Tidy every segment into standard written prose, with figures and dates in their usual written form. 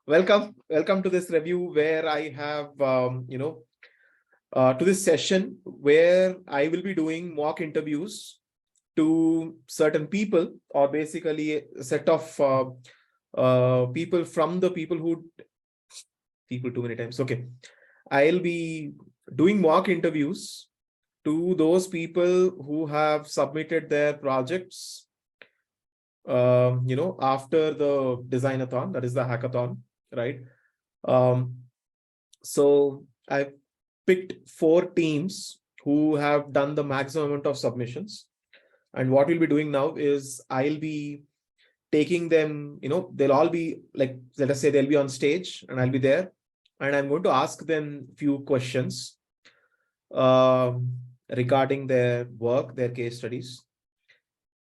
Welcome to this review where I have, to this session where I will be doing mock interviews to certain people, or basically a set of people from the people too many times. Okay. I'll be doing mock interviews to those people who have submitted their projects, after the designathon, that is the hackathon, right? Um, so I picked 4 teams who have done the maximum amount of submissions. And what we'll be doing now is I'll be taking them, they'll all be like, let us say they'll be on stage and I'll be there. And I'm going to ask them few questions regarding their work, their case studies.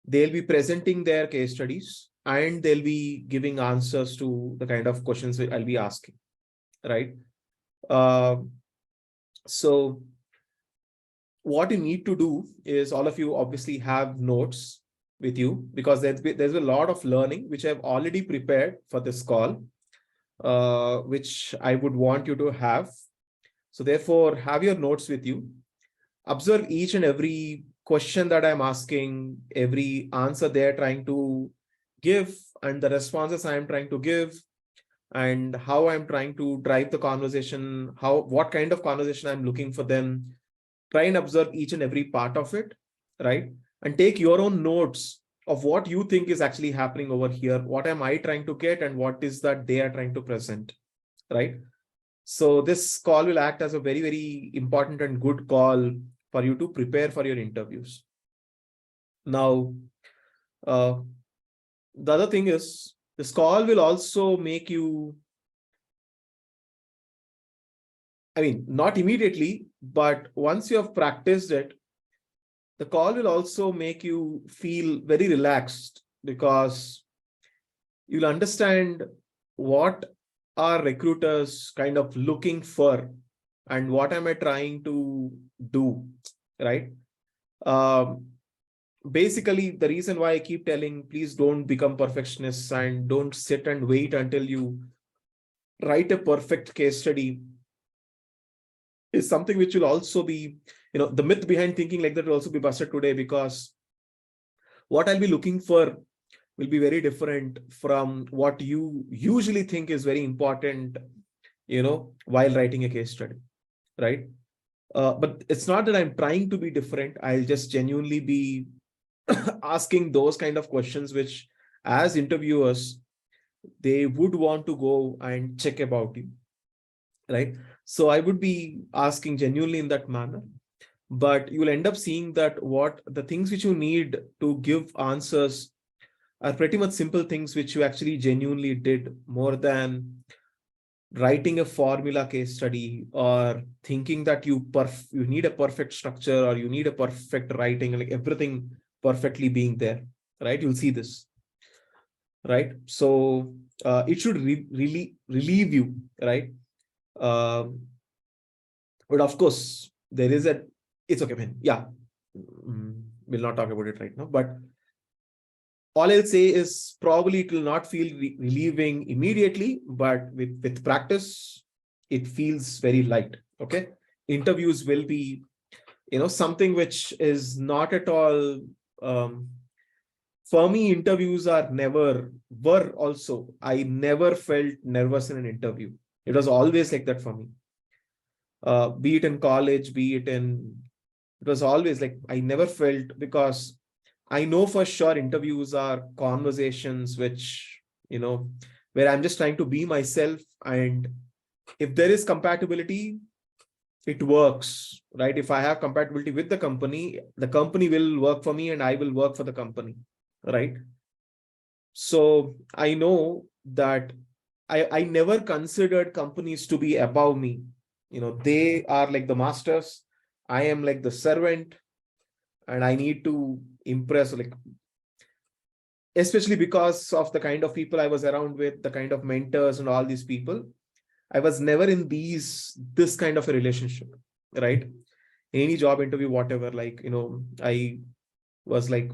They'll be presenting their case studies and they'll be giving answers to the kind of questions I'll be asking, right? So what you need to do is, all of you obviously have notes with you, because there's a lot of learning which I've already prepared for this call, which I would want you to have. So therefore, have your notes with you. Observe each and every question that I'm asking, every answer they're trying to give, and the responses I'm trying to give, and how I'm trying to drive the conversation, what kind of conversation I'm looking for them. Try and observe each and every part of it, right? And take your own notes of what you think is actually happening over here. What am I trying to get, and what is that they are trying to present, right? So this call will act as a very, very important and good call for you to prepare for your interviews. Now, the other thing is, this call will also make you, not immediately, but once you have practiced it, the call will also make you feel very relaxed, because you'll understand what are recruiters kind of looking for and what am I trying to do, right? Basically, the reason why I keep telling, please don't become perfectionists and don't sit and wait until you write a perfect case study, is something which will also be, the myth behind thinking like that will also be busted today, because what I'll be looking for will be very different from what you usually think is very important, while writing a case study, right? But it's not that I'm trying to be different. I'll just genuinely be asking those kind of questions which, as interviewers, they would want to go and check about you, right? So I would be asking genuinely in that manner, but you will end up seeing that what the things which you need to give answers are pretty much simple things which you actually genuinely did, more than writing a formula case study or thinking that you need a perfect structure or you need a perfect writing, like everything perfectly being there, right? You'll see this, right? So it should really relieve you, right? But of course, it's okay, man. Yeah, we'll not talk about it right now, but all I'll say is probably it will not feel relieving immediately, but with practice, it feels very light. Okay. Interviews will be, something which is not at all, for me, interviews were also, I never felt nervous in an interview. It was always like that for me. Be it in college, it was always like, I never felt, because I know for sure interviews are conversations which, where I'm just trying to be myself. And if there is compatibility, it works, right? If I have compatibility with the company will work for me and I will work for the company, right? So I know that I never considered companies to be above me. They are like the masters. I am like the servant, and I need to impress, like, especially because of the kind of people I was around with, the kind of mentors and all these people. I was never in this kind of a relationship, right? Any job interview, whatever, like, I was like,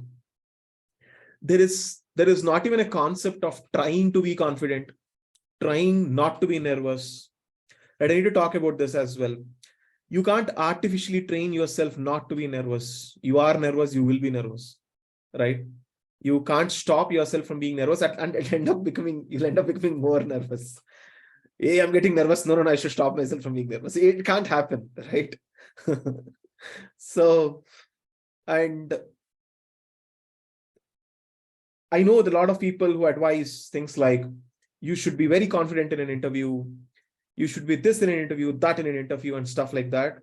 there is not even a concept of trying to be confident. trying not to be nervous. And I need to talk about this as well. You can't artificially train yourself not to be nervous. You are nervous, you will be nervous, right? You can't stop yourself from being nervous and you'll end up becoming more nervous. Hey, I'm getting nervous. No, I should stop myself from being nervous. It can't happen, right? So, and I know that a lot of people who advise things like, you should be very confident in an interview. You should be this in an interview, that in an interview, and stuff like that.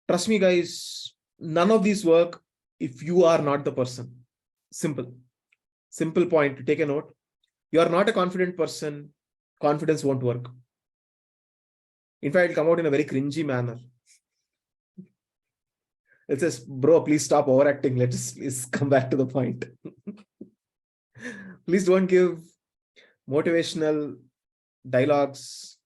Trust me, guys, none of these work if you are not the person. Simple point to take a note. You are not a confident person. Confidence won't work. In fact, it'll come out in a very cringy manner. It says, bro, please stop overacting. Let's please come back to the point. Please don't give motivational dialogues.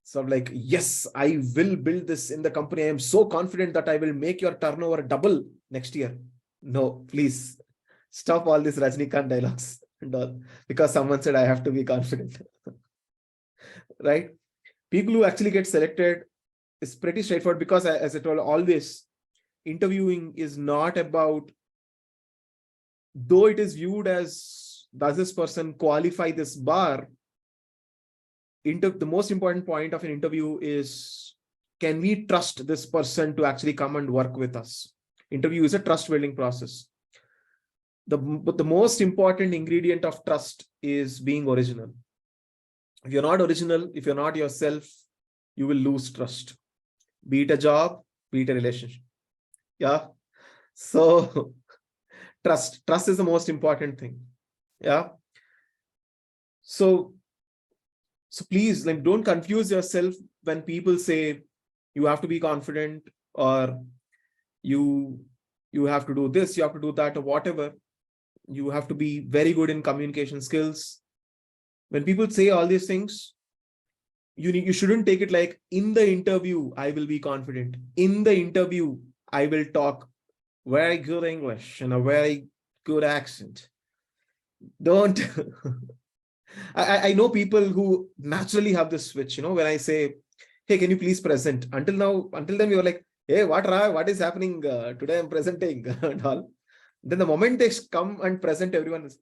So like, yes, I will build this in the company. I am so confident that I will make your turnover double next year. No, please stop all these Rajnikant dialogues and all, because someone said I have to be confident. Right? People who actually get selected is pretty straightforward, because as I told always, interviewing is not about, though it is viewed as, does this person qualify this bar? The most important point of an interview is, can we trust this person to actually come and work with us? Interview is a trust building process. But the most important ingredient of trust is being original. If you're not original, if you're not yourself, you will lose trust. Be it a job, be it a relationship. Yeah. So trust is the most important thing. Yeah. So please, like, don't confuse yourself when people say you have to be confident, or you have to do this, you have to do that, or whatever. You have to be very good in communication skills. When people say all these things, you shouldn't take it like, in the interview, I will be confident. In the interview, I will talk very good English and a very good accent. Don't. I know people who naturally have this switch, when I say, hey, can you please present? Until then we were like, hey, what is happening? Today I'm presenting and all. Then the moment they come and present, everyone is,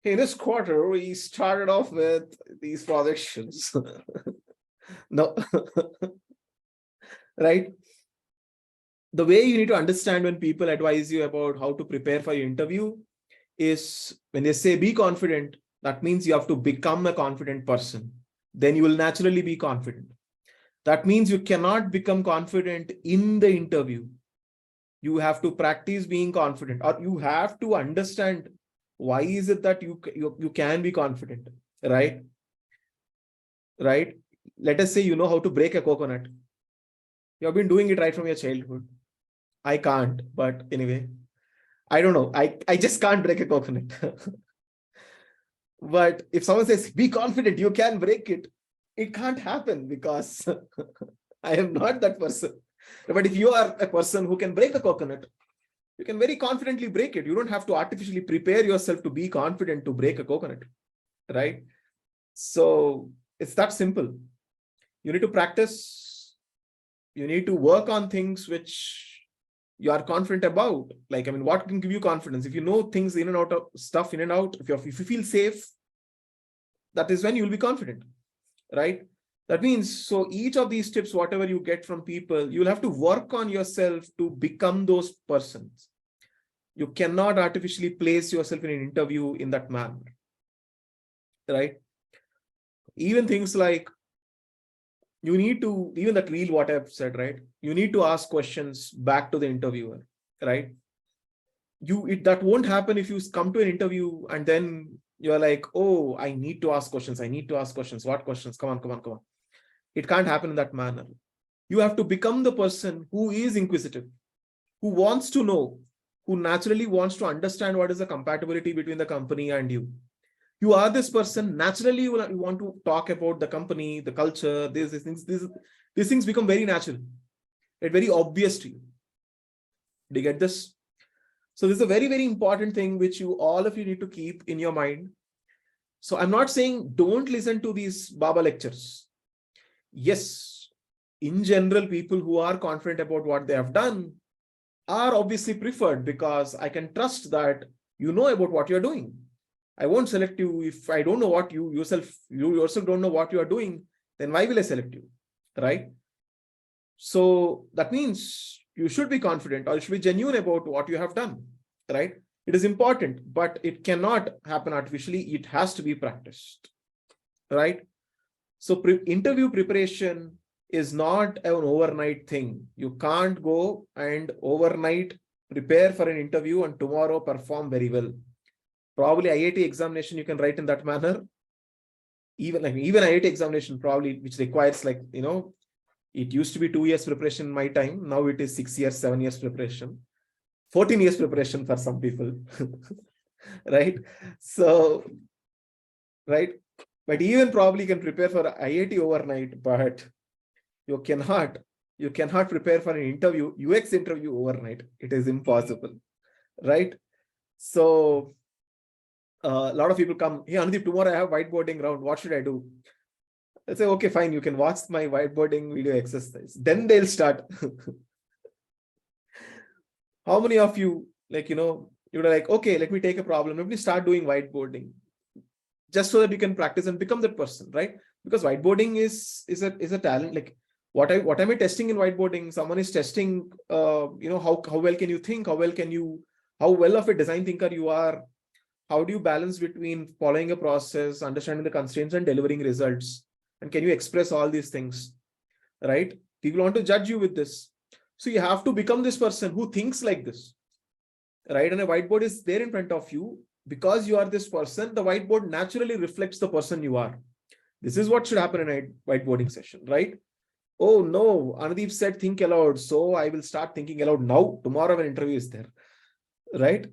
hey, this quarter, we started off with these projections. No. Right? The way you need to understand when people advise you about how to prepare for your interview is, when they say be confident, that means you have to become a confident person. Then you will naturally be confident. That means you cannot become confident in the interview. You have to practice being confident, or you have to understand why is it that you can be confident, right? Right? Let us say you know how to break a coconut. You have been doing it right from your childhood. I can't, but anyway, I don't know. I just can't break a coconut. But if someone says, be confident, you can break it, it can't happen, because I am not that person. But if you are a person who can break a coconut, you can very confidently break it. You don't have to artificially prepare yourself to be confident to break a coconut, right? So it's that simple. You need to practice. You need to work on things which you are confident about. Like, I mean, what can give you confidence? If you know things in and out of stuff in and out, if you feel safe, that is when you will be confident, right? That means, so each of these tips, whatever you get from people, you'll have to work on yourself to become those persons. You cannot artificially place yourself in an interview in that manner, right? Even things like, you need to, even that reel, what I've said, right? You need to ask questions back to the interviewer, right? That won't happen if you come to an interview and then you're like, oh, I need to ask questions. I need to ask questions. What questions? Come on. It can't happen in that manner. You have to become the person who is inquisitive, who wants to know, who naturally wants to understand what is the compatibility between the company and you. You are this person, naturally you want to talk about the company, the culture, these things become very natural. It's very obvious to you. Do you get this? So this is a very, very important thing which all of you need to keep in your mind. So I'm not saying don't listen to these Baba lectures. Yes, in general, people who are confident about what they have done are obviously preferred because I can trust that you know about what you're doing. I won't select you if I don't know what you yourself don't know what you are doing. Then why will I select you, right? So that means you should be confident or you should be genuine about what you have done, right? It is important, but it cannot happen artificially. It has to be practiced, right? So interview preparation is not an overnight thing. You can't go and overnight prepare for an interview and tomorrow perform very well. Probably IIT examination you can write in that manner. Even IIT examination probably, which requires it used to be 2 years preparation in my time. Now it is 6 years, 7 years preparation, 14 years preparation for some people, right? So, right. But even probably can prepare for IIT overnight, but you cannot prepare for an interview, UX interview overnight. It is impossible, right? So a lot of people come, hey, Anudeep, tomorrow I have whiteboarding round. What should I do? I say, okay, fine. You can watch my whiteboarding video exercise. Then they'll start. How many of you, you're like, okay, let me take a problem. Let me start doing whiteboarding just so that you can practice and become that person, right? Because whiteboarding is a talent. Like what am I testing in whiteboarding? Someone is testing, how well can you think? How well of a design thinker you are? How do you balance between following a process, understanding the constraints and delivering results? And can you express all these things, right? People want to judge you with this. So you have to become this person who thinks like this, right? And a whiteboard is there in front of you. Because you are this person, the whiteboard naturally reflects the person you are. This is what should happen in a whiteboarding session, right? Oh no, Anudeep said think aloud. So I will start thinking aloud now. Tomorrow an interview is there, right?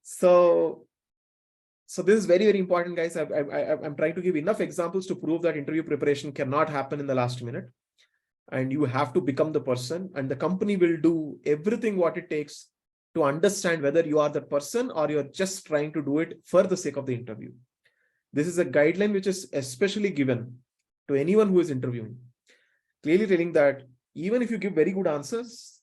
So this is very, very important, guys. I'm trying to give enough examples to prove that interview preparation cannot happen in the last minute. And you have to become the person, and the company will do everything what it takes to understand whether you are that person or you're just trying to do it for the sake of the interview. This is a guideline which is especially given to anyone who is interviewing, clearly telling that even if you give very good answers,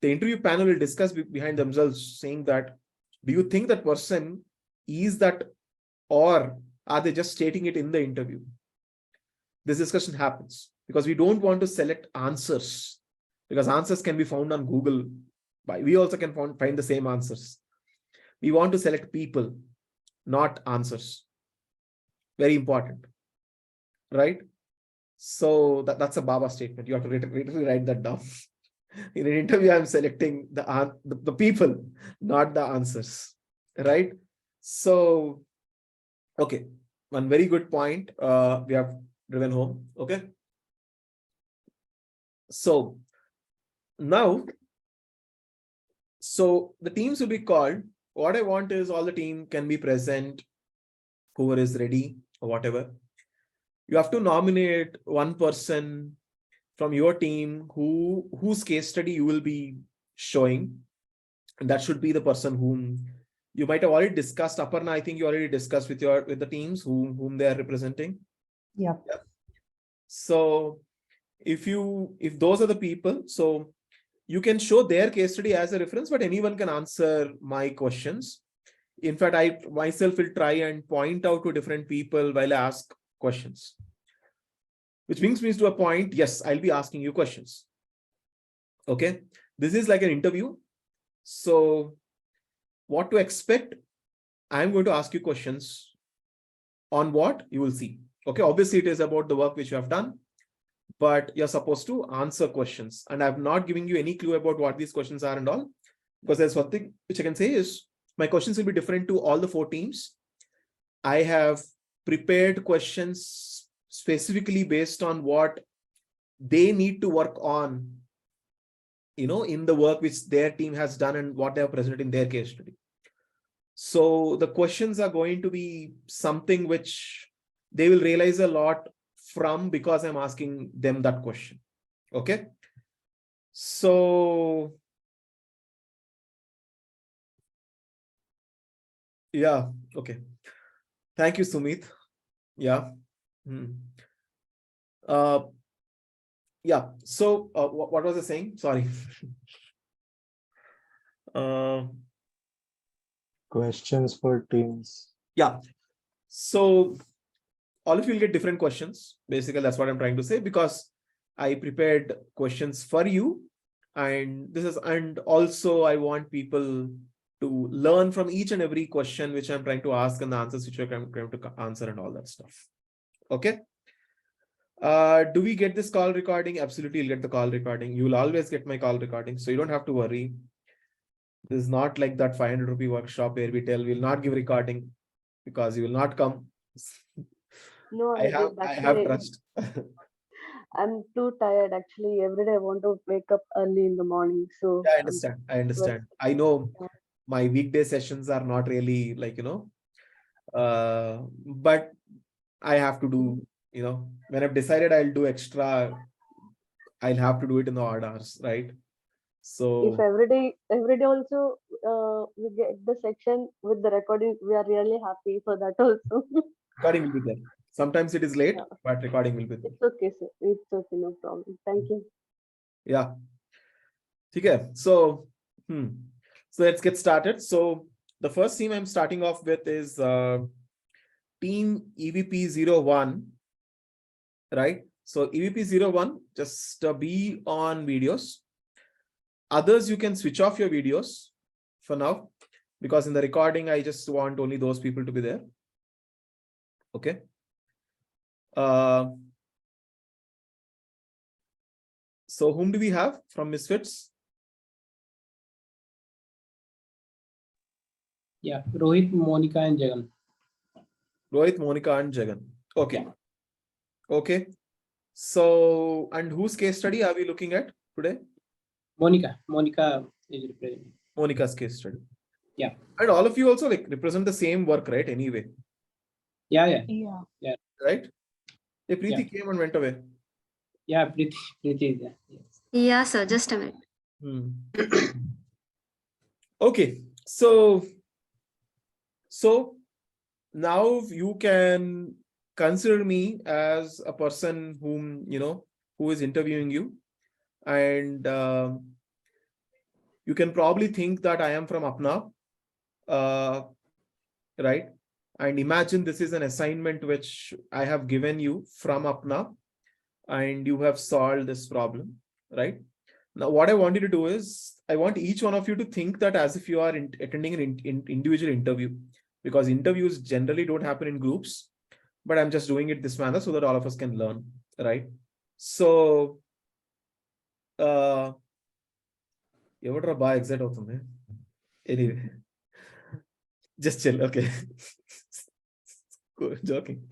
the interview panel will discuss behind themselves, saying that, do you think that person is that, or are they just stating it in the interview? This discussion happens because we don't want to select answers, because answers can be found on Google. We also can find the same answers. We want to select people, not answers. Very important, right? So that's a Baba statement. You have to literally write that down. In an interview, I'm selecting the people, not the answers, right? So, okay, one very good point we have driven home. Okay. So now, so the teams will be called. What I want is all the team can be present, whoever is ready or whatever. You have to nominate one person from your team whose case study you will be showing. And that should be the person whom you might have already discussed. Aparna, I think you already discussed with the teams whom they are representing. Yeah. So if those are the people, so you can show their case study as a reference, but anyone can answer my questions. In fact, I myself will try and point out to different people while I ask questions. Which brings me to a point, yes, I'll be asking you questions. Okay, this is like an interview. So what to expect? I'm going to ask you questions on what you will see. Okay, obviously it is about the work which you have done, but you're supposed to answer questions. And I'm not giving you any clue about what these questions are and all, because there's one thing which I can say is my questions will be different to all the 4 teams. I have prepared questions specifically based on what they need to work on, in the work which their team has done and what they have presented in their case study. So the questions are going to be something which they will realize a lot from, because I'm asking them that question. Okay. So yeah, okay. Thank you, Sumit. Yeah. Uh, yeah. So what was I saying? Sorry. Questions for teams. Yeah. So all of you will get different questions. Basically, that's what I'm trying to say, because I prepared questions for you. And also I want people to learn from each and every question which I'm trying to ask and the answers which I'm trying to answer and all that stuff. Okay. Do we get this call recording? Absolutely, you'll get the call recording. You will always get my call recording, so you don't have to worry. This is not like that 500 rupee workshop where we tell we'll not give recording because you will not come. No, I have trust. I'm too tired actually. Every day I want to wake up early in the morning. So Yeah, I I'm understand. I understand. well, I know yeah. my weekday sessions are not really like, but I have to do, when I've decided I'll do extra, I'll have to do it in the odd hours, right? If So every day also we get the section with the recording, we are really happy for that also. recording will be there. Sometimes it is late, Yeah, but recording will be there. it's okay, sir. It's okay, no problem. Thank you. Yeah. Okay. So let's get started. So the first team I'm starting off with is team EVP01, right? So EVP01, just be on videos. Others, you can switch off your videos for now, because in the recording, I just want only those people to be there. Okay. So whom do we have from Misfits? Yeah, Rohit, Monica, and Jagan. Rohit, Monica, and Jagan. Okay. Yeah. Okay. So, and whose case study are we looking at today? Monica is representing. Monica's case study. Yeah. And all of you also like represent the same work, right? Anyway. Yeah. Right? Hey, Preeti came and went away. Yeah, Preeti is there. Yes. Yeah, sir. Just a minute. Okay. So now you can consider me as a person whom, who is interviewing you. And you can probably think that I am from Apna, right? And imagine this is an assignment which I have given you from Apna, and you have solved this problem, right? Now, what I want you to do is, I want each one of you to think that as if you are attending an individual interview, because interviews generally don't happen in groups, but I'm just doing it this manner so that all of us can learn, right? So, anyway, just chill, okay. Good, joking.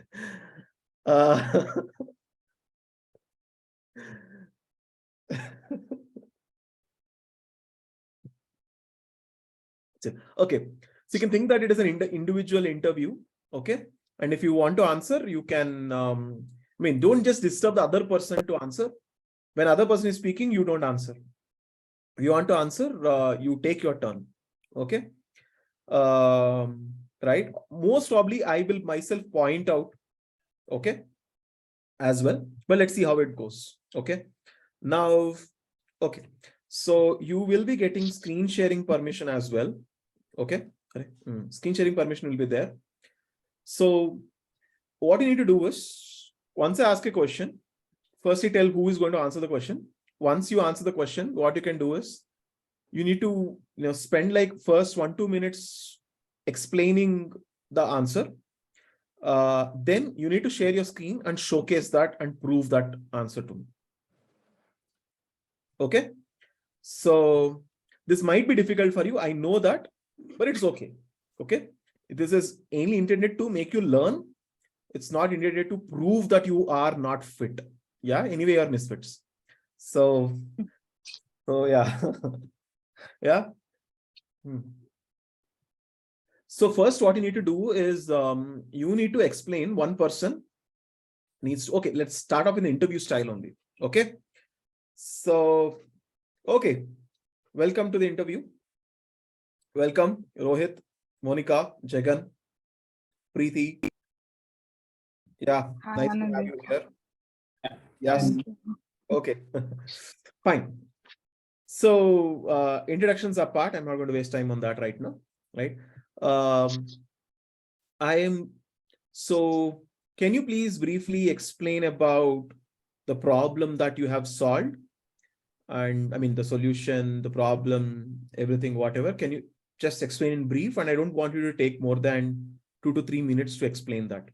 Okay, so you can think that it is an individual interview, okay? And if you want to answer, you can, don't just disturb the other person to answer. When other person is speaking, you don't answer. If you want to answer, you take your turn, okay? Right? Most probably, I will myself point out, okay, as well. But let's see how it goes, okay? Now, okay, so you will be getting screen sharing permission as well. Okay, screen sharing permission will be there. So what you need to do is, once I ask a question, firstly tell who is going to answer the question. Once you answer the question, what you can do is, you need to spend like first 1-2 minutes explaining the answer. Then you need to share your screen and showcase that and prove that answer to me. Okay, so this might be difficult for you, I know that, but it's okay. Okay, this is only intended to make you learn. It's not intended to prove that you are not fit. Yeah, anyway, you're misfits. So yeah. Yeah. So first, what you need to do is, you need to explain. One person needs to, okay, let's start off in the interview style only. Okay, so okay, welcome to the interview. Welcome, Rohit, Monica, Jagan, Preeti, Yeah, Hi, nice to have Anand. you here. Yeah. Yes. Thank you. Okay. Fine. So introductions apart, I'm not going to waste time on that right now. Right. Um, I am so can you please briefly explain about the problem that you have solved? And I mean the solution, the problem, everything, whatever. Can you just explain in brief? And I don't want you to take more than 2 to 3 minutes to explain that.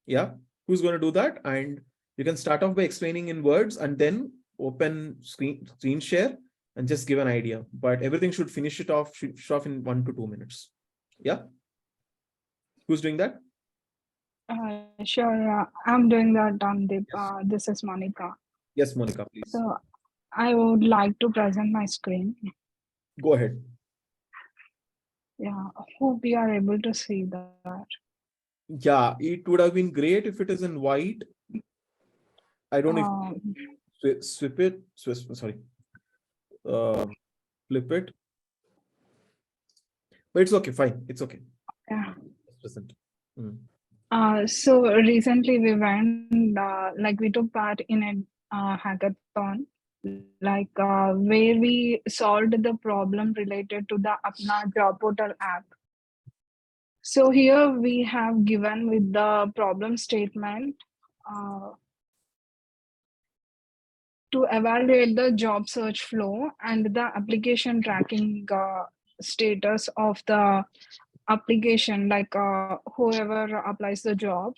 Yeah. Who's going to do that? And you can start off by explaining in words and then open screen share and just give an idea. But everything should finish it off, in 1 to 2 minutes. Yeah. Who's doing that? Sure, I'm doing that, Anandip. Yes. This is Monica. Yes, Monica, please. So I would like to present my screen. Go ahead. Yeah, hope you are able to see that. Yeah, it would have been great if it is in white. I don't know Um, if sorry, uh, flip it. But it's okay, fine. It's okay. yeah. It's present. Mm. So recently we went, like we took part in a hackathon, like where we solved the problem related to the Apna job portal app. So here we have given with the problem statement uh, to evaluate the job search flow and the application tracking status of the application, like whoever applies the job,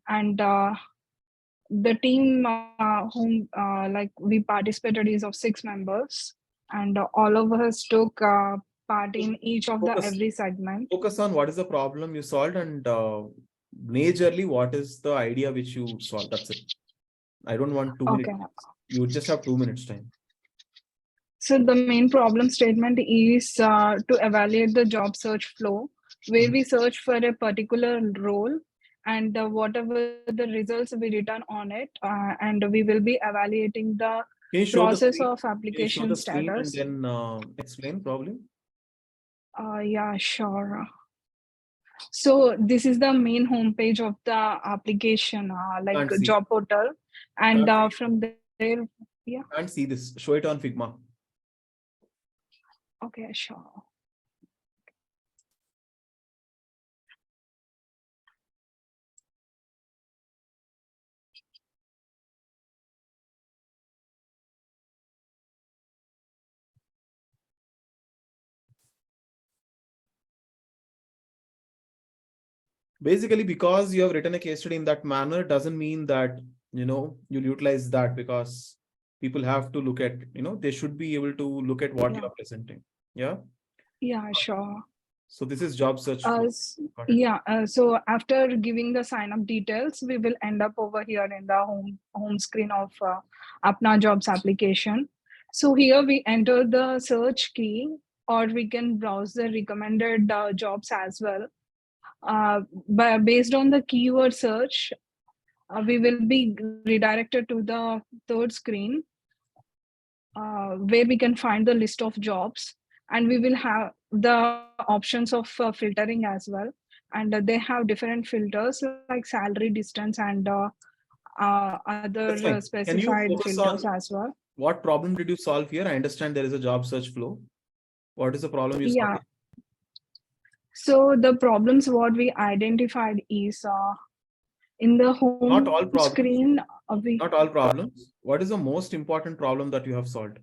and the team whom like we participated is of 6 members, and all of us took part in each of the Focus. every segment. Focus on what is the problem you solved and majorly what is the idea which you solved. That's it. I don't want 2 minutes. Okay. You just have 2 minutes time. So the main problem statement is to evaluate the job search flow, where we search for a particular role, and whatever the results we return on it, and we will be evaluating the Can you show the process screen? of Can you show application the screen and status. then explain probably? Yeah, sure. So this is the main homepage of the application, like Can't see. job portal, and Can't see. from there, yeah, Can't see this. Show it on Figma. okay, sure. Basically, because you have written a case study in that manner doesn't mean that you'll utilize that, because people have to look at, they should be able to look at what you Yeah. are presenting. Yeah. Yeah, sure. So this is job search flow. Got it. Yeah, so after giving the sign up details, we will end up over here in the home screen of Apna Jobs application. So here we enter the search key, or we can browse the recommended jobs as well. But based on the keyword search, we will be redirected to the third screen, where we can find the list of jobs, and we will have the options of filtering as well. And they have different filters like salary, distance, and other That's fine. Can you specified focus filters on as well. what problem did you solve here? I understand there is a job search flow. What is the problem you solved? Yeah. So the problems what we identified is in the home Not all problems. screen. Not all problems. What is the most important problem that you have solved?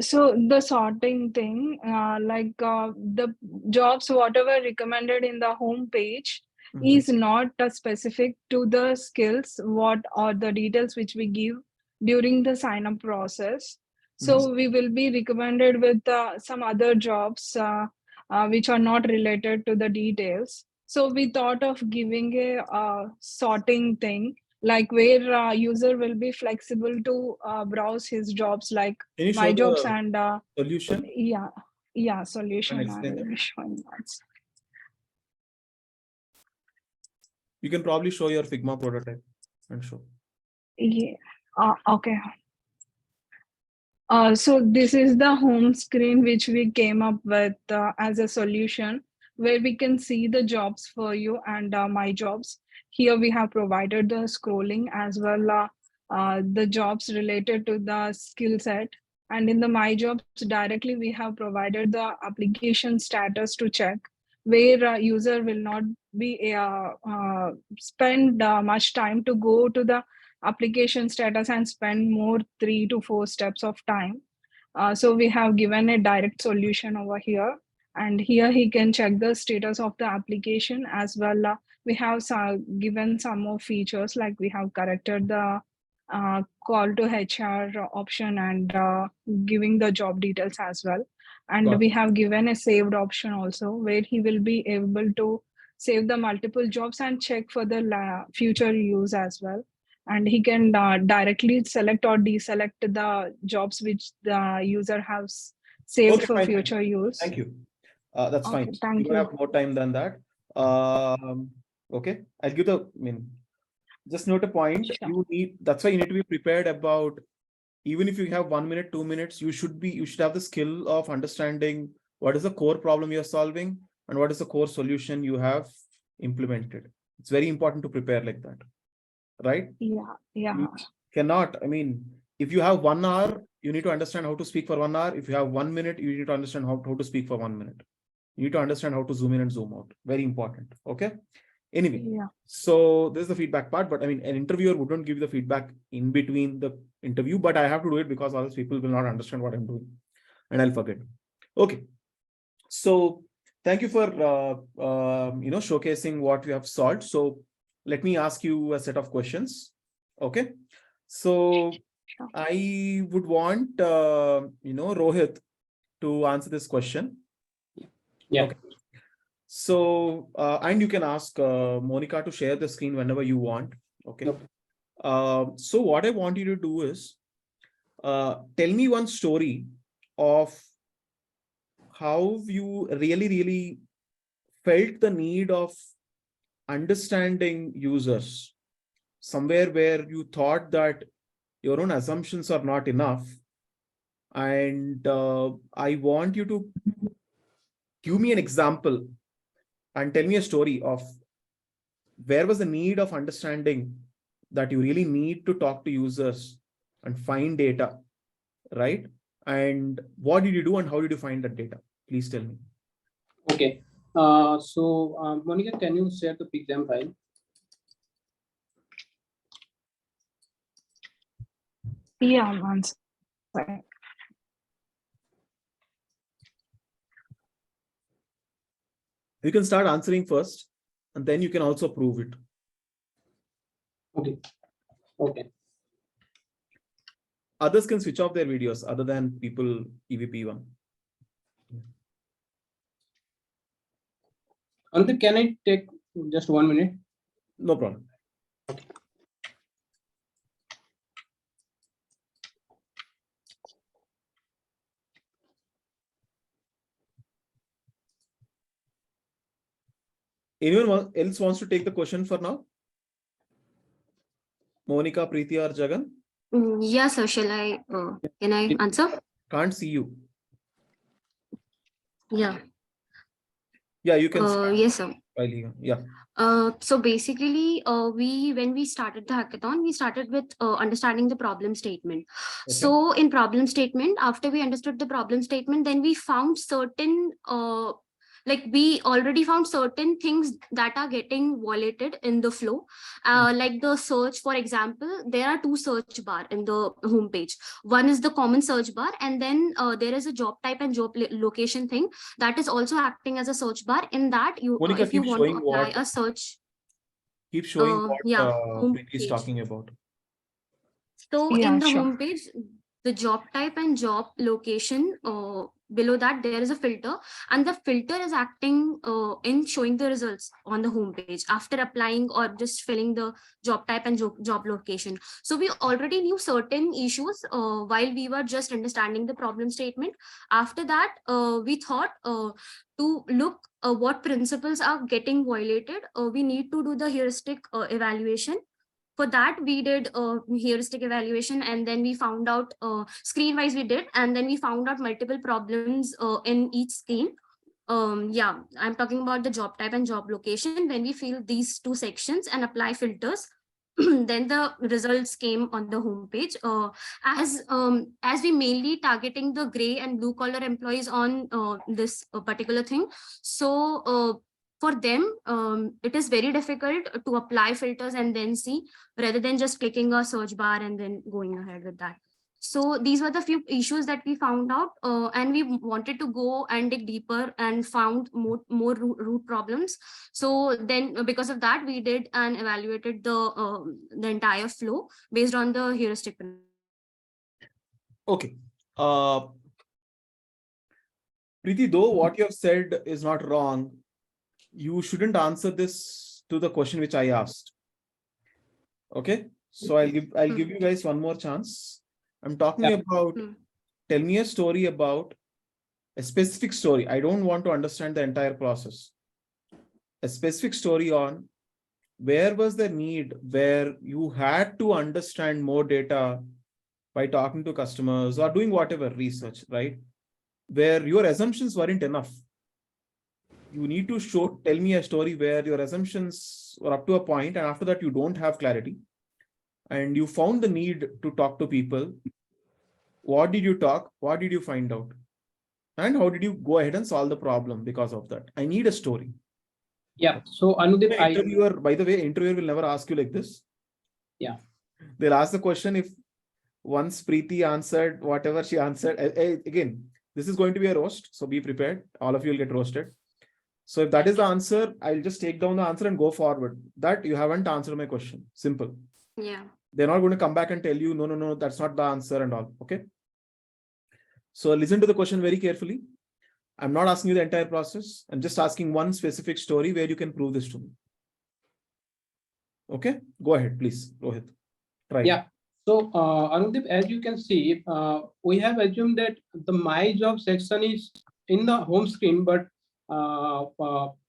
So the sorting thing, like the jobs, whatever recommended in the home page, is not specific to the skills what or the details which we give during the sign up process. So we will be recommended with some other jobs which are not related to the details. So we thought of giving a sorting thing, like where user will be flexible to browse his jobs, like Can you my show jobs, the and solution yeah, and solution I explain will that? be showing that. You can probably show your Figma prototype and show. Yeah. Okay. So this is the home screen which we came up with as a solution, where we can see the jobs for you and my jobs. here we have provided the scrolling as well the jobs related to the skill set. And in the My Jobs directly, we have provided the application status to check, where user will not be spend much time to go to the application status and spend more 3 to 4 steps of time. So we have given a direct solution over here, and here he can check the status of the application as well. We have given some more features, like we have corrected the call to HR option and giving the job details as well. And Got we it. have given a saved option also, where he will be able to save the multiple jobs and check for the future use as well. And he can directly select or deselect the jobs which the user has saved Okay, for fine. future use. Thank you. That's Okay, fine. We thank don't you. have more time than that. Okay, I'll give just note a point. Sure. That's why you need to be prepared about, even if you have 1 minute, 2 minutes, you should have the skill of understanding what is the core problem you're solving and what is the core solution you have implemented. It's very important to prepare like that, right? Yeah, yeah. You cannot, if you have 1 hour, you need to understand how to speak for 1 hour. If you have 1 minute, you need to understand how to speak for 1 minute. You need to understand how to zoom in and zoom out. Very important. Okay. Anyway, Yeah. so this is the feedback part, but an interviewer wouldn't give the feedback in between the interview, but I have to do it because otherwise people will not understand what I'm doing and I'll forget. Okay. So thank you for, showcasing what you have solved. So let me ask you a set of questions. Okay. So Sure. I would want, Rohit to answer this question. Yeah. Okay. So, and you can ask Monica to share the screen whenever you want. Okay. Okay. So what I want you to do is tell me one story of how you really felt the need of understanding users, somewhere where you thought that your own assumptions are not enough. And I want you to give me an example and tell me a story of where was the need of understanding that you really need to talk to users and find data, right? And what did you do and how did you find that data? Please tell me. Okay. Monica, can you share the exam file? Yeah, one second. You can start answering first, and then you can also prove it. Okay. Okay. Others can switch off their videos other than people EVP1. Anand, can I take just 1 minute? No problem. Anyone else wants to take the question for now? Monica, Preeti, or Jagan? Yeah, sir. Shall I? Can I answer? Can't see you. Yeah. Yeah, you can start. Yes, sir. Yeah. So basically, when we started the hackathon, we started with understanding the problem statement. Okay. So in problem statement, after we understood the problem statement, then we found certain we already found certain things that are getting violated in the flow. Like the search, for example, there are 2 search bar in the homepage. One is the common search bar, and then there is a job type and job location thing that is also acting as a search bar. In that, Monica, if you keep want to showing apply what a search, keep showing what yeah, Preeti is homepage. talking about. So Yeah, in the sure. homepage, the job type and job location, below that there is a filter, and the filter is acting in showing the results on the homepage after applying or just filling the job type and job location. So we already knew certain issues while we were just understanding the problem statement. After that, we thought to look what principles are getting violated. We need to do the heuristic evaluation. For that, we did a heuristic evaluation, and then we found out screen wise we did, and then we found out multiple problems in each screen. Yeah, I'm talking about the job type and job location. When we fill these two sections and apply filters, then the results came on the homepage. As we mainly targeting the gray and blue collar employees on this particular thing, so for them it is very difficult to apply filters and then see, rather than just clicking a search bar and then going ahead with that. So these were the few issues that we found out, and we wanted to go and dig deeper and found more root problems. So then, because of that, we did and evaluated the entire flow based on the heuristic. Okay. Preeti, though what you have said is not wrong, you shouldn't answer this to the question which I asked. Okay. So I'll give you guys one more chance. I'm talking about, tell me a story about a specific story. I don't want to understand the entire process. A specific story on where was the need where you had to understand more data by talking to customers or doing whatever research, right? Where your assumptions weren't enough. You need to tell me a story where your assumptions were up to a point, and after that you don't have clarity and you found the need to talk to people. What did you talk? What did you find out? And how did you go ahead and solve the problem because of that? I need a story. Yeah. So Anudeep, Interviewer, by the way, interviewer will never ask you like this. Yeah. They'll ask the question if once Preeti answered whatever she answered. Again, this is going to be a roast, so be prepared. All of you will get roasted. So if that is the answer, I'll just take down the answer and go forward. That you haven't answered my question. Simple. Yeah. They're not going to come back and tell you, no, that's not the answer and all. Okay. So listen to the question very carefully. I'm not asking you the entire process. I'm just asking one specific story where you can prove this to me. Okay. Go ahead, please. Rohit. Try. Yeah. So Anudeep, as you can see, we have assumed that the My Job section is in the home screen, but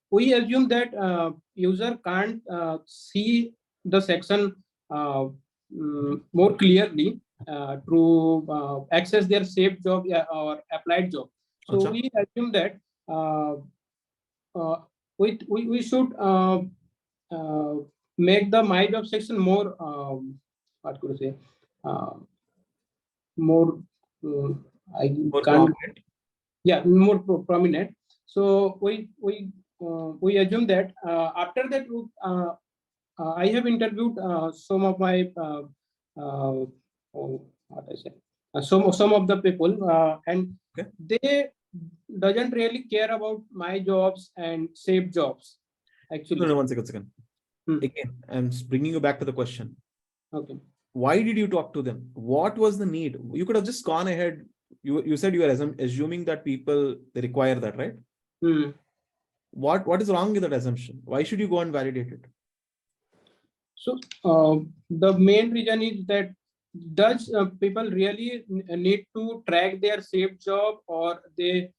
we assume that user can't see the section more clearly to access their saved job or applied job. So Achha. we assume that we should make the My Job section more what could I say more I More can't prominent. yeah more prominent. So we assume that after that I have interviewed some of my what I say some of the people and Okay. they doesn't really care about My Jobs and saved jobs actually. No, 1 second. Again, I'm bringing you back to the question. Okay. Why did you talk to them? What was the need? You could have just gone ahead. You said you were assuming that people, they require that, right? What is wrong with that assumption? Why should you go and validate it? So the main reason is that does people really need to track their saved job, or they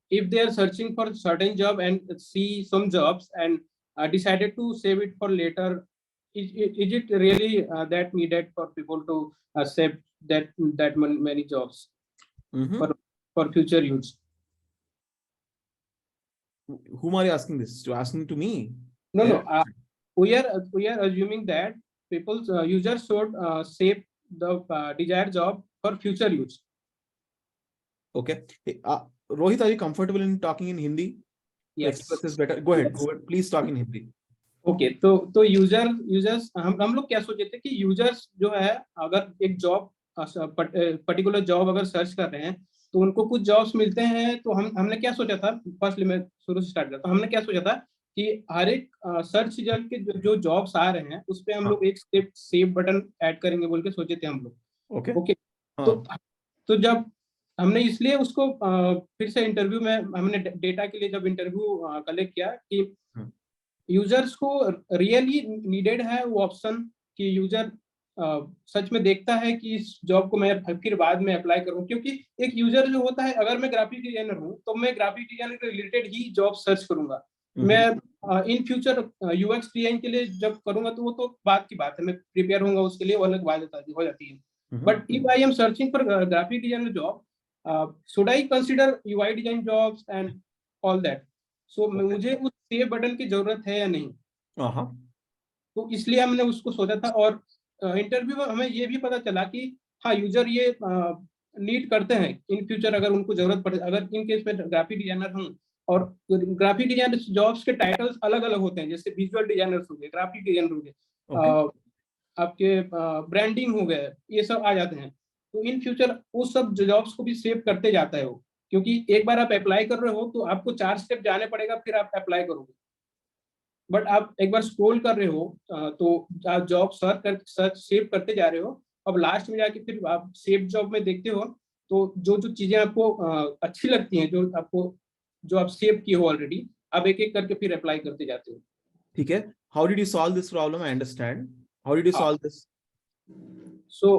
if they are searching for a certain job and see some jobs and decided to save it for later, is it really that needed for people to save that many jobs for future use? Whom are you asking this? To asking to me? No, Yeah. no. We are assuming that people's users should save the desired job for future use. Okay. Hey, Rohit, are you comfortable in talking in Hindi? Yes. Express is better. Go ahead. Yes. Go ahead. Please talk in Hindi. Okay तो users हम लोग क्या सोचे थे कि users जो है अगर एक जॉब पर्टिकुलर जॉब अगर सर्च कर रहे हैं तो उनको कुछ जॉब्स मिलते हैं, तो हमने क्या सोचा था, फर्स्टली मैं शुरू से स्टार्ट करता हूं। हमने क्या सोचा था कि हर एक सर्च रिजल्ट के जो जॉब्स आ रहे हैं उस पे हम लोग एक सेव बटन ऐड करेंगे बोल के सोचे थे हम लोग। ओके तो जब हमने इसलिए उसको फिर से इंटरव्यू में हमने डेटा के लिए जब इंटरव्यू कलेक्ट किया कि यूजर्स को रियली नीडेड है वो ऑप्शन कि यूजर सच में देखता है कि इस जॉब को मैं फिर बाद में अप्लाई करूं, क्योंकि एक यूजर जो होता है, अगर मैं ग्राफिक डिजाइनर हूं तो मैं ग्राफिक डिजाइनर के रिलेटेड ही जॉब सर्च करूंगा। मैं इन फ्यूचर यूएक्स डिजाइन के लिए जब करूंगा तो वो तो बात की बात है, मैं प्रिपेयर होऊंगा उसके लिए, वो अलग बात हो जाती है। But if I am searching for graphic designer job, should I consider UI design jobs and all that. So मुझे उस सेव बटन की जरूरत है या नहीं, तो इसलिए हमने उसको सोचा था। और इंटरव्यू में हमें ये भी पता चला कि हाँ, यूजर ये नीड करते हैं इन फ्यूचर, अगर उनको जरूरत पड़े, अगर इन केस में ग्राफिक डिजाइनर हूँ, और ग्राफिक डिजाइनर जॉब्स के टाइटल्स अलग अलग होते हैं, जैसे विजुअल डिजाइनर्स हो गए, ग्राफिक डिजाइनर हो गए, आपके ब्रांडिंग हो गए, ये सब आ जाते हैं। तो इन फ्यूचर वो सब जॉब्स को भी सेव करते जाता है वो, क्योंकि एक बार आप अप्लाई कर रहे हो तो आपको 4 स्टेप जाने पड़ेगा, फिर आप अप्लाई करोगे। बट आप एक बार स्क्रॉल कर रहे हो तो आप जॉब सर्च सेव करते जा रहे हो, अब लास्ट में जाके फिर आप सेव जॉब में देखते हो, तो जो जो चीजें आपको अच्छी लगती हैं, जो आप सेव किए हो ऑलरेडी, आप एक एक करके फिर अप्लाई करते जाते हो। ठीक है, how did you solve this problem? I understand, how did you solve this? So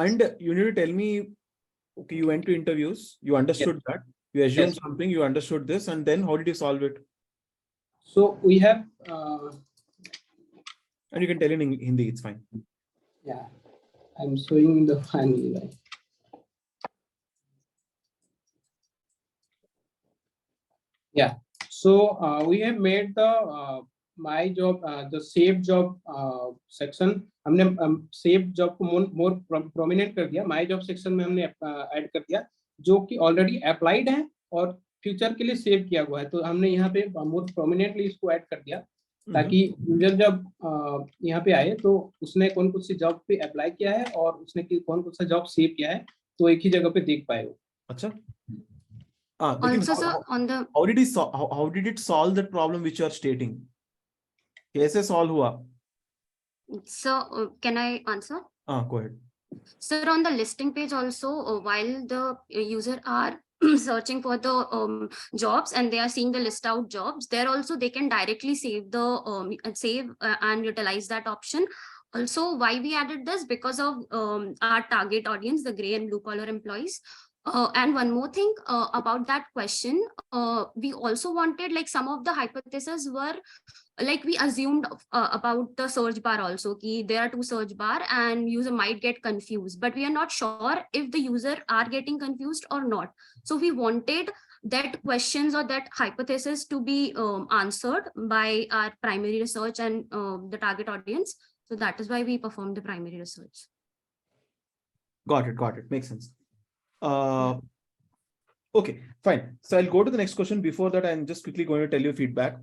and you need to tell me, okay, you went to interviews, you understood that, you assumed Yes. something, you understood this, and then how did you solve it? So we have And you can tell in Hindi, it's fine. yeah, I'm showing the final line. Yeah, so we have made the my job, the save job section, हमने save job को more prominent कर दिया, my job section में हमने add कर दिया, जो कि ऑलरेडी अप्लाइड है और फ्यूचर के लिए सेव किया हुआ है। तो हमने यहाँ पे मोर प्रोमिनेंटली इसको ऐड कर दिया, ताकि यूजर जब यहाँ पे आए तो उसने कौन कौन सी जॉब पे अप्लाई किया है और उसने कौन कौन सा जॉब सेव किया है, तो एक ही जगह पे देख पाए वो। अच्छा, Also, sir, on the how did it solve that problem which you are stating? कैसे solve हुआ? so can I answer? Go ahead. Sir, on the listing page also, while the user are searching for the jobs and they are seeing the list out jobs, there also they can directly save the and utilize that option. Also, why we added this? Because of our target audience, the gray and blue collar employees. And one more thing about that question, we also wanted, like, some of the hypotheses were, like, we assumed about the search bar also, ki there are 2 search bar and user might get confused, but we are not sure if the user are getting confused or not. So we wanted that questions or that hypothesis to be answered by our primary research and the target audience. So that is why we performed the primary research. Got it, makes sense. Okay, fine. So I'll go to the next question. Before that, I'm just quickly going to tell you feedback.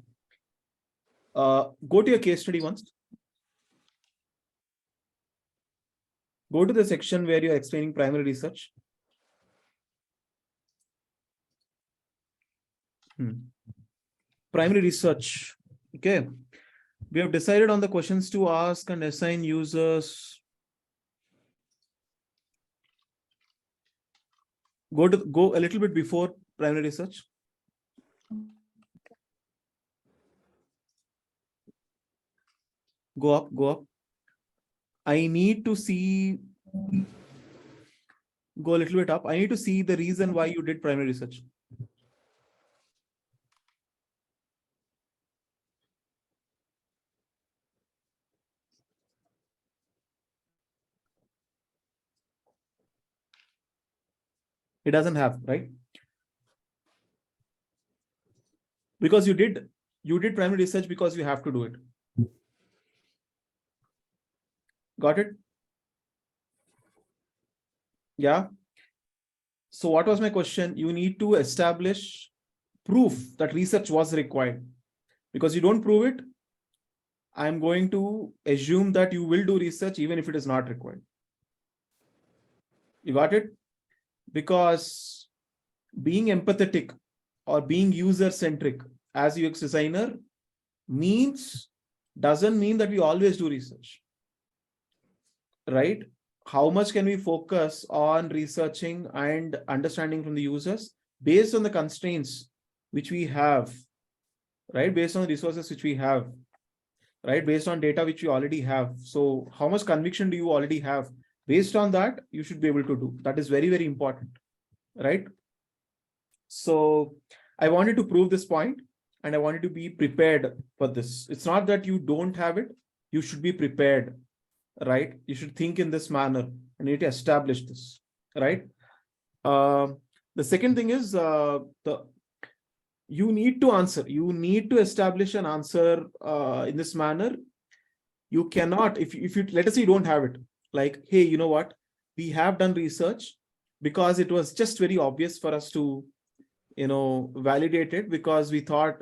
Go to your case study once. Go to the section where you're explaining primary research. Primary research. Okay. We have decided on the questions to ask and assign users. Go a little bit before primary research. Go up. I need to see, go a little bit up. I need to see the reason why you did primary research. It doesn't have, right? Because you did primary research because you have to do it. Got it? Yeah. So what was my question? You need to establish proof that research was required. Because you don't prove it, I'm going to assume that you will do research even if it is not required. You got it? Because being empathetic or being user-centric as UX designer doesn't mean that we always do research, right? How much can we focus on researching and understanding from the users based on the constraints which we have, right? Based on the resources which we have, right? Based on data which we already have. So how much conviction do you already have? Based on that, you should be able to do. That is very, very important, right? So I wanted to prove this point and I wanted to be prepared for this. It's not that you don't have it. You should be prepared, right? You should think in this manner and you need to establish this, right? The second thing is you need to answer. You need to establish an answer in this manner. You cannot, if you let us say you don't have it, like, hey, you know what? We have done research because it was just very obvious for us to, validate it because we thought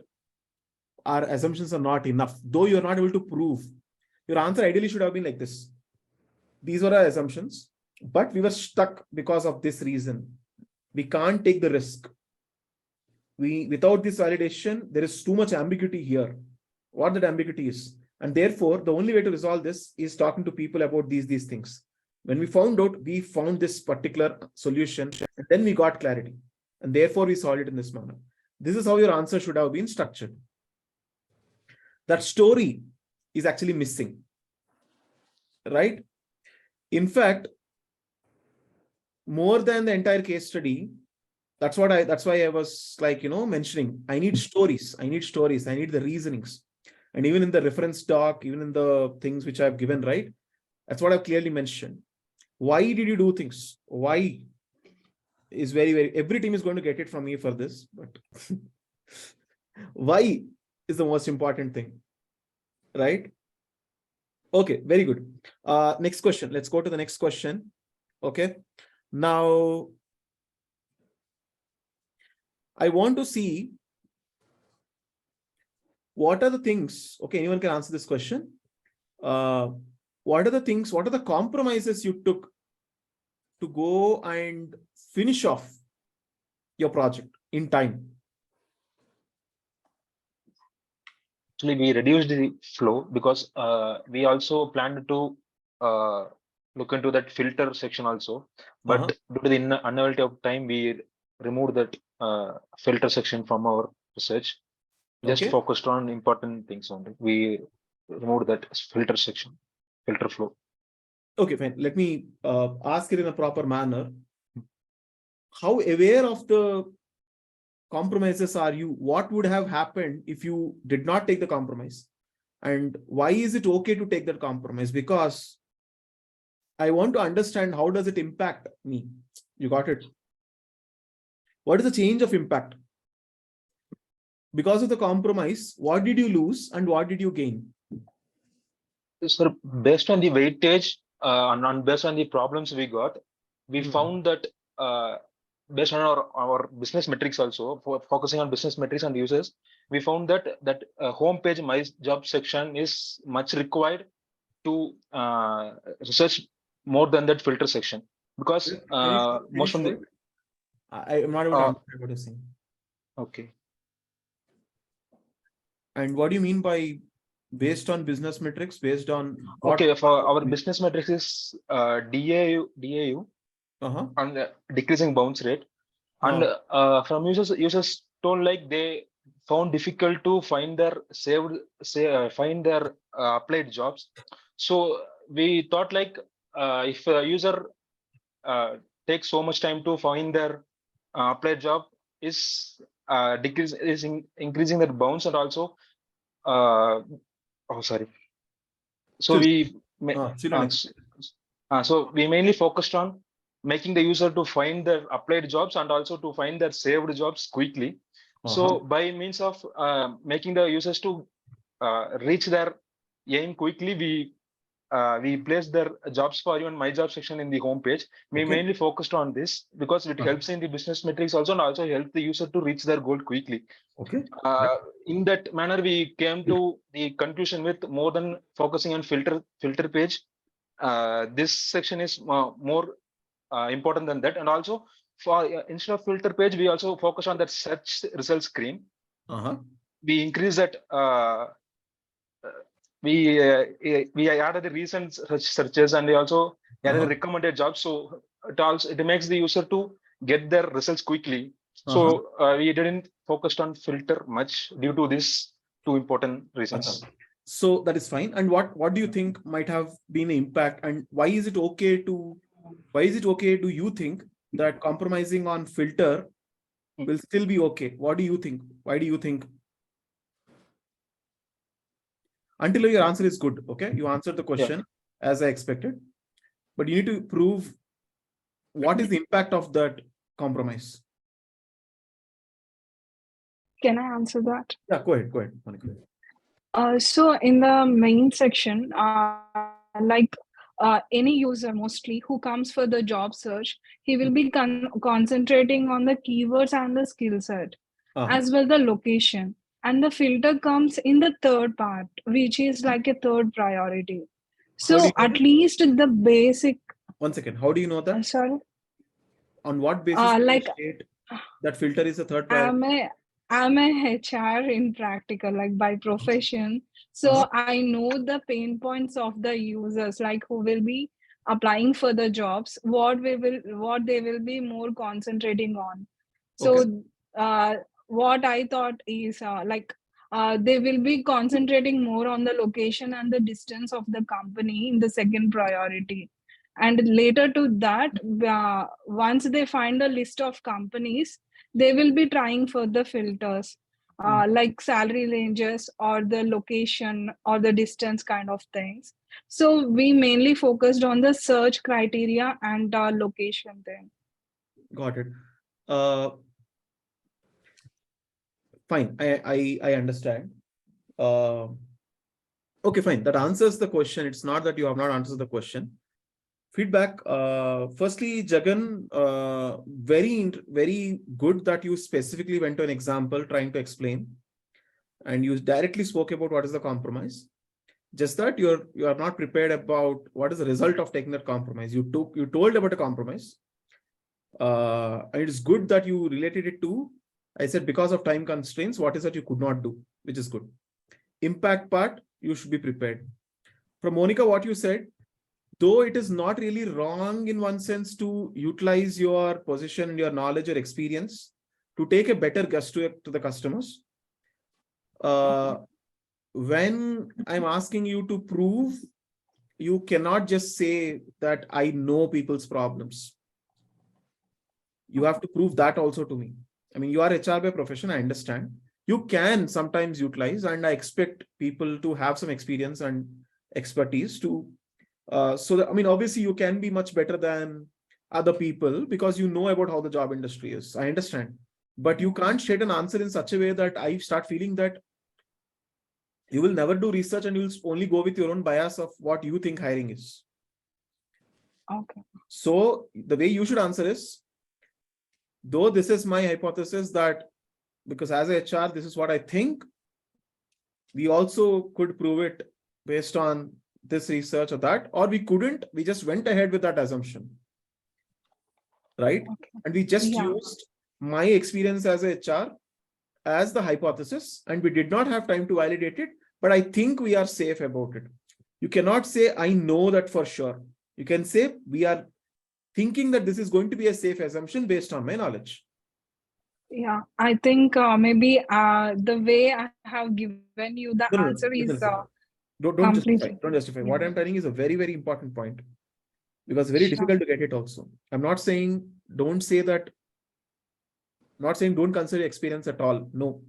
our assumptions are not enough. Though you're not able to prove, your answer ideally should have been like this. These were our assumptions, but we were stuck because of this reason. We can't take the risk. Without this validation, there is too much ambiguity here. What that ambiguity is. And therefore, the only way to resolve this is talking to people about these things. When we found out, we found this particular solution, and then we got clarity. And therefore, we solved it in this manner. This is how your answer should have been structured. That story is actually missing, right? In fact, more than the entire case study, that's why I was like, mentioning, I need stories. I need the reasonings. And even in the reference doc, even in the things which I've given, right? That's what I've clearly mentioned. Why did you do things? Why is very, every team is going to get it from me for this, but why is the most important thing, right? Okay, very good. Next question. Let's go to the next question. Okay. Now, I want to see what are the things, okay, anyone can answer this question. What are the compromises you took to go and finish off your project in time? Actually, we reduced the flow because we also planned to look into that filter section also. But due to the unavailability of time, we removed that filter section from our research. Just focused on important things only. We removed that filter section, filter flow. Okay, fine. Let me ask it in a proper manner. How aware of the compromises are you? What would have happened if you did not take the compromise? And why is it okay to take that compromise? Because I want to understand how does it impact me? You got it? What is the change of impact? Because of the compromise, what did you lose and what did you gain? Sir, based on the weightage and based on the problems we got, we found that based on our business metrics also, focusing on business metrics and users, we found that homepage My Job section is much required to research more than that filter section, because most of the I am not able to understand what you're saying. Okay. And what do you mean by based on business metrics? Based on what? Okay, for our business metrics is DAU and decreasing bounce rate. And from users told like they found difficult to find their applied jobs. So we thought like if a user takes so much time to find their applied job, is increasing their bounce, and also so we mainly focused on making the user to find their applied jobs and also to find their saved jobs quickly. So by means of making the users to reach their aim quickly, we placed their jobs for you and My Job section in the homepage. We mainly focused on this because it helps in the business metrics also, and also help the user to reach their goal quickly. In that manner, we came to the conclusion with more than focusing on filter page. This section is more important than that, and also for instead of filter page, we also focus on that search result screen. We increase that. We added the recent searches, and we also added the recommended jobs. So it makes the user to get their results quickly. So we didn't focus on filter much due to these two important reasons. So that is fine. And what do you think might have been the impact, and why is it okay do you think that compromising on filter will still be okay? What do you think? Why do you think? Until your answer is good, okay? You answered the question as I expected, but you need to prove what is the impact of that compromise. Can I answer that? Yeah, go ahead, Monica. So in the main section, any user mostly who comes for the job search, he will be concentrating on the keywords and the skill set, as well the location. And the filter comes in the third part, which is like a third priority. How do you So know at that? least the basic, 1 second. How do you know that? sorry, On what basis do you like state that filter is the third priority? I'm a HR in practical, like by profession. So I know the pain points of the users, like who will be applying for the jobs, what they will be more concentrating on. Okay. So what I thought is they will be concentrating more on the location and the distance of the company in the second priority. And later to that, once they find a list of companies, they will be trying for the filters like salary ranges or the location or the distance kind of things. So we mainly focused on the search criteria and location thing. Got it. Fine. I understand. Okay, fine. That answers the question. It's not that you have not answered the question. Feedback. Firstly, Jagan, very good that you specifically went to an example trying to explain, and you directly spoke about what is the compromise. Just that you are not prepared about what is the result of taking that compromise. You told about a compromise. And it's good that you related it to, I said, because of time constraints, what is that you could not do, which is good. Impact part, you should be prepared. From Monica, what you said, though it is not really wrong in one sense to utilize your position and your knowledge or experience to take a better guess to the customers. When I'm asking you to prove, you cannot just say that I know people's problems. You have to prove that also to me. I mean, you are HR by profession, I understand. You can sometimes utilize, and I expect people to have some experience and expertise to, so that, I mean, obviously you can be much better than other people because you know about how the job industry is. I understand. But you can't shed an answer in such a way that I start feeling that you will never do research and you'll only go with your own bias of what you think hiring is. Okay. So the way you should answer is, though this is my hypothesis that because as a HR, this is what I think, we also could prove it based on this research or that, or we couldn't, we just went ahead with that assumption. Right? Okay. And we just used my experience as a HR as the hypothesis, and we did not have time to validate it, but I think we are safe about it. You cannot say, I know that for sure. You can say, we are thinking that this is going to be a safe assumption based on my knowledge. Yeah, I think maybe the way I have given you the answer is don't justify. completely. Don't justify. Yeah. What I'm telling is a very, very important point, because it's very difficult to get it also. I'm not saying don't say that. I'm not saying don't consider experience at all. No,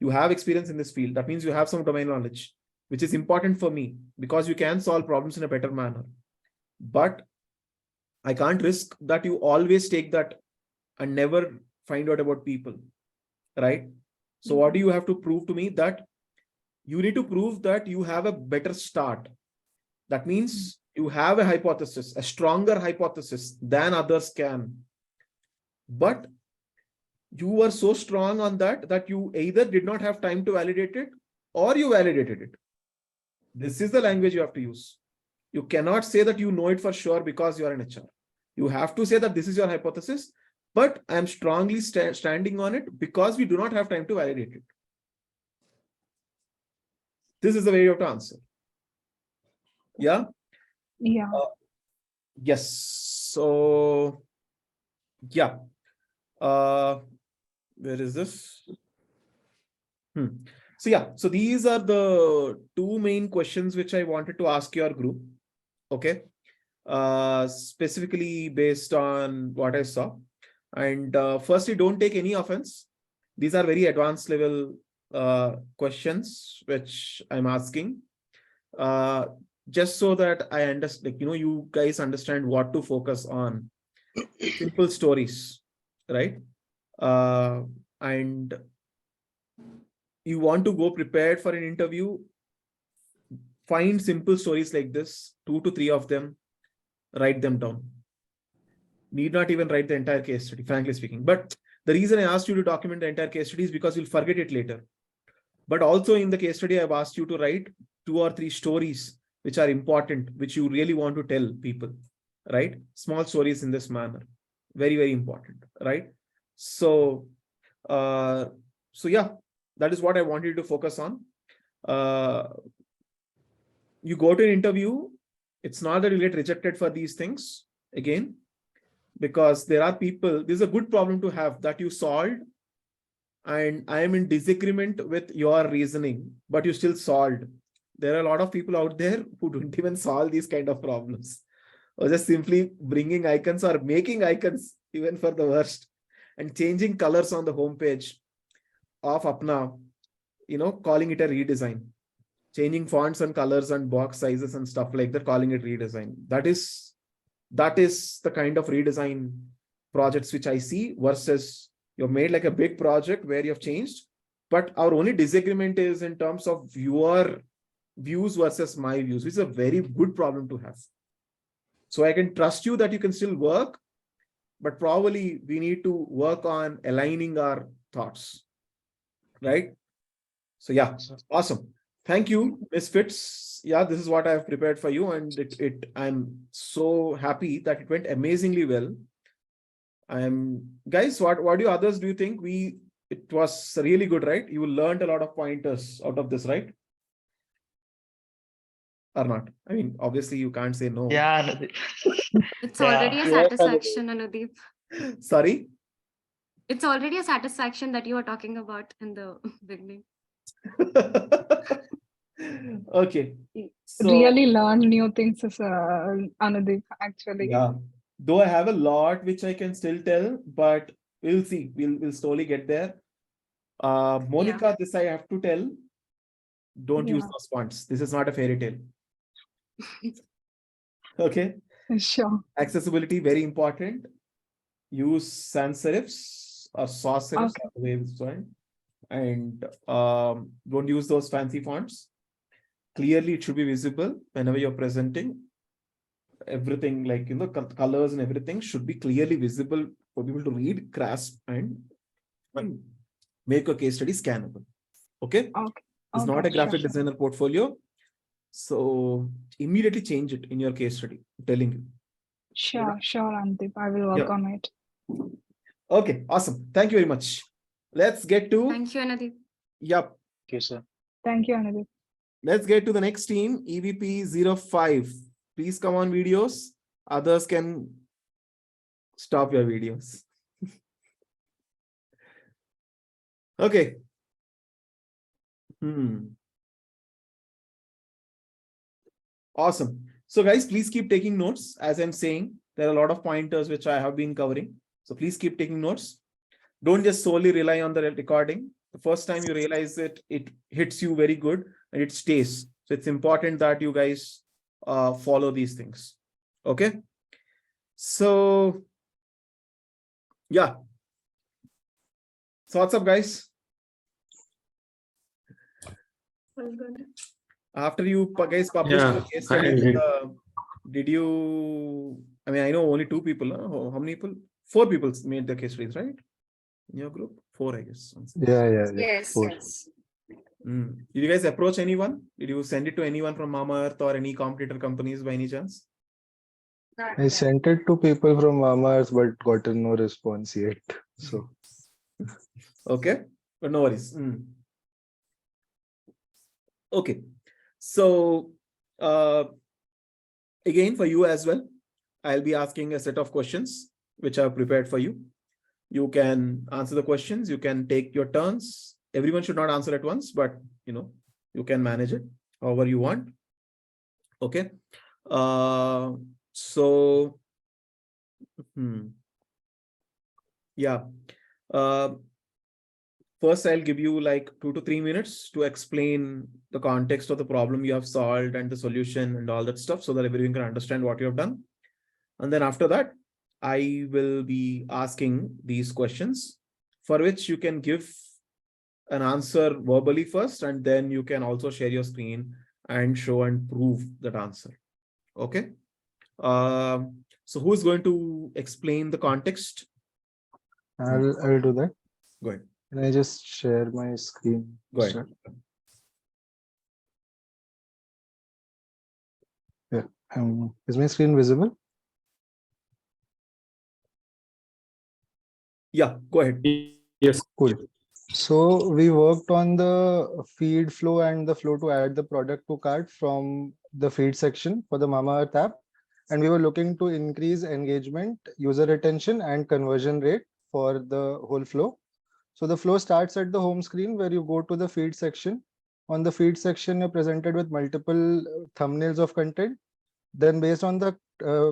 you have experience in this field. That means you have some domain knowledge, which is important for me because you can solve problems in a better manner. But I can't risk that you always take that and never find out about people, right? So what do you have to prove to me? That you need to prove that you have a better start. That means you have a hypothesis, a stronger hypothesis than others can. But you were so strong on that you either did not have time to validate it or you validated it. This is the language you have to use. You cannot say that you know it for sure because you are an HR. You have to say that this is your hypothesis, but I am strongly standing on it because we do not have time to validate it. This is the way you have to answer. Yeah? Yeah. Yes. So, yeah. Where is this? So, yeah. So, these are the two main questions which I wanted to ask your group. Okay. Specifically based on what I saw. And firstly, don't take any offense. These are very advanced level questions which I'm asking. Just so that I understand, like, you guys understand what to focus on. Simple stories, right? And you want to go prepared for an interview, find simple stories like this, 2 to 3 of them, write them down. Need not even write the entire case study, frankly speaking. But the reason I asked you to document the entire case study is because you'll forget it later. But also in the case study, I've asked you to write 2 or 3 stories which are important, which you really want to tell people, right? Small stories in this manner. Very, very important, right? So, yeah, that is what I wanted you to focus on. You go to an interview, it's not that you get rejected for these things again, because there are people, this is a good problem to have that you solved, and I am in disagreement with your reasoning, but you still solved. There are a lot of people out there who don't even solve these kind of problems, or just simply bringing icons or making icons, even for the worst, and changing colors on the homepage of Apna, calling it a redesign, changing fonts and colors and box sizes and stuff like that, calling it redesign. That is the kind of redesign projects which I see, versus you've made like a big project where you've changed, but our only disagreement is in terms of your views versus my views, which is a very good problem to have. So I can trust you that you can still work, but probably we need to work on aligning our thoughts, right? So yeah, awesome. Thank you, Ms. Fitz. Yeah, this is what I have prepared for you, and I'm so happy that it went amazingly well. Guys, what do others do you think? It was really good, right? You learned a lot of pointers out of this, right? Or not? I mean, obviously you can't say no. Yeah, Anudeep. It's Yeah. already a Yes, satisfaction, Anudeep. Sorry? It's already a satisfaction that you were talking about in the beginning. Okay. So, Really learn new things, Anudeep, actually. yeah, though I have a lot which I can still tell, but we'll see. We'll slowly get there. Monica, this I have to tell. Don't use Yeah. those fonts. This is not a fairy tale. Okay. Sure. Accessibility, very important. Use sans serifs or sans serifs, Okay. the way it's designed. And don't use those fancy fonts. Clearly, it should be visible whenever you're presenting. Everything like, colors and everything should be clearly visible for people to read, grasp, and make a case study scannable. Okay? Okay. It's Okay, not a graphic sure. designer portfolio. So immediately change it in your case study, I'm telling you. Sure, Anudeep. I will work on it. Okay, awesome. Thank you very much. Let's get to, Thank you, Anudeep. yep. Okay, sir. Thank you, Anudeep. Let's get to the next team, EVP 05. Please come on videos. Others can stop your videos. Okay. Awesome. So guys, please keep taking notes. As I'm saying, there are a lot of pointers which I have been covering. So please keep taking notes. Don't just solely rely on the recording. The first time you realize it hits you very good and it stays. So it's important that you guys follow these things. Okay. So yeah. So what's up, guys? After you guys published the case study, did you, I mean, I know only 2 people, huh? How many people? 4 people made the case studies, right? In your group? 4, I guess. Yeah. Yes, Four. yes. Did you guys approach anyone? Did you send it to anyone from Mama Earth or any competitor companies by any chance? I sent it to people from Mama Earth, but gotten no response yet. So Okay, but no worries. Okay, so again, for you as well, I'll be asking a set of questions which I've prepared for you. You can answer the questions, you can take your turns. Everyone should not answer at once, but you can manage it however you want. Okay. So yeah. First, I'll give you like 2 to 3 minutes to explain the context of the problem you have solved and the solution and all that stuff, so that everyone can understand what you have done. And then after that, I will be asking these questions, for which you can give an answer verbally first, and then you can also share your screen and show and prove that answer. Okay. So who is going to explain the context? I'll do that. Go ahead. Can I just share my screen? Go ahead. Yeah. Is my screen visible? Yeah, go ahead. Yes. Cool. So we worked on the feed flow and the flow to add the product to cart from the feed section for the Mamaearth app. And we were looking to increase engagement, user retention, and conversion rate for the whole flow. So the flow starts at the home screen where you go to the feed section. On the feed section, you're presented with multiple thumbnails of content. Then based on the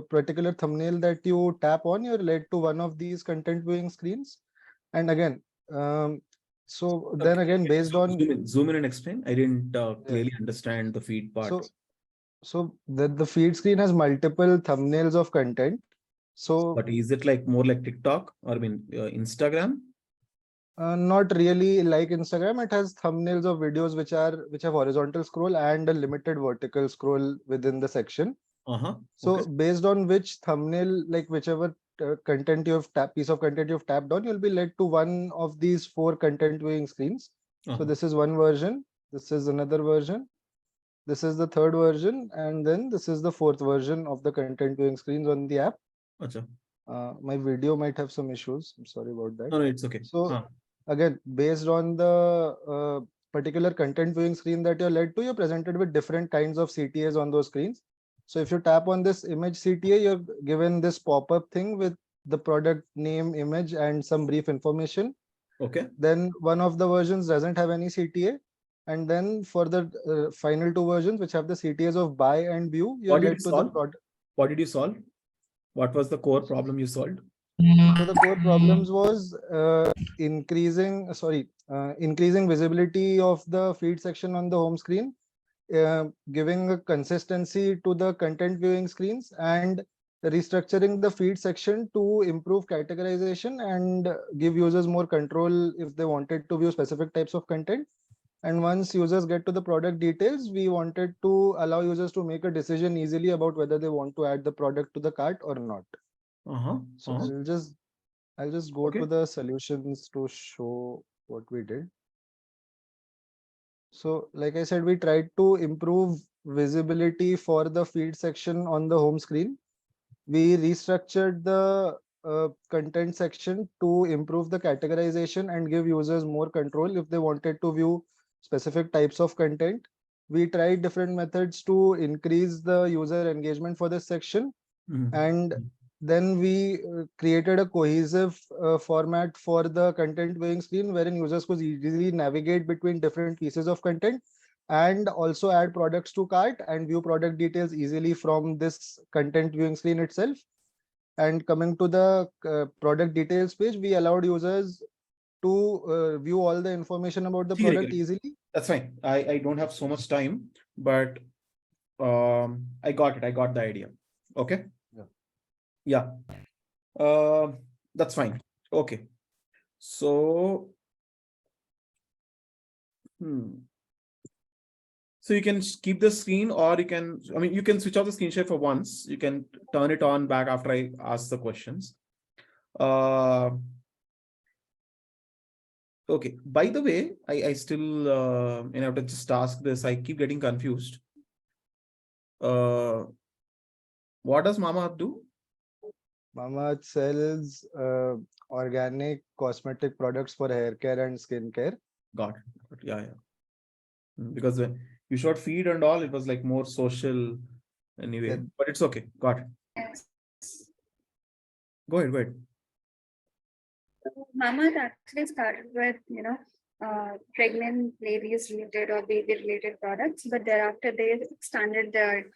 particular thumbnail that you tap on, you're led to one of these content viewing screens. And again, so then again, based on zoom in and explain. I didn't Yeah. clearly understand the feed part. So the feed screen has multiple thumbnails of content. So But is it like more like TikTok or Instagram? not really like Instagram. It has thumbnails of videos which have horizontal scroll and a limited vertical scroll within the section. So Okay. based on which thumbnail, like whichever content you have piece of content you've tapped on, you'll be led to one of these 4 content viewing screens. So this is one version. This is another version. This is the third version, and then this is the 4th version of the content viewing screens on the app. Achha. My video might have some issues. I'm sorry about that. No, it's okay. So again, based on the particular content viewing screen that you're led to, you're presented with different kinds of CTAs on those screens. So if you tap on this image CTA, you're given this pop-up thing with the product name, image, and some brief information. Okay. Then one of the versions doesn't have any CTA. And then for the final 2 versions, which have the CTAs of buy and view, you're led to the product. What did you solve? What was the core problem you solved? So the core problems was increasing visibility of the feed section on the home screen, giving a consistency to the content viewing screens, and restructuring the feed section to improve categorization and give users more control if they wanted to view specific types of content. And once users get to the product details, we wanted to allow users to make a decision easily about whether they want to add the product to the cart or not. So I'll just go to the solutions to show what we did. So like I said, we tried to improve visibility for the feed section on the home screen. We restructured the content section to improve the categorization and give users more control if they wanted to view specific types of content. We tried different methods to increase the user engagement for this section. And then we created a cohesive format for the content viewing screen wherein users could easily navigate between different pieces of content and also add products to cart and view product details easily from this content viewing screen itself. And coming to the product details page, we allowed users to view all the information about the product easily. That's fine. I don't have so much time, but I got it. I got the idea. Okay. Yeah. That's fine. Okay. So, so you can keep the screen, or you can, you can switch off the screen share for once. You can turn it on back after I ask the questions. Okay. By the way, I still, have to just ask this. I keep getting confused. What does Mamaearth do? Mamaearth sells organic cosmetic products for hair care and skin care. Got it. Yeah. Because when you showed feed and all, it was like more social anyway, but it's okay. Got it. Go ahead. Mamaearth actually started with, pregnant ladies related or baby related products, but thereafter they expanded their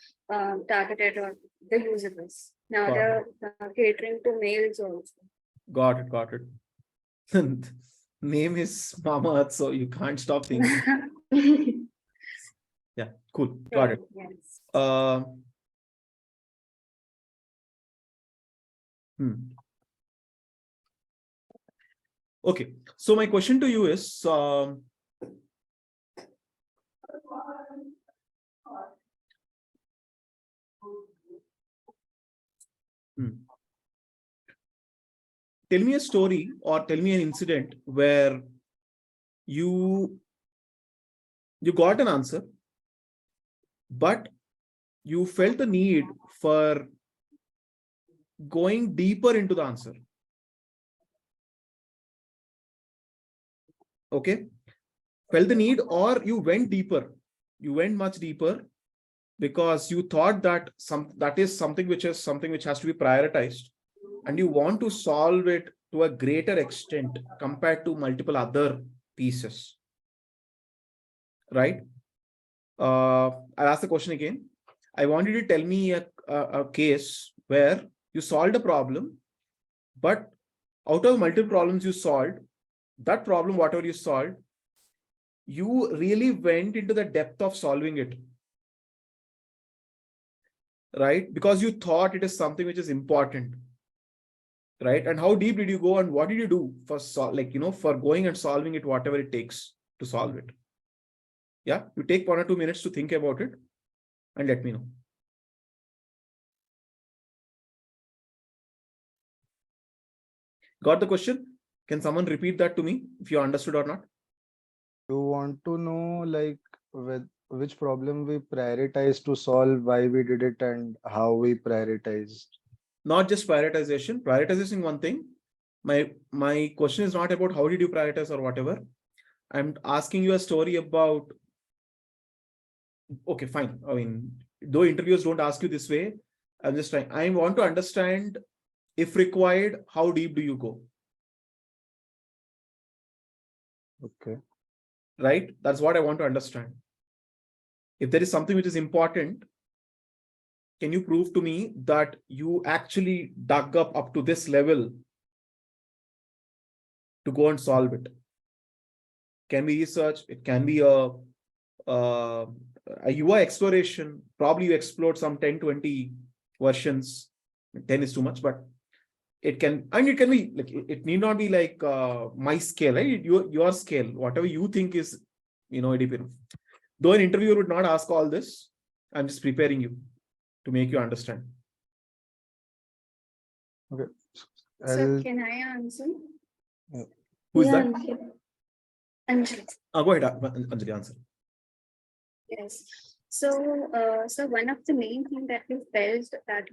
targeted or the usables. Now they're catering to males also. Got it. Name is Mamaearth, so you can't stop thinking. Yeah, cool. Got it. Yes. Okay, so my question to you is, Tell me a story or tell me an incident where you got an answer, but you felt the need for going deeper into the answer. Okay, felt the need, or you went deeper. You went much deeper because you thought that that is something which has to be prioritized, and you want to solve it to a greater extent compared to multiple other pieces. Right? I'll ask the question again. I want you to tell me a case where you solved a problem, but out of multiple problems you solved, that problem, whatever you solved, you really went into the depth of solving it. Right? Because you thought it is something which is important. Right? And how deep did you go, and what did you do for for going and solving it, whatever it takes to solve it? Yeah, you take 1 or 2 minutes to think about it and let me know. Got the question? Can someone repeat that to me if you understood or not? You want to know like which problem we prioritized to solve, why we did it, and how we prioritized. Not just prioritization. Prioritization one thing. My question is not about how did you prioritize or whatever. I'm asking you a story about. Okay, fine. I mean, though interviewers don't ask you this way, I'm just trying. I want to understand, if required, how deep do you go? Okay. Right? That's what I want to understand. If there is something which is important, can you prove to me that you actually dug up to this level to go and solve it? Can be research. It can be a UI exploration. Probably you explored some 10, 20 versions. 10 is too much, but it can, and it can be like, it need not be like my scale, right? Your scale, whatever you think is, deep enough. Though an interviewer would not ask all this, I'm just preparing you to make you understand. Okay. So can I answer? Who is Yeah, that? Anjali. Go ahead, Anjali, answer. Yes. So, so one of the main things that we felt that,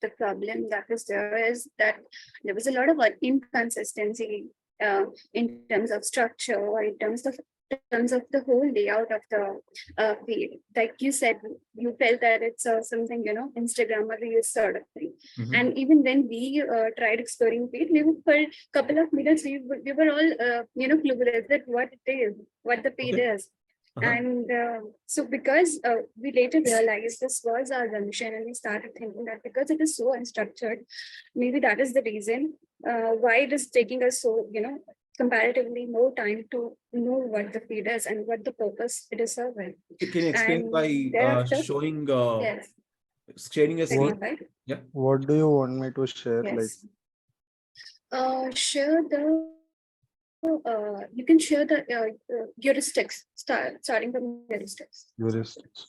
the problem that is there is that there was a lot of inconsistency in terms of structure or in terms of the whole layout of the feed. Like you said, you felt that it's something, Instagram or Reels sort of thing. And even when we tried exploring feed, we were for a couple of minutes, we were all, clueless that what it is, what the feed is. And so because we later realized this was our assumption, and we started thinking that because it is so unstructured, maybe that is the reason why it is taking us so, comparatively more time to know what the feed is and what the purpose it is serving. Can you explain by showing, yes. sharing a screen? Right? Yeah. What do you want me to share? Yes. Share the you can share the heuristics, starting from heuristics. Heuristics.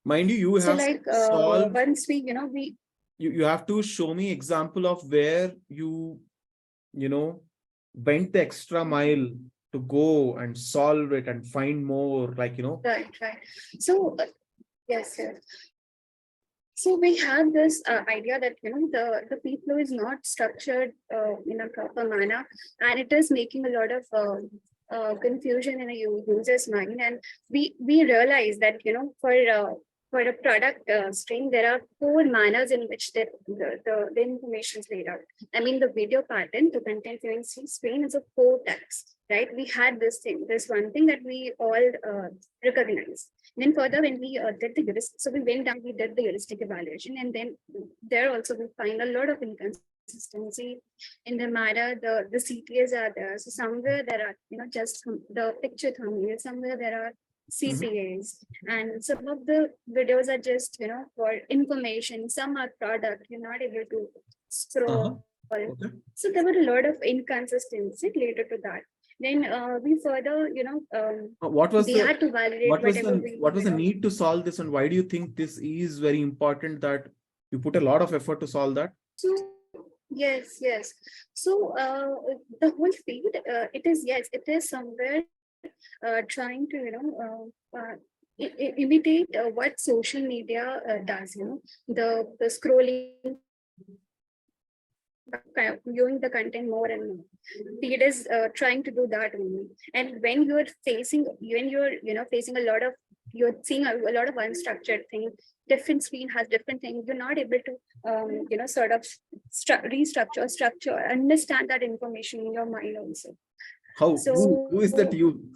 Mind you have so like solved, once we you have to show me example of where you went the extra mile to go and solve it and find more, right. So yes. So we have this idea that the feed flow is not structured in a proper manner, and it is making a lot of confusion in a user's mind. And we realize that for a product string, there are 4 manners in which the information is laid out. I mean, the video pattern, the content viewing screen is a 4 text, right? We had this one thing that we all recognize. Then further, when we did the heuristic, so we went down, we did the heuristic evaluation, and then there also we find a lot of inconsistency in the matter. The CTAs are there. So somewhere there are, just the picture thumbnail, somewhere there are CTAs, and some of the videos are just, for information. Some are product, you're not able to scroll. Okay. So there were a lot of inconsistency related to that. Then we further, What was we the had to validate what was whatever the we, what was the need to solve this, and why do you think this is very important that you put a lot of effort to solve that? So yes. So the whole field, it is, yes, it is somewhere trying to imitate what social media does. The scrolling, kind of viewing the content more and more. Feed is trying to do that only. And when you're facing a lot of, you're seeing a lot of unstructured things, different screen has different things, you're not able to sort of restructure, structure, understand that information in your mind also. How? So Who is that you?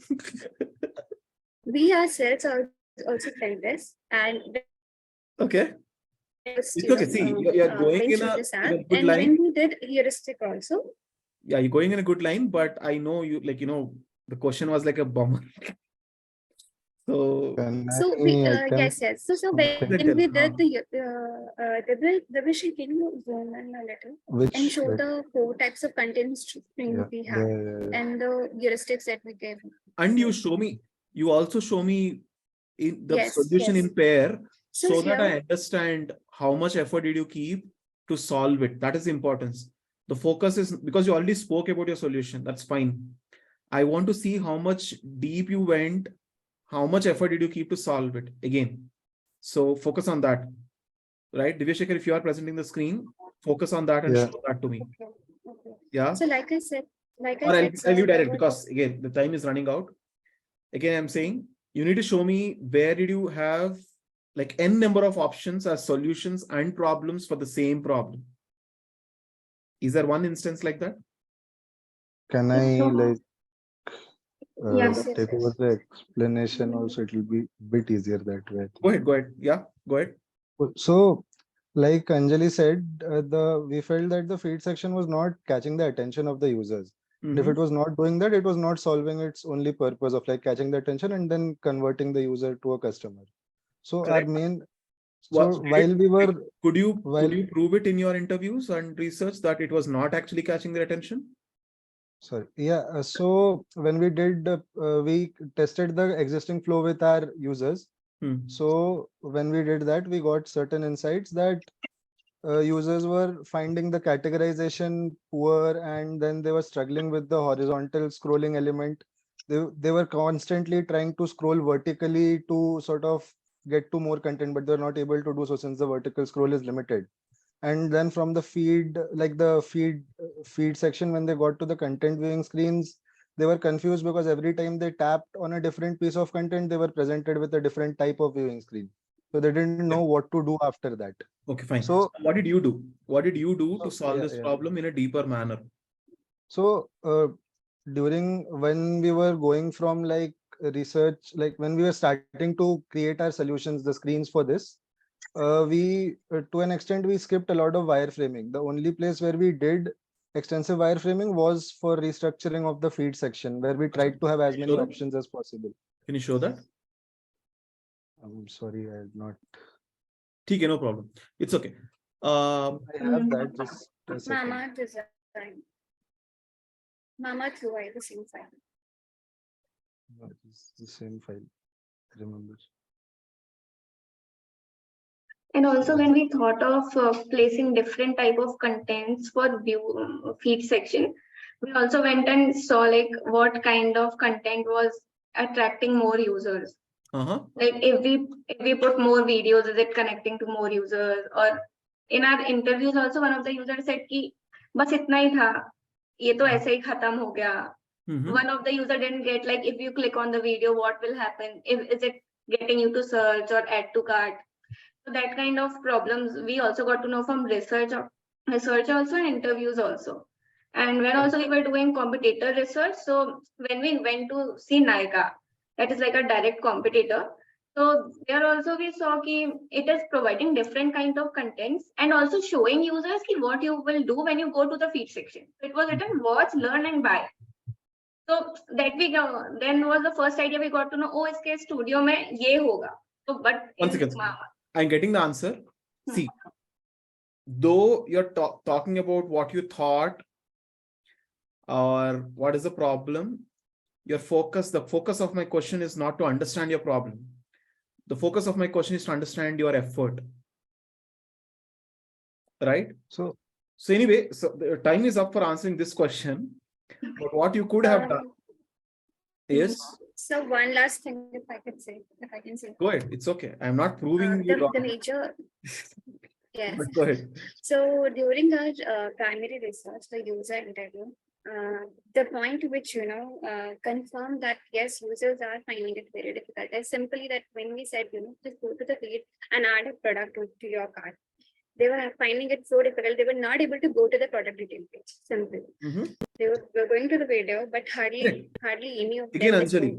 we ourselves are also felt this, and Okay. just, It's okay. See, you're going in mentioned a this in app, a good and line. when we did heuristic also. Yeah, you're going in a good line, but I know you, like, the question was like a bomber. So So we I can yes. So something. when we did Huh. the Rishi, can you zoom in a little and Which show like, the 4 types of content streams yeah, we have and the heuristics that we gave? And you also show me in the Yes, solution yes. in pair, So so that I here, understand how much effort did you keep to solve it. That is the importance. The focus is because you already spoke about your solution. That's fine. I want to see how much deep you went, how much effort did you keep to solve it again. So focus on that, right? Divyashekar, if you are presenting the screen, focus on that and yeah, show that to me. okay. Yeah. So like I said, Or I'll sir, leave direct what- because again, the time is running out. Again, I'm saying you need to show me where did you have like n number of options as solutions and problems for the same problem. Is there one instance like that? can I like Yes, yes, take over yes. the explanation also? It will be a bit easier that way. Go ahead. Yeah, go ahead. So, like Anjali said, we felt that the feed section was not catching the attention of the users. And if Mhm. it was not doing that, it was not solving its only purpose of like catching the attention and then converting the user to a customer. So our Correct. main, What so while we were could you while prove it in your interviews and research that it was not actually catching their attention? sorry, yeah. So when we did, we tested the existing flow with our users. Hmm. So when we did that, we got certain insights that users were finding the categorization poor, and then they were struggling with the horizontal scrolling element. They were constantly trying to scroll vertically to sort of get to more content, but they're not able to do so since the vertical scroll is limited. And then from the feed, like the feed section, when they got to the content viewing screens, they were confused because every time they tapped on a different piece of content, they were presented with a different type of viewing screen. So they didn't know what to do after that. Okay, fine. So What did you do? What did you do to solve yeah, this yeah. problem in a deeper manner? So during when we were going from like research, like when we were starting to create our solutions, the screens for this, we to an extent we skipped a lot of wireframing. The only place where we did extensive wireframing was for restructuring of the feed section, where we tried to have as many Show that? options as possible. Can you show that? I'm sorry, I had not. Okay, no problem. It's okay. I have that. Just a second. Mama design. Mama through the same file. No, it's the same file. I remember. And also when we thought of placing different type of contents for view feed section, we also went and saw like what kind of content was attracting more users. Like if we put more videos, is it connecting to more users? Or in our interviews also, one of the users said कि बस इतना ही था, ये तो ऐसे ही खत्म हो गया. One of the user didn't get like if you click on the video, what will happen? Is it getting you to search or add to cart? So that kind of problems we also got to know from research also and interviews also. And when also we were doing competitor research, so when we went to see Nykaa, that is like a direct competitor. So there also we saw that it is providing different kind of contents and also showing users what you will do when you go to the feed section. It was written watch, learn and buy. So that we then was the first idea we got to know, oh, iske studio mein ye hoga. So but One second. I'm getting the answer. See, though you're talking about what you thought or what is the problem, the focus of my question is not to understand your problem. The focus of my question is to understand your effort. Right? So anyway, so the time is up for answering this question. But what you could have done is, So one last thing, if I can say. go ahead. It's okay. I'm not proving you The wrong. major, yes. But go ahead. So during our primary research, the user interview, the point which confirmed that yes, users are finding it very difficult is simply that when we said just go to the feed and add a product to your cart, they were finding it so difficult. They were not able to go to the product detail page. Simply, they were going to the video, but hardly any of Again, them. Anjali,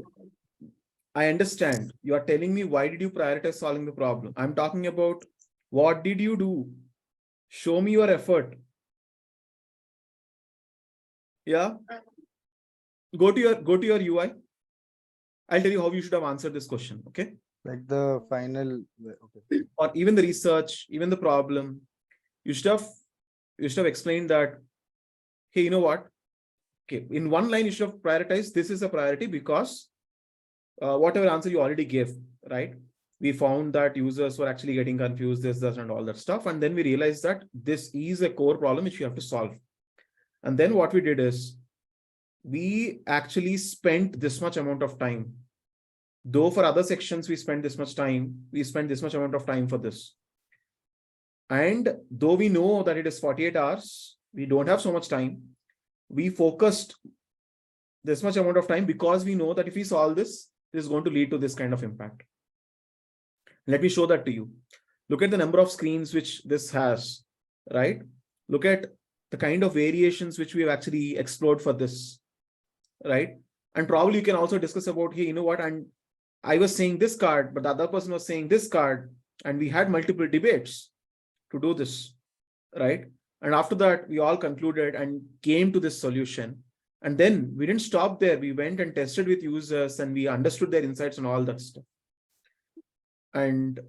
I understand. You are telling me why did you prioritize solving the problem? I'm talking about what did you do? Show me your effort. Yeah. Go to your UI. I'll tell you how you should have answered this question. Okay. like the final, okay. Or even the research, even the problem, you should have explained that, hey, you know what? Okay, in one line, you should have prioritized. This is a priority because whatever answer you already gave, right? We found that users were actually getting confused, this, and all that stuff. And then we realized that this is a core problem which we have to solve. And then what we did is we actually spent this much amount of time. Though for other sections, we spent this much time, we spent this much amount of time for this. And though we know that it is 48 hours, we don't have so much time. We focused this much amount of time because we know that if we solve this, it is going to lead to this kind of impact. Let me show that to you. Look at the number of screens which this has, right? Look at the kind of variations which we have actually explored for this, right? And probably you can also discuss about, hey, you know what? And I was saying this card, but the other person was saying this card, and we had multiple debates to do this, right? And after that, we all concluded and came to this solution. And then we didn't stop there. We went and tested with users and we understood their insights and all that stuff. And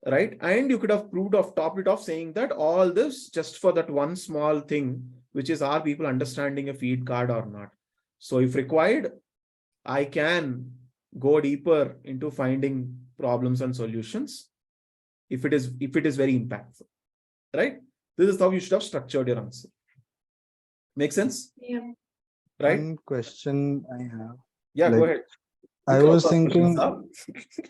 right. And you could have topped it off saying that all this just for that one small thing, which is, are people understanding a feed card or not? So if required, I can go deeper into finding problems and solutions if it is very impactful, right? This is how you should have structured your answer. Make sense? Yeah. Right? One question I have. Yeah, like, go ahead. I was thinking,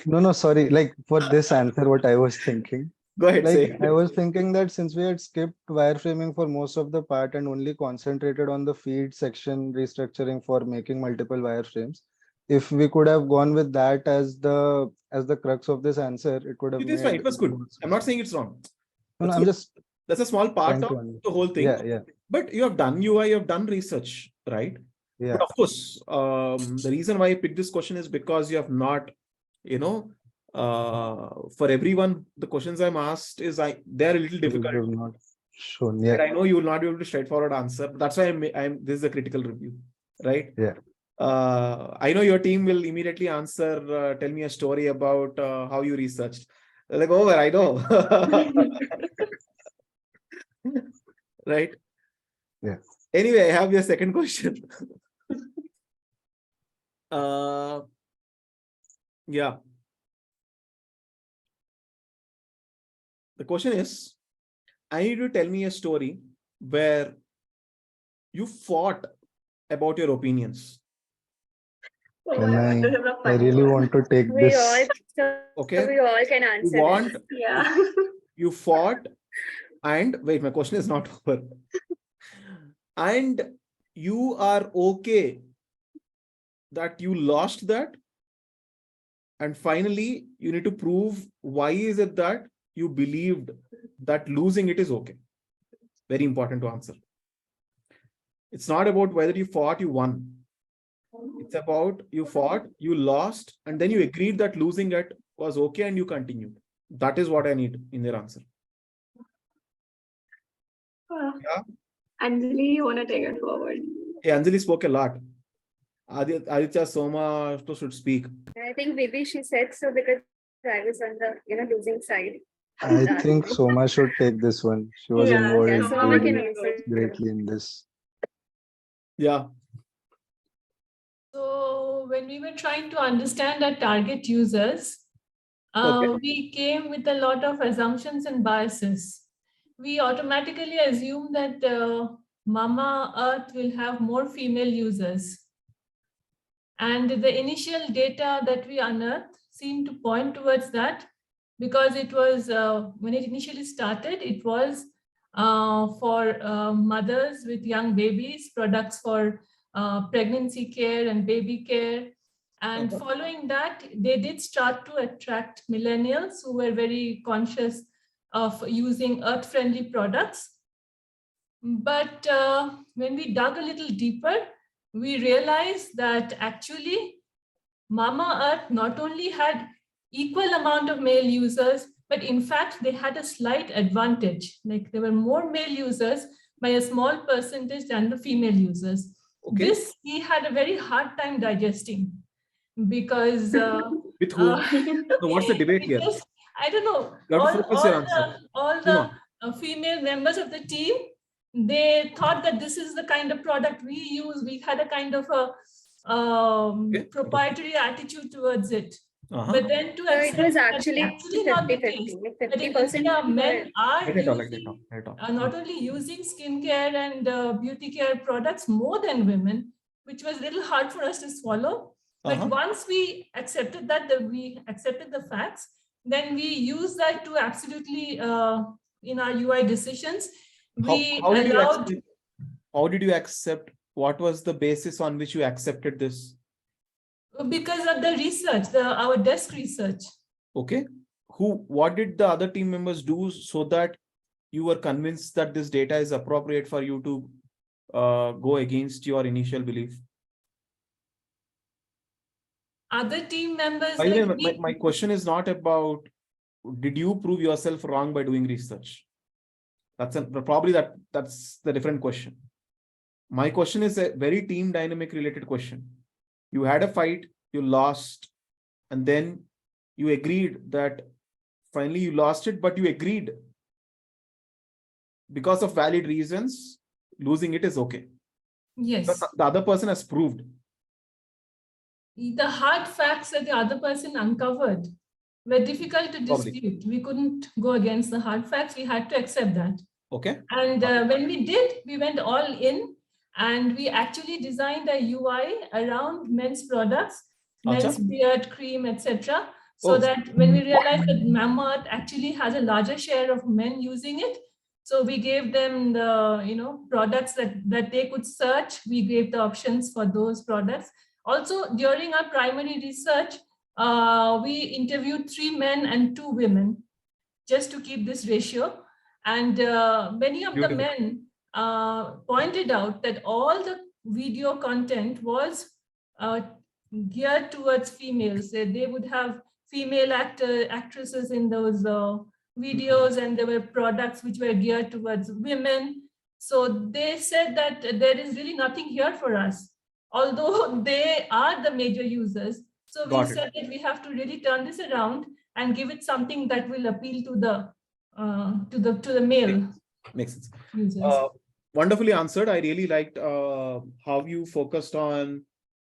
no, sorry. Like for this answer, what I was thinking. Go ahead, Like say. I was thinking that since we had skipped wireframing for most of the part and only concentrated on the feed section restructuring for making multiple wireframes, if we could have gone with that as the crux of this answer, it would have It is made fine. It was good. more sense. I'm not saying it's wrong. No, That's I'm good. just That's a small part trying of to understand. the whole thing. Yeah. But you have done UI, you have done research, right? Yeah. But of course, the reason why I picked this question is because you have not, for everyone, the questions I'm asked is they're a little difficult. You have not shown. Yeah. And I know you will not be able to straightforward answer. But that's why this is a critical review, right? Yeah. I know your team will immediately answer, tell me a story about how you researched. They're like, oh, I know. Right? Yeah. Anyway, I have your second question. Yeah. The question is, I need you to tell me a story where you fought about your opinions. And I really want to take We this. all, so Okay. we all can answer. You want, this. Yeah. you fought, and wait, my question is not over. And you are okay that you lost that. And finally, you need to prove why is it that you believed that losing it is okay. Very important to answer. It's not about whether you fought, you won. It's about you fought, you lost, and then you agreed that losing it was okay and you continued. That is what I need in their answer. Yeah. Anjali, you want to take it forward? Yeah, Anjali spoke a lot. Aditya, Soma should speak. I think maybe she said so because I was on the losing side. I think Soma should take this one. She was Yeah, involved Yeah, so I can really answer. greatly in this. Yeah. So when we were trying to understand our target users, we came with a lot of assumptions and biases. We automatically assume that Mama Earth will have more female users. And the initial data that we unearthed seemed to point towards that, because it was, when it initially started, it was for mothers with young babies, products for pregnancy care and baby care. And following that, they did start to attract millennials who were very conscious of using earth-friendly products. But when we dug a little deeper, we realized that actually Mama Earth not only had equal amount of male users, but in fact, they had a slight advantage. Like there were more male users by a small percentage than the female users. This he had a very hard time digesting, because with whom? So what's the debate here? I don't know. You have to focus your answer. All the female members of the team, they thought that this is the kind of product we use. We had a kind of a proprietary attitude towards it. But then to accept it was actually not the 50-50. case. That in 50% India, men are are not only using skincare and beauty care products more than women, which was a little hard for us to swallow. But once we accepted that, we accepted the facts, then we use that to absolutely in our UI decisions. How did you accept? What was the basis on which you accepted this? Because of the research, our desk research. Okay. What did the other team members do so that you were convinced that this data is appropriate for you to go against your initial belief? Other team members. My question is not about, did you prove yourself wrong by doing research? That's the different question. My question is a very team dynamic related question. You had a fight, you lost, and then you agreed that finally you lost it, but you agreed because of valid reasons, losing it is okay. Yes. But the other person has proved. The hard facts that the other person uncovered were difficult to dispute. We couldn't go against the hard facts. We had to accept that. Okay. And when we did, we went all in, and we actually designed a UI around men's products, men's beard cream, etc. So that when we realized that Mama Earth actually has a larger share of men using it, so we gave them the products that they could search. We gave the options for those products. Also, during our primary research, we interviewed 3 men and 2 women just to keep this ratio. And many of the men pointed out that all the video content was geared towards females. They would have female actresses in those videos, and there were products which were geared towards women. So they said that there is really nothing here for us, although they are the major users. So we said that we have to really turn this around and give it something that will appeal to the male. Makes sense. Users. Wonderfully answered. I really liked how you focused on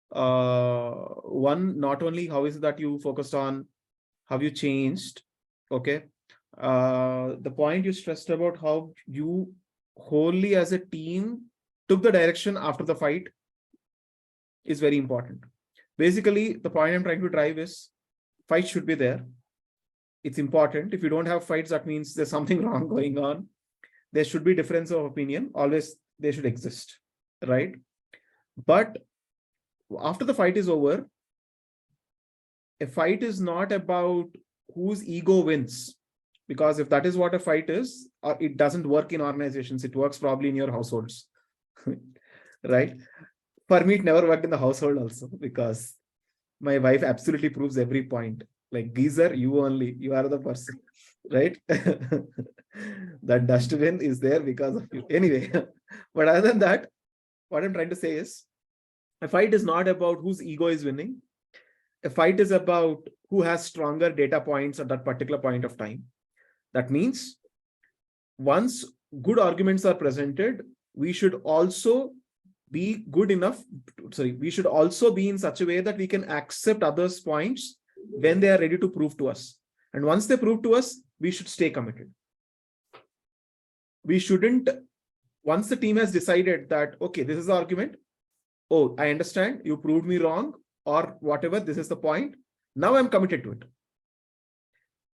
one, not only how is it that you focused on how you changed. Okay. The point you stressed about how you wholly as a team took the direction after the fight is very important. Basically, the point I'm trying to drive is fight should be there. It's important. If you don't have fights, that means there's something wrong going on. There should be difference of opinion. Always they should exist, right? But after the fight is over, a fight is not about whose ego wins. Because if that is what a fight is, it doesn't work in organizations. It works probably in your households, right? For me, it never worked in the household also, because my wife absolutely proves every point. Like, geezer, you only, you are the person, right? That dustbin is there because of you. Anyway, but other than that, what I'm trying to say is, a fight is not about whose ego is winning. A fight is about who has stronger data points at that particular point of time. That means once good arguments are presented, we should also be good enough. Sorry, we should also be in such a way that we can accept others' points when they are ready to prove to us. And once they prove to us, we should stay committed. We shouldn't, once the team has decided that, okay, this is the argument. Oh, I understand. You proved me wrong or whatever. This is the point. Now I'm committed to it.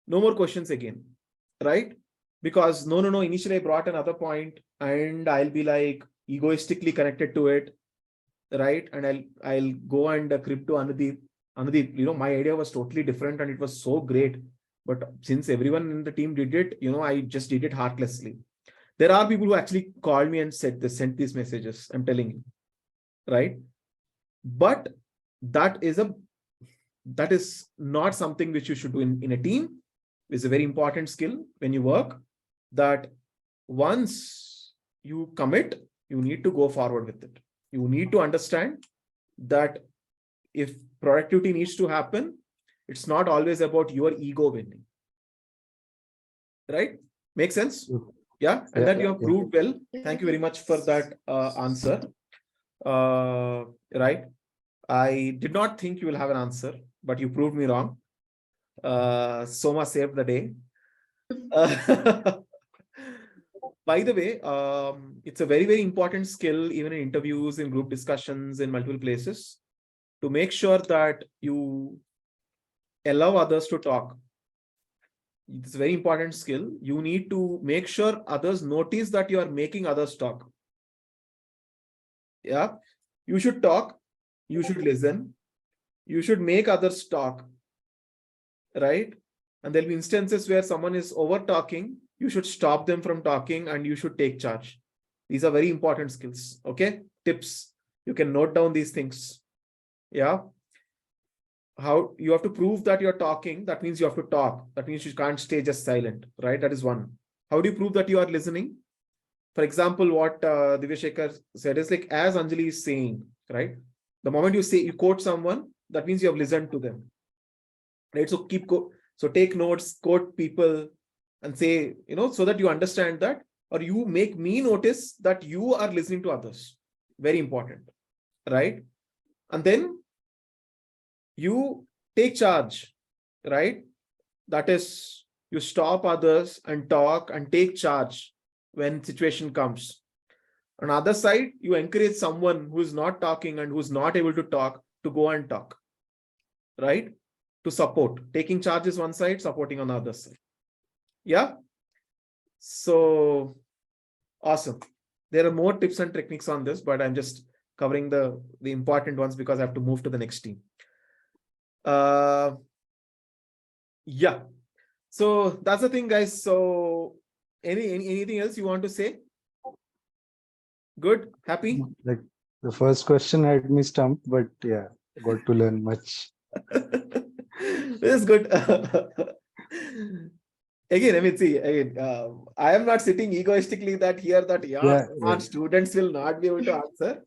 No more questions again, right? Because no, initially I brought another point and I'll be like egoistically connected to it, right? And I'll go and crib to Anudeep. Anudeep, my idea was totally different and it was so great. But since everyone in the team did it, I just did it heartlessly. There are people who actually called me and sent these messages. I'm telling you, right? But that is not something which you should do in a team. It's a very important skill when you work, that once you commit, you need to go forward with it. You need to understand that if productivity needs to happen, it's not always about your ego winning. Right? Make sense? Yeah. And that you have proved well. Thank you very much for that answer. Right. I did not think you will have an answer, but you proved me wrong. Soma saved the day. By the way, it's a very, very important skill, even in interviews, in group discussions, in multiple places, to make sure that you allow others to talk. It's a very important skill. You need to make sure others notice that you are making others talk. Yeah, you should talk. You should listen. You should make others talk. Right? And there'll be instances where someone is over talking. You should stop them from talking and you should take charge. These are very important skills. Okay? Tips. You can note down these things. Yeah. How you have to prove that you're talking. That means you have to talk. That means you can't stay just silent. Right? That is one. How do you prove that you are listening? For example, what Divyashekhar said is like, as Anjali is saying, right? The moment you quote someone, that means you have listened to them. Right? So take notes, quote people and say, so that you understand that, or you make me notice that you are listening to others. Very important. Right? And then you take charge, right? That is, you stop others and talk and take charge when situation comes. On the other side, you encourage someone who is not talking and who is not able to talk to go and talk, right? To support. Taking charge is one side, supporting on the other side. Yeah. So awesome. There are more tips and techniques on this, but I'm just covering the important ones because I have to move to the next team. Yeah. So that's the thing, guys. So anything else you want to say? Good? Happy? Like the first question had me stumped, but yeah, got to learn much. This is good. Again, I mean, see, I am not sitting egoistically our students will not be able to answer.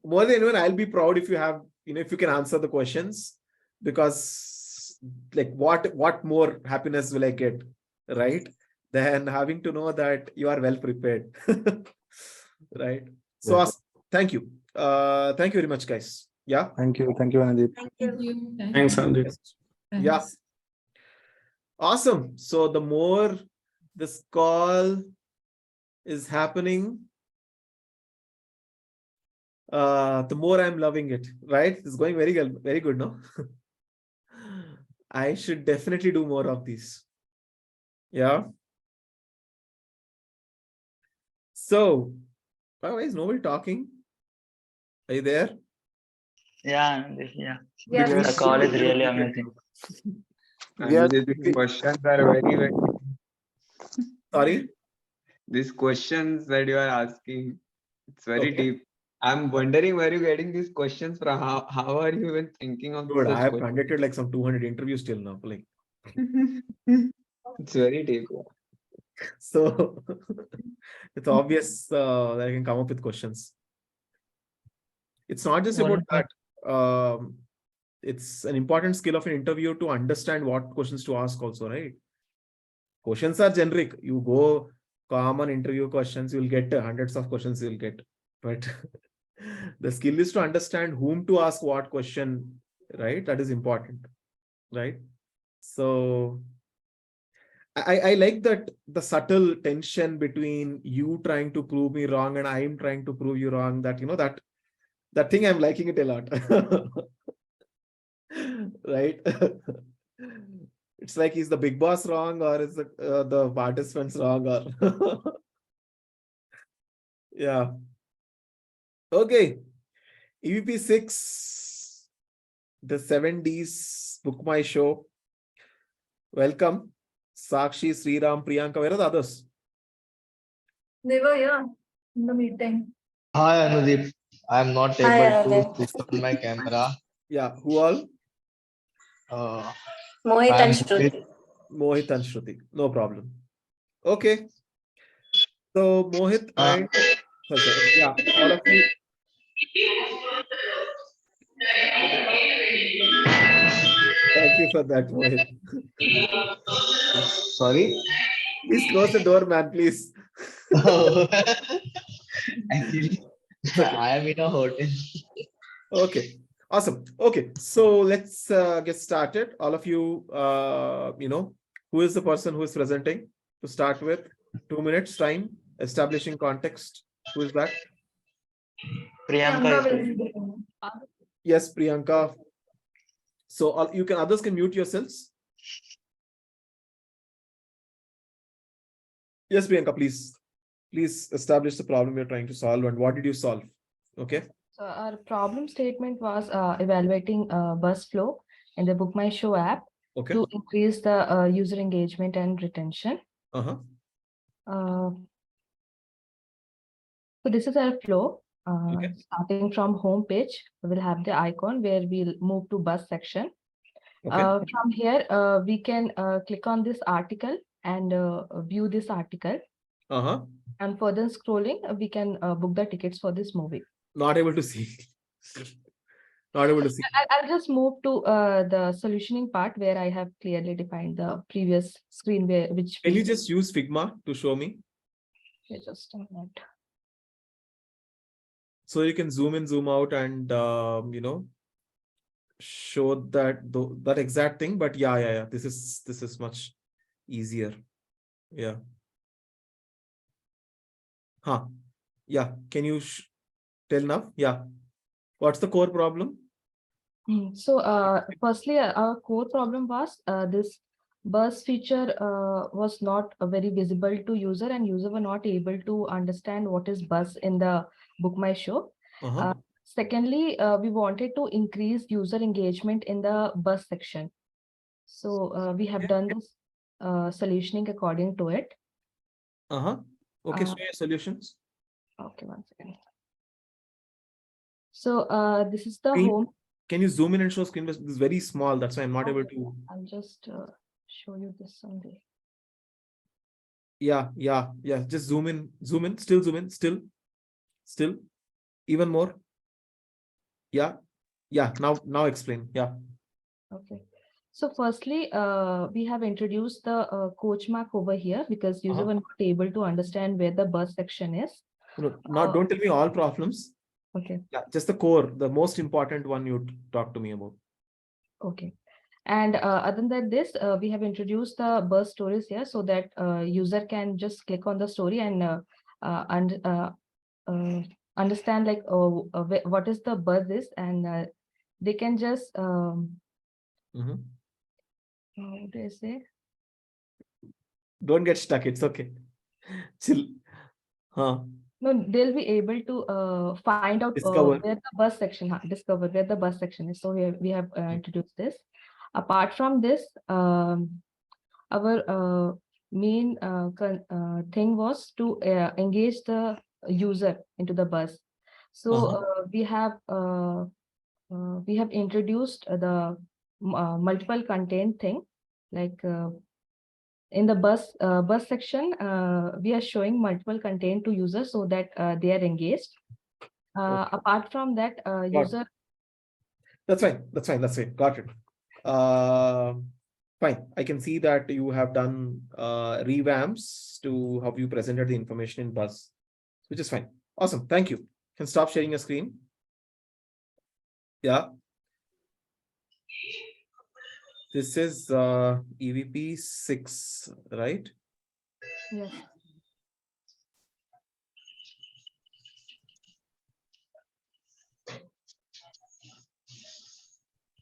More than anyone, I'll be proud if you have, if you can answer the questions, because like what more happiness will I get, right? Than having to know that you are well prepared. Right? So awesome. Thank you. Thank you very much, guys. Yeah. Thank you. Thank you, Anandip. Thank you. Thanks, Anandip. Yeah. Awesome. So the more this call is happening, the more I'm loving it, right? It's going very good, no? I should definitely do more of these. Yeah. So, why is nobody talking? Are you there? Yeah. Yes. The call is really amazing. These questions are very Sorry? These questions that you are asking, it's very deep. I'm wondering where you're getting these questions from. How are you even thinking of Dude, such I have questions? conducted like some 200 interviews till now. Like, it's very deep. so it's obvious that I can come up with questions. It's not just about that. It's an important skill of an interview to understand what questions to ask also, right? Questions are generic. You go common interview questions, you'll get hundreds of questions you'll get. but the skill is to understand whom to ask what question, right? That is important, right? So I like that the subtle tension between you trying to prove me wrong and I'm trying to prove you wrong. That that thing, I'm liking it a lot. Right? It's like, is the big boss wrong, or is the participants wrong, or yeah. Okay. EVP 6, the 7Ds Book My Show. Welcome. Sakshi, Sriram, Priyanka. Where are the others? They were here in the meeting. Hi Anudeep, I am not Hi, able to Anudeep. switch on my camera. Yeah. Who all? Mohit I am and Mohit. Shruti. Mohit and Shruti. No problem. Okay. So Mohit Uh, and sorry, yeah, all of you. Thank you for that, Mohit. Sorry. Please close the door, man. Please. Actually, It's okay. I am in a hotel. Okay. Awesome. Okay. So let's get started. All of you, who is the person who is presenting to start with? 2 minutes time, establishing context. Who is that? Priyanka is there. Yes, Priyanka. So others can mute yourselves. Yes, Priyanka, please establish the problem you're trying to solve and what did you solve? Okay. So our problem statement was evaluating bus flow in the Book My Show app Okay. to increase the user engagement and retention. Uh-huh. So this is our flow. Okay. Starting from home page, we will have the icon where we'll move to bus section. Okay. From here, we can click on this article and view this article. Uh-huh. And further scrolling, we can book the tickets for this movie. Not able to see. Not able to see. I'll just move to the solutioning part where I have clearly defined the previous screen which Can you just use Figma to show me? Just a minute. So you can zoom in, zoom out, and show that exact thing. But yeah. This is much easier. Yeah. Huh. Yeah. Can you tell now? Yeah. What's the core problem? So firstly, our core problem was this bus feature was not very visible to user, and user were not able to understand what is bus in the Book My Show. Secondly, we wanted to increase user engagement in the bus section. So we have done this solutioning according to it. Okay, so your solutions. Okay, one second. So this is the Can home. Can you zoom in and show screen? This is very small. That's why I'm not able to. I'll just show you this someday. Yeah. Just zoom in, still zoom in, still, even more. Yeah. Now explain. Yeah. Okay. So firstly, we have introduced the coach mark over here because user were not able to understand where the bus section is. No, don't tell me all problems. Okay. Yeah, just the core, the most important one you talk to me about. Okay. And other than this, we have introduced the bus stories here so that user can just click on the story and understand like what is the bus is, and they can just what do I say? Don't get stuck. It's okay. Chill. No, they'll be able to find out Discover. where the bus section, discover where the bus section is. So we have introduced this. Apart from this, our main thing was to engage the user into the bus. So we have introduced the multiple content thing, like in the bus section, we are showing multiple content to users so that they are engaged. Apart from that, user. That's fine. Got it. Fine. I can see that you have done revamps to how you presented the information in bus, which is fine. Awesome. Thank you. can stop sharing your screen. Yeah. This is EVP 6, right? Yes.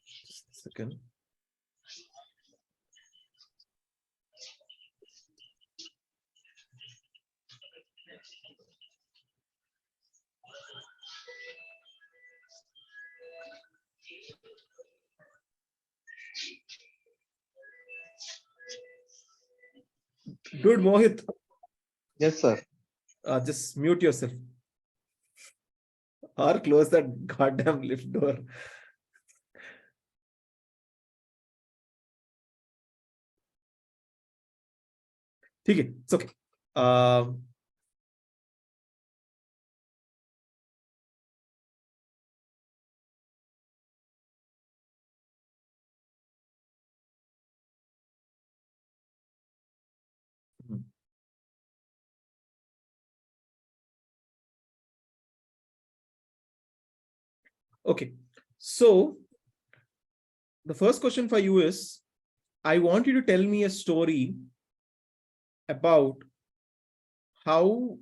Just a second. Dude, Mohit, Yes, sir. just mute yourself or close that goddamn lift door. ठीक है, it's okay. Okay, so the first question for you is, I want you to tell me a story about how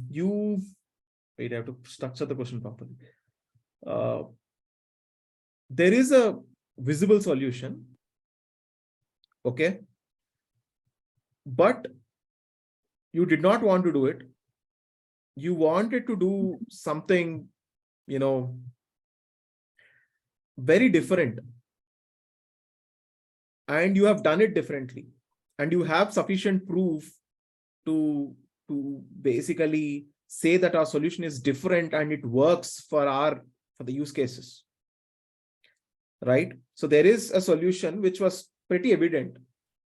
you, wait, I have to structure the question properly. There is a visible solution, okay, but you did not want to do it. You wanted to do something, you know, very different, and you have done it differently, and you have sufficient proof to basically say that our solution is different and it works for the use cases, right? So there is a solution which was pretty evident.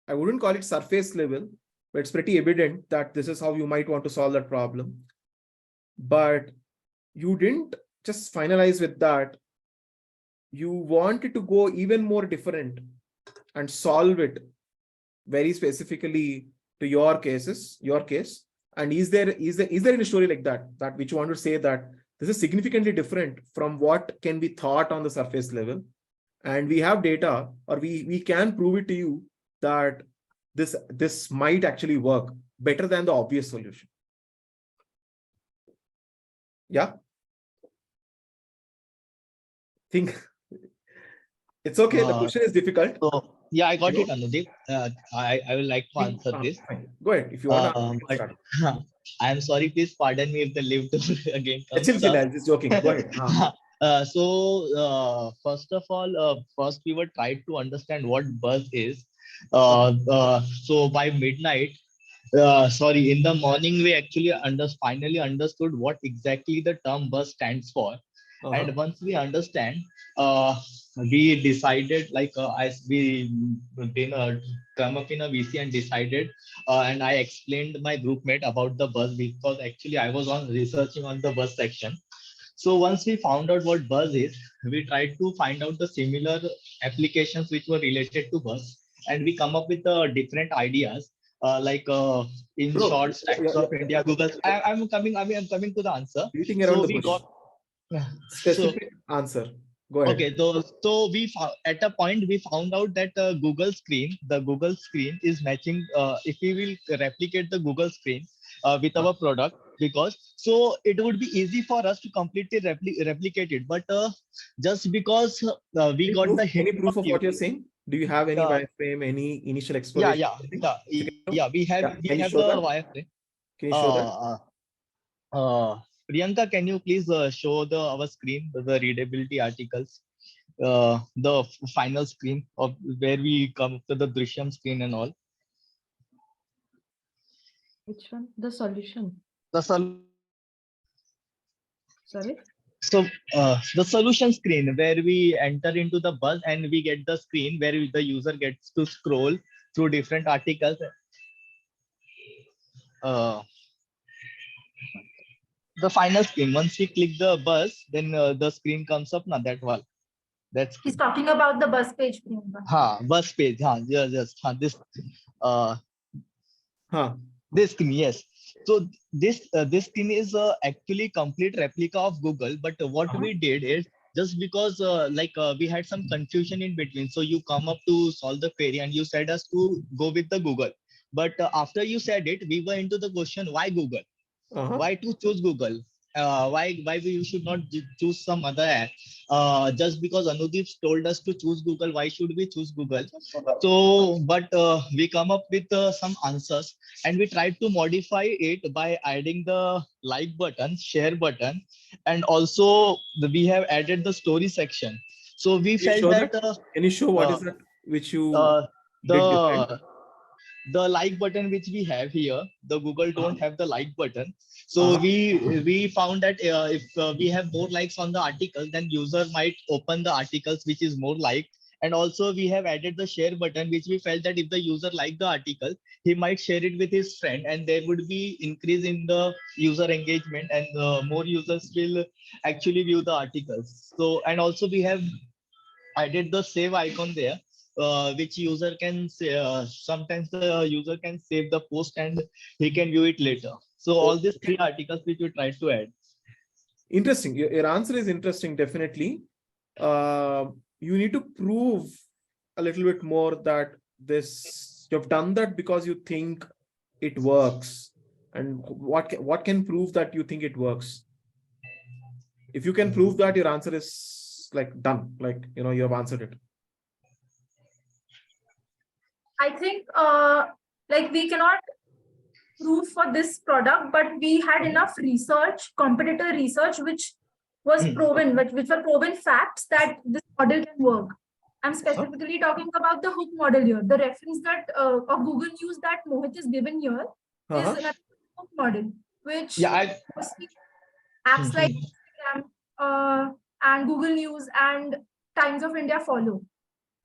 I wouldn't call it surface level, but it's pretty evident that this is how you might want to solve that problem. But you didn't just finalize with that. You wanted to go even more different and solve it very specifically to your case. And is there any story like that which you want to say that this is significantly different from what can be thought on the surface level, and we have data, or we can prove it to you that this might actually work better than the obvious solution? Yeah. Think it's okay. The question is difficult. So yeah, I got it, Anudeep. I will like to answer this. Fine. Go ahead. If you want to answer, start. I am sorry, please pardon me if the lift again comes Chill, up. I'm just joking. Go ahead. First of all, first we were trying to understand what buzz is. So by midnight, sorry, in the morning, we actually finally understood what exactly the term buzz stands for. And once we understand, we decided, like, as we come up in a VC and decided, and I explained my group mate about the buzz, because actually I was researching on the buzz section. So once we found out what buzz is, we tried to find out the similar applications which were related to buzz, and we come up with different ideas. In short, Stacks of India, Google. I'm coming to the answer. Beating around the bush. Specific answer. Go ahead. Okay, so we found, at a point we found out that the Google screen is matching. If we will replicate the Google screen with our product, because so it would be easy for us to completely replicate it. But just because we got the hint. Any proof of what you're saying? Do you have any wireframe, any initial exploration? Yeah. We have the wireframe. Can you show that? Priyanka, can you please show our screen, the readability articles, the final screen of where we come to the Drishyam screen and all? Which one? The solution. Sorry. So the solution screen where we enter into the buzz and we get the screen where the user gets to scroll through different articles. The final screen. Once we click the buzz, then the screen comes up. Now that one. He's talking about the bus page. Bus page. Yes. This. This screen. Yes. So this thing is actually complete replica of Google, but what we did is just because we had some confusion in between. So you come up to solve the query and you said us to go with the Google. But after you said it, we were into the question, why Google? Why to choose Google? Why we should not choose some other app? Just because Anudeep told us to choose Google, why should we choose Google? So, but we come up with some answers, and we tried to modify it by adding the like button, share button, and also we have added the story section. So we Can you felt show that that? Can you show what is that which you did different? the like button which we have here, the Google don't have the like button. So we found that if we have more likes on the article, then user might open the articles which is more liked. And also we have added the share button, which we felt that if the user liked the article, he might share it with his friend, and there would be increase in the user engagement, and more users will actually view the articles. So, and also we have added the save icon there, which user can say, sometimes the user can save the post and he can view it later. So all these 3 articles which we tried to add. Interesting. Your answer is interesting, definitely. You need to prove a little bit more that you've done that because you think it works. And what can prove that you think it works? If you can prove that, your answer is like done, like, you have answered it. I think like we cannot prove for this product, but we had enough research, competitor research, which was proven, which were proven facts that this model can work. I'm specifically talking about the hook model here. The reference that of Google News that Mohit is given here is another hook model, which apps like Instagram and Google News and Times of India follow.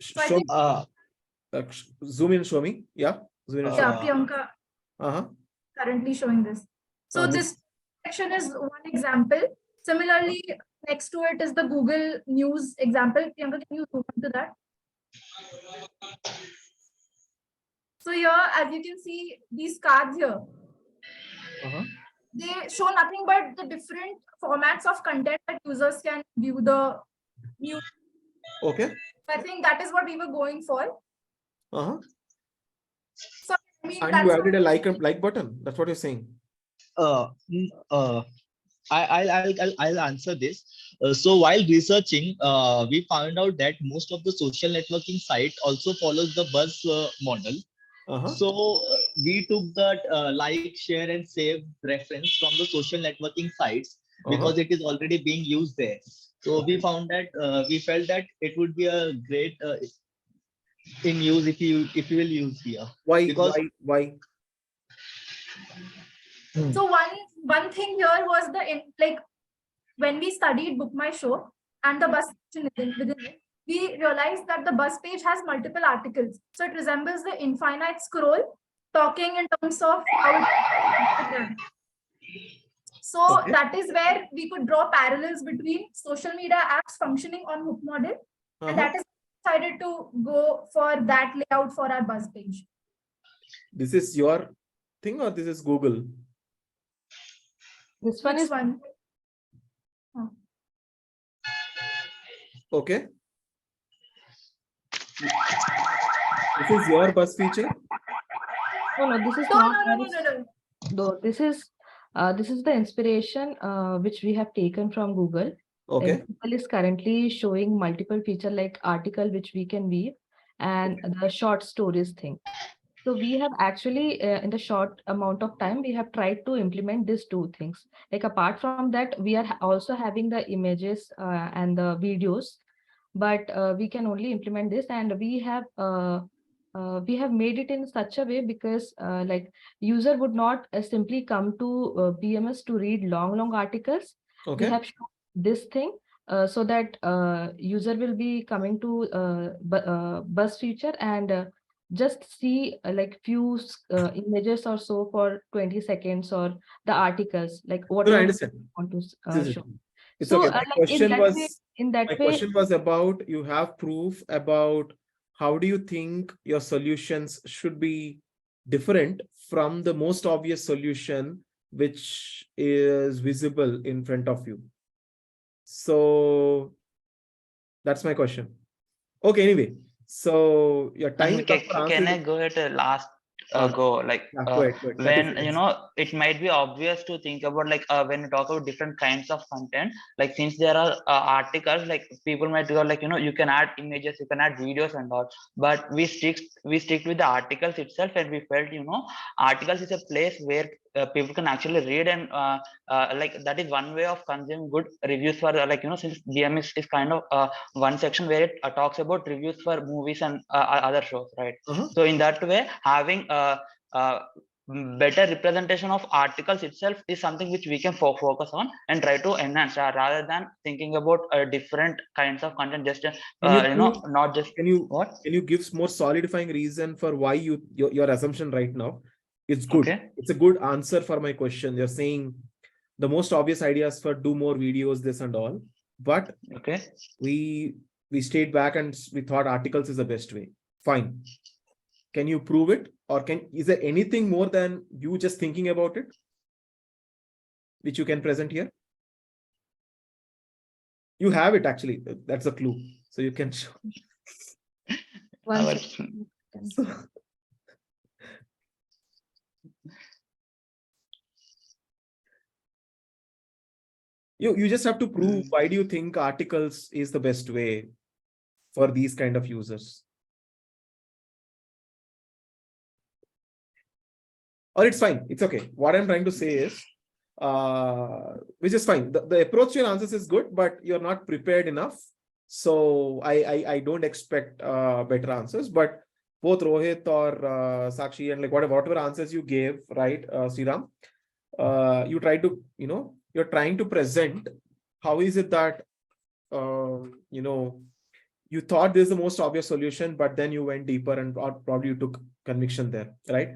So I think, zoom in, show me. Yeah, zoom in. Yeah, Priyanka currently showing this. So this section is one example. Similarly, next to it is the Google News example. Priyanka, can you zoom into that? So here, as you can see, these cards here, they show nothing but the different formats of content that users can view the news. Okay. I think that is what we were going for. So I mean, and you added a like button. That's what you're saying. I'll answer this. So while researching, we found out that most of the social networking site also follows the buzz model. So we took that like, share, and save reference from the social networking sites because it is already being used there. So we found that we felt that it would be a great in use if you will use here. Why? Because why? So one thing here was like when we studied Book My Show and the bus section within it, we realized that the bus page has multiple articles. So it resembles the infinite scroll, talking in terms of how it So that is where we could draw parallels between social media apps functioning on hook model, and that is decided to go for that layout for our buzz page. This is your thing or this is Google? This one is one. Okay. This is your buzz feature? No, this is not. No, this is the inspiration which we have taken from Google. Okay. Google is currently showing multiple feature like article which we can weave and the short stories thing. So we have actually in the short amount of time we have tried to implement these 2 things. Like apart from that, we are also having the images and the videos, but we can only implement this, and we have made it in such a way because like user would not simply come to BMS to read long articles. We have shown this thing so that user will be coming to buzz feature and just see like few images or so for 20 seconds or the articles like what I understand. Want to show. It's So, okay. My like question was about, you have proof about how do you think your solutions should be different from the most obvious solution which is visible in front of you? So that's my question. Okay, anyway, so your time is up for Can answering. I go ahead last go like Yeah, go ahead. 30 when seconds. it might be obvious to think about like when you talk about different kinds of content, like since there are articles, like people might go like you can add images, you can add videos and all, but we stick with the articles itself, and we felt articles is a place where people can actually read, and like that is one way of consuming good reviews for since BM is kind of one section where it talks about reviews for movies and other shows, right? So in that way, having better representation of articles itself is something which we can focus on and try to enhance, rather than thinking about different kinds of content. Just not just can you give more solidifying reason for why your assumption right now is good? Okay. It's a good answer for my question. You're saying the most obvious ideas for do more videos, this and all, but okay, we stayed back and we thought articles is the best way. Fine. Can you prove it, or is there anything more than you just thinking about it which you can present here? You have it actually. That's a clue. So you can show. One second. You just have to prove why do you think articles is the best way for these kind of users. Or it's fine. It's okay. What I'm trying to say is, which is fine. The approach to your answers is good, but you're not prepared enough. So I don't expect better answers. But both Rohit or Sakshi and like whatever answers you gave, right, Sriram, you try to, you're trying to present how is it that, you thought this is the most obvious solution, but then you went deeper and probably you took conviction there, right?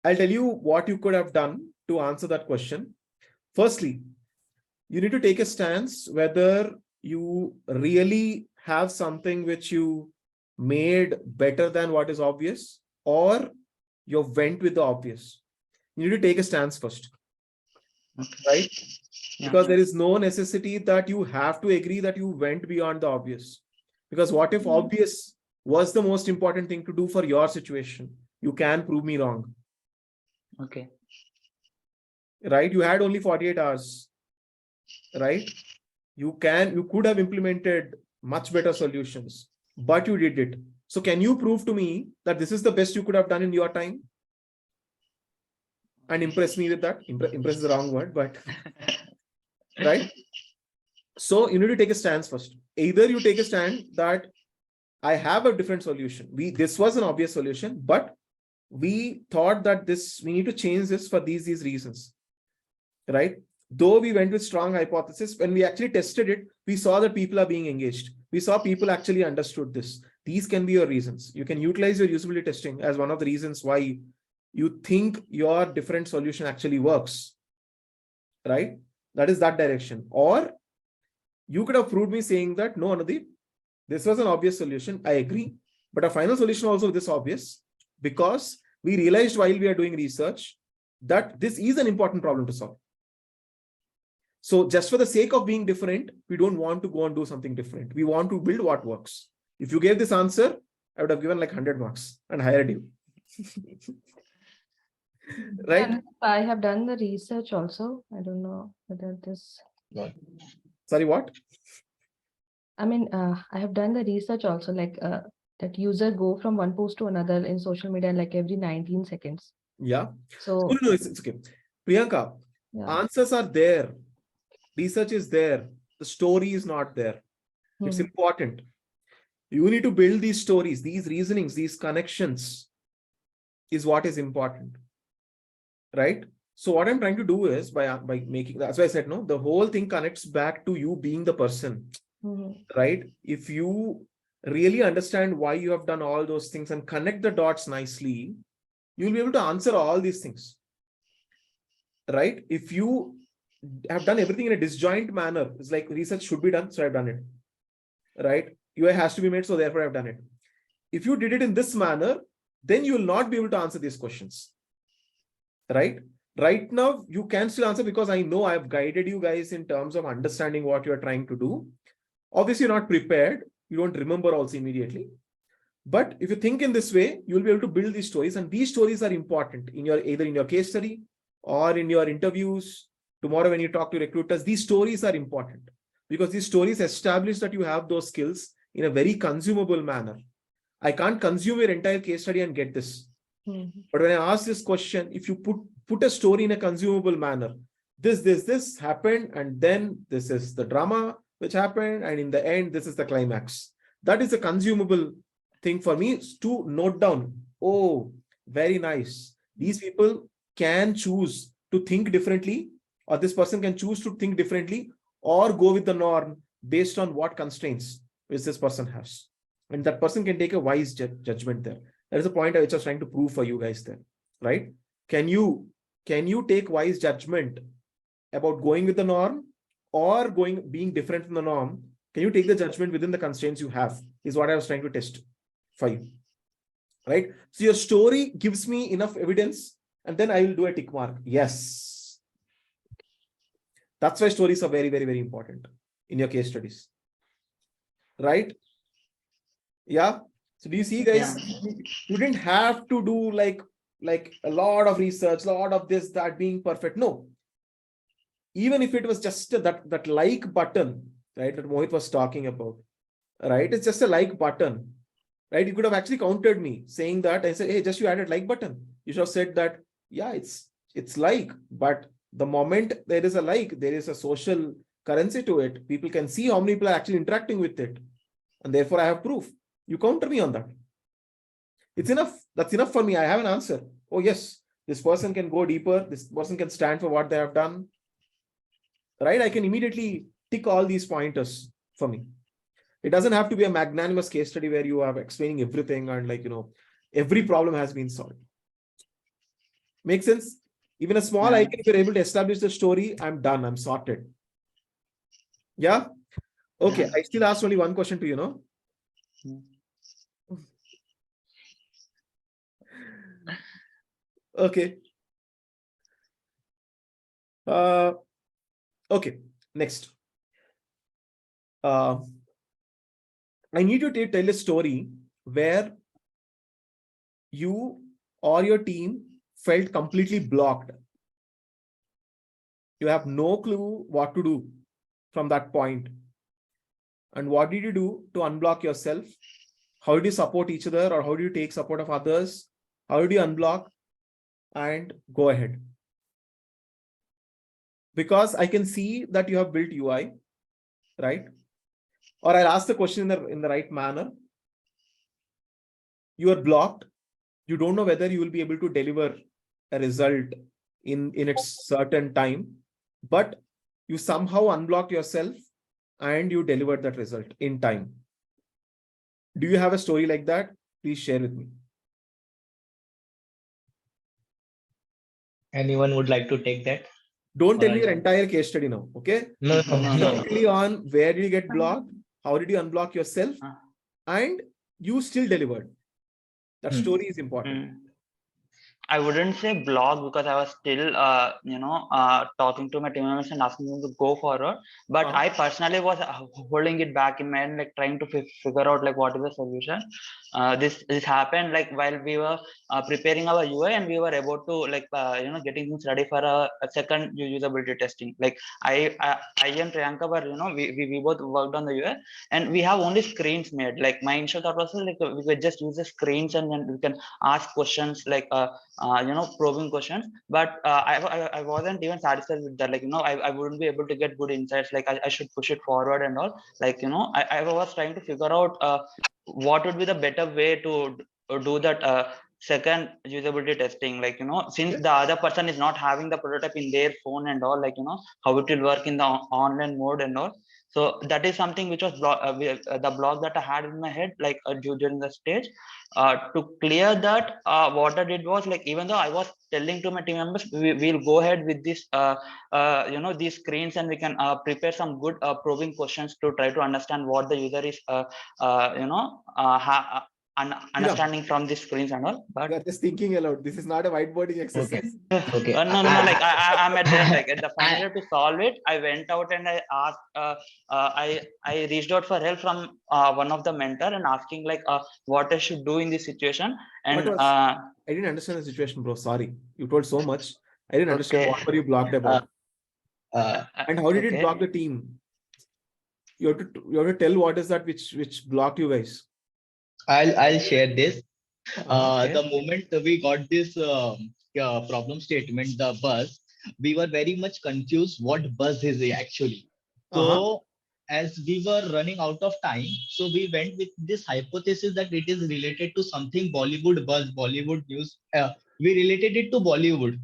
I'll tell you what you could have done to answer that question. Firstly, you need to take a stance whether you really have something which you made better than what is obvious, or you went with the obvious. You need to take a stance first, right? Yeah. Because there is no necessity that you have to agree that you went beyond the obvious. Because what if obvious was the most important thing to do for your situation? You can prove me wrong. Okay. Right? You had only 48 hours. Right? You could have implemented much better solutions, but you did it. So can you prove to me that this is the best you could have done in your time? And impress me with that. Impress is the wrong word, but right? So you need to take a stance first. Either you take a stand that I have a different solution. This was an obvious solution, but we thought that we need to change this for these reasons, right? Though we went with strong hypothesis, when we actually tested it, we saw that people are being engaged. We saw people actually understood this. These can be your reasons. You can utilize your usability testing as one of the reasons why you think your different solution actually works, right? That is that direction. Or you could have proved me saying that, no, Anudeep, this was an obvious solution. I agree. But a final solution also this obvious, because we realized while we are doing research that this is an important problem to solve. So just for the sake of being different, we don't want to go and do something different. We want to build what works. If you gave this answer, I would have given like 100 marks and hired you. Right? Yeah, I have done the research also. I don't know whether this. Sorry, what? I mean, I have done the research also, like that user go from one post to another in social media like every 19 seconds. Yeah. So no, it's okay. Priyanka, answers are there. Research is there. The story is not there. It's important. You need to build these stories, these reasonings, these connections is what is important. Right? So what I'm trying to do is by making, that's why I said, no, the whole thing connects back to you being the person, right? If you really understand why you have done all those things and connect the dots nicely, you'll be able to answer all these things, right? If you have done everything in a disjoint manner, it's like research should be done, so I've done it, right? UI has to be made, so therefore I've done it. If you did it in this manner, then you will not be able to answer these questions. Right now, you can still answer because I know I've guided you guys in terms of understanding what you're trying to do. Obviously, you're not prepared. You don't remember also immediately. But if you think in this way, you'll be able to build these stories, and these stories are important in your either in your case study or in your interviews. Tomorrow, when you talk to recruiters, these stories are important because these stories establish that you have those skills in a very consumable manner. I can't consume your entire case study and get this. But when I ask this question, if you put a story in a consumable manner, this happened, and then this is the drama which happened, and in the end, this is the climax. That is a consumable thing for me to note down. Oh, very nice. These people can choose to think differently, or this person can choose to think differently or go with the norm based on what constraints which this person has. And that person can take a wise judgment there. That is the point I was just trying to prove for you guys there, right? Can you take wise judgment about going with the norm or being different from the norm? Can you take the judgment within the constraints you have? Is what I was trying to test for you, right? So your story gives me enough evidence, and then I will do a tick mark. Yes. That's why stories are very, very, very important in your case studies, right? Yeah. So do you see, guys? Yeah. You didn't have to do like a lot of research, a lot of this, that being perfect. No. Even if it was just that like button, right, that Mohit was talking about, right? It's just a like button, right? You could have actually countered me saying that. I said, hey, just you added like button. You should have said that, yeah, it's like, but the moment there is a like, there is a social currency to it. People can see how many people are actually interacting with it. And therefore I have proof. You counter me on that. It's enough. That's enough for me. I have an answer. Oh, yes, this person can go deeper. This person can stand for what they have done. Right? I can immediately tick all these pointers for me. It doesn't have to be a magnanimous case study where you are explaining everything and every problem has been solved. Make sense? Even a small icon, if you're able to establish the story, I'm done. I'm sorted. Yeah? Okay. I still asked only one question to you, know? Okay. Okay. Next. I need you to tell a story where you or your team felt completely blocked. You have no clue what to do from that point. And what did you do to unblock yourself? How do you support each other, or how do you take support of others? How do you unblock and go ahead? Because I can see that you have built UI, right? Or I'll ask the question in the right manner. You are blocked. You don't know whether you will be able to deliver a result in its certain time, but you somehow unblocked yourself and you delivered that result in time. Do you have a story like that? Please share with me. Anyone would like to take that? Don't tell me your entire case study now, okay? No. Simply on where did you get blocked? How did you unblock yourself? And you still delivered. That story is important. I wouldn't say blog because I was still, talking to my team members and asking them to go forward. But I personally was holding it back in my head, like trying to figure out like what is the solution. This happened like while we were preparing our UI and we were about to getting things ready for a second usability testing. Like I and Priyanka were we both worked on the UI and we have only screens made. Like my initial thought was like we could just use the screens and then we can ask questions like probing questions, but I wasn't even satisfied with that. Like I wouldn't be able to get good insights. Like I should push it forward and all. Like I was trying to figure out what would be the better way to do that second usability testing. Like since the other person is not having the prototype in their phone and all, like how it will work in the online mode and all. So that is something which was the block that I had in my head, like during the stage. To clear that, what I did was like, even though I was telling to my team members, we'll go ahead with this, these screens, and we can prepare some good probing questions to try to understand what the user is, understanding from the screens and all. But you are just thinking aloud. This is not a whiteboarding exercise. Okay. no, like I'm at the end, like at the final to solve it. I went out and I asked, I reached out for help from one of the mentor and asking like what I should do in this situation. And I didn't understand the situation, bro. Sorry, you told so much. I didn't understand what were you blocked about. And how did it block the team? You have to tell what is that which blocked you guys. I'll share this. The moment we got this problem statement, the buzz, we were very much confused what buzz is actually. So as we were running out of time, so we went with this hypothesis that it is related to something Bollywood buzz, Bollywood news. We related it to Bollywood.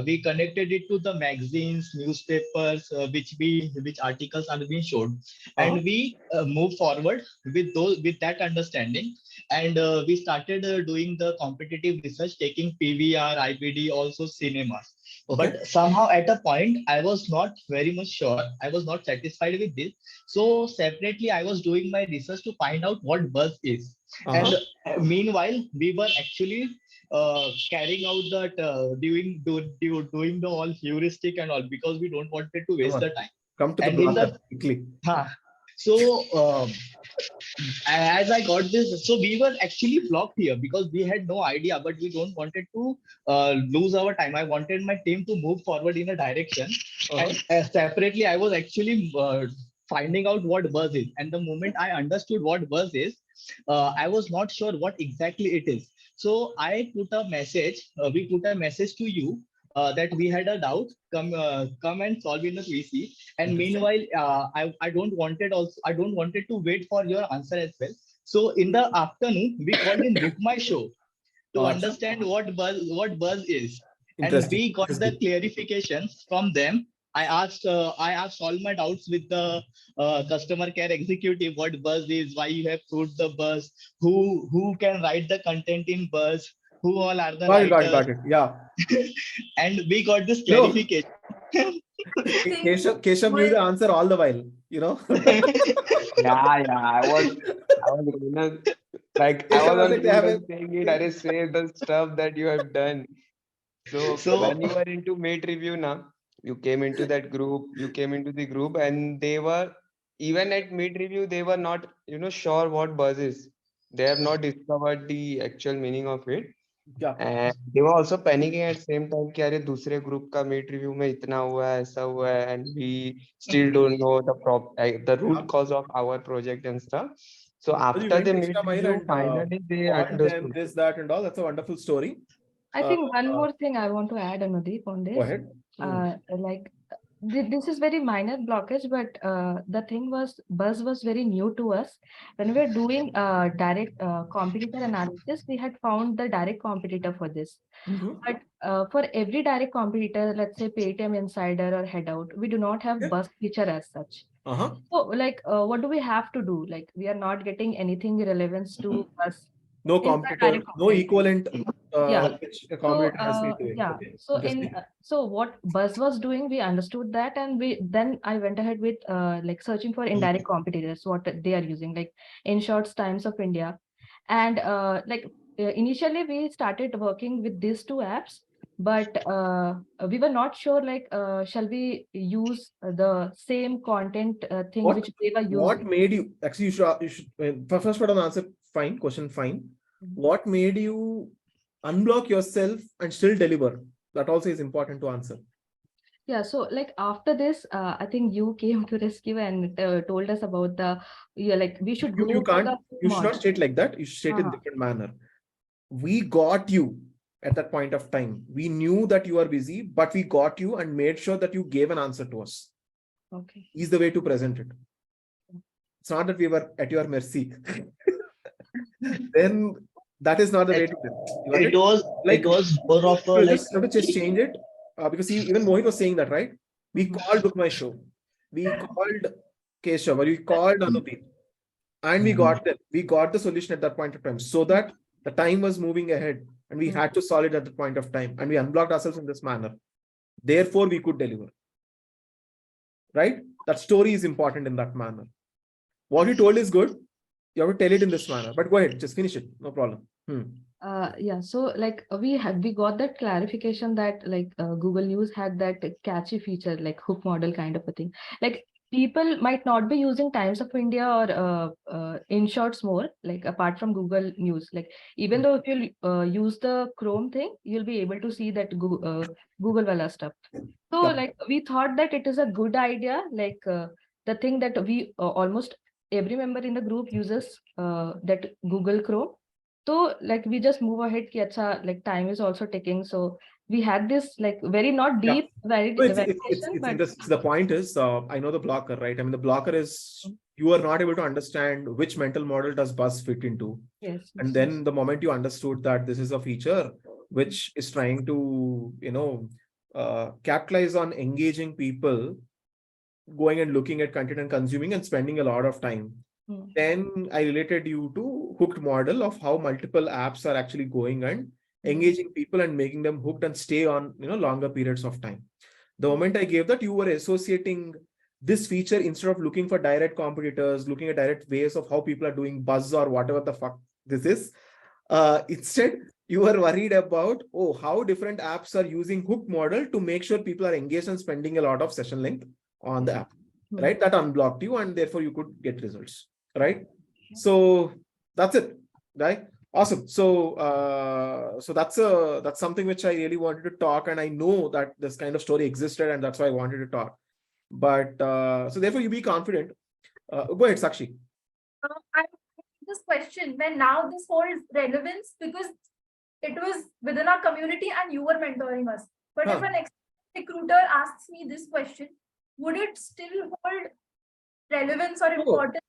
We connected it to the magazines, newspapers, which articles are being shown, and we moved forward with that understanding, and we started doing the competitive research, taking PVR, IPD, also cinemas. But somehow at a point, I was not very much sure. I was not satisfied with this. So separately, I was doing my research to find out what buzz is. And meanwhile, we were actually carrying out that doing the all heuristic and all, because we don't wanted to waste the time. Come to the blocker quickly. So as I got this, so we were actually blocked here because we had no idea, but we don't wanted to lose our time. I wanted my team to move forward in a direction, and separately, I was actually finding out what buzz is. And the moment I understood what buzz is, I was not sure what exactly it is. So I put a message. We put a message to you. That we had a doubt, come and solve in the VC. And meanwhile, I don't wanted to wait for your answer as well. So in the afternoon, we called in Book My Show to understand what buzz is, and we got the clarifications from them. I asked all my doubts with the customer care executive, what buzz is, why you have put the buzz, who can write the content in buzz, who all are the writers. Got it. Yeah. And we got this clarification. Keshav knew the answer all the while, you know. Yeah. I was like I was on saying it. I just say the stuff that you have done. So when you were into mate review now, you came into that group. You came into the group, and they were even at mate review. They were not sure what buzz is. They have not discovered the actual meaning of it. And they were also panicking at same time कि अरे दूसरे group का mate review में इतना हुआ है ऐसा हुआ है, and we still don't know the root cause of our project and stuff. So after the mate review, finally they understood this, that, and all. That's a wonderful story. I think one more thing I want to add, Anudeep, on this. Go ahead. Like this is very minor blockage, but the thing was buzz was very new to us. When we were doing direct competitor analysis, we had found the direct competitor for this. But for every direct competitor, let's say Paytm Insider or Headout, we do not have buzz feature as such. So like what do we have to do? Like we are not getting anything relevance to us. No competitor, no equivalent which a competitor has been doing. Yeah. So so what buzz was doing, we understood that, and then I went ahead with like searching for indirect competitors, what they are using, like InShort's Times of India, and initially we started working with these two apps, but we were not sure like shall we use the same content thing which they were using. What made you actually? You should first put an answer. Fine, question fine. What made you unblock yourself and still deliver? That also is important to answer. Yeah, so like after this, I think you came to rescue and told us about like we should go. You should not state like that. You should state in a different manner. We got you at that point of time. We knew that you are busy, but we got you and made sure that you gave an answer to us. Okay. Is the way to present it. It's not that we were at your mercy. Then that is not the way to do it. It was more of a like. Just change it because even Mohit was saying that, right? We called Book My Show, we called Keshav, we called Anudeep, and we got them. We got the solution at that point of time, so that the time was moving ahead, and we had to solve it at that point of time, and we unblocked ourselves in this manner. Therefore, we could deliver. Right? That story is important in that manner. What you told is good. You have to tell it in this manner, but go ahead, just finish it, no problem. Yeah, so like we got that clarification that like Google News had that catchy feature, like hook model kind of a thing. Like people might not be using Times of India or InShots more, like apart from Google News. Like even though if you use the Chrome thing, you'll be able to see that Google wala stuff. So like we thought that it is a good idea, like the thing that we almost every member in the group uses that Google Chrome. So like we just move ahead, ki acha, like time is also ticking. So we had this like very not deep validation, but the point is, I know the blocker, right? I mean, the blocker is you are not able to understand which mental model does buzz fit into. Yes. And then the moment you understood that this is a feature which is trying to, capitalize on engaging people, going and looking at content and consuming and spending a lot of time. Then I related you to hooked model of how multiple apps are actually going and engaging people and making them hooked and stay on, longer periods of time. The moment I gave that, you were associating this feature instead of looking for direct competitors, looking at direct ways of how people are doing buzz or whatever the fuck this is. Instead, you were worried about, how different apps are using hook model to make sure people are engaged and spending a lot of session length on the app, right? That unblocked you and therefore you could get results, right? So that's it, right? Awesome. So that's something which I really wanted to talk, and I know that this kind of story existed, and that's why I wanted to talk. But so therefore, you be confident. Go ahead, Sakshi. I this question when now this holds relevance because it was within our community and you were mentoring us. But if an recruiter asks me this question, would it still hold relevance or importance?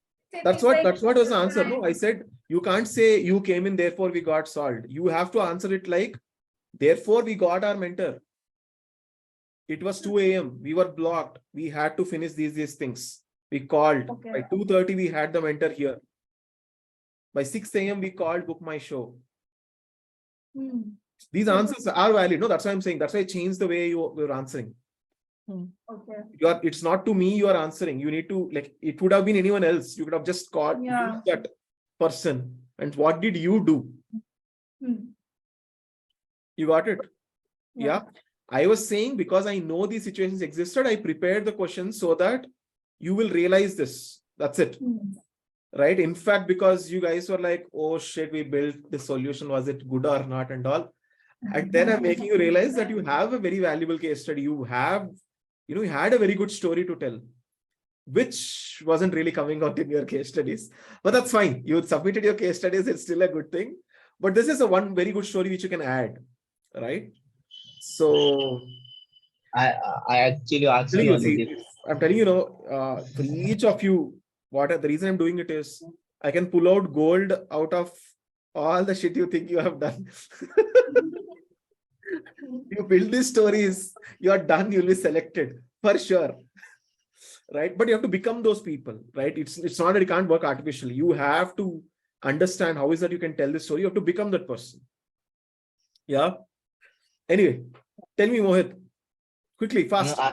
That's what was the answer. No, I said you can't say you came in, therefore we got solved. You have to answer it like, therefore we got our mentor. It was 2 a.m. We were blocked. We had to finish these things. We called. By 2:30, we had the mentor here. By 6 a.m., we called Book My Show. These answers are valid. No, that's why I'm saying. That's why I changed the way you're answering. It's not to me you are answering. You need to, like, it would have been anyone else. You could have just called that person. And what did you do? You got it? Yeah. I was saying, because I know these situations existed, I prepared the questions so that you will realize this. That's it. Right? In fact, because you guys were like, oh shit, we built the solution. Was it good or not and all? And then I'm making you realize that you have a very valuable case study. You have, you had a very good story to tell, which wasn't really coming out in your case studies. But that's fine. You submitted your case studies. It's still a good thing. But this is one very good story which you can add. Right? So I actually answered I'm telling you, for each of you, the reason I'm doing it is I can pull out gold out of all the shit you think you have done. You build these stories, you're done, you'll be selected for sure. Right? But you have to become those people, right? It's not that you can't work artificially. You have to understand how is that you can tell this story. You have to become that person. Yeah. Anyway, tell me, Mohit, quickly, fast. I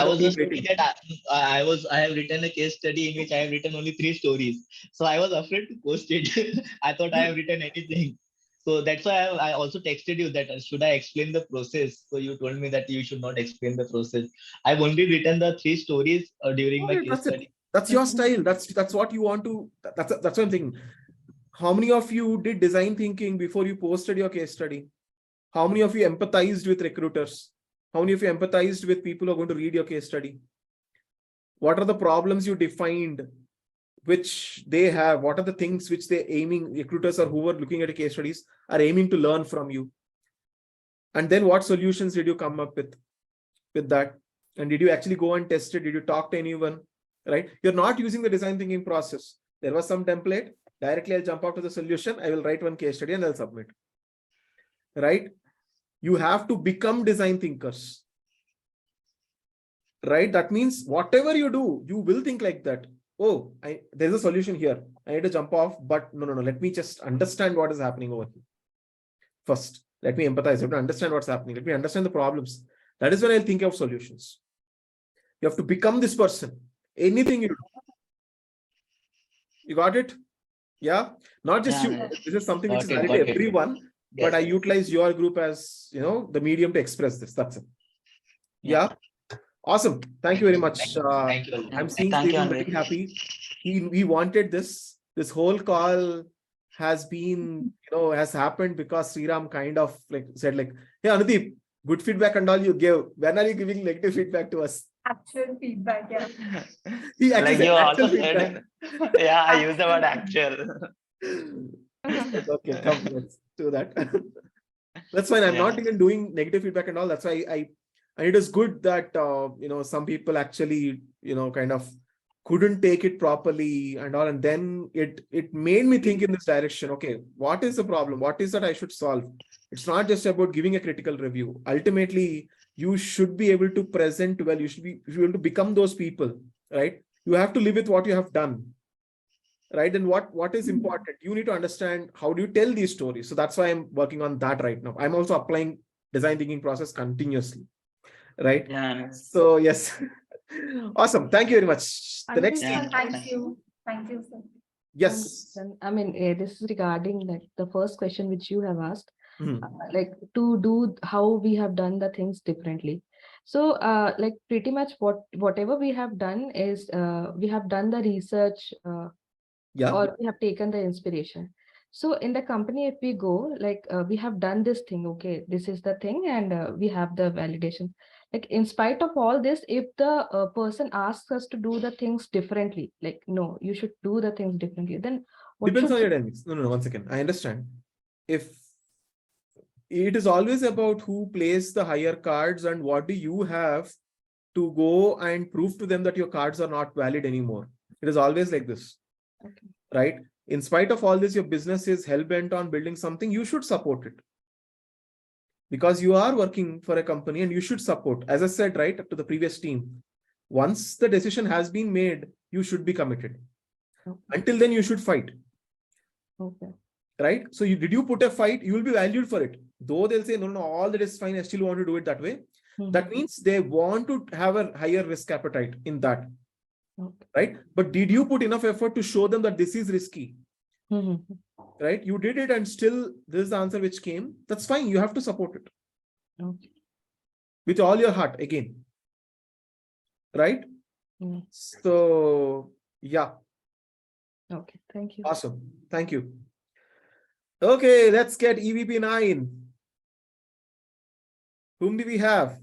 was just thinking that I have written a case study in which I have written only 3 stories. So I was afraid to post it. I thought I have written anything. So that's why I also texted you that should I explain the process? So you told me that you should not explain the process. I've only written the 3 stories during my case study. That's your style. That's what you want to. That's what I'm thinking. How many of you did design thinking before you posted your case study? How many of you empathized with recruiters? How many of you empathized with people who are going to read your case study? What are the problems you defined which they have? What are the things which they're aiming, recruiters or who are looking at your case studies are aiming to learn from you? And then what solutions did you come up with that? And did you actually go and test it? Did you talk to anyone? Right? You're not using the design thinking process. There was some template. Directly, I'll jump out to the solution. I will write one case study and I'll submit. Right? You have to become design thinkers. Right? That means whatever you do, you will think like that. Oh, there's a solution here. I need to jump off, but no. Let me just understand what is happening over here. First, let me empathize. Let me understand what's happening. Let me understand the problems. That is when I'll think of solutions. You have to become this person. Anything you do. You got it? Yeah, not just you. Yeah. This is something which is Got it, valid to got it. everyone, but Yes. I utilize your group as, you know, the medium to express this. That's it. Yeah. Awesome. Thank you very much. Thank you. I'm seeing Thank you, Sriram Andre. very happy. He wanted this. This whole call has been, you know, has happened because Sriram kind of like said like, hey, Anudeep, good feedback and all you gave. When are you giving negative feedback to us? Actual feedback, yeah. He actually Like said you actual also said, feedback. yeah, I use the word actual. Okay, come, let's do that. That's fine. I'm not even doing negative feedback and all. That's why and it is good that you know, some people actually, you know, kind of couldn't take it properly and all, and then it made me think in this direction. Okay, what is the problem? What is that I should solve? It's not just about giving a critical review. Ultimately, you should be able to present well. You should be able to become those people, right? You have to live with what you have done, right? And what is important, you need to understand how do you tell these stories. So that's why I'm working on that right now. I'm also applying design thinking process continuously, right? Yeah. So yes. Awesome, thank you very much. The next Yeah. Thank you. Thank you, sir. yes. I mean, this is regarding like the first question which you have asked, Mhm. like to do how we have done the things differently. So, like pretty much whatever we have done is we have done the research Yeah. or we have taken the inspiration. So in the company, if we go, like we have done this thing, okay, this is the thing, and we have the validation. Like in spite of all this, if the person asks us to do the things differently, like no, you should do the things differently, then what Depends should on your dynamics. No, 1 second. I understand. If it is always about who plays the higher cards and what do you have to go and prove to them that your cards are not valid anymore. It is always like this. Okay. Right? In spite of all this, your business is hell-bent on building something, you should support it. Because you are working for a company and you should support. As I said, right, to the previous team, once the decision has been made, you should be committed. Okay. Until then, you should fight. Okay. Right? So did you put a fight? You will be valued for it. Though they'll say, no, all that is fine. I still want to do it that way. That means they want to have a higher risk appetite in that. Okay. Right? But did you put enough effort to show them that this is risky? Right? You did it and still this is the answer which came. That's fine. You have to support it. Okay. With all your heart again. Right? So, yeah. Okay. Thank you. Awesome. Thank you. Okay, let's get EVP 9. Whom do we have?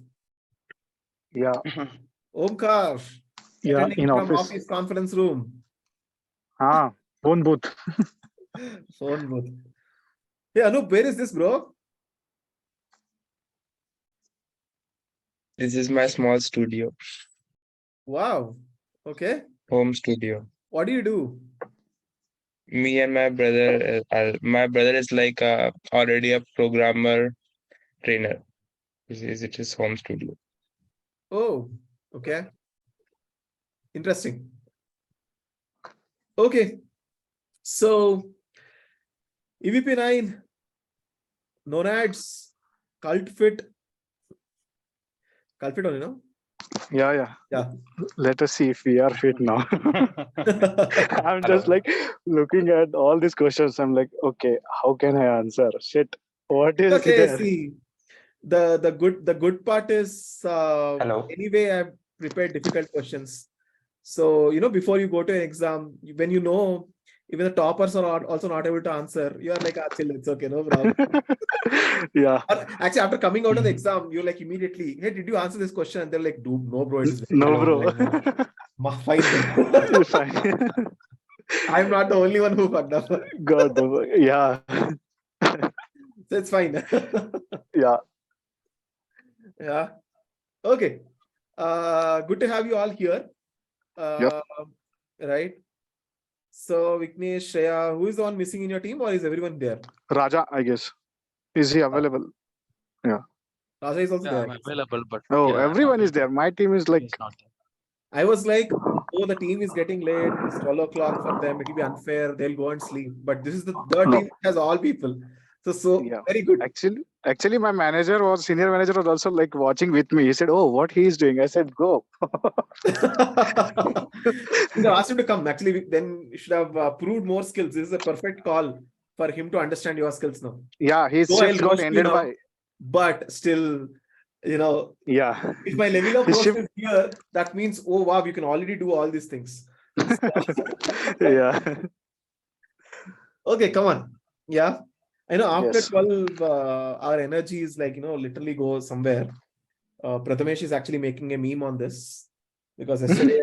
Yeah. Omkar. Yeah, Attending in from office. office conference room. Phone booth. Phone booth. Hey, Anup, where is this, bro? This is my small studio, Wow. Okay. home studio. What do you do? Me and my brother is like already a programmer trainer. It is home studio. Oh, okay. Interesting. Okay. So, EVP 9, Nonads, Cult Fit. Cult Fit only, no? Yeah. Yeah. Let us see if we are fit now. I'm just like looking at all these questions. I'm like, okay, how can I answer? Shit. What is Okay, there? see, the good part is anyway, I've prepared difficult questions. So, you know, before you go to an exam, when you know even the toppers are also not able to answer, you are like, chill, it's okay, no problem. Yeah. Or actually, after coming out of the exam, you're like immediately, hey, did you answer this question? And they're like, dude, no, bro, it is very No, hard. bro. Like, fine, bro. Fine. I'm not the only one who fucked up. God, yeah. So it's fine. Yeah. Yeah. Okay. Good to have you all here. Right. So Vignesh, Shreya, who is the one missing in your team, or is everyone there? Raja, I guess. Is he available? Yeah. Raja is also there. I'm available, but oh, everyone is there. My team is like. I was like, oh, the team is getting late. It's 12 o'clock for them. It will be unfair. They'll go and sleep. But this is the team that has all people. So Yeah. very good. Actually, my senior manager was also like watching with me. He said, "Oh, what he is doing?" I said, "Go." You know, asked him to come. Actually, then you should have proved more skills. This is a perfect call for him to understand your skills now. Yeah, his So I'll shift got roast you ended now, by. but still, you know, Yeah. if my level of His roast shift. is here, that means, oh wow, you can already do all these things. Yeah. Okay, come on. Yeah. I know after Yes. 12, our energy is like, literally go somewhere. Prathamesh is actually making a meme on this because yesterday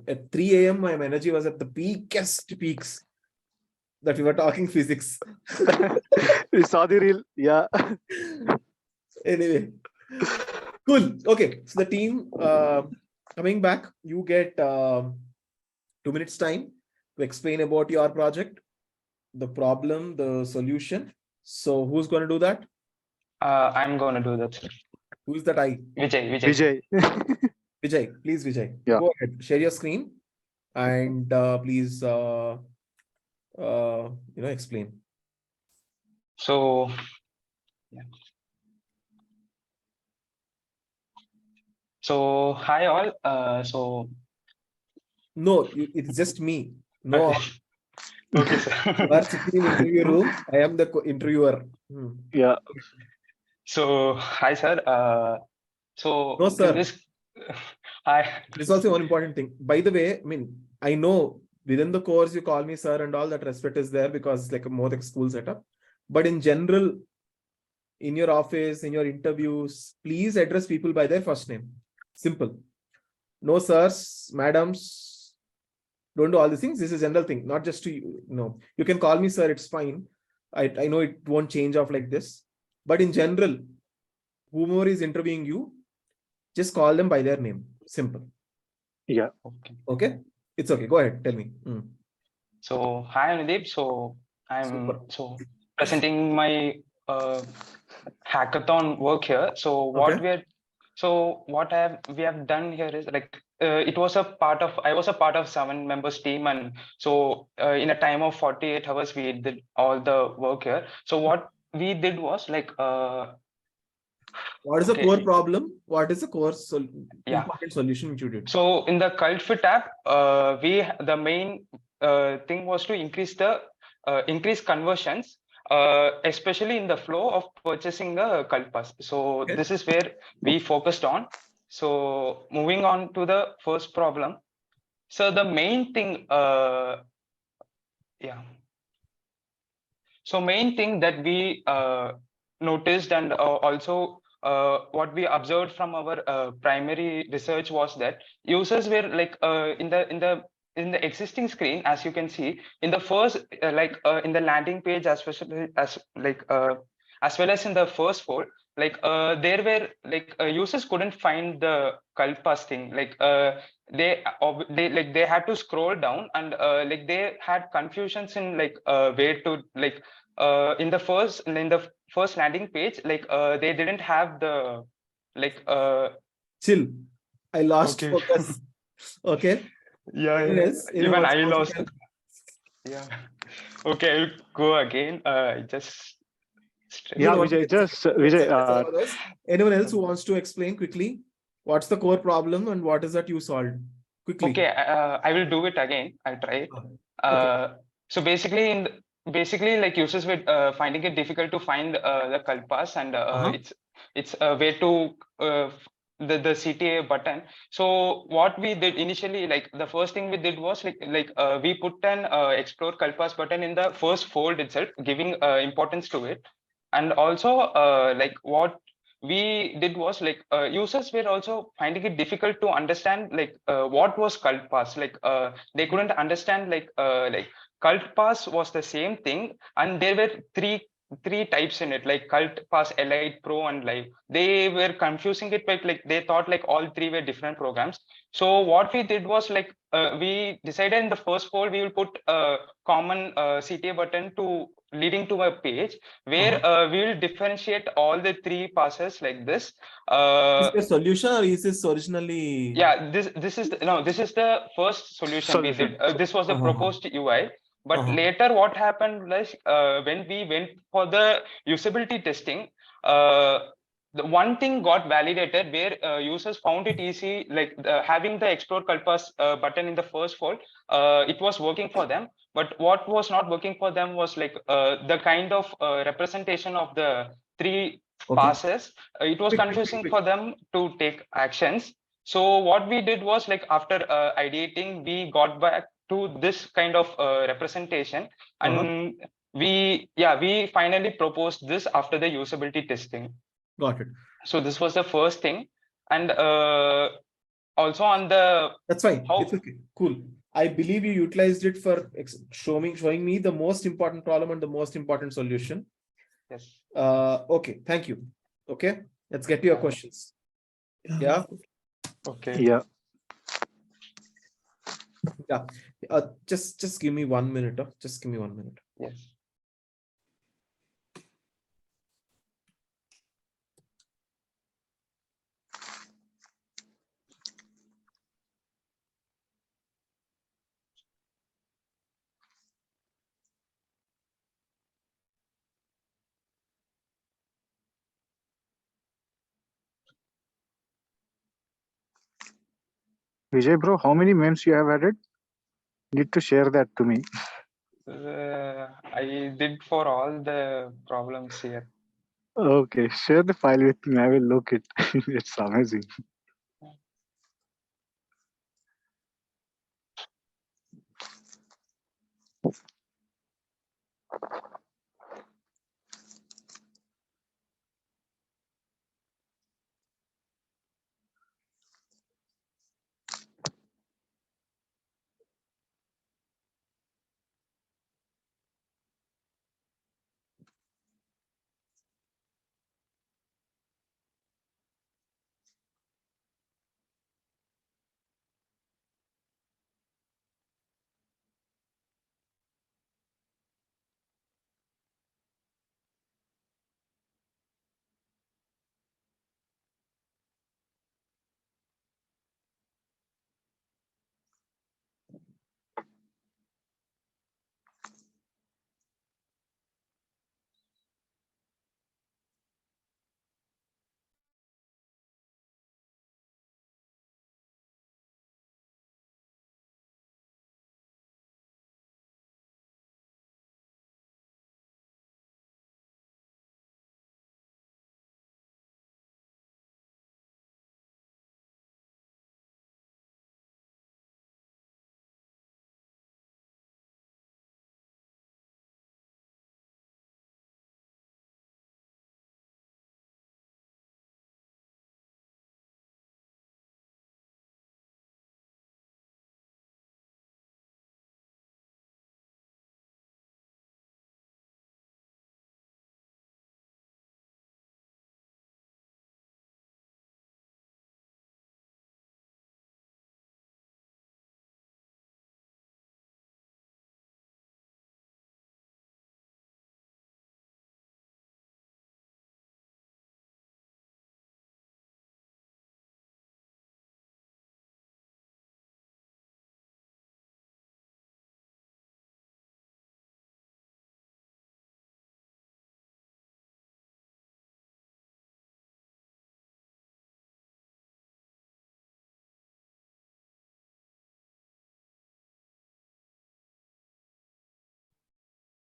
at 3 a.m., my energy was at the peaks that we were talking physics. We saw the reel. Yeah. Anyway, cool. Okay, so the team coming back, you get 2 minutes time to explain about your project, the problem, the solution. So who's going to do that? I'm going to do that, sir. Who's that I? Vijay. Vijay, please, Vijay. Yeah. Go ahead. Share your screen and please, explain. So, yeah. So, hi all. No, it's just me. No. Okay. Okay, sir. You are sitting in interview room. I am the interviewer. Yeah. So, hi, sir. So, No, sir. in this, hi. This is also one important thing. By the way, I mean, I know within the course you call me sir and all that respect is there because it's like a more like school setup. But in general, in your office, in your interviews, please address people by their first name. Simple. No sirs, madams, don't do all these things. This is a general thing, not just to you. No, you can call me sir, it's fine. I know it won't change off like this. But in general, whomever is interviewing you, just call them by their name. Simple. Yeah. Okay. It's okay. Go ahead. Tell me. So, hi, Anudeep. So, I'm presenting my hackathon work here. So, what we have done here is like I was a part of 7 members team, and so in a time of 48 hours we did all the work here. So what we did was like what is the core problem? What is the core important solution which you did? So in the Cult Fit app, the main thing was to increase conversions, especially in the flow of purchasing the Cult Pass. So this is where we focused on. So moving on to the first problem. So the main thing, So main thing that we noticed and also what we observed from our primary research was that users were like in the existing screen, as you can see in the first in the landing page, as well as in the first fold, like there were like users couldn't find the Cult Pass thing. Like they had to scroll down, and like they had confusions in like where to like in the first landing page, like they didn't have the like chill. I lost focus. Okay. Even I lost. Yeah. Okay, I'll go again. Vijay. Anyone else who wants to explain quickly what's the core problem and what is that you solved? Quickly. Okay, I will do it again. I'll try it. So basically, like users were finding it difficult to find the Cult Pass, and it's a way to the CTA button. So what we did initially, like the first thing we did was we put an explore Cult Pass button in the first fold itself, giving importance to it. And also like what we did was like users were also finding it difficult to understand like what was Cult Pass. Like they couldn't understand like Cult Pass was the same thing, and there were three types in it, like Cult Pass, Elite, Pro, and Live. They were confusing it, but like they thought like all three were different programs. So what we did was like we decided in the first poll we will put a common CTA button leading to a page where we will differentiate all the three passes like this. Is there a solution, or is this originally? Yeah, this is the first solution we did. This was the proposed UI. But later what happened was when we went for the usability testing, the one thing got validated where users found it easy, like having the explore Kalpas button in the first fold, it was working for them. But what was not working for them was like the kind of representation of the three passes. It was confusing for them to take actions. So what we did was, like, after ideating, we got back to this kind of representation, and we finally proposed this after the usability testing. Got it. So this was the first thing, and also on the that's fine. It's okay. Cool. I believe you utilized it for showing me the most important problem and the most important solution. Yes. Okay. Thank you. Okay. Let's get to your questions. Yeah. Okay. Yeah. Yeah. Just give me 1 minute. Just give me 1 minute. Yes. Vijay bro, how many memes you have added? Need to share that to me. I did for all the problems here. Okay, share the file with me. I will look it. It's amazing.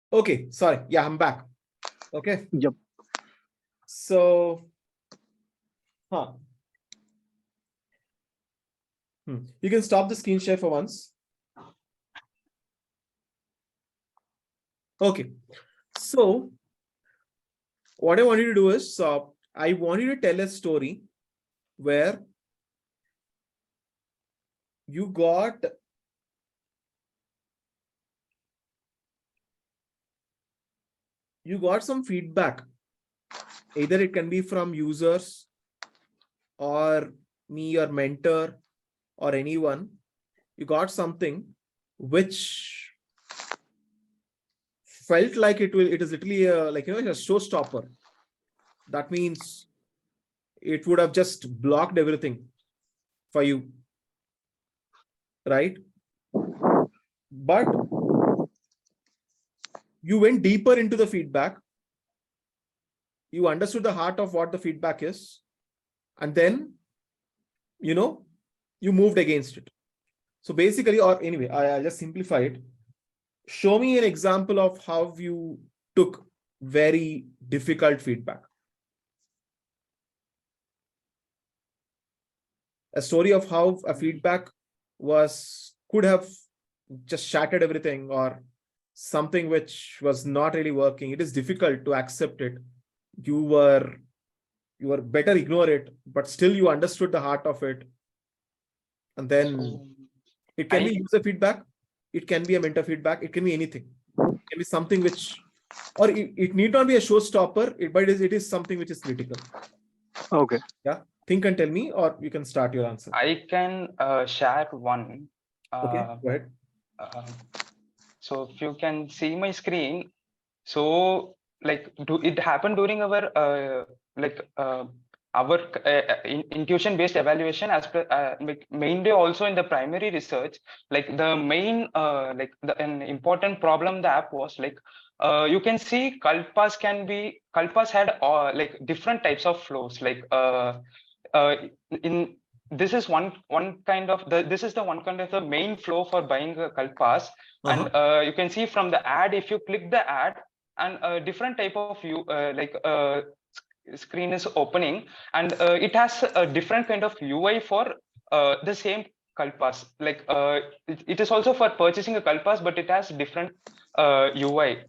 Okay. Sorry. Yeah, I'm back. Okay. Yep. So, you can stop the screen share for once. Okay. So, what I want you to do is, I want you to tell a story where you got some feedback. Either it can be from users or me, your mentor, or anyone. You got something which felt like it is literally like, a showstopper. That means it would have just blocked everything for you, right? But you went deeper into the feedback. You understood the heart of what the feedback is. And then, you moved against it. So basically, or anyway, I'll just simplify it. Show me an example of how you took very difficult feedback. A story of how a feedback could have just shattered everything, or something which was not really working. It is difficult to accept it. You were better ignore it, but still you understood the heart of it. And then it can be user feedback, it can be a mentor feedback, it can be anything. It can be something which, or it need not be a showstopper, but it is something which is critical. Okay. Yeah. Think and tell me, or you can start your answer. I can share one. Okay, go ahead. So if you can see my screen, so like it happened during our intuition based evaluation, as per mainly also in the primary research. Like the main an important problem the app was like, you can see Kalpas had like different types of flows, like in this is one kind of this is the one kind of the main flow for buying a Kalpas. And you can see from the ad, if you click the ad, and a different type of view screen is opening, and it has a different kind of UI for the same Kalpas. Like it is also for purchasing a Kalpas, but it has different UI.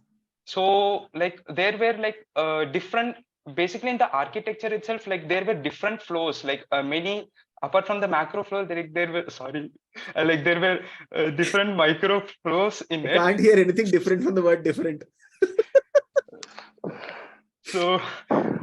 So like there were like different, basically in the architecture itself, like there were different flows, like many, apart from the macro flow, there were like there were different micro flows in it. I can't hear anything different from the word different. So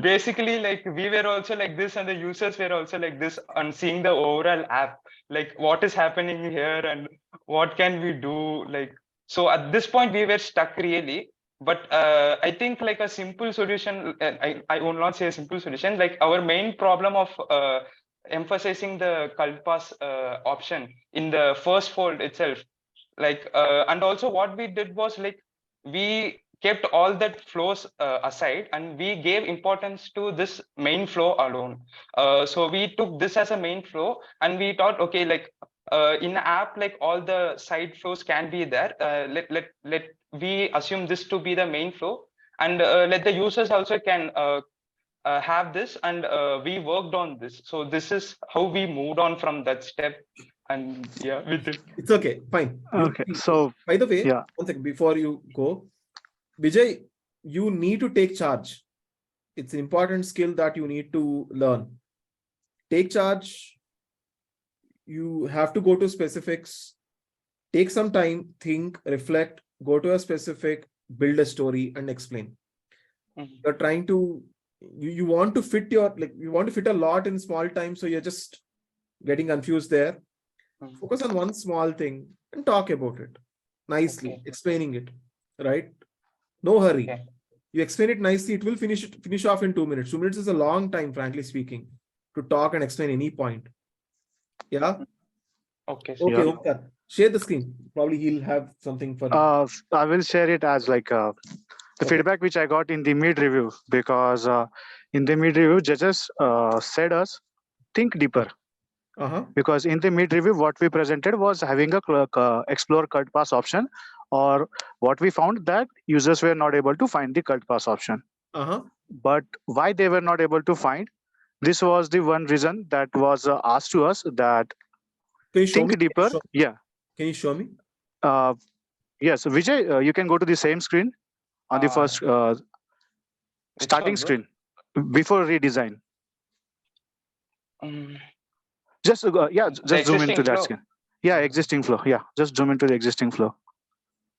basically, like we were also like this, and the users were also like this on seeing the overall app, like what is happening here and what can we do. Like, so at this point we were stuck really. But I think like a simple solution, I will not say a simple solution, like our main problem of emphasizing the Kalpas option in the first fold itself, like and also what we did was like we kept all that flows aside, and we gave importance to this main flow alone. So we took this as a main flow, and we thought, okay, like in the app, like all the side flows can be there. Let we assume this to be the main flow, and let the users also can have this, and we worked on this. So this is how we moved on from that step. And yeah, we did. It's okay, fine. Okay, so by the way, yeah, one second before you go, Vijay, you need to take charge. It's an important skill that you need to learn. Take charge. You have to go to specifics. Take some time, think, reflect, go to a specific, build a story, and explain. You're trying to, you want to fit you want to fit a lot in small time, so you're just getting confused there. Focus on one small thing and talk about it nicely, explaining it, right? No hurry. You explain it nicely, it will finish off in 2 minutes. 2 minutes is a long time, frankly speaking, to talk and explain any point. Yeah. Okay. Okay, Omkar, share the screen. Probably he'll have something for I will share it as like the feedback which I got in the mid review, because in the mid review judges said us think deeper. Because in the mid review what we presented was having a explore cut pass option, or what we found that users were not able to find the cut pass option. But why they were not able to find, this was the one reason that was asked to us, that think deeper. Yeah, can you show me? Yes, Vijay, you can go to the same screen on the first starting screen before redesign. Just just zoom into that screen. Yeah, existing flow. Yeah, just zoom into the existing flow.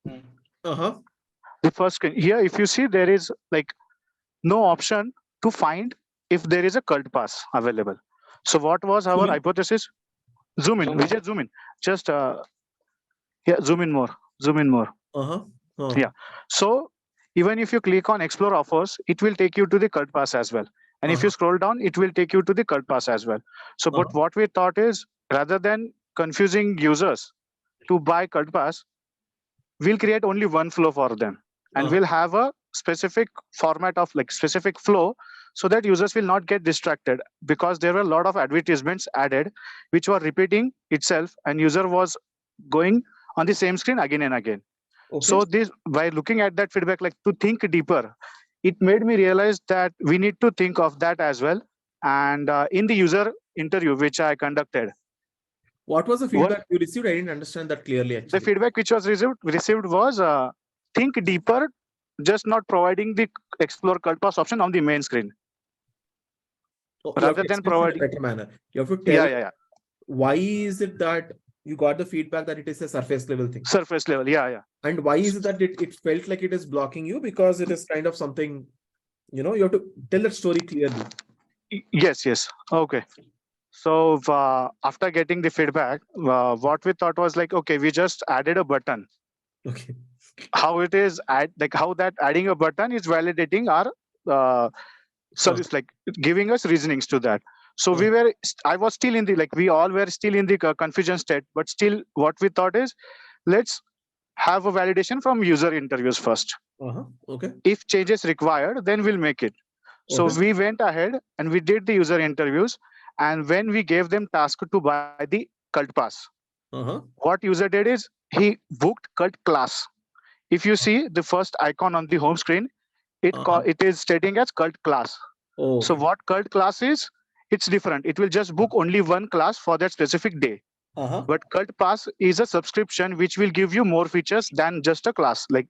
The first screen here, if you see, there is like no option to find if there is a cult pass available. So what was our hypothesis? Zoom in, Vijay, zoom in. Just yeah, zoom in more. Zoom in more. Yeah. So even if you click on explore offers, it will take you to the cult pass as well. And if you scroll down, it will take you to the cult pass as well. So, but what we thought is, rather than confusing users to buy cult pass, we'll create only one flow for them. and we'll have a specific format of like specific flow so that users will not get distracted, because there were a lot of advertisements added which were repeating itself and user was going on the same screen again and again. So this, by looking at that feedback, like to think deeper, it made me realize that we need to think of that as well. And in the user interview which I conducted, what was the feedback you received? I didn't understand that clearly. Actually, the feedback which was received was think deeper, just not providing the explore cult pass option on the main screen. Rather than providing better manner, you have to tell why is it that you got the feedback that it is a surface level thing. Surface level, And why is it that it felt like it is blocking you? Because it is kind of something, you have to tell that story clearly. Yes. Okay. So after getting the feedback, what we thought was like, okay, we just added a button. Okay. How it is how that adding a button is validating our service, like giving us reasonings to that. So I was still in the, we all were still in the confusion state, but still what we thought is, let's have a validation from user interviews first. Okay. If changes required, then we'll make it. So we went ahead and we did the user interviews. And when we gave them task to buy the cult pass, what user did is he booked cult class. If you see the first icon on the home screen, it is stating as cult class. So what cult class is, it's different. It will just book only one class for that specific day. But cult pass is a subscription which will give you more features than just a class, like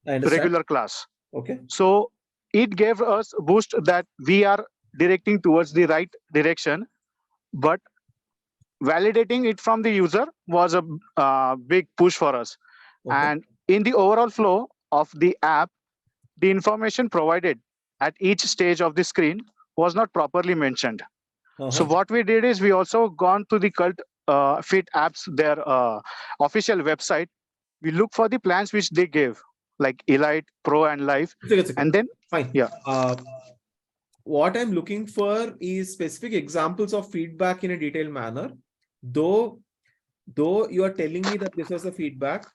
regular class. Okay. So it gave us a boost that we are directing towards the right direction, but validating it from the user was a big push for us. And in the overall flow of the app, the information provided at each stage of the screen was not properly mentioned. So what we did is we also gone to the cult fit apps, their official website. We look for the plans which they gave, like Elite, Pro, and Life. And then fine. What I'm looking for is specific examples of feedback in a detailed manner. Though you are telling me that this was the feedback,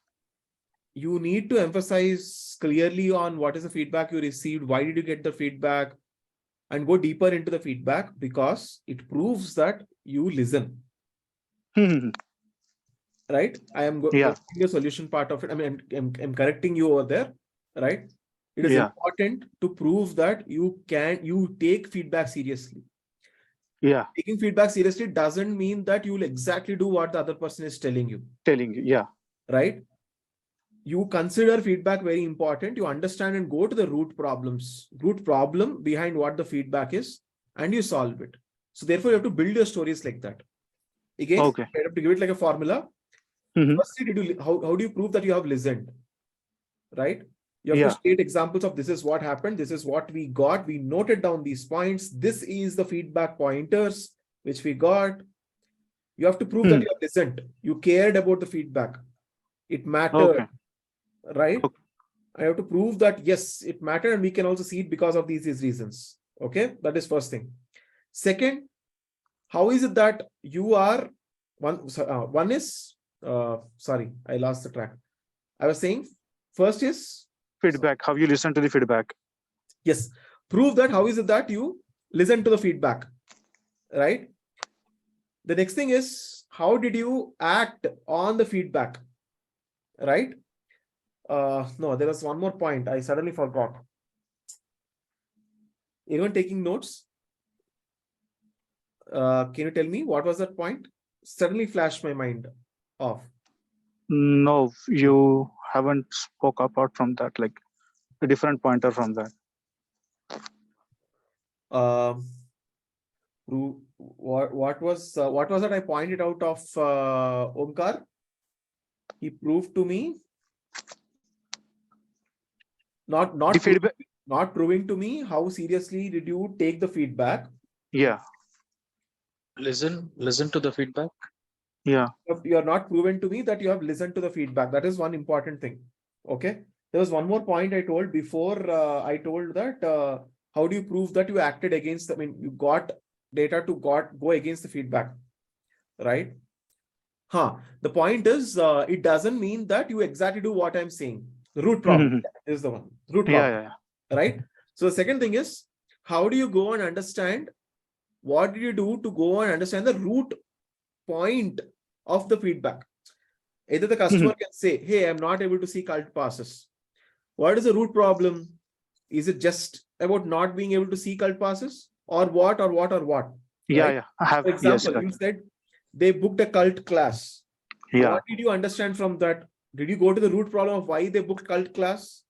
you need to emphasize clearly on what is the feedback you received, why did you get the feedback, and go deeper into the feedback, because it proves that you listen. Right? I am going to the solution part of it. I mean, I'm correcting you over there, right? It is important to prove that you take feedback seriously. Taking feedback seriously doesn't mean that you will exactly do what the other person is telling you. Right? You consider feedback very important. You understand and go to the root problem behind what the feedback is, and you solve it. So therefore, you have to build your stories like that. Again, you have to give it like a formula. Firstly, how do you prove that you have listened? Right? You have to state examples of this is what happened, this is what we got, we noted down these points, this is the feedback pointers which we got. You have to prove that you have listened, you cared about the feedback, it mattered, right? I have to prove that yes, it mattered, and we can also see it because of these reasons. Okay, that is first thing. Second, how is it that you are sorry, I lost the track. I was saying first is feedback, how you listen to the feedback. Yes, prove that how is it that you listen to the feedback, right? The next thing is, how did you act on the feedback, right? No, there was one more point I suddenly forgot. Anyone taking notes? Can you tell me what was that point? Suddenly flashed my mind off. No, you haven't spoke apart from that, like a different pointer from that. What was that I pointed out of Omkar? He proved to me, not proving to me how seriously did you take the feedback. Listen to the feedback. You are not proven to me that you have listened to the feedback. That is one important thing. Okay. There was one more point I told before. I told that how do you prove that you acted against, you got data to go against the feedback, right? The point is, it doesn't mean that you exactly do what I'm saying. Root problem is the one. Root problem. Yeah. Right? So the second thing is, how do you go and understand, what do you do to go and understand the root point of the feedback? Either the customer can say, hey, I'm not able to see cult passes. What is the root problem? Is it just about not being able to see cult passes, or what, or what, or what? Yeah. I have. For example, Yes, you said they booked a cult class. Yeah. What did you understand from that? Did you go to the root problem of why they booked cult class?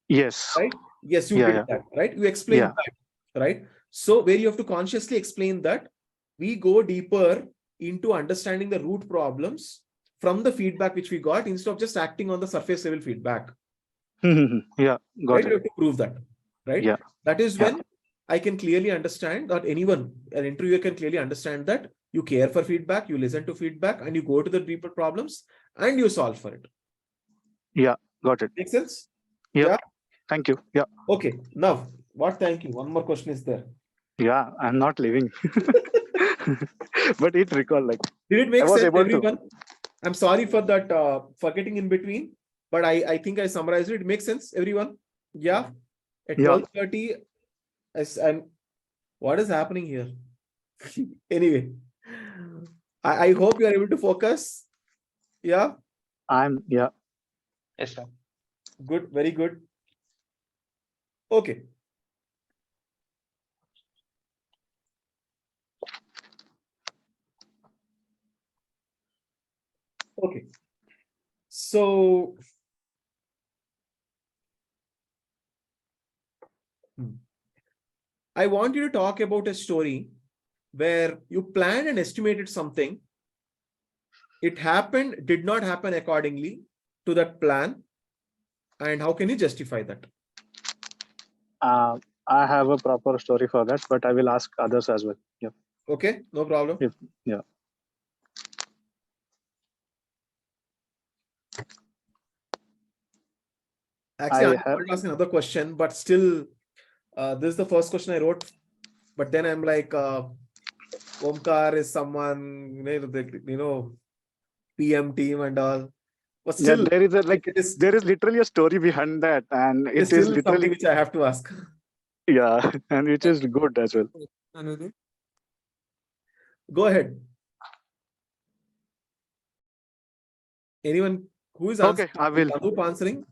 Yes. Right? Yes, you Yeah, did yeah. that, right? You explained that, right? So where you have to consciously explain that, we go deeper into understanding the root problems from the feedback which we got, instead of just acting on the surface level feedback. Yeah, got Right? it. You have to prove that, right? Yeah. That is Yeah. when I can clearly understand that anyone, an interviewer can clearly understand that you care for feedback, you listen to feedback, and you go to the deeper problems and you solve for it. Yeah, got it. Make sense? Yep. Yeah. Thank you. Yeah. Okay. Now, what? Thank you. One more question is there. Yeah, I'm not leaving. But it recalled like Did it make I was sense, able everyone? to. I'm sorry for that forgetting in between, but I think I summarized it. It makes sense, everyone? Yeah. At Yeah. 12:30, I'm. What is happening here? Anyway, I hope you are able to focus. Yeah. Yeah. Yes, sir. Good. Very good. Okay. Okay. So I want you to talk about a story where you planned and estimated something. It happened, did not happen accordingly to that plan. And how can you justify that? I have a proper story for that, but I will ask others as well. Yeah. Okay, no problem. Yeah. Actually, I I have. want to ask another question, but still, this is the first question I wrote. But then I'm like, Omkar is someone, PM team and all. But Yeah, still, there is there is literally a story behind that, and it is it is still something literally which I have to ask. yeah, and it is good as well. Go ahead. Anyone who is Okay, answering? I will. Anup answering?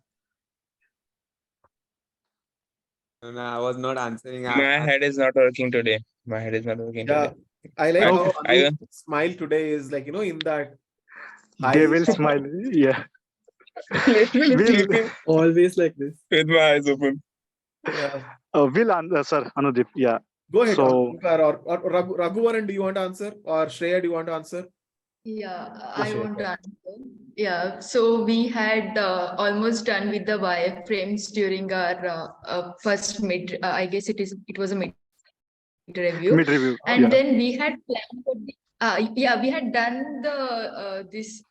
No, I was not answering. My head is not working today. My head is not working Yeah, today. I like how I Anup smile today is like, in that They high. will smile. Yeah. literally Will sleeping always like this. with my eyes open. Yeah. Will answer, sir, Anudip. Yeah. Go ahead, So Omkar or Raghuvaran, do you want to answer? Or Shreya, do you want to answer? Yeah, Go I Shreya. want to answer. Yeah, so we had almost done with the wireframes during our first mid. I guess it was a mid review, mid review. and Yeah. then we had planned for the. Yeah, we had done the this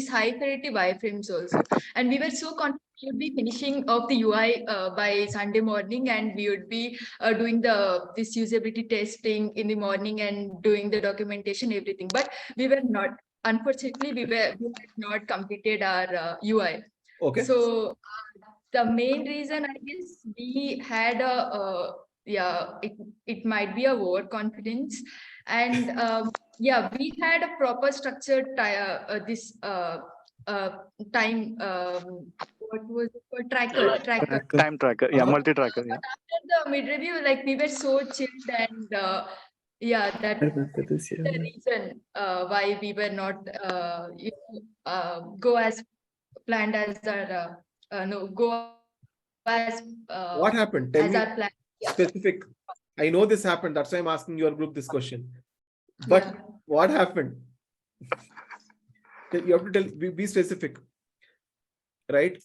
high fidelity wireframes also, and we were so confident we would be finishing off the UI by Sunday morning, and we would be doing this usability testing in the morning and doing the documentation, everything. But we were not. Unfortunately, we had not completed our UI. Okay. So the main reason, I guess, we had it might be a overconfidence, and yeah, we had a proper structured time. What was it called? Tracker. Time tracker. Yeah, multi-tracker. Yeah. After the mid review, like we were so chilled, and yeah, that the reason why we were not go as planned as our no go as What happened? Tell as me our plan. Yeah. specific. I know this happened. That's why I'm asking your group this question. But Yeah. what happened? You have to tell. Be specific, right?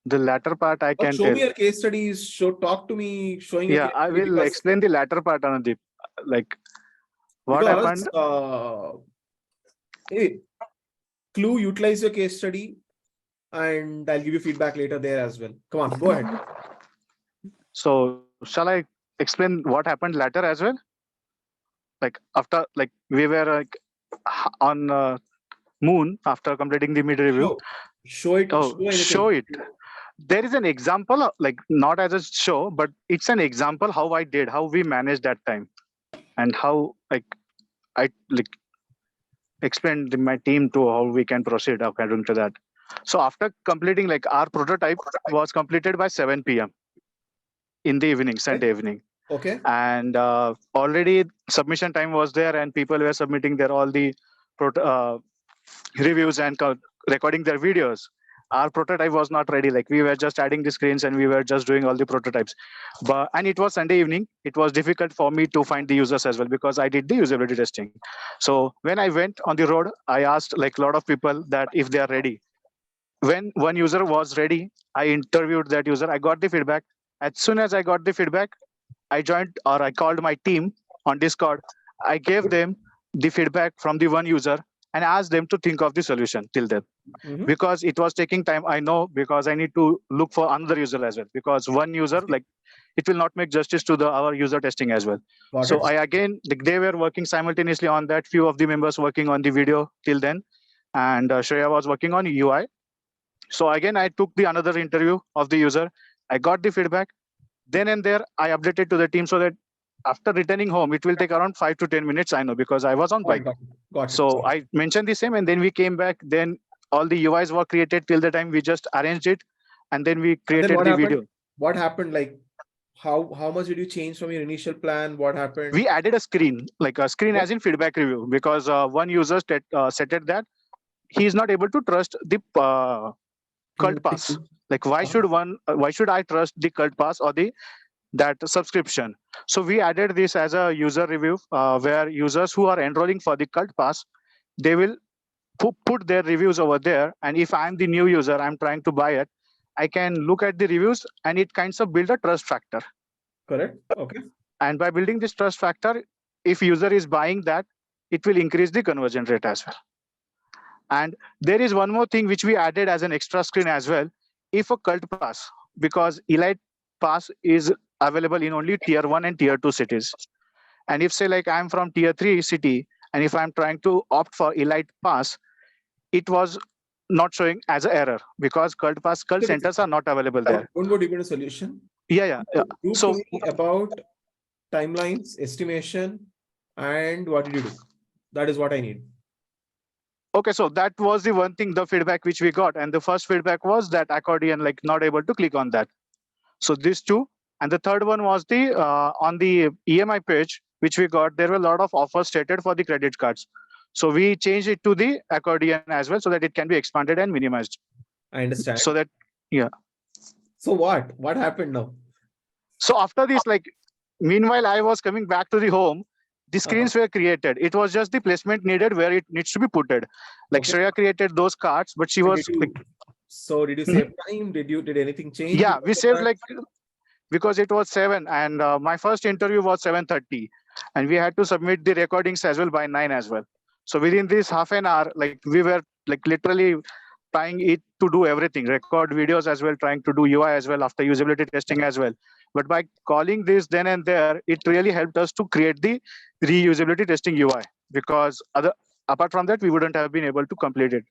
The latter part I Or can show tell. me your case studies. Talk to me. Showing a Yeah, case I study, will because explain the latter part, Anudip. Like what happened. Hey, Clue, utilize your case study, and I'll give you feedback later there as well. Come on, go ahead. So shall I explain what happened later as well? Like after, like we were like on moon after completing the mid review. Show it. Oh, Show anything. show it. There is an example, like not as a show, but it's an example how I did, how we managed that time, and how like I like explained my team to how we can proceed according to that. So after completing, like our prototype was completed by 7 p.m. in the evening, Sunday evening. Okay. And already submission time was there, and people were submitting their all the reviews and recording their videos. Our prototype was not ready. Like we were just adding the screens and we were just doing all the prototypes. And it was Sunday evening. It was difficult for me to find the users as well because I did the usability testing. So when I went on the road, I asked like a lot of people that if they are ready. When one user was ready, I interviewed that user. I got the feedback. As soon as I got the feedback, I called my team on Discord. I gave them the feedback from the one user and asked them to think of the solution till then. Because it was taking time, I know, because I need to look for another user as well. Because one user, like, it will not make justice to our user testing as well. So they were working simultaneously on that. Few of the members working on the video till then, and Shreya was working on UI. So again, I took the another interview of the user. I got the feedback. Then and there, I updated to the team so that after returning home, it will take around 5 to 10 minutes. I know because I was on bike. So I mentioned the same, and then we came back. Then all the UIs were created till the time we just arranged it, and then we created the video. What happened? Like, how much did you change from your initial plan? What happened? We added a screen, like a screen as in feedback review, because one user stated that he is not able to trust the cult pass. Like, why should I trust the cult pass or that subscription? So we added this as a user review where users who are enrolling for the cult pass, they will put their reviews over there. And if I'm the new user, I'm trying to buy it, I can look at the reviews and it kinds of build a trust factor. Correct. Okay. And by building this trust factor, if user is buying that, it will increase the conversion rate as well. And there is one more thing which we added as an extra screen as well. If a cult pass, because Elite Pass is available in only tier 1 and tier 2 cities. And if say like I'm from tier 3 city, and if I'm trying to opt for Elite Pass, it was not showing as an error because cult centers are not available there. Don't go deep into solution. Yeah. So to me about timelines, estimation, and what did you do? That is what I need. Okay, so that was the one thing, the feedback which we got. And the first feedback was that accordion, like not able to click on that. So these two. And the third one was the on the EMI page, which we got, there were a lot of offers stated for the credit cards. So we changed it to the accordion as well so that it can be expanded and minimized. I understand. So that, yeah. So what happened now? So after this, like, meanwhile, I was coming back to the home. The screens were created. It was just the placement needed where it needs to be putted. Like Shreya created those cards, but she was like. So did you save time? Did anything change? Yeah, we saved like, because it was 7 and my first interview was 7:30 and we had to submit the recordings as well by 9 as well. So within this half an hour, like we were like literally trying it to do everything, record videos as well, trying to do UI as well after usability testing as well. But by calling this then and there, it really helped us to create the reusability testing UI because apart from that, we wouldn't have been able to complete it.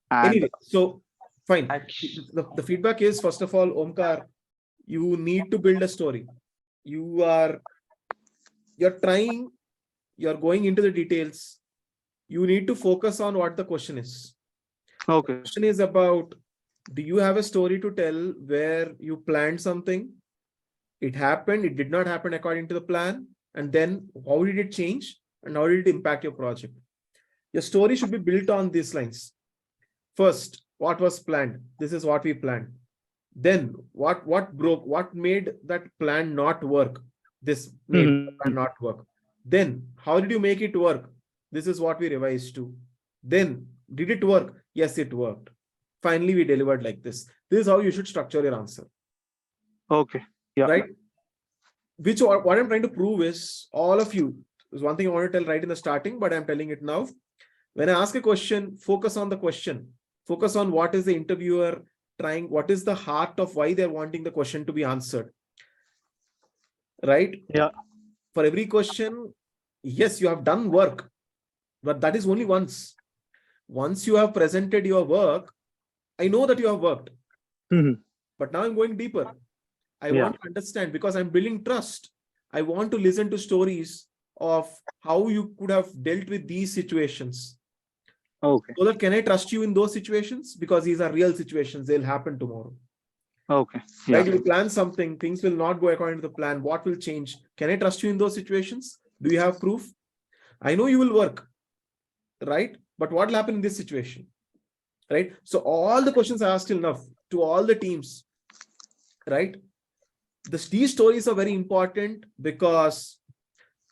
And anyway, so fine. The feedback is, first of all, Omkar, you need to build a story. You're trying, you're going into the details. You need to focus on what the question is. Okay. The question is about, do you have a story to tell where you planned something? It happened, it did not happen according to the plan. And then how did it change? And how did it impact your project? Your story should be built on these lines. First, what was planned? This is what we planned. Then what broke? What made that plan not work? This made the plan not work. Then how did you make it work? This is what we revised to. Then did it work? Yes, it worked. Finally, we delivered like this. This is how you should structure your answer. Okay. Yeah. Right. What I'm trying to prove is all of you. There's one thing I want to tell right in the starting, but I'm telling it now. When I ask a question, focus on the question. Focus on what is the interviewer trying, what is the heart of why they're wanting the question to be answered. Right? Yeah. For every question, yes, you have done work, but that is only once. once you have presented your work, I know that you have worked, but now I'm going deeper. I want to understand, because I'm building trust. I want to listen to stories of how you could have dealt with these situations. Okay. So that can I trust you in those situations? Because these are real situations. They'll happen tomorrow. Okay. Right? You plan something, things will not go according to the plan. What will change? Can I trust you in those situations? Do you have proof? I know you will work, right? But what will happen in this situation? Right? So all the questions I asked till now to all the teams, right? These stories are very important because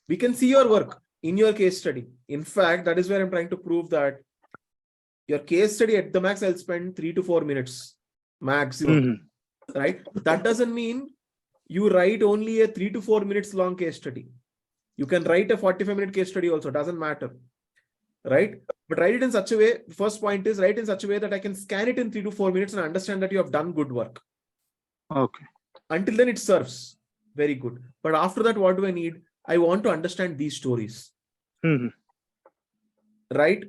we can see your work in your case study. In fact, that is where I'm trying to prove that your case study at the max, I'll spend 3 to 4 minutes maximum, right? That doesn't mean you write only a 3 to 4 minutes long case study. You can write a 45-minute case study also, doesn't matter, right? But write it in such a way, first point is write in such a way that I can scan it in 3 to 4 minutes and understand that you have done good work. Okay. Until then it serves very good. But after that, what do I need? I want to understand these stories, right?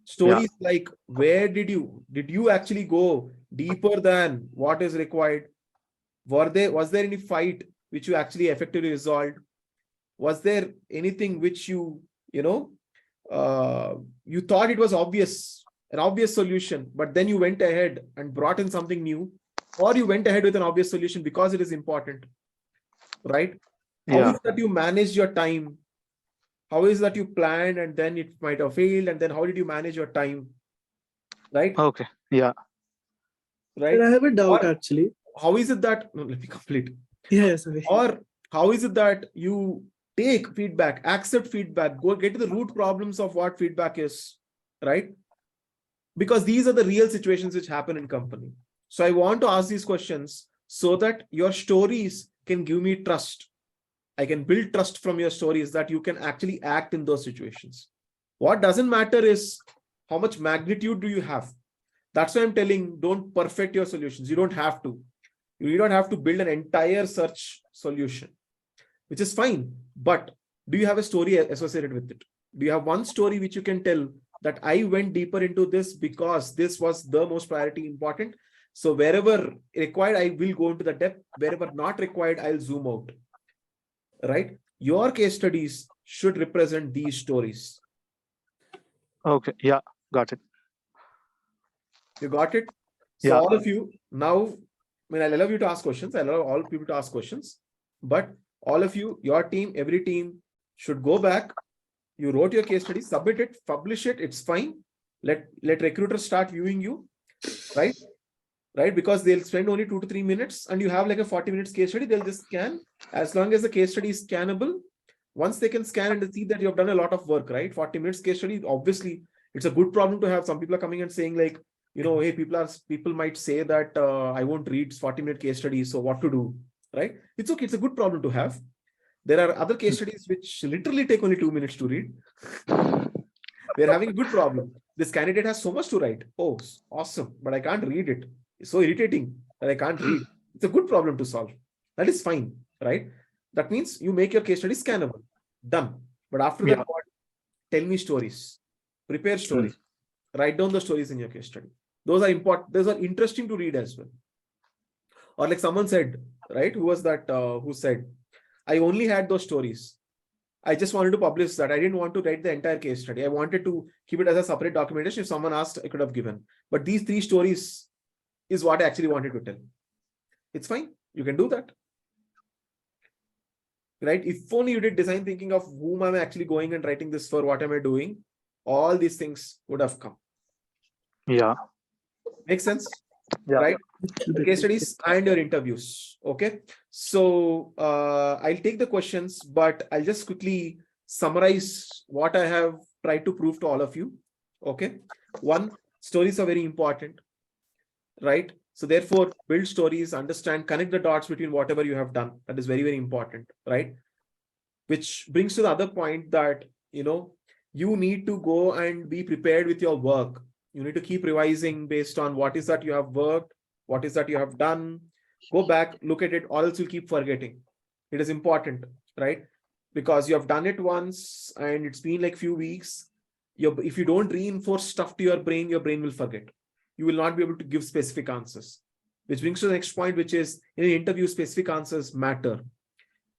Stories like, where did you actually go deeper than what is required? Was there any fight which you actually effectively resolved? Was there anything which you thought it was obvious, an obvious solution, but then you went ahead and brought in something new, or you went ahead with an obvious solution because it is important, right? How is that you manage your time? How is that you planned and then it might have failed, and then how did you manage your time? Right? Okay. Yeah. Right. And I have a doubt actually. How is it that, no, let me complete. Yeah, sorry. Or how is it that you take feedback, accept feedback, go get to the root problems of what feedback is, right? Because these are the real situations which happen in company. So I want to ask these questions so that your stories can give me trust. I can build trust from your stories that you can actually act in those situations. What doesn't matter is how much magnitude do you have. That's why I'm telling, don't perfect your solutions. You don't have to. You don't have to build an entire search solution, which is fine. But do you have a story associated with it? Do you have one story which you can tell that I went deeper into this because this was the most priority important? So wherever required, I will go into the depth. Wherever not required, I'll zoom out. Right? Your case studies should represent these stories. Okay. Yeah. Got it. You got it? So all of you now, I mean, I'll allow you to ask questions. I'll allow all people to ask questions. But all of you, your team, every team should go back. You wrote your case study, submit it, publish it. It's fine. Let recruiters start viewing you, right? Right? Because they'll spend only 2 to 3 minutes and you have like a 40 minutes case study. They'll just scan. As long as the case study is scannable, once they can scan and see that you have done a lot of work, right? 40 minutes case study, obviously, it's a good problem to have. Some people are coming and saying like, hey, people might say that I won't read 40-minute case studies, so what to do, right? It's okay. It's a good problem to have. There are other case studies which literally take only 2 minutes to read. We're having a good problem. This candidate has so much to write. Oh, awesome, but I can't read it. It's so irritating that I can't read. It's a good problem to solve. That is fine, right? That means you make your case study scannable. Done. But after that, what? Tell me stories. Prepare stories. Write down the stories in your case study. Those are important. Those are interesting to read as well. Or like someone said, right? Who was that? Who said, I only had those stories. I just wanted to publish that. I didn't want to write the entire case study. I wanted to keep it as a separate documentation. If someone asked, I could have given. But these 3 stories is what I actually wanted to tell. It's fine. You can do that. Right? If only you did design thinking of whom am I actually going and writing this for, what am I doing? All these things would have come. Yeah. Makes sense? Yeah. Right? The case studies and your interviews. Okay. So I'll take the questions, but I'll just quickly summarize what I have tried to prove to all of you. Okay. One, stories are very important. Right? So therefore, build stories, understand, connect the dots between whatever you have done. That is very, very important. Right? Which brings to the other point that, you need to go and be prepared with your work. You need to keep revising based on what is that you have worked, what is that you have done. Go back, look at it, or else you'll keep forgetting. It is important, right? Because you have done it once and it's been like few weeks. if you don't reinforce stuff to your brain will forget. You will not be able to give specific answers. Which brings to the next point, which is in an interview, specific answers matter.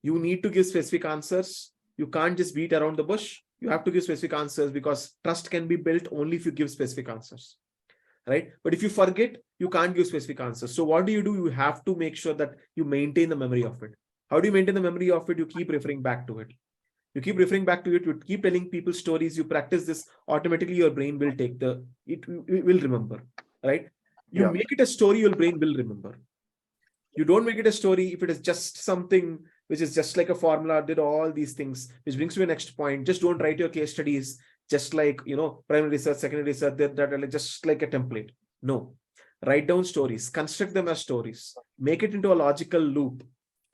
You need to give specific answers. You can't just beat around the bush. You have to give specific answers, because trust can be built only if you give specific answers, right? But if you forget, you can't give specific answers. So what do? You have to make sure that you maintain the memory of it. How do you maintain the memory of it? You keep referring back to it. You keep referring back to it. You keep telling people stories. You practice this. Automatically, your brain will take it will remember, right? You make it a story, your brain will remember. You don't make it a story if it is just something which is just like a formula, did all these things, which brings me to the next point. Just don't write your case studies just like, primary research, secondary research, that are just like a template. No, write down stories, construct them as stories, make it into a logical loop,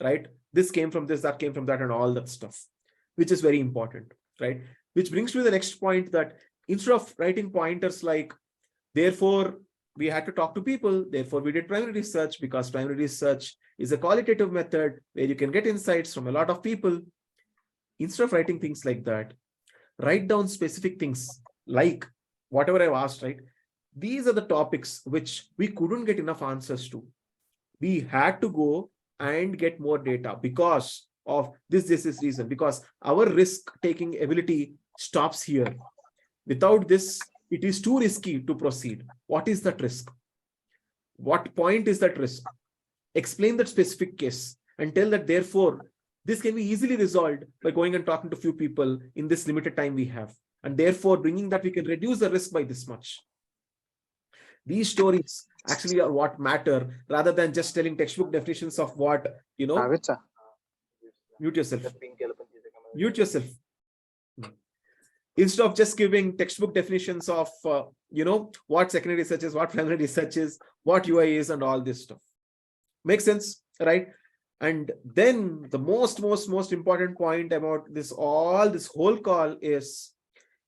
right? This came from this, that came from that, and all that stuff, which is very important, right? Which brings me to the next point, that instead of writing pointers like, therefore, we had to talk to people, therefore we did primary research, because primary research is a qualitative method where you can get insights from a lot of people. Instead of writing things like that, write down specific things like whatever I've asked, right? These are the topics which we couldn't get enough answers to. We had to go and get more data because of this reason, because our risk-taking ability stops here. Without this, it is too risky to proceed. What is that risk? What point is that risk? Explain that specific case and tell that, therefore, this can be easily resolved by going and talking to a few people in this limited time we have. And therefore, bringing that, we can reduce the risk by this much. These stories actually are what matter, rather than just telling textbook definitions of what, Mute yourself. Mute yourself. Instead of just giving textbook definitions of, what secondary research is, what primary research is, what UI is, and all this stuff. Makes sense, right? And then the most important point about this whole call is,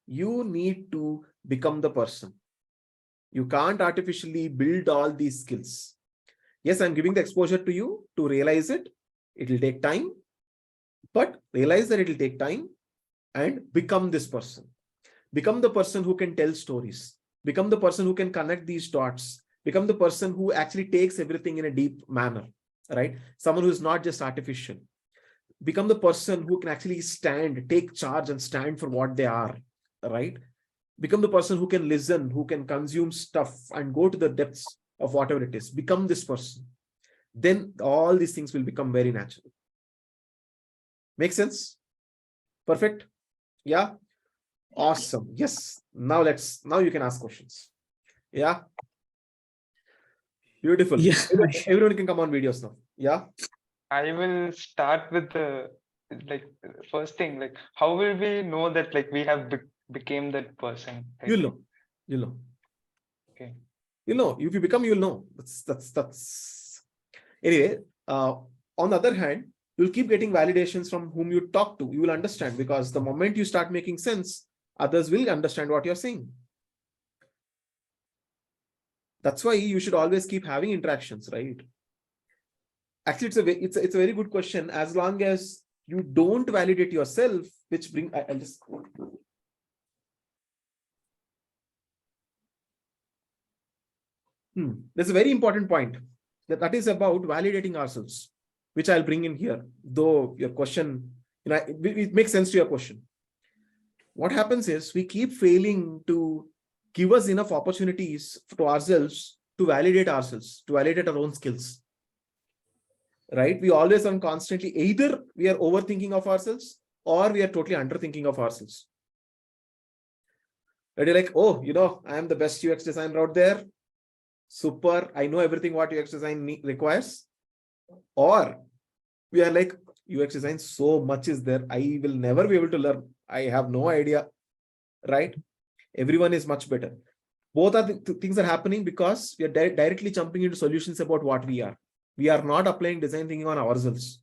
you need to become the person. You can't artificially build all these skills. Yes, I'm giving the exposure to you to realize it. It will take time, but realize that it will take time and become this person. Become the person who can tell stories. Become the person who can connect these dots. Become the person who actually takes everything in a deep manner, right? Someone who is not just artificial. Become the person who can actually take charge and stand for what they are, right? Become the person who can listen, who can consume stuff and go to the depths of whatever it is. Become this person. Then all these things will become very natural. Make sense? Perfect? Yeah? Awesome. Yes. Now you can ask questions. Yeah? Beautiful. Yeah. Everyone can come on videos now. Yeah? I will start with the first thing, how will we know that we have became that person? You'll know. Okay. You'll know. If you become, you'll know. That's anyway. On the other hand, you'll keep getting validations from whom you talk to. You will understand, because the moment you start making sense, others will understand what you're saying. That's why you should always keep having interactions, right? Actually, it's a very good question. As long as you don't validate yourself, which bring I'll just there's a very important point that is about validating ourselves, which I'll bring in here. Though your question, it makes sense to your question. What happens is we keep failing to give us enough opportunities to ourselves to validate ourselves, to validate our own skills. Right? We always and constantly, either we are overthinking of ourselves or we are totally underthinking of ourselves. And you're like, oh, I am the best UX designer out there. Super. I know everything what UX design requires. Or we are like, UX design, so much is there. I will never be able to learn. I have no idea. Right? Everyone is much better. Both are the things are happening because we are directly jumping into solutions about what we are. We are not applying design thinking on ourselves.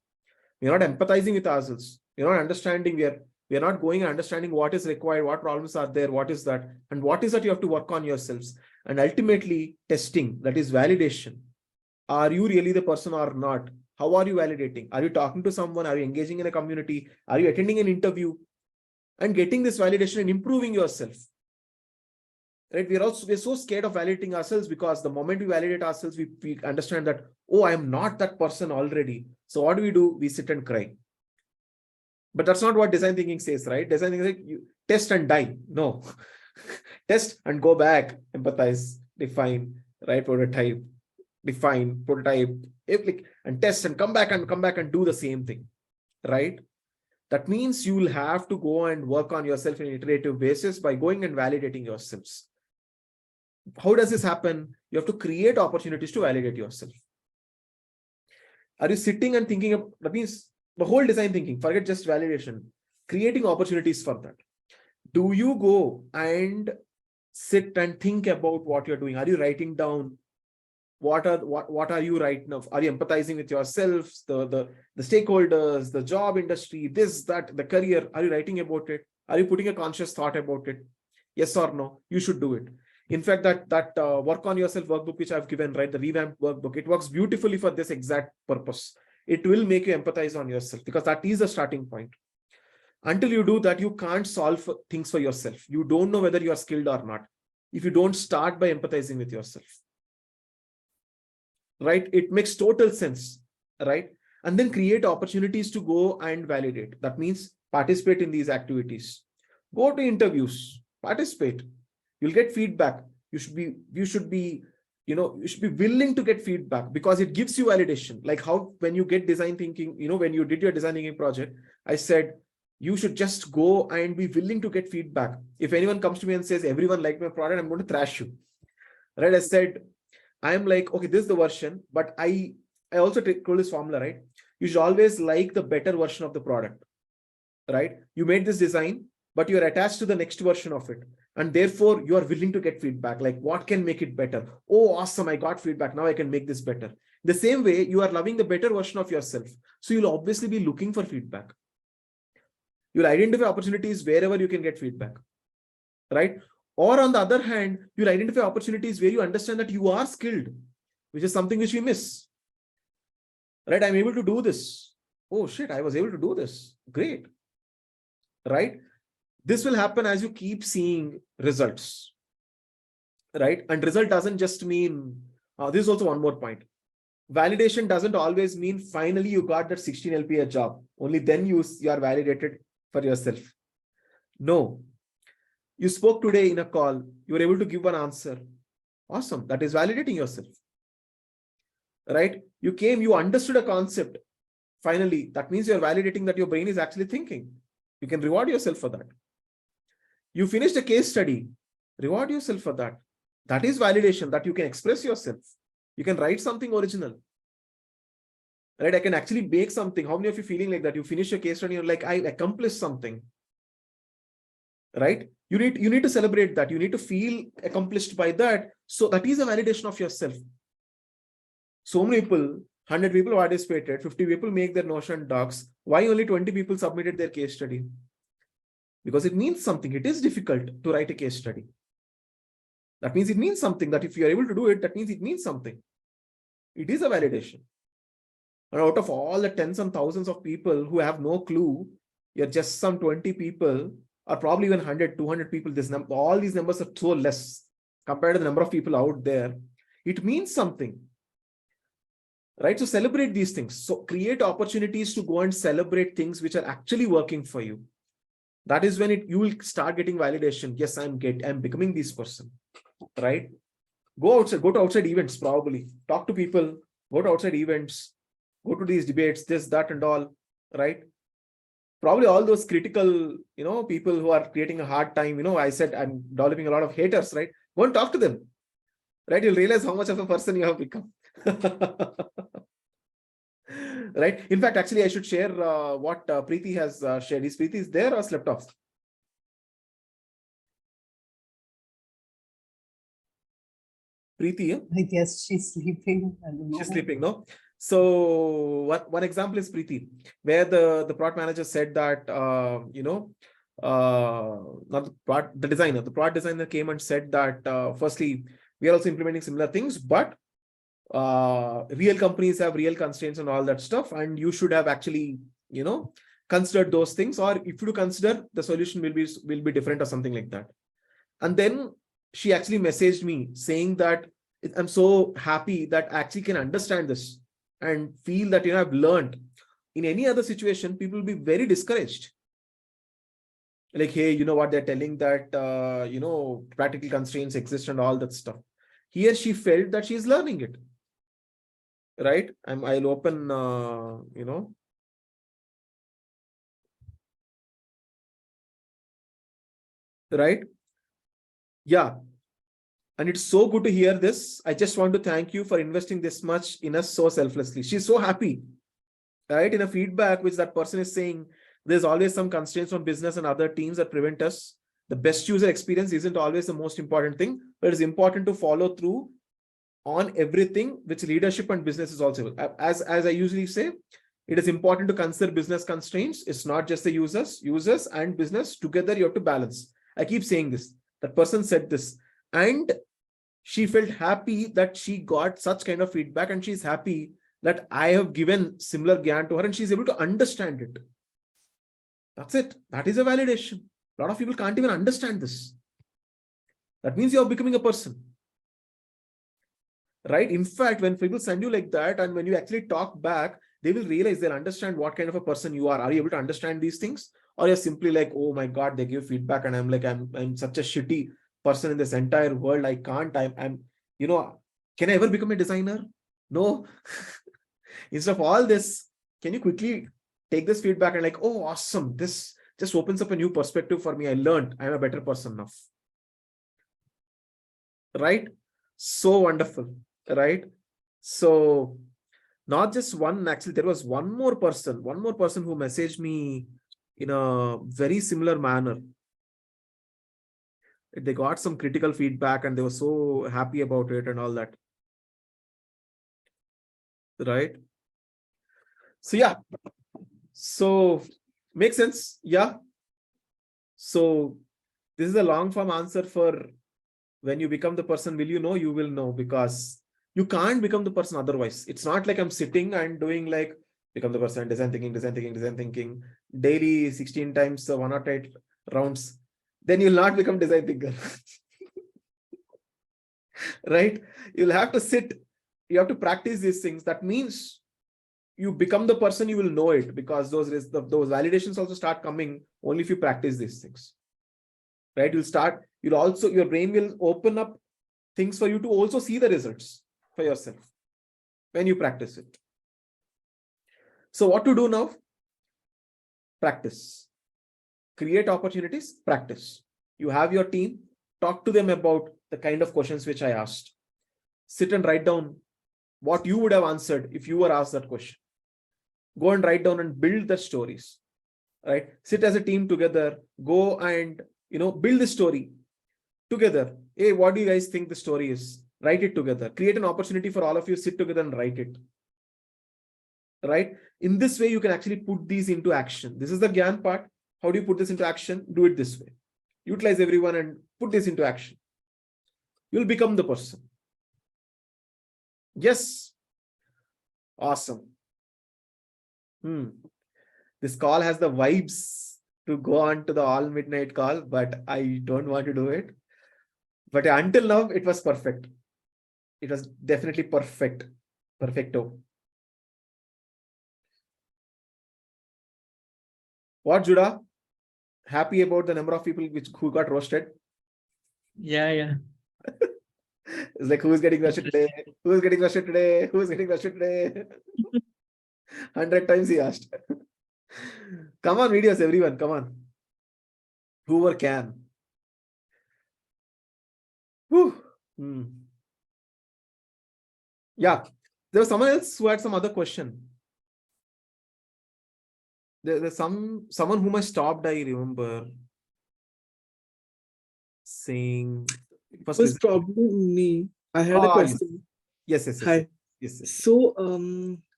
We are not empathizing with ourselves. We are not understanding. We are not going and understanding what is required, what problems are there, what is that, and what is that you have to work on yourselves. And ultimately, testing, that is validation. Are you really the person or not? How are you validating? Are you talking to someone? Are you engaging in a community? Are you attending an interview? And getting this validation and improving yourself. right? We're so scared of validating ourselves, because the moment we validate ourselves, we understand that, oh, I am not that person already. So what do? We sit and cry. But that's not what design thinking says, right? Design thinking says you test and die. No. Test and go back, empathize, define, right? Prototype, define, prototype, and test and come back and do the same thing, right? That means you will have to go and work on yourself in an iterative basis by going and validating yourselves. How does this happen? You have to create opportunities to validate yourself. Are you sitting and thinking of, that means the whole design thinking, forget just validation, creating opportunities for that. Do you go and sit and think about what you're doing? Are you writing down what are you right now? Are you empathizing with yourselves, the stakeholders, the job industry, this, that, the career? Are you writing about it? Are you putting a conscious thought about it? Yes or no? You should do it. In fact, that work on yourself workbook which I've given, right, the revamped workbook, it works beautifully for this exact purpose. It will make you empathize on yourself, because that is the starting point. Until you do that, you can't solve things for yourself. You don't know whether you are skilled or not if you don't start by empathizing with yourself. Right? It makes total sense, right? And then create opportunities to go and validate. That means participate in these activities. Go to interviews, participate. You'll get feedback. You should be willing to get feedback, because it gives you validation. Like how when you get design thinking, when you did your design thinking project, I said, you should just go and be willing to get feedback. If anyone comes to me and says, everyone liked my product, I'm going to thrash you. Right? I said, I'm like, okay, this is the version, but I also told this formula, right? You should always like the better version of the product, right? You made this design, but you're attached to the next version of it. And therefore you are willing to get feedback. Like, what can make it better? Oh, awesome. I got feedback. Now I can make this better. The same way you are loving the better version of yourself. So you'll obviously be looking for feedback. You'll identify opportunities wherever you can get feedback, right? Or on the other hand, you'll identify opportunities where you understand that you are skilled, which is something which we miss. Right? I'm able to do this. Oh shit, I was able to do this. Great. Right? This will happen as you keep seeing results. Right? And result doesn't just mean, this is also one more point. Validation doesn't always mean finally you got that 16 LPA job. Only then you are validated for yourself. No. You spoke today in a call, you were able to give an answer. Awesome. That is validating yourself. Right? You came, you understood a concept. Finally, that means you're validating that your brain is actually thinking. You can reward yourself for that. You finished a case study. Reward yourself for that. That is validation, that you can express yourself. You can write something original. Right? I can actually make something. How many of you feeling like that? You finish a case study, you're like, I accomplished something. Right? You need to celebrate that. You need to feel accomplished by that. So that is a validation of yourself. So many people, 100 people participated, 50 people make their Notion docs. Why only 20 people submitted their case study? Because it means something. It is difficult to write a case study. That means it means something, that if you are able to do it, that means it means something. It is a validation. And out of all the tens and thousands of people who have no clue, you're just some 20 people, or probably even 100, 200 people. All these numbers are so less compared to the number of people out there. It means something. Right? So celebrate these things. So create opportunities to go and celebrate things which are actually working for you. That is when you will start getting validation. Yes, I'm becoming this person. Right? Go outside, go to outside events, probably. Talk to people, go to outside events, go to these debates, this, that, and all. Right? Probably all those critical, people who are creating a hard time, I said I'm developing a lot of haters, right? Go and talk to them. Right? You'll realize how much of a person you have become. Right? In fact, actually, I should share what Preeti has shared. Is Preeti is there or slept off? Preeti, yeah? I guess she's sleeping. I don't know. She's sleeping, no? So one example is Preeti, where the product manager said that, not the product designer came and said that, firstly, we are also implementing similar things, but real companies have real constraints and all that stuff, and you should have actually considered those things, or if you consider, the solution will be different or something like that. And then she actually messaged me saying that I'm so happy that I actually can understand this and feel that, I've learned. In any other situation, people will be very discouraged. Like, hey, you know what, they're telling that, practical constraints exist and all that stuff. Here, she felt that she's learning it. Right? I'll open, right? Yeah. And it's so good to hear this. I just want to thank you for investing this much in us so selflessly. She's so happy, right? In a feedback which that person is saying, there's always some constraints from business and other teams that prevent us. The best user experience isn't always the most important thing, but it's important to follow through on everything which leadership and business is also. As I usually say, it is important to consider business constraints. It's not just the users and business together. You have to balance. I keep saying this. That person said this, and she felt happy that she got such kind of feedback, and she's happy that I have given similar gyan to her and she's able to understand it. That's it. That is a validation. A lot of people can't even understand this. That means you're becoming a person. Right? In fact, when people send you like that, and when you actually talk back, they will realize, they'll understand what kind of a person you are. Are you able to understand these things? Or you're simply like, oh my God, they give feedback and I'm like, I'm such a shitty person in this entire world. I can't, I'm can I ever become a designer? No. Instead of all this, can you quickly take this feedback and like, oh, awesome. This just opens up a new perspective for me. I learned I'm a better person now. Right? So wonderful. Right? So not just one, actually, there was one more person who messaged me in a very similar manner. They got some critical feedback and they were so happy about it and all that. Right? So yeah. So makes sense. Yeah. So this is a long form answer for when you become the person, will you know? You will know, because you can't become the person otherwise. It's not like I'm sitting and doing like become the person, design thinking daily 16 times 108 rounds. Then you'll not become design thinker. Right? You'll have to sit, you have to practice these things. That means you become the person, you will know it, because those validations also start coming only if you practice these things. Right? Your brain will open up things for you to also see the results for yourself when you practice it. So what to do now? Practice. Create opportunities, practice. You have your team, talk to them about the kind of questions which I asked. Sit and write down what you would have answered if you were asked that question. Go and write down and build the stories. Right? Sit as a team together, go and build the story together. Hey, what do you guys think the story is? Write it together. Create an opportunity for all of you, sit together and write it. Right? In this way, you can actually put these into action. This is the Gyan part. How do you put this into action? Do it this way. Utilize everyone and put this into action. You'll become the person. Yes. Awesome. This call has the vibes to go on to the all midnight call, but I don't want to do it. But until now, it was perfect. It was definitely perfect. Perfecto. What, Judah? Happy about the number of people who got roasted? Yeah. It's like, who's getting roasted today? Who's getting roasted today? Who's getting roasted today? 100 times he asked. Come on, videos, everyone. Come on. Whoever can. Whew. Yeah. There was someone else who had some other question. There's someone whom I stopped, I remember saying It was probably me. I had a question. Yes. Hi. Yes. So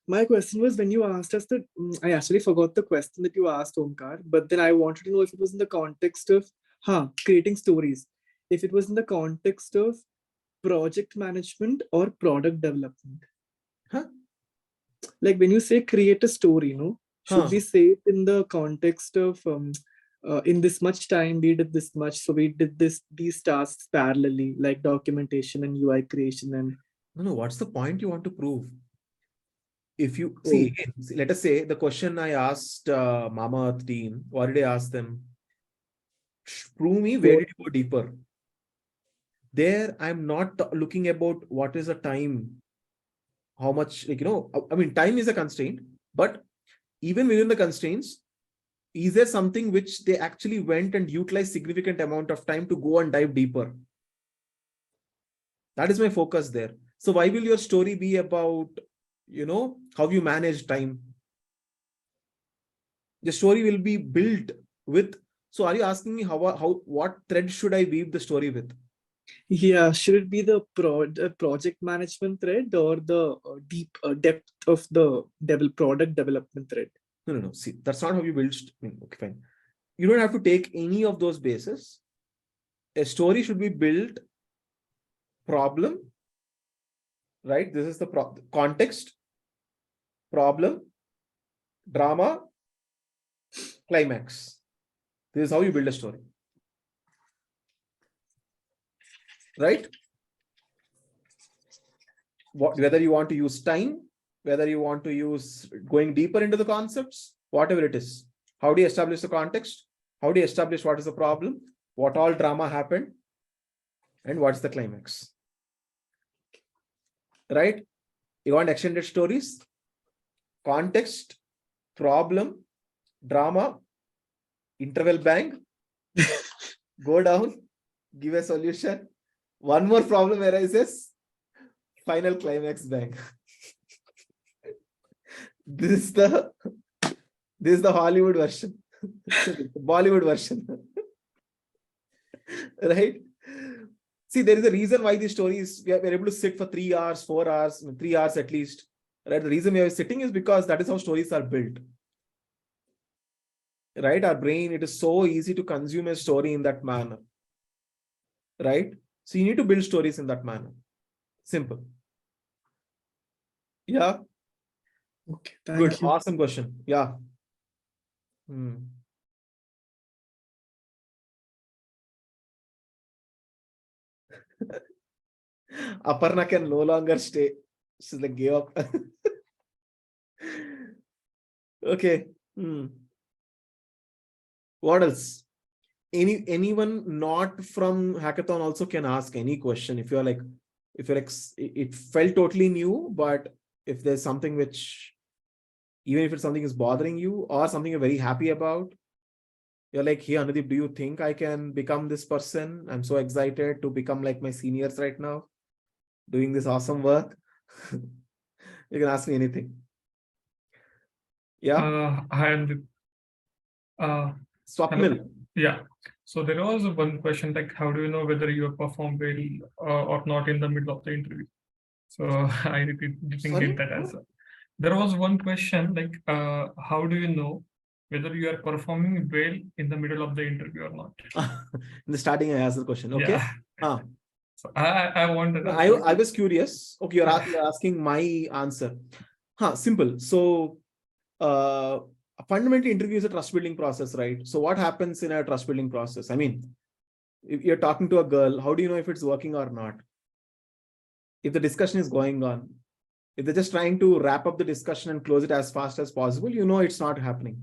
my question was, when you asked us that, I actually forgot the question that you asked, Omkar, but then I wanted to know if it was in the context of creating stories, if it was in the context of project management or product development. Like when you say create a story, should we say it in the context of in this much time we did this much, so we did these tasks parallelly, like documentation and UI creation. And no, what's the point you want to prove? If you see again, let us say the question I asked Mama Earth team, what did I ask them? Prove me where did you go deeper. There I'm not looking about what is the time, how much, like, I mean, time is a constraint, but even within the constraints, is there something which they actually went and utilized significant amount of time to go and dive deeper? That is my focus there. So why will your story be about, how you manage time? The story will be built with. So are you asking me what thread should I weave the story with? Yeah, should it be the project management thread or the deep depth of the product development thread? No. See, that's not how you build. Okay, fine. You don't have to take any of those bases. A story should be built problem, right? This is the context, problem, drama, climax. This is how you build a story. Right? Whether you want to use time, whether you want to use going deeper into the concepts, whatever it is. How do you establish the context? How do you establish what is the problem? What all drama happened? And what's the climax? Right? You want extended stories? Context, problem, drama, interval bang, go down, give a solution. One more problem arises, final climax bang. This is the Hollywood version, Bollywood version. Right? See, there is a reason why these stories, we are able to sit for 3 hours, 4 hours, 3 hours at least. Right? The reason we are sitting is because that is how stories are built. Right? Our brain, it is so easy to consume a story in that manner. Right? So you need to build stories in that manner. Simple. Yeah. Okay, thank Good. you. Awesome question. Yeah. Aparna can no longer stay. She's like, gave up. Okay. What else? Anyone not from hackathon also can ask any question. If you're like, it felt totally new, but if there's something which, even if it's something is bothering you or something you're very happy about, you're like, hey, Anudeep, do you think I can become this person? I'm so excited to become like my seniors right now, doing this awesome work. You can ask me anything. Yeah. And Swapnil. Yeah. So there was one question like, how do you know whether you have performed well or not in the middle of the interview? So I didn't get that answer. There was one question like, how do you know whether you are performing well in the middle of the interview or not? In the starting, I asked the question. Okay. Yeah. So I wanted. I was curious. Okay, you're asking my answer. Simple. So, fundamentally, interview is a trust building process, right? So, what happens in a trust building process? I mean, if you're talking to a girl, how do you know if it's working or not? If the discussion is going on, if they're just trying to wrap up the discussion and close it as fast as possible, you know it's not happening.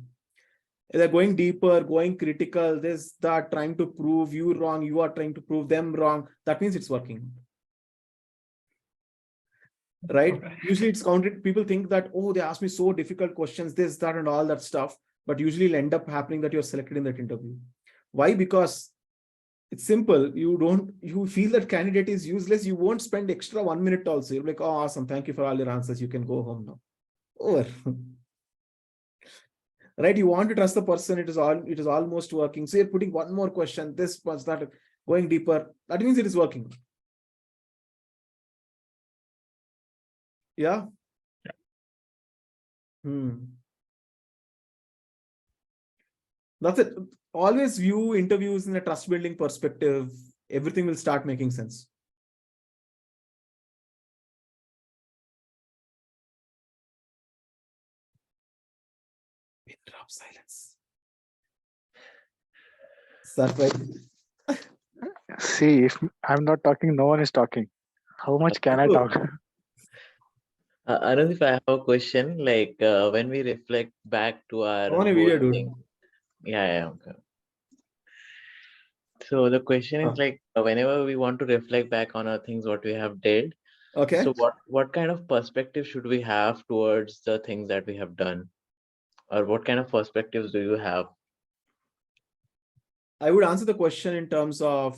If they're going deeper, going critical, there's that trying to prove you wrong, you are trying to prove them wrong, that means it's working. Right? Okay. Usually it's counted. People think that, oh, they asked me so difficult questions, this, that, and all that stuff. But usually it'll end up happening that you're selected in that interview. Why? Because it's simple. You feel that candidate is useless. You won't spend extra 1 minute also. You're like, oh, awesome. Thank you for all your answers. You can go home now. Over. Right? You want to trust the person. It is almost working. So you're putting one more question, this was that, going deeper. That means it is working. Yeah. That's it. Always view interviews in a trust building perspective. Everything will start making sense. Pin drop silence. Surprise. See, if I'm not talking, no one is talking. How much can I talk? Anand, if I have a question, like when we reflect back to our On a whole video, dude. thing. Yeah, okay. So the question is like whenever we want to reflect back on our things, what we have did. Okay. So what kind of perspective should we have towards the things that we have done? Or what kind of perspectives do you have? I would answer the question in terms of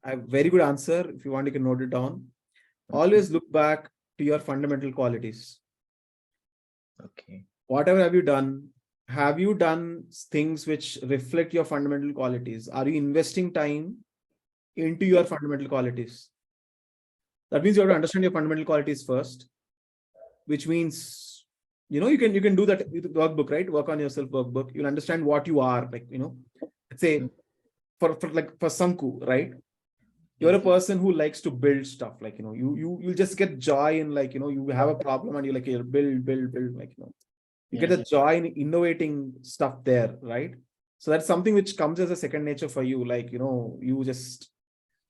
a very good answer. If you want, you can note it down. Always look back to your fundamental qualities. Okay. Whatever have you done? Have you done things which reflect your fundamental qualities? Are you investing time into your fundamental qualities? That means you have to understand your fundamental qualities first, which means, you can do that with workbook, right? Work on yourself workbook. You'll understand what you are, like, let's say for Sanku, right? You're a person who likes to build stuff, like, you'll just get joy in, like, you have a problem and you're like, you'll build, like, you get the joy in innovating stuff there, right? So that's something which comes as a second nature for you. Like, you just,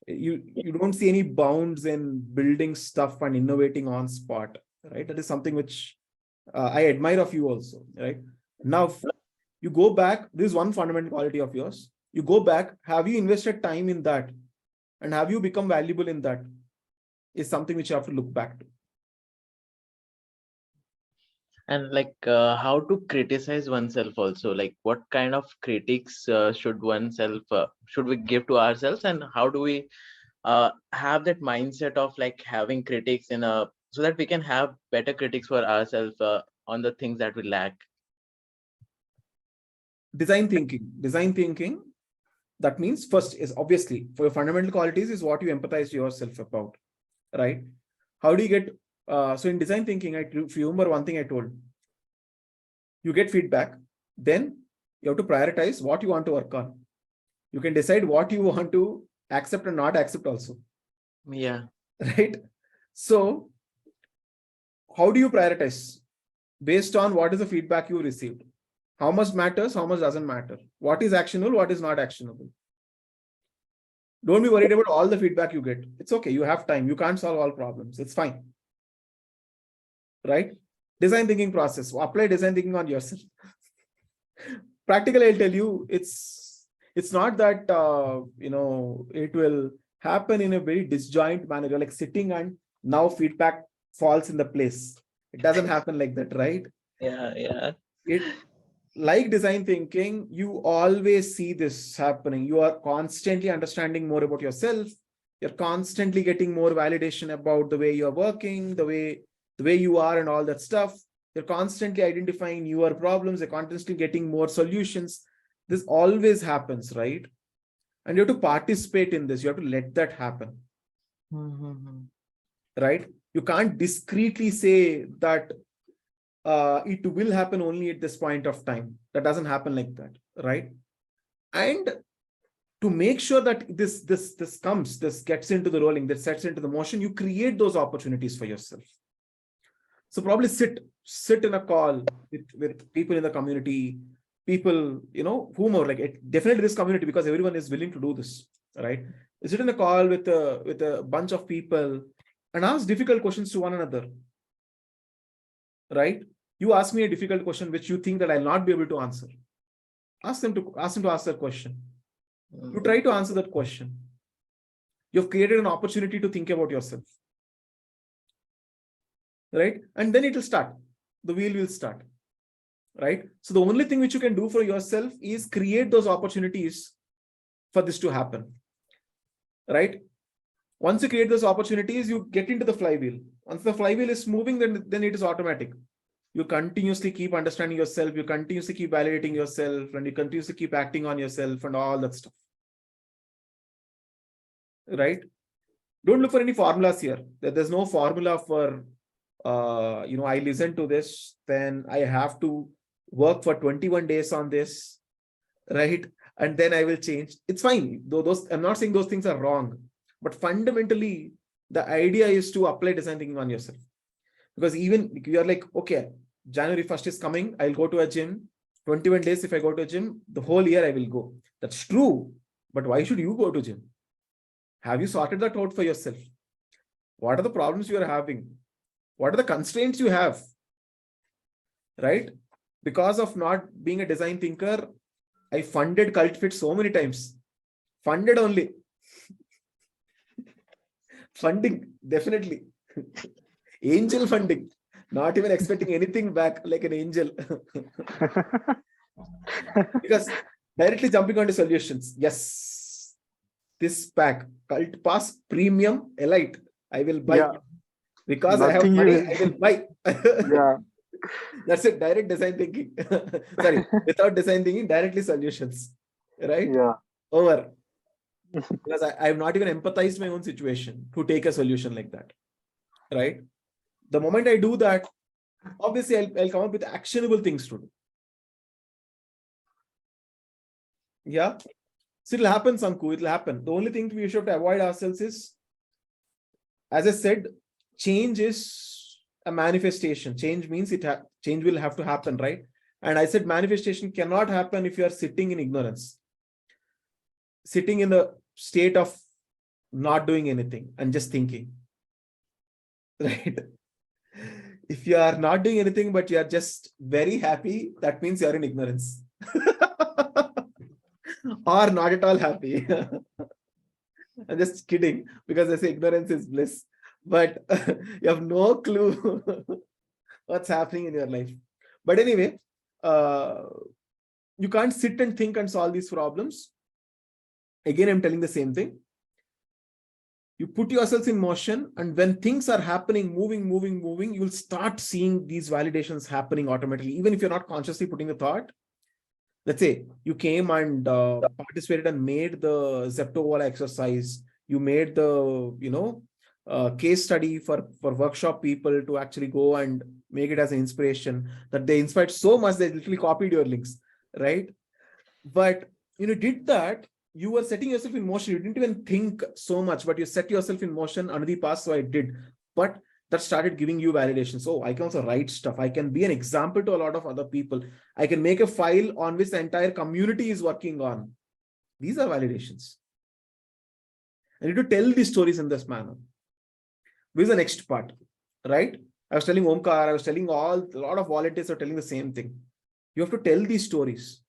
you don't see any bounds in building stuff and innovating on spot, right? That is something which I admire of you also, right? Now, you go back, this is one fundamental quality of yours. You go back, have you invested time in that? And have you become valuable in that? Is something which you have to look back to. And like how to criticize oneself also, like what kind of critiques should we give to ourselves, and how do we have that mindset of like having critics so that we can have better critics for ourselves on the things that we lack. Design thinking. That means first is obviously for your fundamental qualities is what you empathize yourself about, right? How do you get, so in design thinking, if you remember one thing I told, you get feedback, then you have to prioritize what you want to work on. You can decide what you want to accept and not accept also. Yeah. Right? So how do you prioritize? Based on what is the feedback you received. How much matters, how much doesn't matter. What is actionable, what is not actionable. Don't be worried about all the feedback you get. It's okay, you have time. You can't solve all problems. It's fine. Right? Design thinking process. Apply design thinking on yourself. Practically, I'll tell you, it's not that, it will happen in a very disjoint manner. You're like sitting and now feedback falls in the place. It doesn't happen like that, right? Yeah. Like design thinking, you always see this happening. You are constantly understanding more about yourself. You're constantly getting more validation about the way you're working, the way you are and all that stuff. You're constantly identifying newer problems. You're constantly getting more solutions. This always happens, right? And you have to participate in this. You have to let that happen. Right? You can't discreetly say that it will happen only at this point of time. That doesn't happen like that, right? And to make sure that this gets into the rolling, that sets into the motion, you create those opportunities for yourself. So probably sit in a call with people in the community, people, whomever, like definitely this community, because everyone is willing to do this, right? Sit in a call with a bunch of people and ask difficult questions to one another. Right? You ask me a difficult question which you think that I'll not be able to answer. Ask them to ask that question. You try to answer that question. You've created an opportunity to think about yourself. Right? And then it will start. The wheel will start. Right? So the only thing which you can do for yourself is create those opportunities for this to happen. Right? Once you create those opportunities, you get into the flywheel. Once the flywheel is moving, then it is automatic. You continuously keep understanding yourself, you continuously keep validating yourself, and you continuously keep acting on yourself and all that stuff. Right? Don't look for any formulas here. There's no formula for, I listen to this, then I have to work for 21 days on this, right? And then I will change. It's fine. I'm not saying those things are wrong, but fundamentally, the idea is to apply design thinking on yourself. Because even you're like, okay, January 1st is coming, I'll go to a gym, 21 days if I go to gym, the whole year I will go. That's true. But why should you go to gym? Have you sorted that out for yourself? What are the problems you are having? What are the constraints you have? Right? Because of not being a design thinker, I funded Cult Fit so many times. Funded only. Funding, definitely. Angel funding. Not even expecting anything back like an angel. Because directly jumping onto solutions. Yes. This pack, Cult Pass Premium Elite, I will buy. Yeah. Because I have Nothing money, you. I will buy. Yeah. That's it. Direct design thinking. Sorry, without design thinking, directly solutions. Right? Yeah. Over. Because I have not even empathized my own situation to take a solution like that. Right? The moment I do that, obviously I'll come up with actionable things to do. Yeah. So it'll happen, Sanku. It'll happen. The only thing we should avoid ourselves is, as I said, change is a manifestation. Change means change will have to happen, right? And I said manifestation cannot happen if you are sitting in ignorance, sitting in the state of not doing anything and just thinking, right? If you are not doing anything but you are just very happy, that means you are in ignorance. Or not at all happy. I'm just kidding, because I say ignorance is bliss, but you have no clue what's happening in your life. But anyway, you can't sit and think and solve these problems. Again, I'm telling the same thing. You put yourselves in motion, and when things are happening, moving, you'll start seeing these validations happening automatically, even if you're not consciously putting the thought. Let's say you came and participated and made the Zepto wall exercise. You made the, case study for workshop people to actually go and make it as an inspiration, that they inspired so much, they literally copied your links, right? But did that, you were setting yourself in motion. You didn't even think so much, but you set yourself in motion under the past. So I did. But that started giving you validation. So I can also write stuff. I can be an example to a lot of other people. I can make a file on which the entire community is working on. These are validations. I need to tell these stories in this manner. This is the next part, right? I was telling Omkar, I was telling a lot of volunteers are telling the same thing. You have to tell these stories.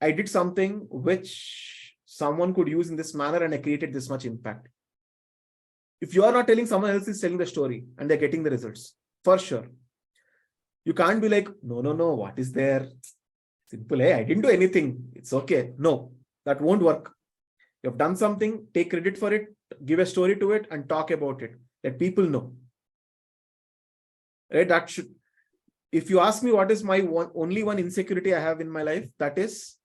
I did something which someone could use in this manner and I created this much impact. If you are not telling, someone else is telling the story and they're getting the results, for sure. You can't be like, no, what is there? Simple, hey, I didn't do anything. It's okay. No, that won't work. You have done something, take credit for it, give a story to it and talk about it. Let people know. Right? That should, if you ask me what is my only one insecurity I have in my life, that is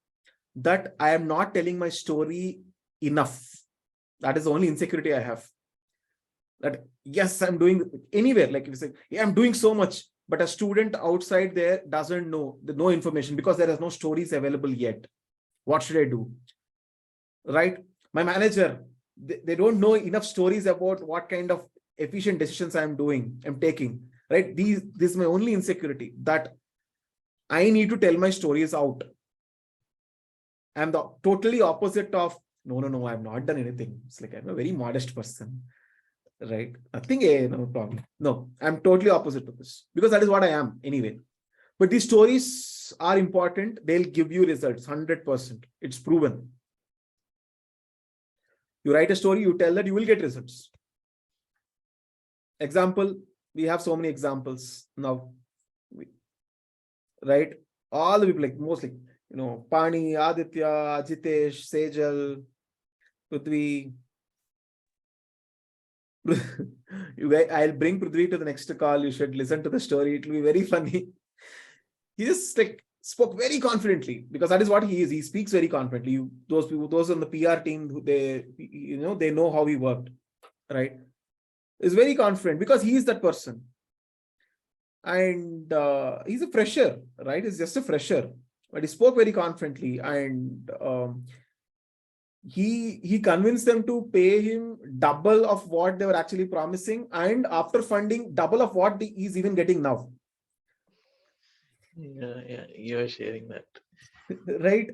that I am not telling my story enough. That is the only insecurity I have. That yes, I'm doing anywhere. Like if you say, yeah, I'm doing so much, but a student outside there doesn't know, no information because there is no stories available yet. What should I do? Right? My manager, they don't know enough stories about what kind of efficient decisions I'm taking. Right? This is my only insecurity, that I need to tell my stories out. I'm the totally opposite of no, I've not done anything. It's like I'm a very modest person. Right? Nothing, no problem. No, I'm totally opposite to this because that is what I am anyway. But these stories are important. They'll give you results, 100%. It's proven. You write a story, you tell that, you will get results. Example, we have so many examples now. Right? All the people, like mostly, Pani, Aditya, Jitesh, Sejal, Prithvi. I'll bring Prithvi to the next call. You should listen to the story. It will be very funny. He just spoke very confidently because that is what he is. He speaks very confidently. Those people, those on the PR team, they know how he worked, right? Is very confident because he is that person. And he's a fresher, right? He's just a fresher, but he spoke very confidently, and he convinced them to pay him double of what they were actually promising, and after funding, double of what he's even getting now. Yeah, you're sharing that. Right?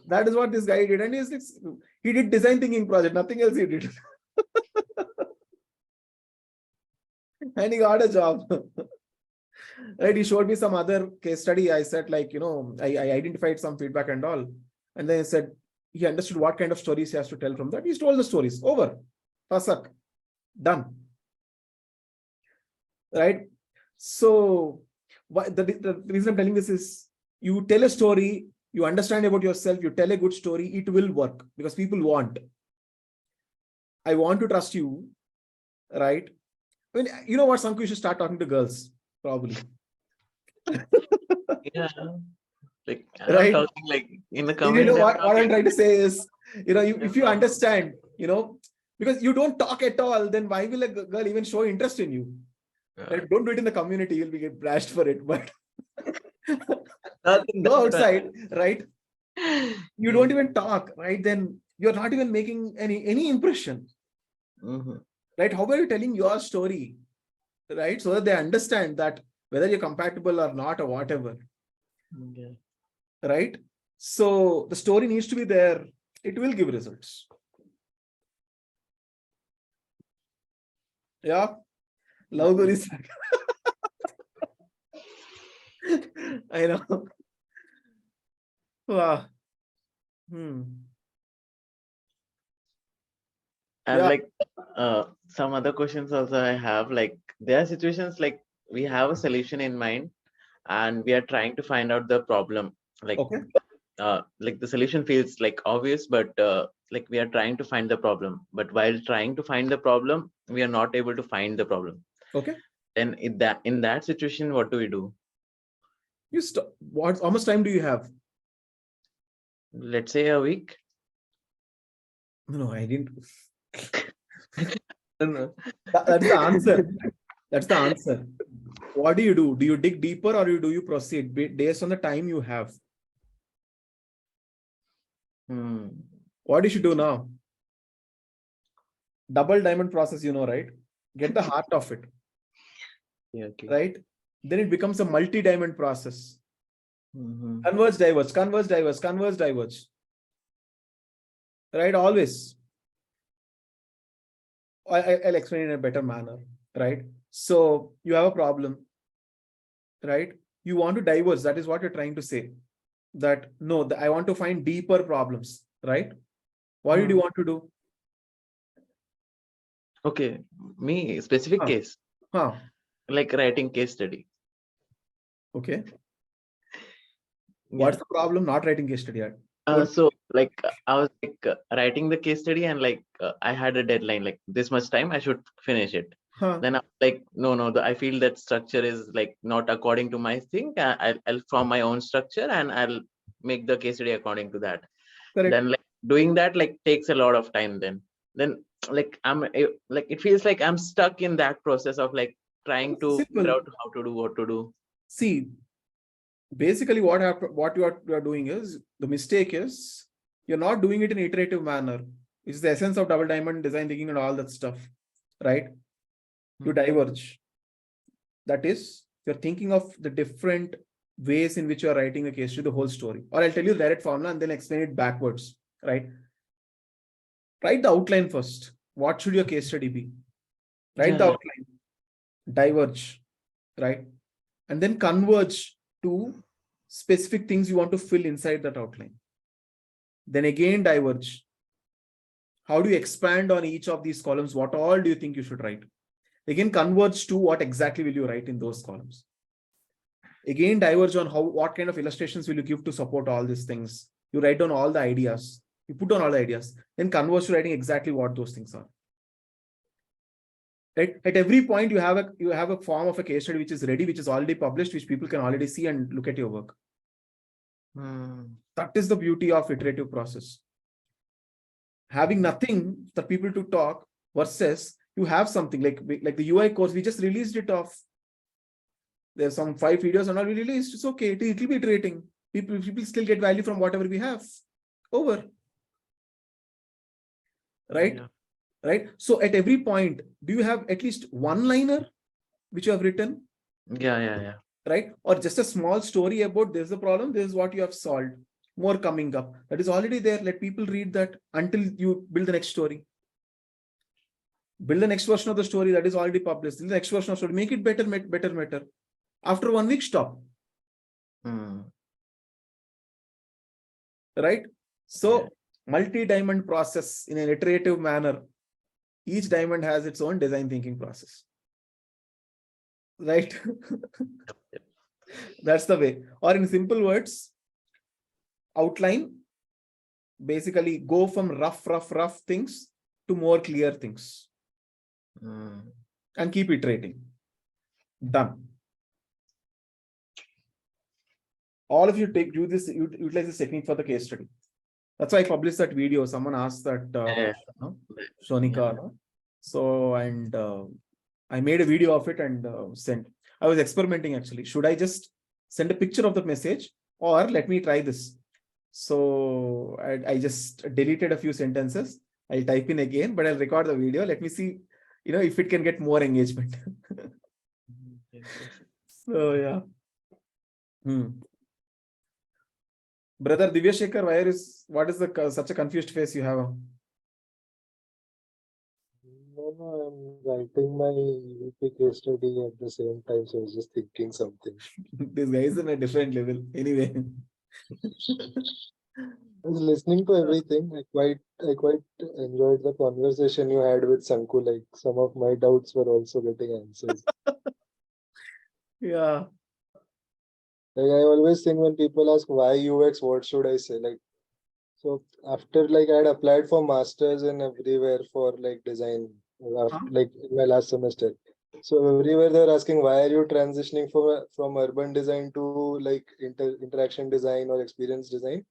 That is what this guy did. And he did design thinking project, nothing else he did. And he got a job. Right? He showed me some other case study. I said, like, I identified some feedback and all. And then he said, he understood what kind of stories he has to tell from that. He told the stories. Over. Pasak. Done. Right? So the reason I'm telling this is, you tell a story, you understand about yourself, you tell a good story, it will work because people want. I want to trust you, right? I mean, you know what, Sanku, you should start talking to girls, probably. Yeah. Like I'm Right? talking like in the You community. know what I'm trying to say is, if you understand, because you don't talk at all, then why will a girl even show interest in you? Right? Don't do it in the community, you'll be get bashed for it. But go outside, right? You don't even talk, right? Then you're not even making any impression. Right? How are you telling your story? Right? So that they understand that whether you're compatible or not or whatever. Yeah. Right? So the story needs to be there. It will give results. Yeah. Love Guris. I know. Wow. And Yeah. like some other questions also I have, like there are situations like we have a solution in mind and we are trying to find out the problem. Like like the solution feels like obvious, but like we are trying to find the problem. But while trying to find the problem, we are not able to find the problem. Okay. Then in that situation, what do we do? You stop. How much time do you have? Let's say a week. No, I didn't. That's the answer. That's the answer. What do you do? Do you dig deeper or do you proceed based on the time you have? What you should do now? Double diamond process, right? Get the heart of it. Yeah, okay. Right? Then it becomes a multi-diamond process. Converge, diverge, converge, diverge, converge, diverge. Right? Always. I'll explain it in a better manner. Right? So you have a problem. Right? You want to diverge. That is what you're trying to say. That no, I want to find deeper problems. Right? What did you want to do? Okay, me specific case. Like writing case study. Okay. What's the problem? Not writing case study yet. So like I was like writing the case study and like I had a deadline, like this much time I should finish it. Then I was like, no, I feel that structure is like not according to my thing. I'll form my own structure and I'll make the case study according to that. Correct. Then like doing that like takes a lot of time. Then like like it feels like I'm stuck in that process of like trying to figure out how to do what to do. See, basically what you are doing is, the mistake is you're not doing it in an iterative manner. It's the essence of double diamond design thinking and all that stuff, right? You diverge. That is, you're thinking of the different ways in which you're writing a case study, the whole story. Or I'll tell you the direct formula and then explain it backwards, right? Write the outline first. What should your case study be? Write the outline. Diverge, right? And then converge to specific things you want to fill inside that outline. Then again diverge. How do you expand on each of these columns? What all do you think you should write? Again converge to what exactly will you write in those columns? Again diverge on what kind of illustrations will you give to support all these things? You write down all the ideas. You put down all the ideas. Then converge to writing exactly what those things are. Right? At every point you have a form of a case study which is ready, which is already published, which people can already see and look at your work. That is the beauty of iterative process. Having nothing for people to talk versus you have something like the UI course, we just released it off. There's some 5 videos and all we released. It's okay. It will be iterating. People still get value from whatever we have. Over. Right? Yeah. Right? So at every point, do you have at least one liner which you have written? Yeah. right? Or just a small story about this is the problem, this is what you have solved. More coming up. That is already there. Let people read that until you build the next story. Build the next version of the story that is already published. The next version of story. Make it better, better. After 1 week, stop. Right? So, multi-diamond process in an iterative manner. Each diamond has its own design thinking process. Right? That's the way. Or in simple words, outline, basically go from rough things to more clear things. And keep iterating. Done. All of you do this, utilize this technique for the case study. That's why I published that video. Someone asked that Shonika. No? So, and I made a video of it and sent. I was experimenting actually. Should I just send a picture of the message or let me try this? So I just deleted a few sentences. I'll type in again, but I'll record the video. Let me see, if it can get more engagement. So yeah. Brother Divyashekar, what is such a confused face you have? No, I'm writing my EVP case study at the same time, so I was just thinking something. This guy is in a different level. Anyway. I was listening to everything. I quite enjoyed the conversation you had with Sanku. Like some of my doubts were also getting answered. Yeah. Like I always think when people ask why UX, what should I say? Like, so after I had applied for masters and everywhere for design, like in my last semester. So everywhere they're asking why are you transitioning from urban design to interaction design or experience design?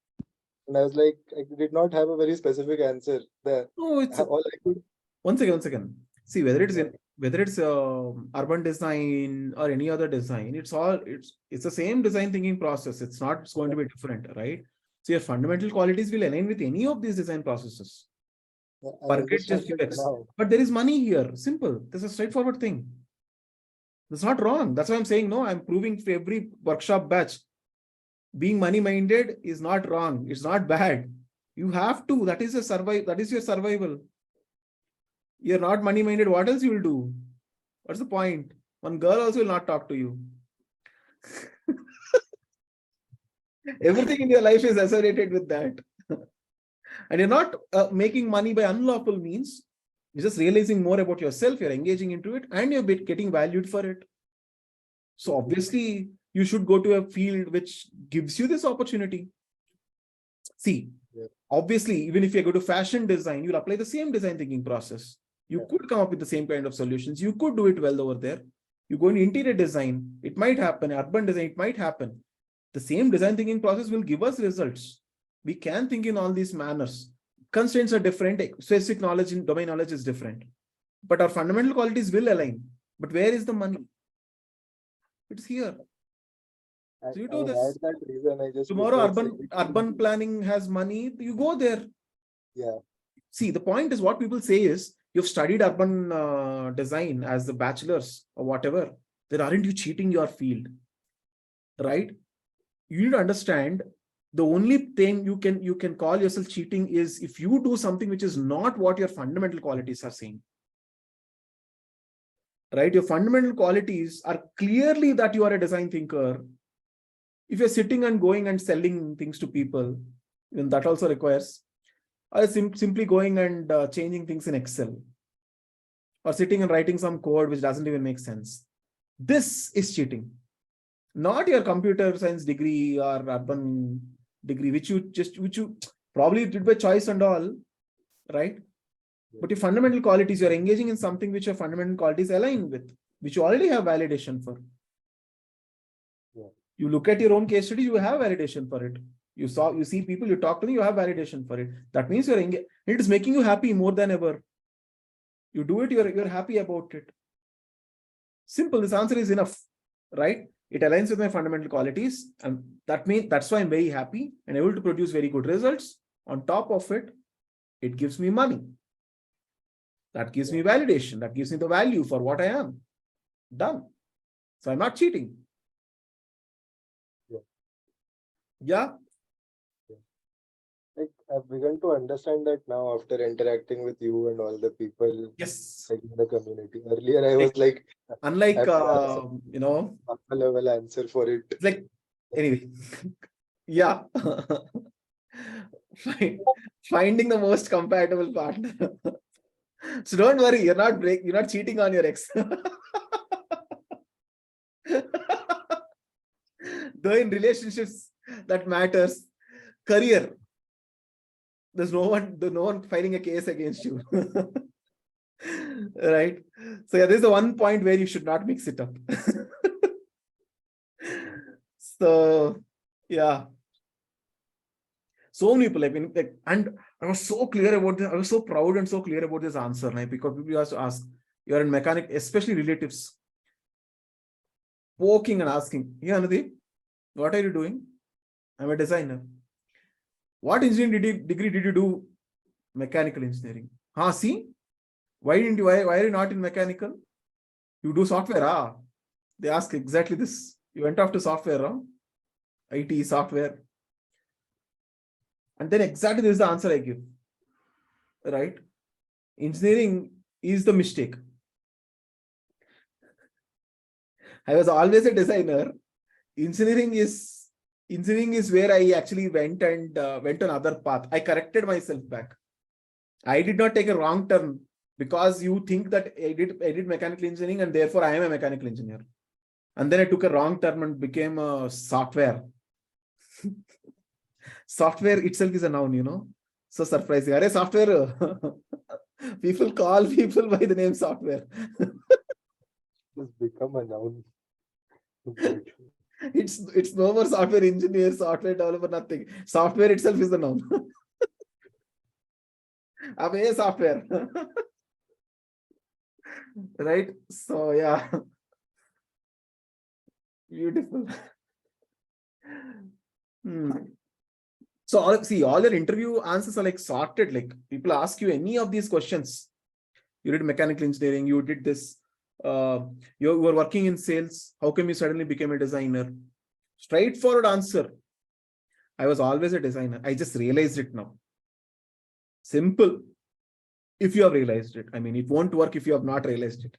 And I was like, I did not have a very specific answer there. No, it's all I could. One second. See, whether it's urban design or any other design, it's the same design thinking process. It's going to be different, right? So your fundamental qualities will align with any of these design processes. Forget just UX. But there is money here. Simple. This is a straightforward thing. That's not wrong. That's why I'm saying no. I'm proving for every workshop batch. Being money-minded is not wrong. It's not bad. You have to. That is your survival. You're not money-minded. What else you will do? What's the point? One girl also will not talk to you. Everything in your life is associated with that. And you're not making money by unlawful means. You're just realizing more about yourself. You're engaging into it and you're getting valued for it. So obviously, you should go to a field which gives you this opportunity. See, obviously, even if you go to fashion design, you'll apply the same design thinking process. You could come up with the same kind of solutions. You could do it well over there. You go into interior design, it might happen. Urban design, it might happen. The same design thinking process will give us results. We can think in all these manners. Constraints are different. Specific knowledge and domain knowledge is different. But our fundamental qualities will align. But where is the money? It's here. So you do this. Tomorrow, urban planning has money. You go there. Yeah. See, the point is what people say is you've studied urban design as the bachelor's or whatever. Then aren't you cheating your field? Right? You need to understand the only thing you can call yourself cheating is if you do something which is not what your fundamental qualities are saying. Right? Your fundamental qualities are clearly that you are a design thinker. If you're sitting and going and selling things to people, then that also requires simply going and changing things in Excel or sitting and writing some code which doesn't even make sense. This is cheating. Not your computer science degree or urban degree, which you probably did by choice and all, right? But your fundamental qualities, you're engaging in something which your fundamental qualities align with, which you already have validation for. Yeah. You look at your own case study, you have validation for it. You see people, you talk to them, you have validation for it. That means you're engaged. It is making you happy more than ever. You do it, you're happy about it. Simple. This answer is enough, right? It aligns with my fundamental qualities, and that's why I'm very happy and able to produce very good results. On top of it, it gives me money. That gives me validation. That gives me the value for what I am. Done. So I'm not cheating. Yeah. Like I've begun to understand that now after interacting with you and all the people Yes. like in the community. Earlier I was like, Unlike, I have to have some you know, upper level answer for it. it's like, anyway, yeah. Finding the most compatible partner. So don't worry, you're not cheating on your ex. Though in relationships that matters, career, there's no one filing a case against you. Right? So yeah, there's the one point where you should not mix it up. So yeah. So many people, and I was so clear about this. I was so proud and so clear about this answer, right? Because people used to ask, you're in mechanic, especially relatives, poking and asking, yeah, Anadi, what are you doing? I'm a designer. What engineering degree did you do? Mechanical engineering. See? Why are you not in mechanical? You do software, They ask exactly this. You went off to software, IT, software. And then exactly this is the answer I give. Right? Engineering is the mistake. I was always a designer. Engineering is where I actually went another path. I corrected myself back. I did not take a wrong turn because you think that I did mechanical engineering and therefore I am a mechanical engineer. And then I took a wrong turn and became a software. Software itself is a noun, So surprising. Are software? People call people by the name software. It's become a noun. It's no more software engineer, software developer, nothing. Software itself is the noun. Away software. Right? So yeah. Beautiful. So all your interview answers are like sorted. Like people ask you any of these questions. You did mechanical engineering, you did this, you were working in sales. How come you suddenly became a designer? Straightforward answer. I was always a designer. I just realized it now. Simple. If you have realized it. I mean, it won't work if you have not realized it.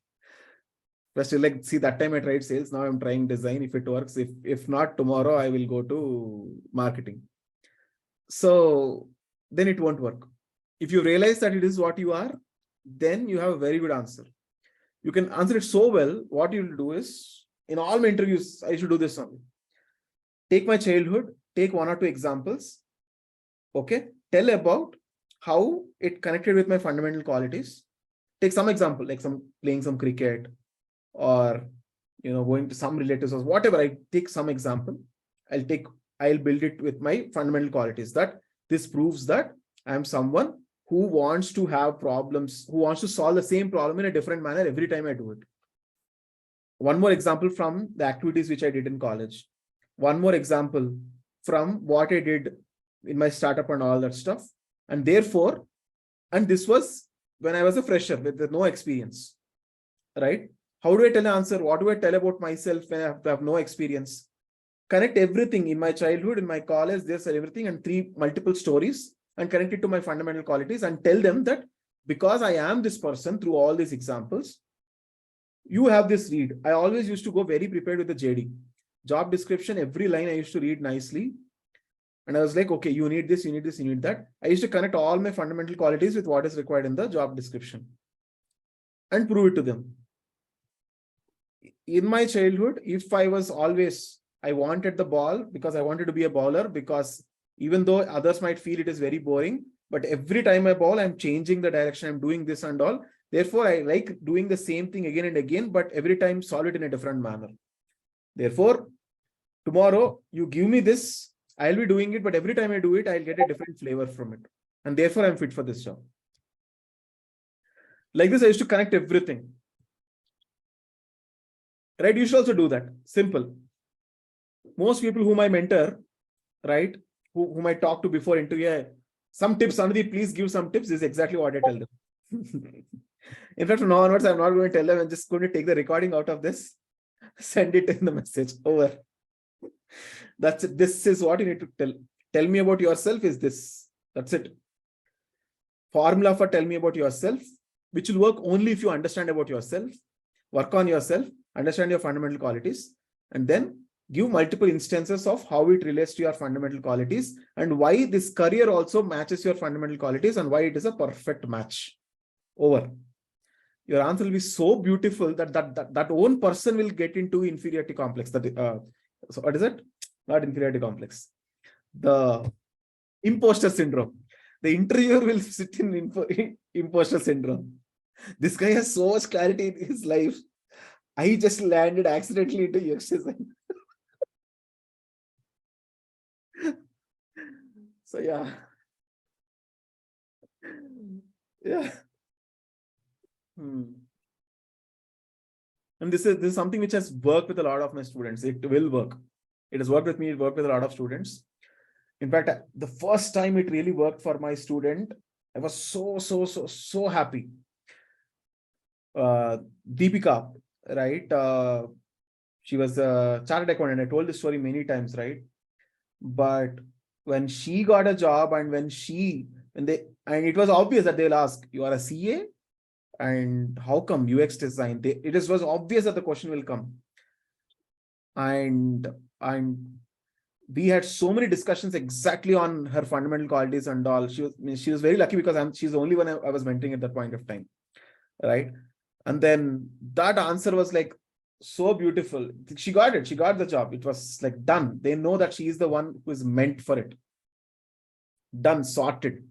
But still, like, see, that time I tried sales. Now I'm trying design. If it works, if not, tomorrow I will go to marketing. So then it won't work. If you realize that it is what you are, then you have a very good answer. You can answer it so well. What you'll do is, in all my interviews, I should do this only. Take my childhood, take 1 or 2 examples. Okay. Tell about how it connected with my fundamental qualities. Take some example, like playing some cricket or, going to some relatives or whatever. I take some example. I'll build it with my fundamental qualities, that this proves that I'm someone who wants to have problems, who wants to solve the same problem in a different manner every time I do it. One more example from the activities which I did in college. One more example from what I did in my startup and all that stuff. And therefore, and this was when I was a fresher with no experience, right? How do I tell an answer? What do I tell about myself when I have no experience? Connect everything in my childhood, in my college, there's everything, and 3 multiple stories, and connect it to my fundamental qualities and tell them that because I am this person through all these examples, you have this read. I always used to go very prepared with the JD. Job description, every line I used to read nicely. And I was like, okay, you need this, you need this, you need that. I used to connect all my fundamental qualities with what is required in the job description and prove it to them. In my childhood, if I wanted the ball because I wanted to be a bowler, because even though others might feel it is very boring, but every time I bowl, I'm changing the direction, I'm doing this and all. Therefore, I like doing the same thing again and again, but every time solve it in a different manner. Therefore, tomorrow you give me this, I'll be doing it, but every time I do it, I'll get a different flavor from it. And therefore, I'm fit for this job. Like this, I used to connect everything. Right? You should also do that. Simple. Most people whom I mentor, right, whom I talk to before interview, some tips, Anadi, please give some tips. This is exactly what I tell them. In fact, from now onwards, I'm not going to tell them. I'm just going to take the recording out of this, send it in the message over. That's it. This is what you need to tell. Tell me about yourself is this. That's it. Formula for tell me about yourself, which will work only if you understand about yourself, work on yourself, understand your fundamental qualities, and then give multiple instances of how it relates to your fundamental qualities and why this career also matches your fundamental qualities and why it is a perfect match. Over. Your answer will be so beautiful that own person will get into inferiority complex. So what is it? Not inferiority complex. The imposter syndrome. The interviewer will sit in imposter syndrome. This guy has so much clarity in his life. I just landed accidentally into UX design. So yeah. Yeah. And this is something which has worked with a lot of my students. It will work. It has worked with me. It worked with a lot of students. In fact, the first time it really worked for my student, I was so happy. Deepika, right? She was a chartered accountant. I told this story many times, right? But when she got a job and and it was obvious that they'll ask, you are a CA? And how come UX design? Was obvious that the question will come. And we had so many discussions exactly on her fundamental qualities and all. She was very lucky because she's the only one I was mentoring at that point of time, right? And then that answer was like so beautiful. She got it. She got the job. It was like done. They know that she is the one who is meant for it. Done, sorted.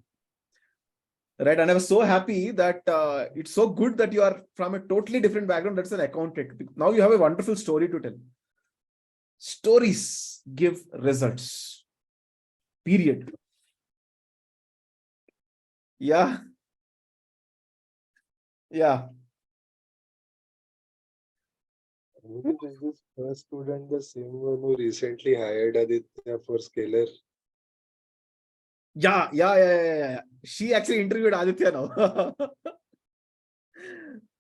Right. And I was so happy that it's so good that you are from a totally different background. That's an accountant. Now you have a wonderful story to tell. Stories give results. Period. Yeah. Yeah. Is this first student the same one who recently hired Aditya for Scalar? Yeah. She actually interviewed Aditya now.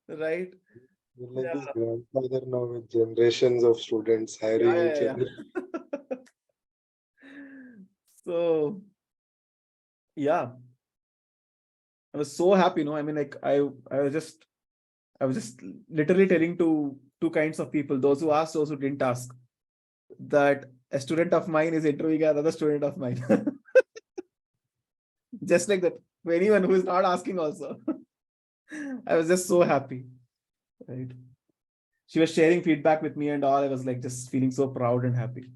Right? You're like this grandfather now with generations of students hiring each other. So, yeah. I was so happy, I mean, like I was just literally telling to two kinds of people, those who asked, those who didn't ask, that a student of mine is interviewing another student of mine. Just like that, for anyone who is not asking also. I was just so happy, right? She was sharing feedback with me and all. I was like just feeling so proud and happy.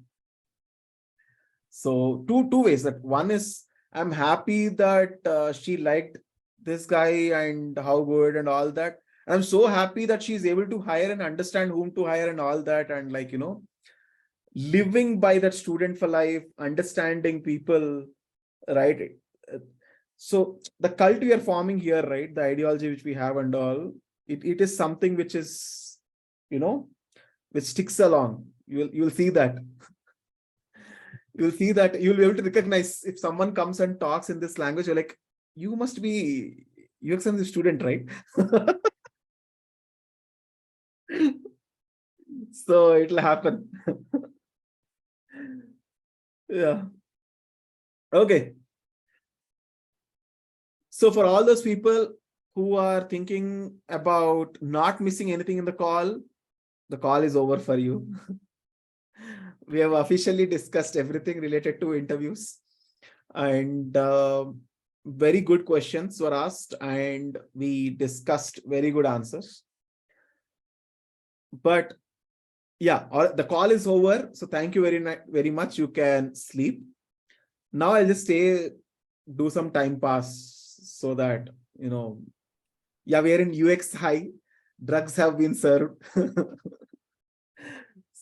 So two ways. That one is I'm happy that she liked this guy and how good and all that. And I'm so happy that she's able to hire and understand whom to hire and all that. And like, living by that student for life, understanding people, right? So the cult we are forming here, right? The ideology which we have and all, it is something which is, which sticks along. You'll see that. You'll see that you'll be able to recognize if someone comes and talks in this language, you're like, you must be UX and the student, right? So it'll happen. Yeah. Okay. So for all those people who are thinking about not missing anything in the call is over for you. We have officially discussed everything related to interviews, and very good questions were asked and we discussed very good answers. But yeah, the call is over. So thank you very much. You can sleep. Now I'll just do some time pass so that, yeah, we are in UX high. Drugs have been served.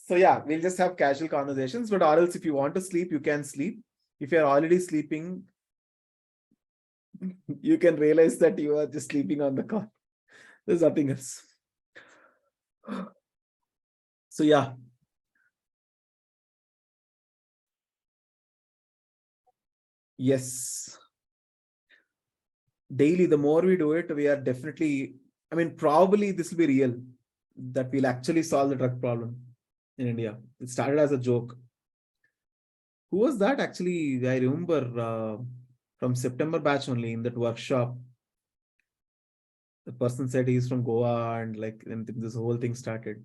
So yeah, we'll just have casual conversations, but or else if you want to sleep, you can sleep. If you're already sleeping, you can realize that you are just sleeping on the call. There's nothing else. So yeah. Yes. Daily, the more we do it, we are definitely, I mean, probably this will be real, that we'll actually solve the drug problem in India. It started as a joke. Who was that actually? I remember from September batch only in that workshop. The person said he's from Goa and like and this whole thing started.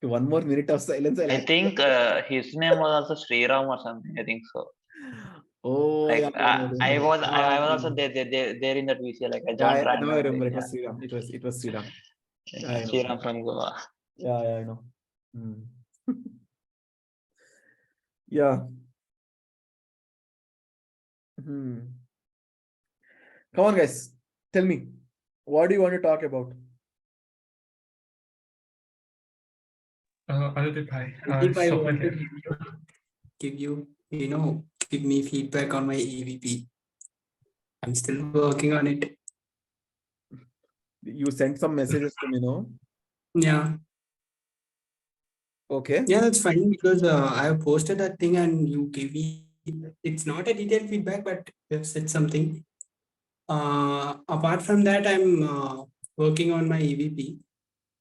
One more minute of silence. I think his name was also Sriram or something. I think so. Oh, Like yeah, I was also yeah. there in that VC. Like I Yeah, joined now I remember randomly. it was Sriram. It was Sriram. Yeah, I know. Sriram from Goa. Yeah, I know. Hmm. Yeah. Hmm. Come on, guys. Tell me, what do you want to talk about? Aditya bhai, If I Swapnil want to here. give me feedback on my EVP. I'm still working on it. You sent some messages to me, no? Yeah. Okay. Yeah, that's fine because I have posted that thing and you gave me. It's not a detailed feedback, but you have said something. Apart from that, I'm working on my EVP.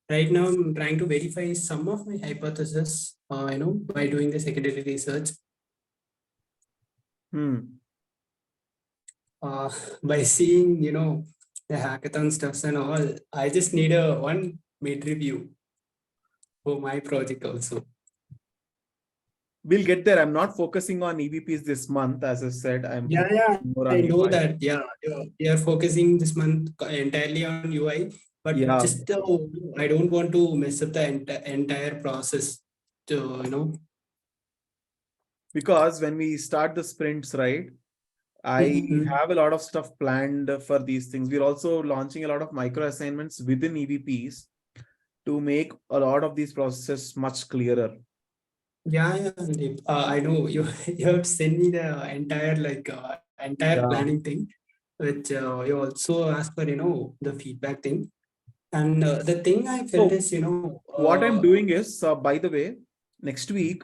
Right now, I'm trying to verify some of my hypotheses. By doing the secondary research. By seeing the hackathon stuffs and all, I just need a one mid review for my project also. We'll get there. I'm not focusing on EVPs this month, as I said. I'm Yeah, more I on know UI. that. Yeah, you're focusing this month entirely on UI, but Yeah. just I don't want to mess up the entire process. So Because when we start the sprints, right, I have a lot of stuff planned for these things. We're also launching a lot of micro assignments within EVPs to make a lot of these processes much clearer. Yeah, Deep. I know you. You have sent me the entire Yeah. planning thing, which you also asked for the feedback thing, and the thing I felt So is what I'm doing is, by the way, next week,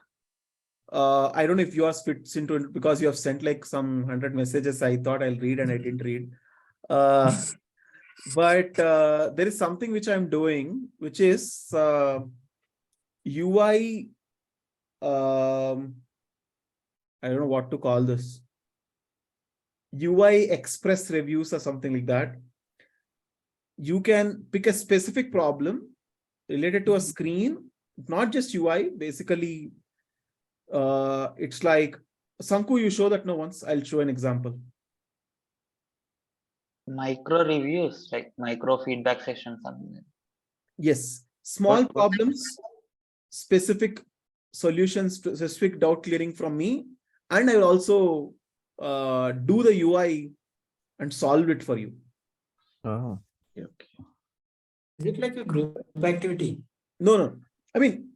I don't know if yours fits into it because you have sent like some 100 messages. I thought I'll read and I didn't read. But there is something which I'm doing, which is UI. I don't know what to call this. UI express reviews or something like that. You can pick a specific problem related to a screen, not just UI. Basically, it's like Sanku, you show that no once. I'll show an example. Micro reviews, like micro feedback sessions, something. Yes, small problems, specific solutions, specific doubt clearing from me, and I will also do the UI and solve it for you. Oh, Is it like a group activity? No. I mean,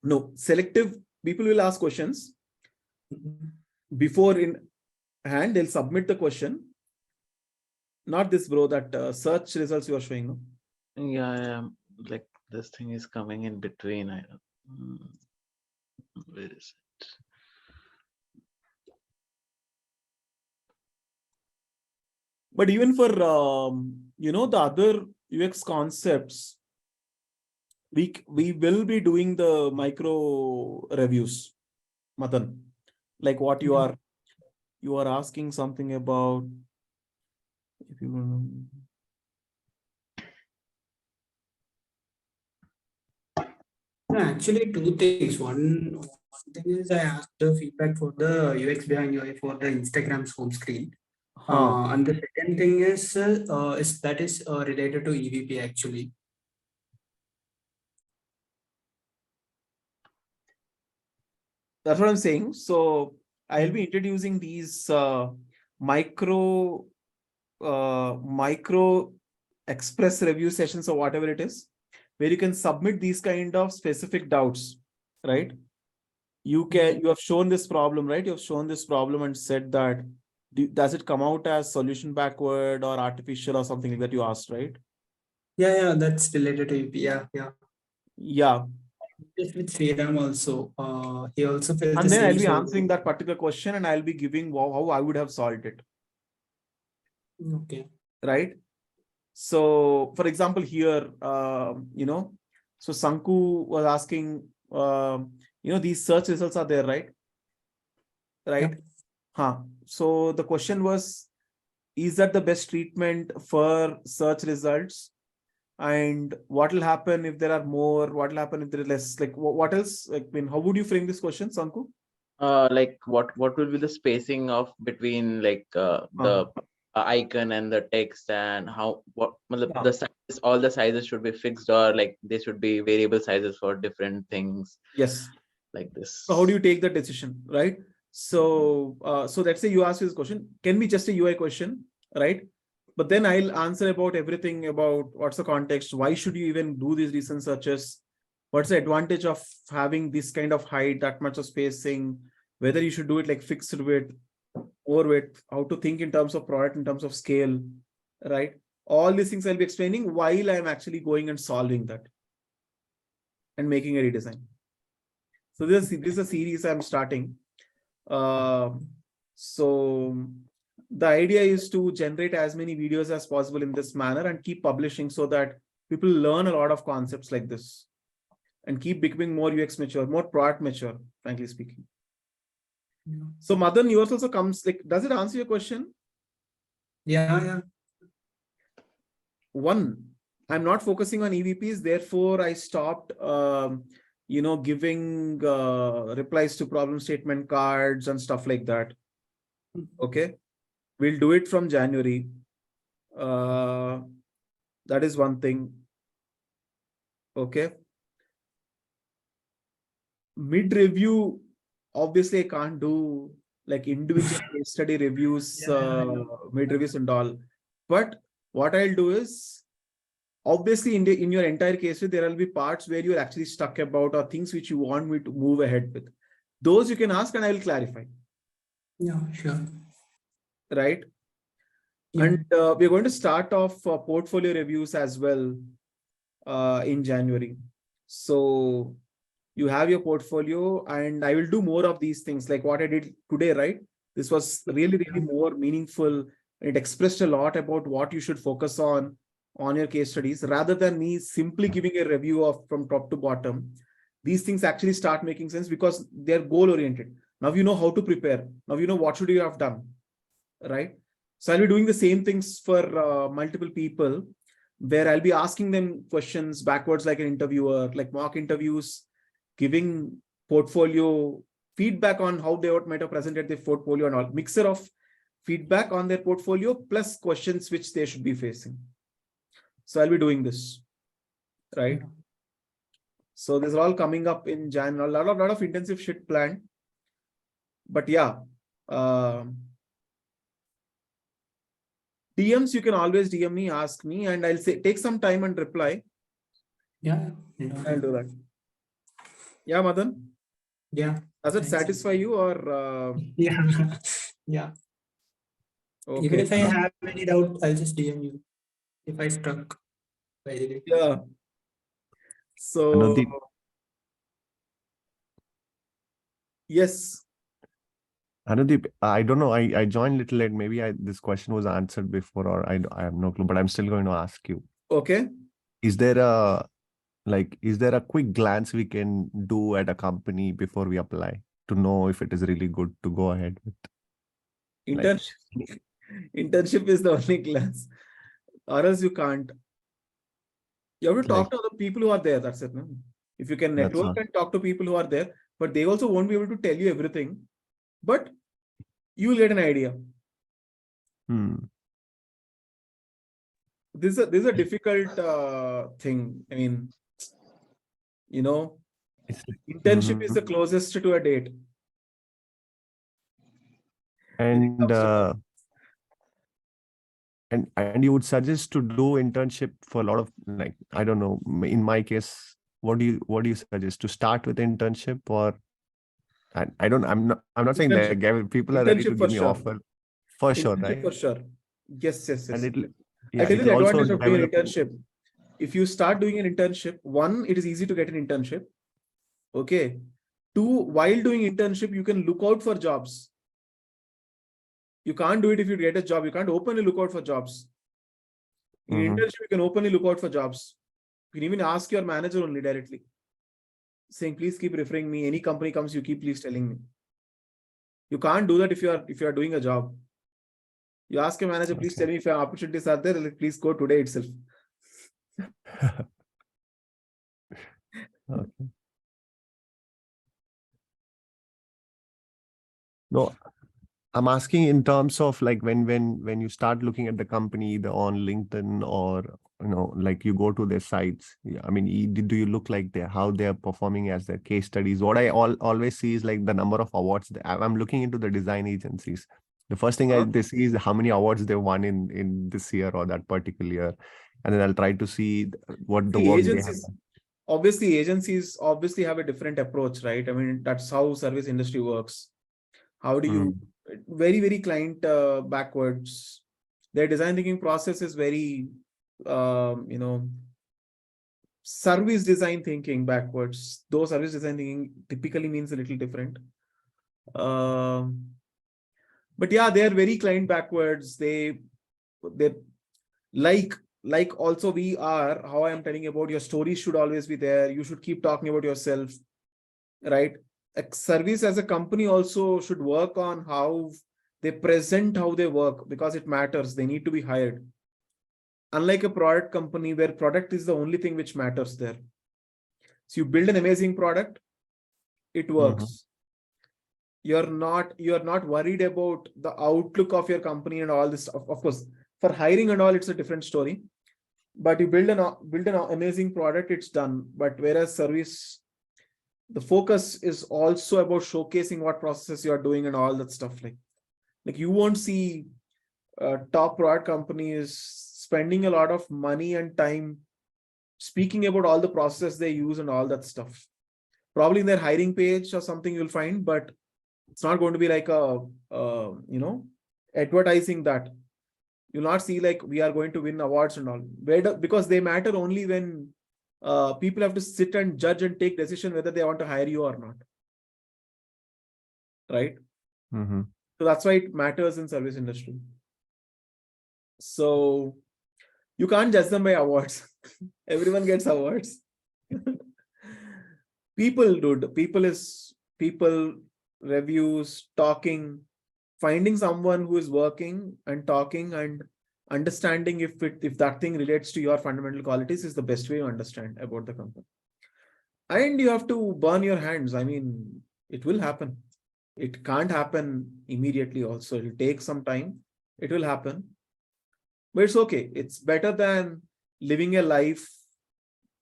no. Selective people will ask questions. Before in hand, they'll submit the question. Not this, bro, that search results you are showing. No? yeah. Like this thing is coming in between. Where is it? But even for the other UX concepts, we will be doing the micro reviews, Madan. Like what you are asking something about. If you Actually, two things. One thing is I asked the feedback for the UX behind UI for the Instagram's home screen. And the second thing is related to EVP actually. That's what I'm saying. So I'll be introducing these micro express review sessions or whatever it is, where you can submit these kind of specific doubts, right? You have shown this problem, right? You have shown this problem and said that does it come out as solution backward or artificial or something like that you asked, right? Yeah, that's related to EVP. Yeah. Just with Sriram also, he also felt And the then same. I'll be answering that particular question and I'll be giving how I would have solved it. Okay. Right? So for example, here, so Sanku was asking, these search results are there, right? Right. So the question was, is that the best treatment for search results? And what will happen if there are more? What will happen if there are less? Like what else? Like, how would you frame this question, Sanku? Like what will be the spacing of between like the icon and the text, and the size, all the sizes should be fixed, or like they should be variable sizes for different things? Yes. Like this. So how do you take that decision, right? So so let's say you ask this question, can be just a UI question, right? But then I'll answer about everything about what's the context, why should you even do these recent searches, what's the advantage of having this kind of height, that much of spacing, whether you should do it like fixed width, more width, how to think in terms of product, in terms of scale, right? All these things I'll be explaining while I'm actually going and solving that and making a redesign. So this is a series I'm starting. So the idea is to generate as many videos as possible in this manner and keep publishing so that people learn a lot of concepts like this and keep becoming more UX mature, more product mature, frankly speaking. So Madan, yours also comes, like, does it answer your question? Yeah. One, I'm not focusing on EVPs, therefore I stopped giving replies to problem statement cards and stuff like that. Okay, we'll do it from January. That is one thing. Okay. Mid-review, obviously I can't do like individual case study reviews, mid-reviews and all. But what I'll do is, obviously in your entire case, there will be parts where you're actually stuck about or things which you want me to move ahead with. Those you can ask and I will clarify. Yeah, sure. Right. Yeah. And we're going to start off portfolio reviews as well in January. So you have your portfolio and I will do more of these things like what I did today, right? This was really, really more meaningful. It expressed a lot about what you should focus on your case studies rather than me simply giving a review of from top to bottom. These things actually start making sense because they're goal oriented. Now you know how to prepare. Now you know what should you have done, right? So I'll be doing the same things for multiple people where I'll be asking them questions backwards like an interviewer, like mock interviews, giving portfolio feedback on how they might have presented their portfolio and all, mixer of feedback on their portfolio plus questions which they should be facing. So I'll be doing this, right? So this is all coming up in January. A lot of intensive shit planned. But yeah, DMs, you can always DM me, ask me, and I'll say take some time and reply. Yeah, I'll do that. Yeah, Madan? Yeah. Does it satisfy you or? Yeah. Yeah. Okay. Even if I have any doubt, I'll just DM you. If I struck by the way. Yeah. So yes. Anudeep, I don't know. I joined little late. Maybe this question was answered before, or I have no clue. But I'm still going to ask you. Okay. Is there a quick glance we can do at a company before we apply to know if it is really good to go ahead with? Internship. Internship is the only glance, or else you can't. You have to talk to other people who are there. That's it. No? If you can network and talk to people who are there, but they also won't be able to tell you everything. But you will get an idea. This is a difficult thing. I mean, internship is the closest to a date. And you would suggest to do internship for a lot of, like, I don't know, in my case, what do you suggest, to start with internship? Or I'm not saying that people are ready to give me offer for sure, right? For sure. Yes. And I tell you the advantage of doing an internship. If you start doing an internship, one, it is easy to get an internship. Okay. Two, while doing internship, you can look out for jobs. You can't do it if you get a job. You can't openly look out for jobs. In internship, you can openly look out for jobs. You can even ask your manager only directly, saying, please keep referring me. Any company comes, you keep please telling me. You can't do that if you are doing a job. You ask your manager, please tell me if opportunities are there, like, please go today itself. Okay. No, I'm asking in terms of like when you start looking at the company either on LinkedIn or like you go to their sites. Yeah, I mean, do you look like how they're performing as their case studies? What I always see is like the number of awards. I'm looking into the design agencies. The first thing they see is how many awards they won in this year or that particular year, and then I'll try to see what the work they have done. Obviously, agencies obviously have a different approach, right? I mean, that's how service industry works. How do you very, very client backwards. Their design thinking process is very, service design thinking backwards. Though service design thinking typically means a little different. But yeah, they are very client backwards. They like also we are, how I am telling about your story should always be there. You should keep talking about yourself, right? A service as a company also should work on how they present how they work, because it matters. They need to be hired. Unlike a product company where product is the only thing which matters there. So you build an amazing product, it works. You're not worried about the outlook of your company and all this stuff. Of course, for hiring and all, it's a different story. But you build an amazing product, it's done. But whereas service, the focus is also about showcasing what processes you are doing and all that stuff. Like you won't see top product companies spending a lot of money and time speaking about all the processes they use and all that stuff. Probably in their hiring page or something you'll find, but it's not going to be like advertising that. You'll not see like we are going to win awards and all. Because they matter only when people have to sit and judge and take decision whether they want to hire you or not. Right? So that's why it matters in service industry. So you can't judge them by awards. Everyone gets awards. People, reviews, talking, finding someone who is working and talking and understanding if that thing relates to your fundamental qualities is the best way to understand about the company. And you have to burn your hands. I mean, it will happen. It can't happen immediately also. It will take some time. It will happen. But it's okay. It's better than living a life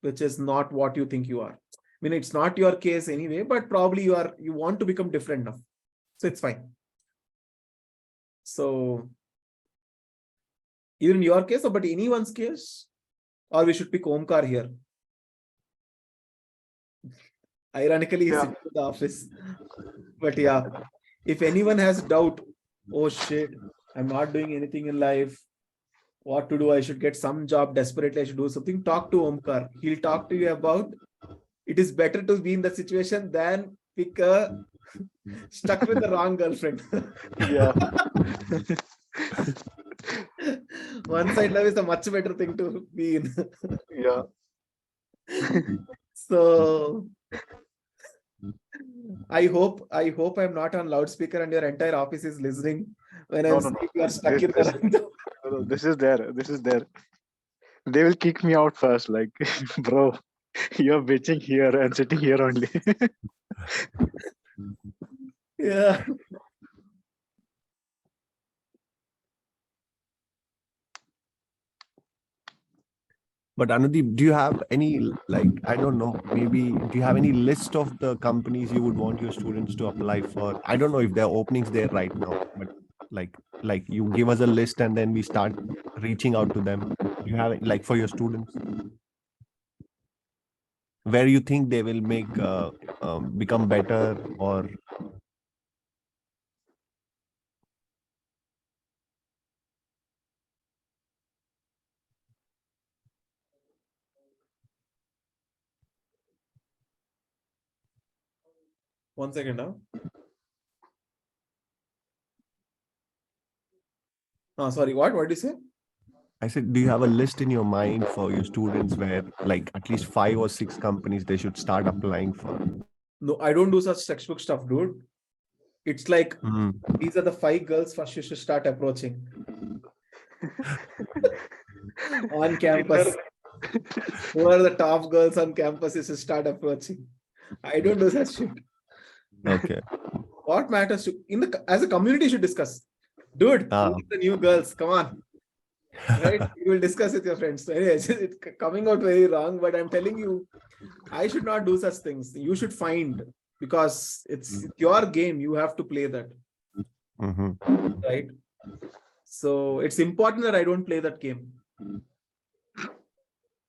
which is not what you think you are. I mean, it's not your case anyway, but probably you want to become different now. So it's fine. So even in your case, but anyone's case, or we should pick Omkar here. Ironically, he's sitting in the office. But yeah, if anyone has doubt, oh shit, I'm not doing anything in life. What to do? I should get some job desperately. I should do something. Talk to Omkar. He'll talk to you about it is better to be in that situation than pick a stuck with the wrong girlfriend. Yeah. One side love is a much better thing to be in. Yeah. So I hope I'm not on loudspeaker and your entire office is listening when I'm saying you are stuck in the No, this is there. This is there. They will kick me out first. Like, bro, you're bitching here and sitting here only. Yeah. But Anudeep, do you have any, like, I don't know, maybe do you have any list of the companies you would want your students to apply for? I don't know if there are openings there right now, but like you give us a list and then we start reaching out to them. Do you have it, like, for your students, where you think they will make become better? Or One second now. Sorry, what did you say? I said, do you have a list in your mind for your students where like at least 5 or 6 companies they should start applying for? No, I don't do such textbook stuff, dude. It's like these are the 5 girls first you should start approaching on campus. Who are the top girls on campus you should start approaching? I don't do such shit. Okay. What matters to as a community should discuss. Dude, who are the new girls? Come on. Right? You will discuss with your friends. So anyways, it's coming out very wrong, but I'm telling you, I should not do such things. You should find, because it's your game. You have to play that. Right? So it's important that I don't play that game.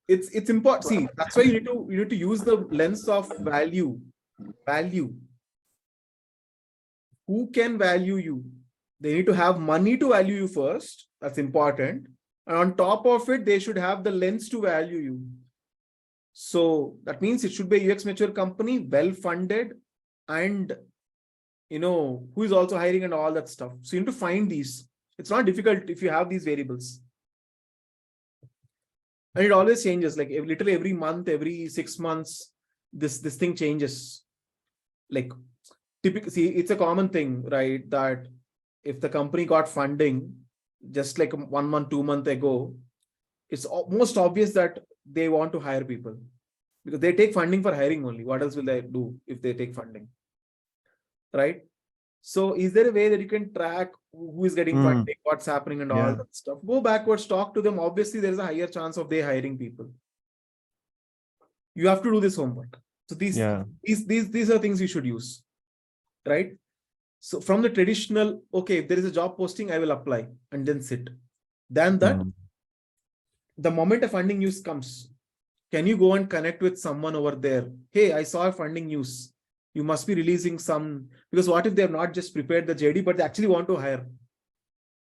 It's important. See, that's why you need to use the lens of value. Value. Who can value you? They need to have money to value you first. That's important. And on top of it, they should have the lens to value you. So that means it should be a UX mature company, well-funded, and who is also hiring and all that stuff. So you need to find these. It's not difficult if you have these variables. And it always changes, like literally every month, every 6 months, this thing changes. Like typically, see, it's a common thing, right? That if the company got funding just like 1 month, 2 months ago, it's most obvious that they want to hire people because they take funding for hiring only. What else will they do if they take funding? Right? So is there a way that you can track who is getting funding, what's happening and all that stuff? Go backwards, talk to them. Obviously, there's a higher chance of they hiring people. You have to do this homework. So these are things you should use. Right? So from the traditional, okay, if there is a job posting, I will apply and then sit. Then that, the moment a funding news comes, can you go and connect with someone over there? Hey, I saw a funding news. You must be releasing some, because what if they're not just prepared the JD, but they actually want to hire?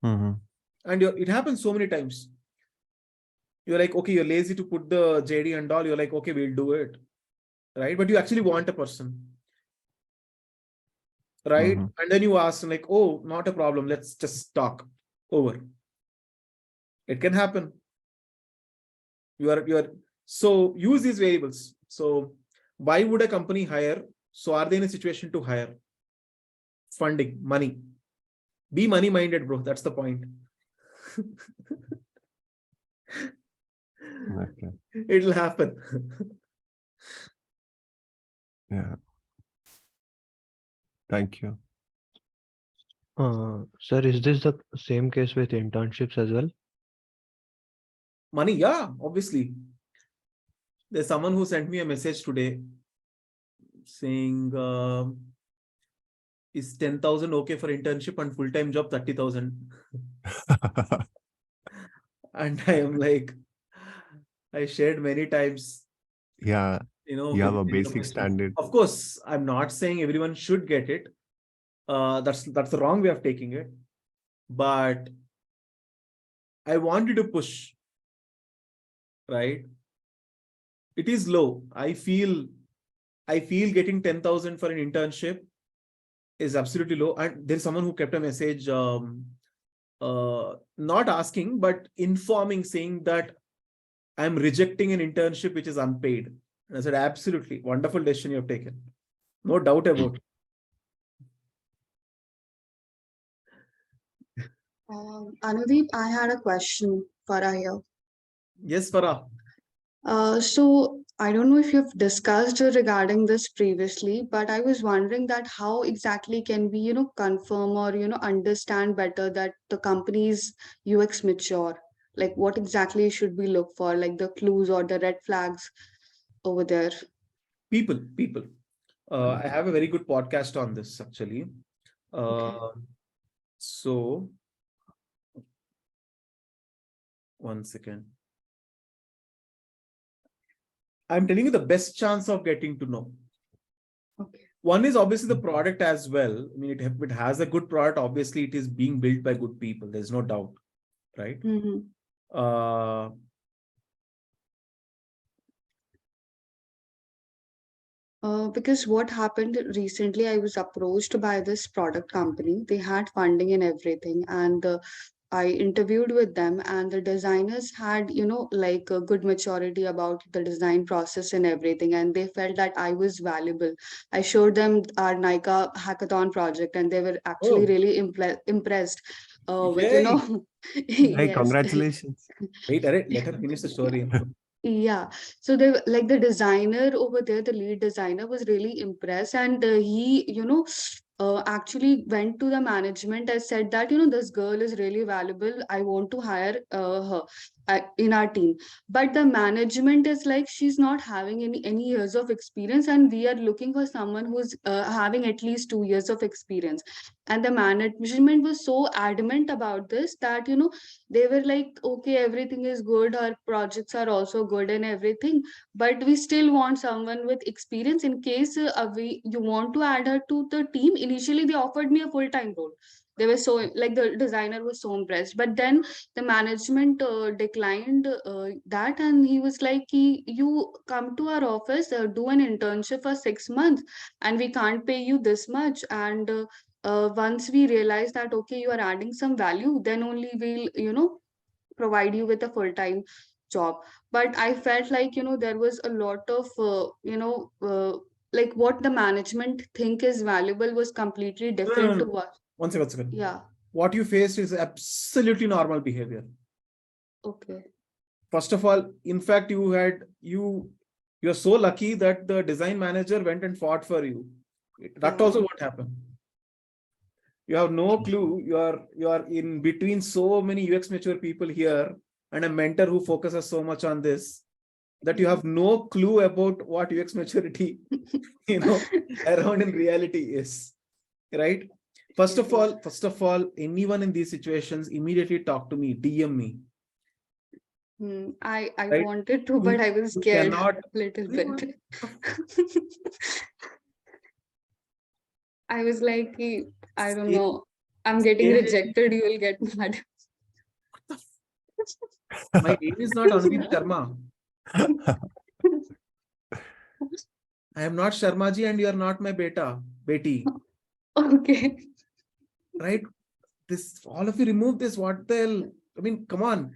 And it happens so many times. You're like, okay, you're lazy to put the JD and all. You're like, okay, we'll do it. Right? But you actually want a person. Right? And then you ask like, oh, not a problem. Let's just talk. Over. It can happen. So use these variables. So why would a company hire? So are they in a situation to hire? Funding, money. Be money minded, bro. That's the point. Okay. It'll happen. Yeah. Thank you. Sir, is this the same case with internships as well? Money, yeah, obviously. There's someone who sent me a message today saying, is 10,000 okay for internship and full-time job 30,000? And I am like, I shared many times. Yeah. You have a basic standard. Of course, I'm not saying everyone should get it. That's the wrong way of taking it. But I want you to push. Right? It is low. I feel getting 10,000 for an internship is absolutely low. And there's someone who kept a message, not asking, but informing, saying that I'm rejecting an internship which is unpaid. And I said, absolutely, wonderful decision you have taken. No doubt about it. Anudeep, I had a question for here. Yes, Farah. So I don't know if you've discussed regarding this previously, but I was wondering that how exactly can we, confirm or, understand better that the company's UX mature? Like what exactly should we look for, like the clues or the red flags over there? People. I have a very good podcast on this actually. So, one second. I'm telling you the best chance of getting to know. Okay. One is obviously the product as well. I mean, it has a good product. Obviously, it is being built by good people. There's no doubt, right? Because what happened recently, I was approached by this product company. They had funding and everything, and I interviewed with them, and the designers had, like a good maturity about the design process and everything, and they felt that I was valuable. I showed them our Nika hackathon project, and they were actually Oh, really impressed with, yay! Hey, yes. congratulations. Wait, let her finish the story. Yeah, so they like the designer over there, the lead designer was really impressed, and he, actually went to the management and said that, this girl is really valuable. I want to hire her in our team. But the management is like, she's not having any years of experience, and we are looking for someone who's having at least 2 years of experience. And the management was so adamant about this that, they were like, okay, everything is good, our projects are also good and everything, but we still want someone with experience. In case you want to add her to the team, initially they offered me a full-time role. They were so, like, the designer was so impressed, but then the management declined that, and he was like, you come to our office, do an internship for 6 months, and we can't pay you this much, and once we realize that, okay, you are adding some value, then only we'll, provide you with a full-time job. But I felt like, there was a lot of, like, what the management think is valuable was completely No, no, different to no. what. One second. Yeah. What you faced is absolutely normal behavior. Okay. First of all, in fact, you're so lucky that the design manager went and fought for you. That also what happened. You have no clue. You are in between so many UX mature people here and a mentor who focuses so much on this that you have no clue about what UX maturity, around in reality is, right? First of all, anyone in these situations, immediately talk to me, DM me. I Right? wanted to, but I was You scared cannot. a little bit. I was like, I don't know, I'm getting rejected, you will get mad. My name is not Anvit Sharma. I am not Sharmaji, and you are not my Beti. Okay. Right? This, all of you remove this. What the hell? I mean, come on.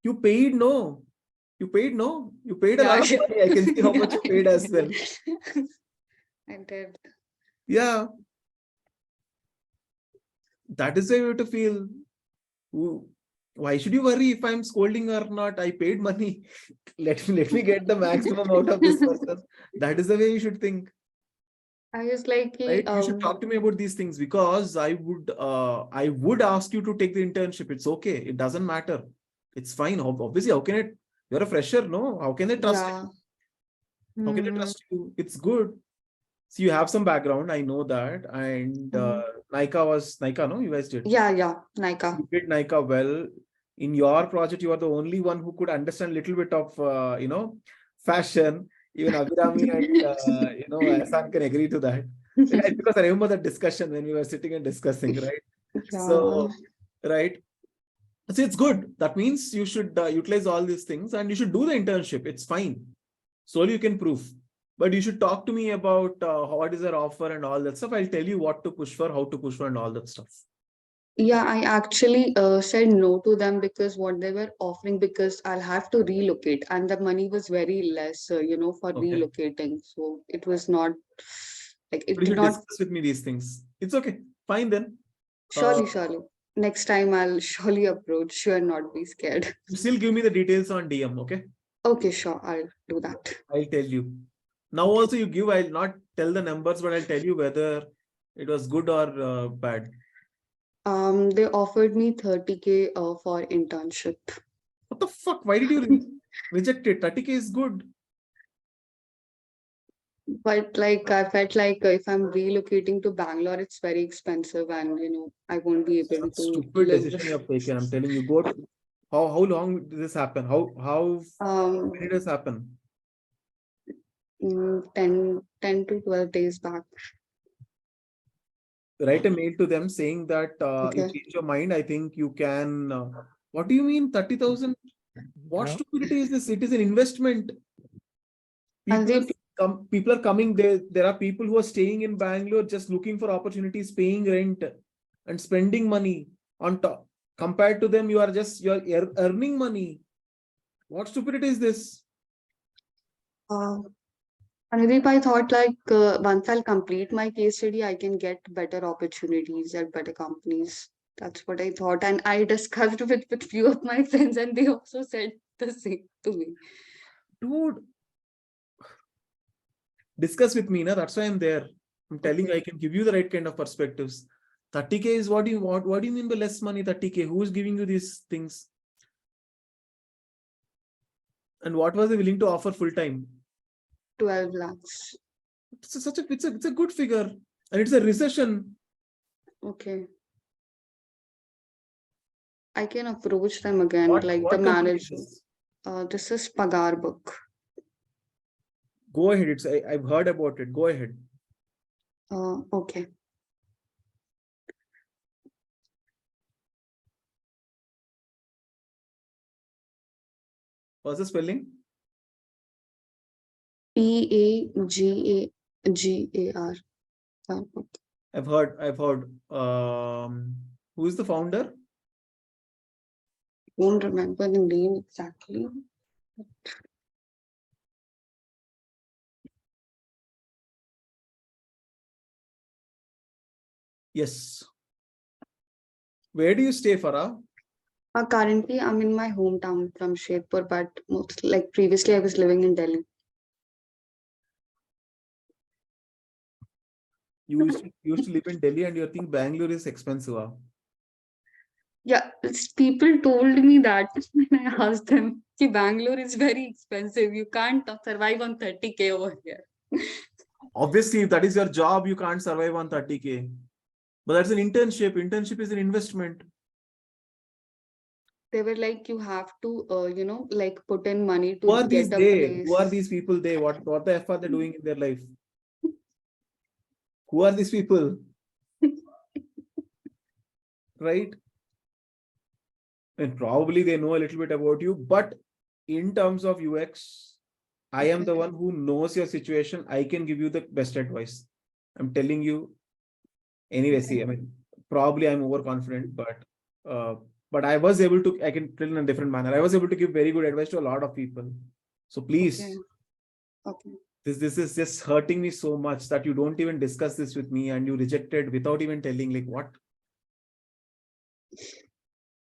You paid, no? You paid, no? You paid a lot of money. I can see how much you paid as well. I did. Yeah. That is the way to feel. Why should you worry if I'm scolding or not? I paid money. Let me get the maximum out of this person. That is the way you should think. I was like, Right? You should talk to me about these things, because I would ask you to take the internship. It's okay. It doesn't matter. It's fine. Obviously, how can it? You're a fresher, no? How can they trust you? How can they trust you? It's good. So you have some background. I know that. And Nika, no? You guys did. Yeah, Nika. You did Nika well. In your project, you are the only one who could understand a little bit of, fashion. Even Abhirami and, Ahsan can agree to that. Right? Because I remember that discussion when we were sitting and discussing, right? So, right. So it's good. That means you should utilize all these things, and you should do the internship. It's fine. Slowly you can prove. But you should talk to me about what is their offer and all that stuff. I'll tell you what to push for, how to push for, and all that stuff. Yeah, I actually said no to them because what they were offering, because I'll have to relocate, and the money was very less, for relocating. So it was not like it But you did should not. discuss with me these things. It's okay. Fine then. Surely. Next time I'll surely approach you and not be scared. Still give me the details on DM, okay? Okay, sure. I'll do that. I'll tell you. Now also you give, I'll not tell the numbers, but I'll tell you whether it was good or bad. They offered me 30K for internship. What the fuck? Why did you reject it? 30K is good. But like I felt like if I'm relocating to Bangalore, it's very expensive, and I won't be able to Stupid live. decision you have taken. I'm telling you, go to, how long did this happen? How when did this happen? 10 to 12 days back. Write a mail to them saying that you change your mind. I think you can. What do you mean 30,000? What stupidity is this? It is an investment. People are coming there. There are people who are staying in Bangalore just looking for opportunities, paying rent and spending money on top. Compared to them, you are earning money. What stupidity is this? Anudeep, I thought like once I'll complete my case study, I can get better opportunities at better companies. That's what I thought. And I discussed with few of my friends and they also said the same to me. Dude, discuss with me, na? That's why I'm there. I'm telling you, I can give you the right kind of perspectives. 30K is what do you want? What do you mean by less money? 30K. Who is giving you these things? And what was they willing to offer full time? 12 lakhs. It's a good figure. And it's a recession. Okay. I can approach them again, What like the company is manager. this? This is Pagar Book. Go ahead. I've heard about it. Go ahead. Okay. What's the spelling? Pagar. I've heard. Who is the founder? Won't remember the name exactly. Yes. Where do you stay, Farah? Currently, I'm in my hometown from Shepur, but like previously, I was living in Delhi. You used to live in Delhi and you think Bangalore is expensive. Huh? Yeah, people told me that when I asked them, "Ki Bangalore is very expensive. You can't survive on 30K over here." Obviously, if that is your job, you can't survive on 30K. But that's an internship. Internship is an investment. They were like, you have to, like put in money Who are to these get a they? place. Who are these people they? What the F are they doing in their life? Who are these people? Right? And probably they know a little bit about you, but in terms of UX, I am the one who knows your situation. I can give you the best advice. I'm telling you. Anyway, see, I mean, probably I'm overconfident, but I was able to, I can tell in a different manner. I was able to give very good advice to a lot of people. So please, Okay. this is just hurting me so much that you don't even discuss this with me and you rejected without even telling like what.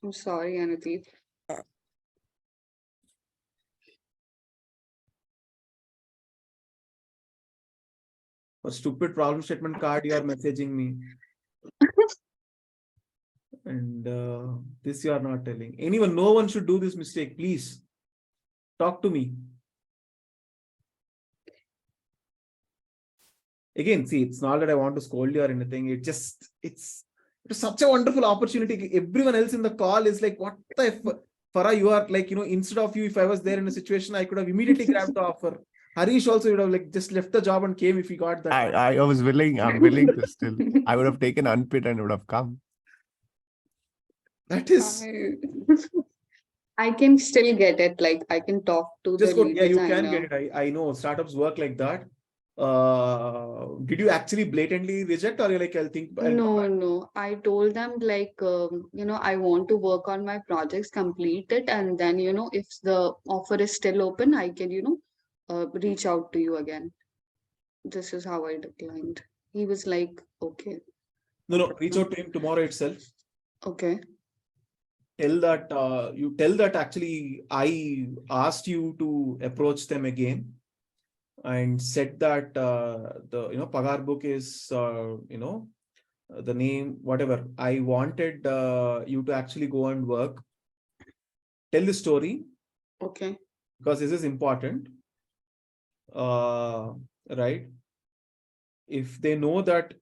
I'm sorry, Anudeep. A stupid problem statement card you are messaging me. And this you are not telling. Anyone, no one should do this mistake. Please talk to me. Again, see, it's not that I want to scold you or anything. It's such a wonderful opportunity. Everyone else in the call is like, what the F? Farah, you are like, instead of you, if I was there in a situation, I could have immediately grabbed the offer. Harish also would have like just left the job and came if he got that. I was willing. I'm willing to still. I would have taken unpit and would have come. That is. I can still get it. Like I can talk to Just the go. lead Yeah, you designer. can get it. I know startups work like that. Did you actually blatantly reject or you're like, I'll think? No. I told them like, I want to work on my projects, complete it, and then, if the offer is still open, I can, reach out to you again. This is how I declined. He was like, okay. No, reach out to him tomorrow itself. Okay. Tell that actually I asked you to approach them again and said that the Pagar book is the name, whatever. I wanted you to actually go and work. Tell the story. Okay. Because this is important. Right? If they know that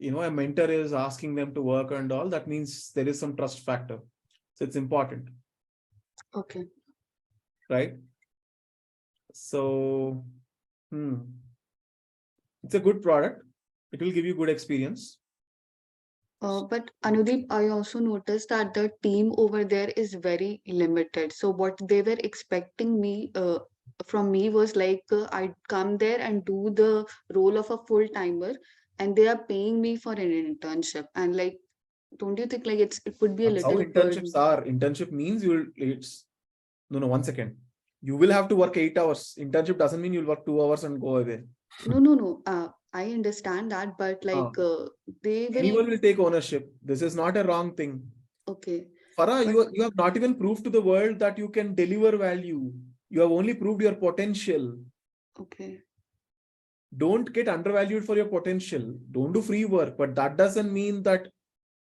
a mentor is asking them to work and all, that means there is some trust factor. So it's important. Okay. Right? So, it's a good product. It will give you good experience. But Anudeep, I also noticed that the team over there is very limited. So what they were expecting me from me was like I'd come there and do the role of a full timer, and they are paying me for an internship. And like Don't you think like it would be a That's how little internships burden? are. Internship means no, 1 second. You will have to work 8 hours. Internship doesn't mean you'll work 2 hours and go away. No. I understand that, but like they will. Anyone will take ownership. This is not a wrong thing. Okay. Farah, you have not even proved to the world that you can deliver value. You have only proved your potential. Okay. Don't get undervalued for your potential. Don't do free work, but that doesn't mean that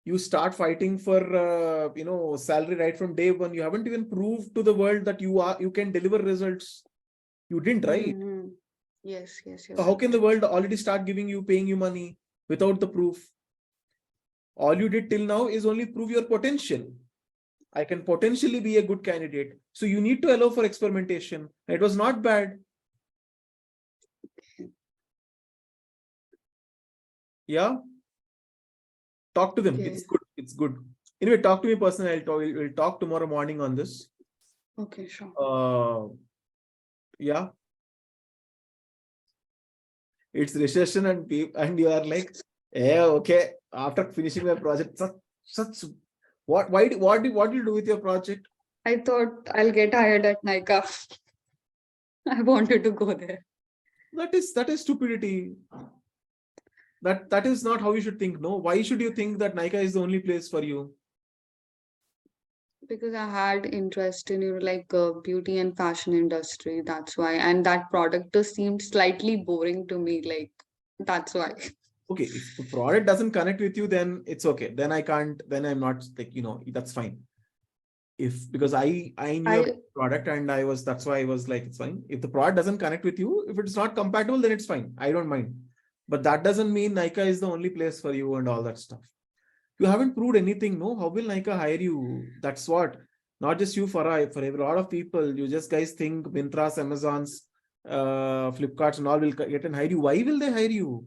you start fighting for salary right from day one. You haven't even proved to the world that you can deliver results. You didn't, right? Mm-hmm. Yes. So how can the world already start paying you money without the proof? All you did till now is only prove your potential. I can potentially be a good candidate. So you need to allow for experimentation. It was not bad. Yeah. Talk to them. Okay. It's good. It's good. Anyway, talk to me personally. We'll talk tomorrow morning on this. Okay, sure. Yeah. It's recession and you are like, yeah, okay. After finishing my project, what do you do with your project? I thought I'll get hired at Nykaa. I wanted to go there. That is stupidity. That is not how you should think. No, why should you think that Nykaa is the only place for you? Because I had interest in like beauty and fashion industry. That's why, and that product just seemed slightly boring to me. Like that's why. Okay, if the product doesn't connect with you, then it's okay. Then I can't. Then I'm not like that's fine. Because I knew a product and that's why I was like, it's fine. If the product doesn't connect with you, if it's not compatible, then it's fine. I don't mind. But that doesn't mean Nykaa is the only place for you and all that stuff. You haven't proved anything, no? How will Nykaa hire you? That's what. Not just you, Farah, for a lot of people, you just guys think Myntra's, Amazon's, Flipkart's and all will get and hire you. Why will they hire you?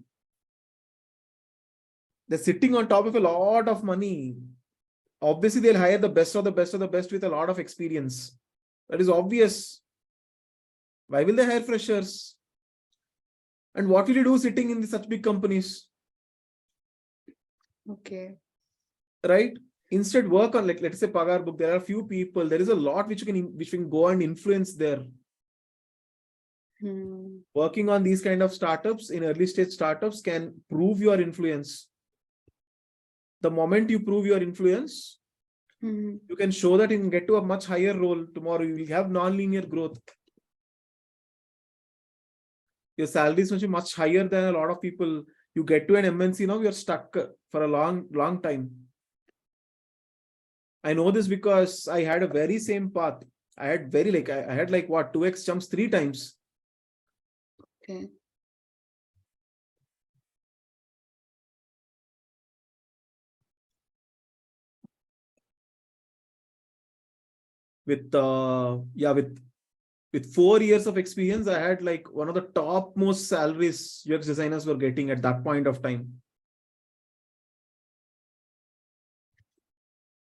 They're sitting on top of a lot of money. Obviously, they'll hire the best of the best of the best with a lot of experience. That is obvious. Why will they hire freshers? And what will you do sitting in such big companies? Okay. Right? Instead, work on, like, let's say Pagar Book. There are a few people. There is a lot which can go and influence there. Working on these kind of startups in early stage startups can prove your influence. The moment you prove your influence, you can show that you can get to a much higher role tomorrow. You will have non-linear growth. Your salary is much higher than a lot of people. You get to an MNC now, you're stuck for a long time. I know this because I had a very same path. I had 2x jumps 3 times. Okay. With 4 years of experience, I had like one of the top most salaries UX designers were getting at that point of time.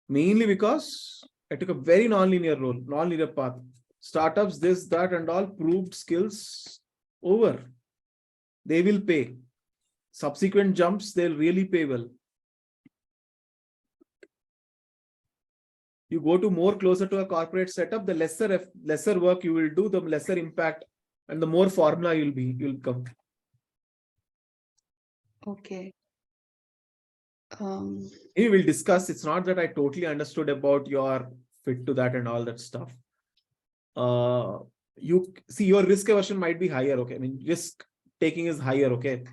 Mainly because I took a very non-linear path. Startups, this, that, and all proved skills over. They will pay. Subsequent jumps, they'll really pay well. You go to more closer to a corporate setup, the lesser work you will do, the lesser impact, and the more formula you'll come. Okay. We will discuss. It's not that I totally understood about your fit to that and all that stuff. You see, your risk aversion might be higher. Okay, I mean, risk taking is higher. Okay,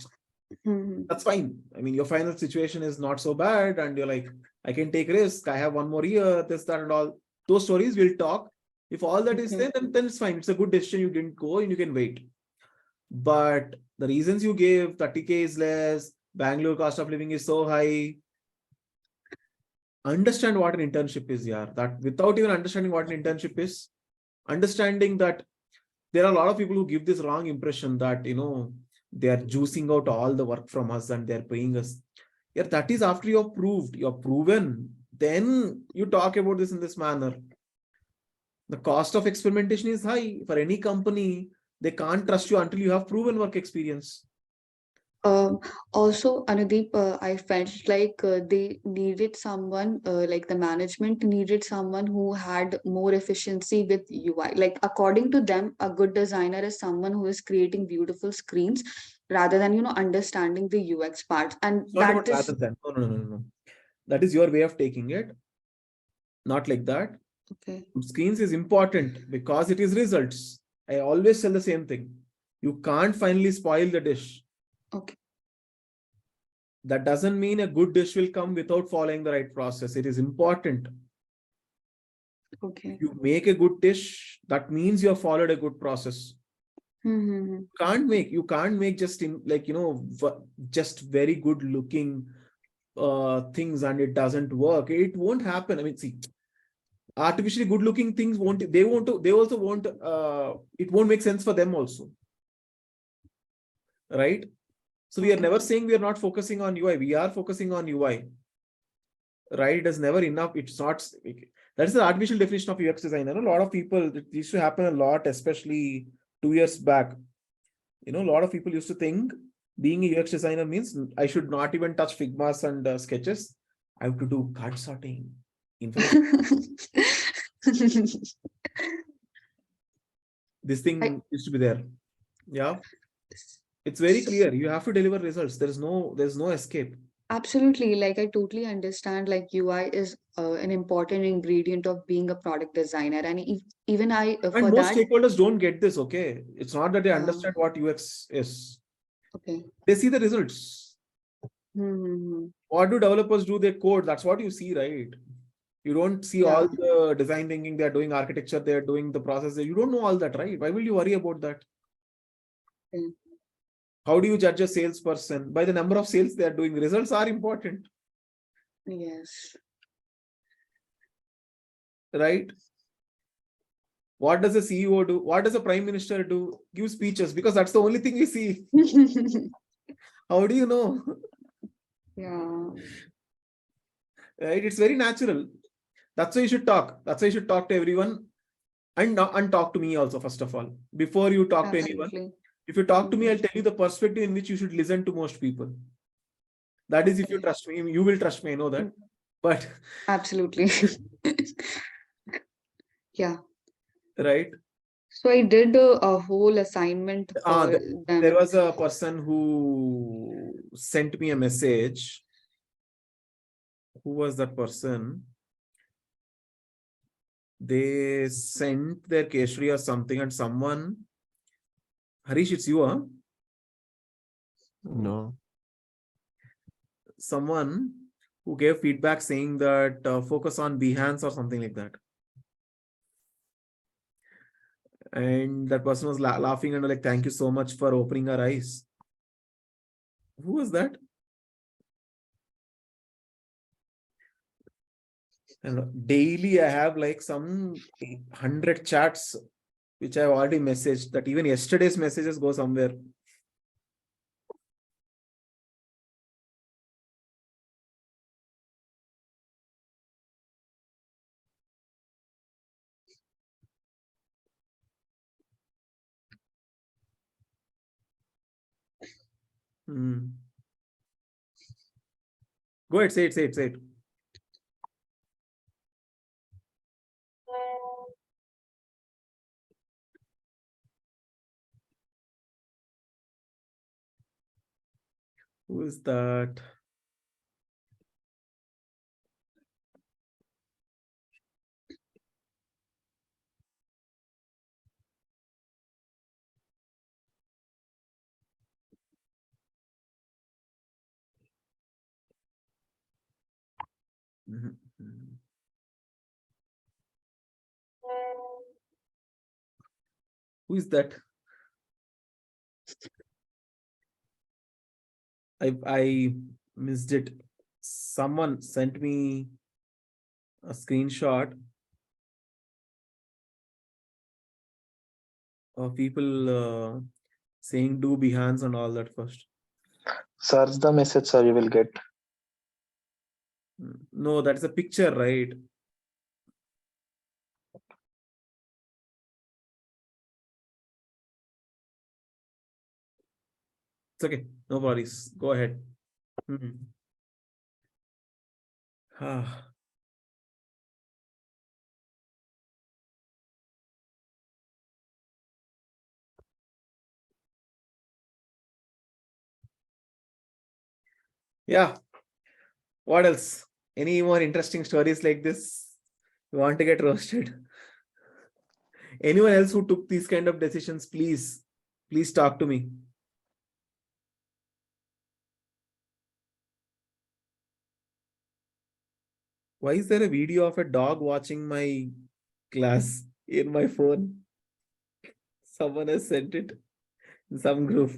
that's fine. I mean, your final situation is not so bad, and you're like, I can take risk. I have 1 more year. This, that, and all those stories we'll talk. If all that is there, then it's fine. It's a good decision. You didn't go, and you can wait. But the reasons you gave, 30K is less. Bangalore cost of living is so high. Understand what an internship is, yeah. That without even understanding what an internship is, understanding that there are a lot of people who give this wrong impression that, they are juicing out all the work from us and they're paying us. Yeah, that is after you're proven. Then you talk about this in this manner. The cost of experimentation is high for any company. They can't trust you until you have proven work experience. Also, Anudeep, I felt like they needed someone, like the management needed someone who had more efficiency with UI. Like, according to them, a good designer is someone who is creating beautiful screens rather than, understanding the UX part. And It's not about that is rather than. No. That is your way of taking it. Not like that. okay. Screens is important because it is results. I always tell the same thing. You can't finally spoil the dish. Okay. That doesn't mean a good dish will come without following the right process. It is important. Okay. If you make a good dish, that means you have followed a good process. Mm-hmm. You can't make just in like just very good looking things and it doesn't work. It won't happen. I mean, see, artificially good looking things they also won't it won't make sense for them also, right? So we are never saying we are not focusing on UI. We are focusing on UI, right? It is never enough. It's not. That's the artificial definition of UX design. A lot of people, it used to happen a lot, especially 2 years back. A lot of people used to think being a UX designer means I should not even touch Figmas and sketches. I have to do card sorting, information. This thing used to be there. Yeah. It's very clear. You have to deliver results. There's no escape. Absolutely. Like, I totally understand, like, UI is an important ingredient of being a product designer. And even I, And for most that, stakeholders don't get this, okay? It's not that they Yeah. understand what UX is. Okay. They see the results. Mm-hmm. What do developers do? They code. That's what you see, right? You don't see Yeah. all the design thinking. They're doing architecture. They're doing the process. You don't know all that, right? Why will you worry about that? Okay. How do you judge a salesperson? By the number of sales they are doing. Results are important, Yes. right? What does a CEO do? What does a prime minister do? Give speeches, because that's the only thing we see. How do you know? Yeah. Right? It's very natural. That's why you should talk. That's why you should talk to everyone and talk to me also, first of all. Before you talk to anyone. Absolutely. If you talk to me, I'll tell you the perspective in which you should listen to most people. That is if you trust me. You will trust me, I know that. But Absolutely. Yeah. right. So I did a whole assignment for them. There was a person who sent me a message. Who was that person? They sent their case study or something, and someone, Harish, it's you, huh? No. Someone who gave feedback saying that focus on Behance or something like that. And that person was laughing and like, thank you so much for opening our eyes. Who was that? And daily I have like some 100 chats which I've already messaged, that even yesterday's messages go somewhere. Go ahead, say it. Who is that? Who is that? I missed it. Someone sent me a screenshot of people saying do Behance and all that first. Search the message, sir, you will get. No, that's a picture, right? It's okay. No worries. Go ahead. Ah. Yeah. What else? Any more interesting stories like this? You want to get roasted? Anyone else who took these kind of decisions, please talk to me. Why is there a video of a dog watching my class in my phone? Someone has sent it in some group.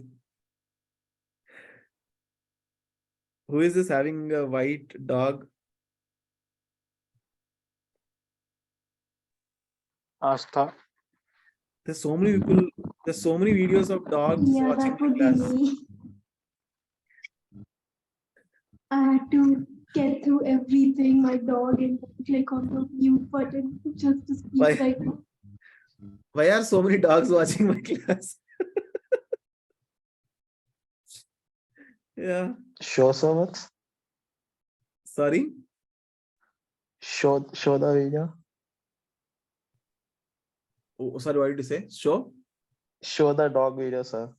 Who is this having a white dog? Astha. There's so many people. There's so many videos of dogs Yeah, watching that would my be class. me. I had to get through everything, my dog, and click on the mute button just to speak right now. Why are so many dogs watching my class? Yeah. Show service. Sorry? Show the video. Oh, sorry, what did you say? Show? Show the dog video, sir.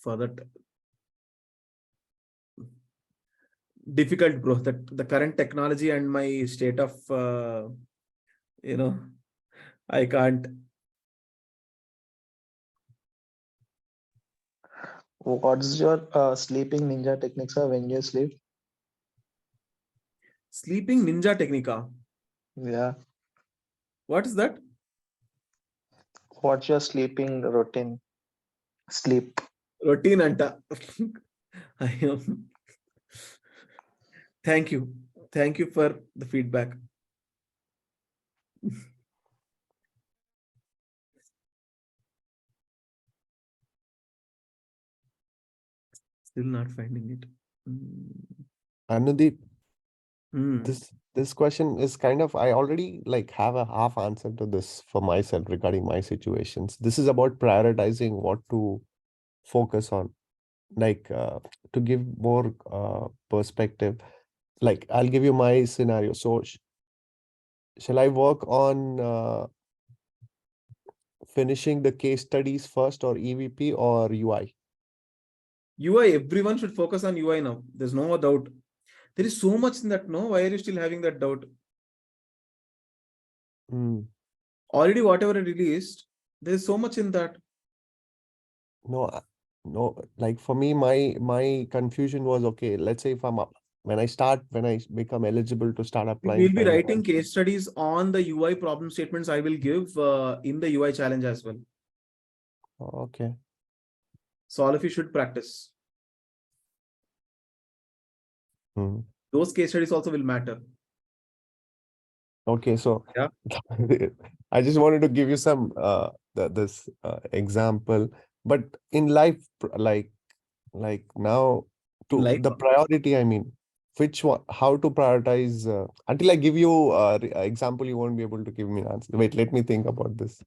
For that. Difficult, bro. That the current technology and my state of, I can't. What's your sleeping ninja technique, sir, when you sleep? Sleeping ninja technica. Yeah. What is that? What's your sleeping routine? Sleep. Routine anta. I am. Thank you. Thank you for the feedback. Still not finding it. Anudeep, this question is kind of, I already like have a half answer to this for myself regarding my situations. This is about prioritizing what to focus on, like to give more perspective. Like I'll give you my scenario. So shall I work on finishing the case studies first, or EVP, or UI? UI, everyone should focus on UI now. There's no doubt. There is so much in that, no? Why are you still having that doubt? Already whatever I released, there's so much in that. No, like for me, my confusion was, okay, let's say if I'm up, when I become eligible to start applying. We'll be writing case studies on the UI problem statements I will give in the UI challenge as well. Okay. So all of you should practice. Those case studies also will matter. Okay, so yeah, I just wanted to give you some this example, but in life, like now, to the priority, I mean, which one, how to prioritize? Until I give you example, you won't be able to give me an answer. Wait, let me think about this.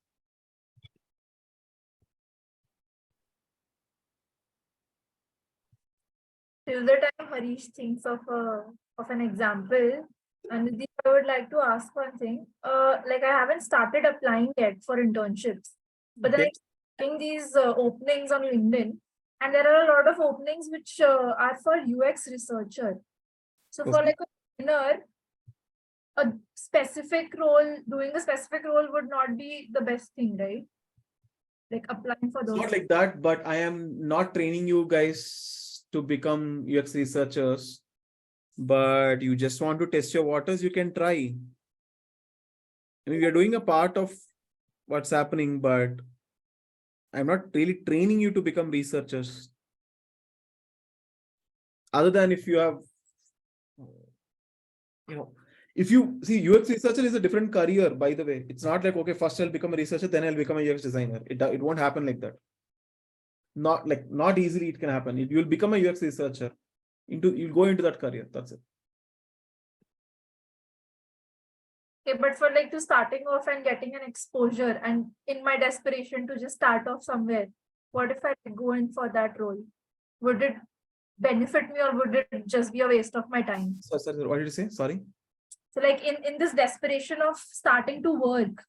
Till the time Harish thinks of an example, and I would like to ask one thing. Like I haven't started applying yet for internships, but then I'm checking these openings on LinkedIn, and there are a lot of openings which are for UX researcher. So for like a beginner, a specific role, doing a specific role would not be the best thing, right? Like applying for It's those. not like that, but I am not training you guys to become UX researchers, but you just want to test your waters, you can try. I mean, we are doing a part of what's happening, but I'm not really training you to become researchers. Other than if you have, if you see, UX researcher is a different career, by the way. It's not like, okay, first I'll become a researcher, then I'll become a UX designer. It won't happen like that. Not easily it can happen. You'll become a UX researcher. You'll go into that career. That's it. Okay, but for like to starting off and getting an exposure, and in my desperation to just start off somewhere, What if I go in for that role? Would it benefit me or would it just be a waste of my time? Sorry, what did you say? Sorry. So like in this desperation of starting to work,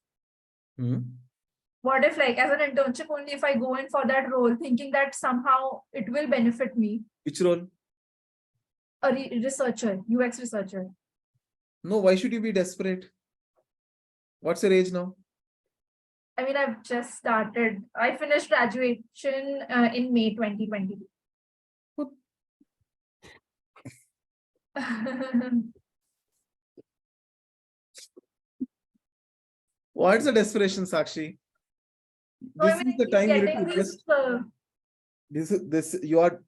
what if like as an internship only if I go in for that role thinking that somehow it will benefit me? Which role? A researcher, UX researcher. No, why should you be desperate? What's your age now? I mean, I've just started. I finished graduation in May 2022. What's the desperation, Sakshi? So, This is the time you need to getting invest. this. You are,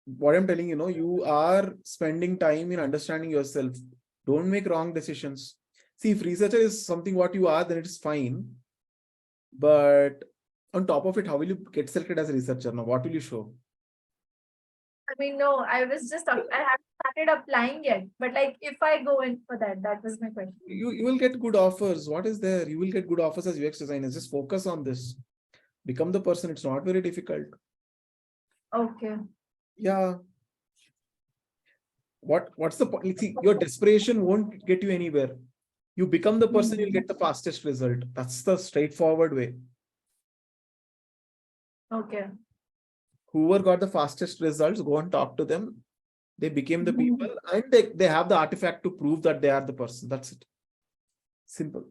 what I'm telling you, you are spending time in understanding yourself. Don't make wrong decisions. See, if researcher is something what you are, then it is fine. But on top of it, how will you get selected as a researcher? Now, what will you show? I mean, no, I haven't started applying yet. But like, if I go in for that was my question. You will get good offers. What is there? You will get good offers as UX designers. Just focus on this. Become the person. It's not very difficult. Okay. Yeah. What's the point? See, your desperation won't get you anywhere. You become the person, you'll get the fastest result. That's the straightforward way. Okay. Whoever got the fastest results, go and talk to them. They became the people and they have the artifact to prove that they are the person. That's it. Simple.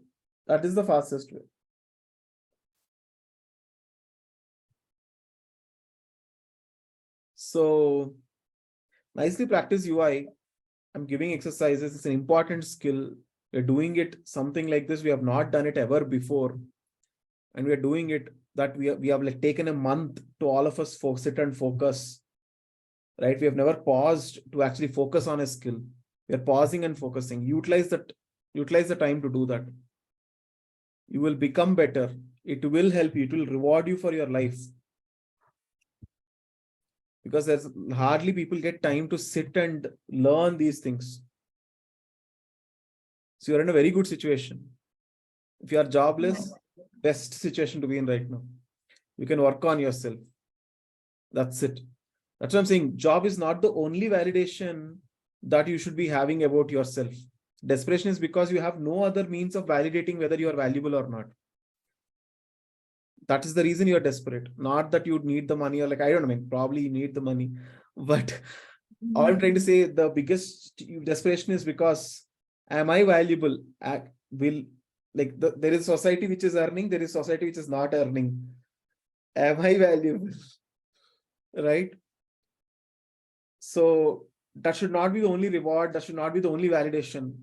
That is the fastest way. So nicely practice UI. I'm giving exercises. It's an important skill. We're doing it something like this. We have not done it ever before. And we are doing it that we have like taken a month to all of us sit and focus. Right? We have never paused to actually focus on a skill. We are pausing and focusing. Utilize the time to do that. You will become better. It will help you. It will reward you for your life. Because there's hardly people get time to sit and learn these things. So you're in a very good situation. If you are jobless, best situation to be in right now. You can work on yourself. That's it. That's what I'm saying. Job is not the only validation that you should be having about yourself. Desperation is because you have no other means of validating whether you are valuable or not. That is the reason you're desperate. Not that you need the money or like, I don't know, probably you need the money. But all I'm trying to say, the biggest desperation is because, am I valuable? There is society which is earning, there is society which is not earning. Am I valuable? Right? So that should not be the only reward. That should not be the only validation.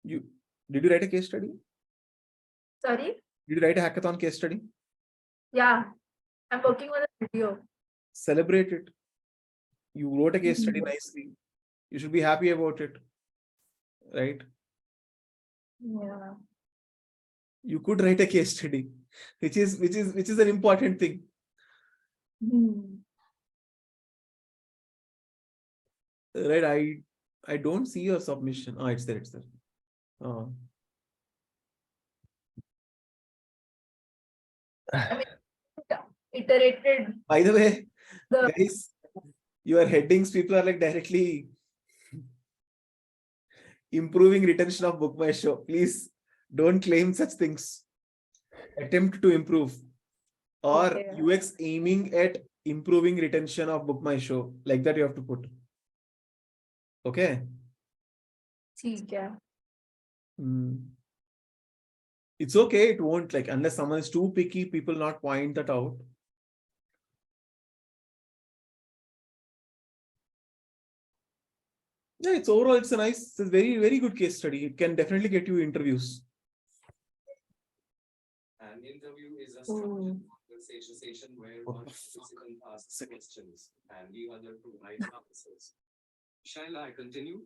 Did you write a case study? Sorry? Did you write a hackathon case study? Yeah, I'm working on a video. Celebrate it. You wrote a case study nicely. You should be happy about it. Right? Yeah. You could write a case study, which is an important thing. Right? I don't see your submission. Oh, it's there. Oh. I mean, iterated. By the way, guys, your headings, people are like directly improving retention of Book My Show. Please don't claim such things. Attempt to improve. Or UX aiming at improving retention of Book My Show. Like that you have to put. Okay. Yeah. It's okay. It won't, like, unless someone is too picky, people not point that out. Yeah, it's a very, very good case study. It can definitely get you interviews. An interview is a structured conversation where one participant asks questions and the other provides answers. Shall I continue?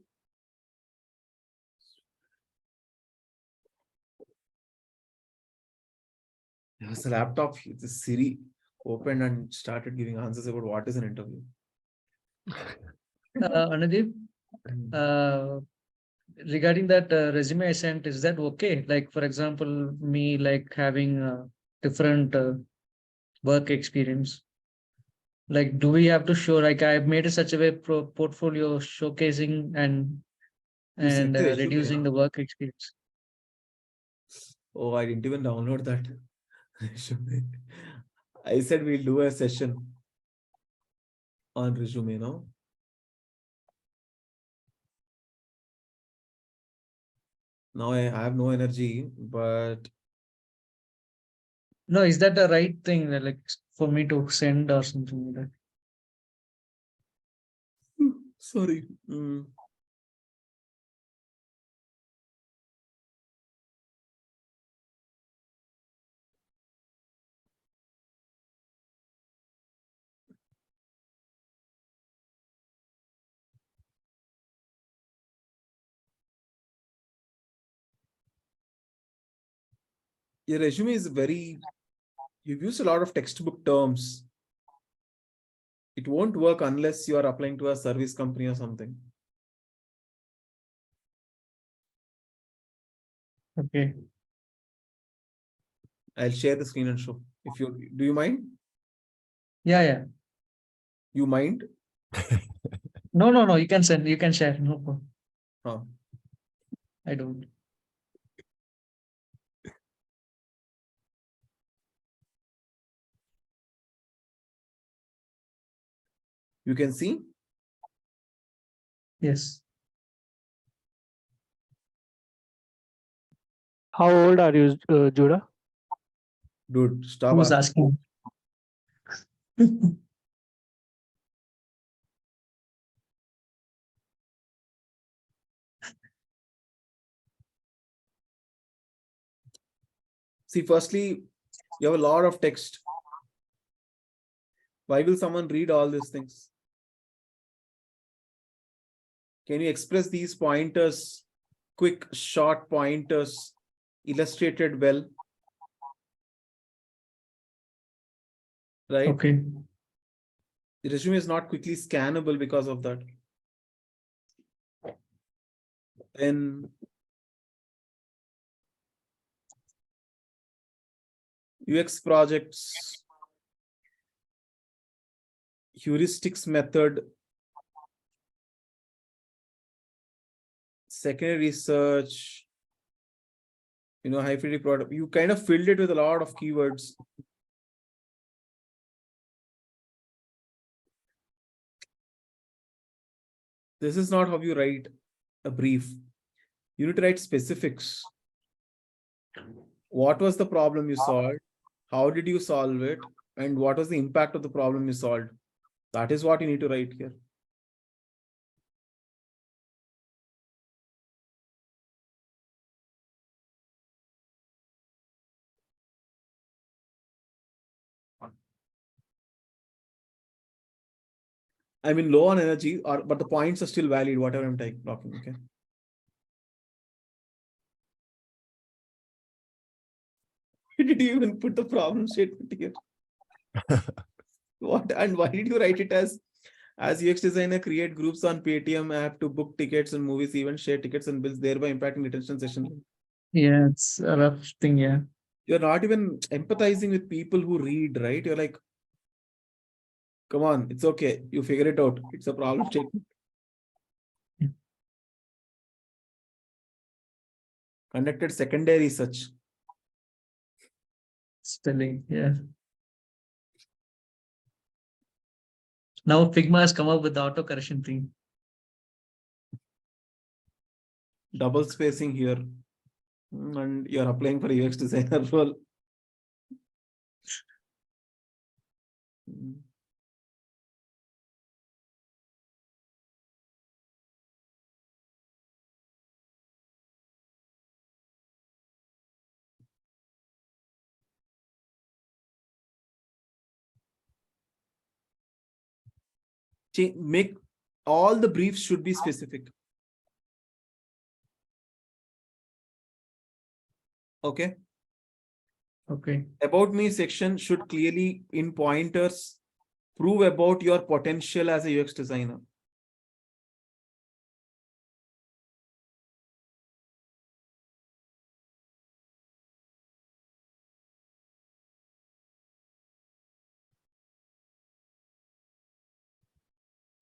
There was a laptop, the Siri opened and started giving answers about what is an interview. Anudeep, regarding that resume I sent, is that okay? Like, for example, me like having different work experience? Like, do we have to show, like, I've made it such a way portfolio showcasing and You sent the resume, reducing the work experience? Oh, I didn't even download that resume. I said we'll do a session on resume now. Now I have no energy, but No, is that the right thing, like, for me to send or something like that? sorry. Your resume is you've used a lot of textbook terms. It won't work unless you are applying to a service company or something. Okay. I'll share the screen and show. Do you mind? Yeah. You mind? No. You can send. You can share. No problem. Huh. I don't. You can see? Yes. How old are you, Judah? Dude, stop Who's asking? See, firstly, you have a lot of text. Why will someone read all these things? Can you express these pointers, quick, short pointers, illustrated well? Right? Okay. The resume is not quickly scannable because of that. Then UX projects, heuristics method, secondary research, high fidelity product. You kind of filled it with a lot of keywords. This is not how you write a brief. You need to write specifics. What was the problem you solved? How did you solve it? And what was the impact of the problem you solved? That is what you need to write here. I'm in low on energy, but the points are still valid, whatever I'm talking, okay? Why did you even put the problem statement here? What and why did you write it as UX designer, create groups on Paytm app to book tickets and movies, even share tickets and bills, thereby impacting retention session? Yeah, it's a rough thing. Yeah. You're not even empathizing with people who read, right? You're like, come on, it's okay. You figure it out. It's a problem statement. Conducted secondary research. Spelling. Yeah. Now Figma has come up with the auto correction thing. Double spacing here. And you're applying for UX designer role. Make all the briefs should be specific. Okay. Okay. About me section should clearly in pointers prove about your potential as a UX designer.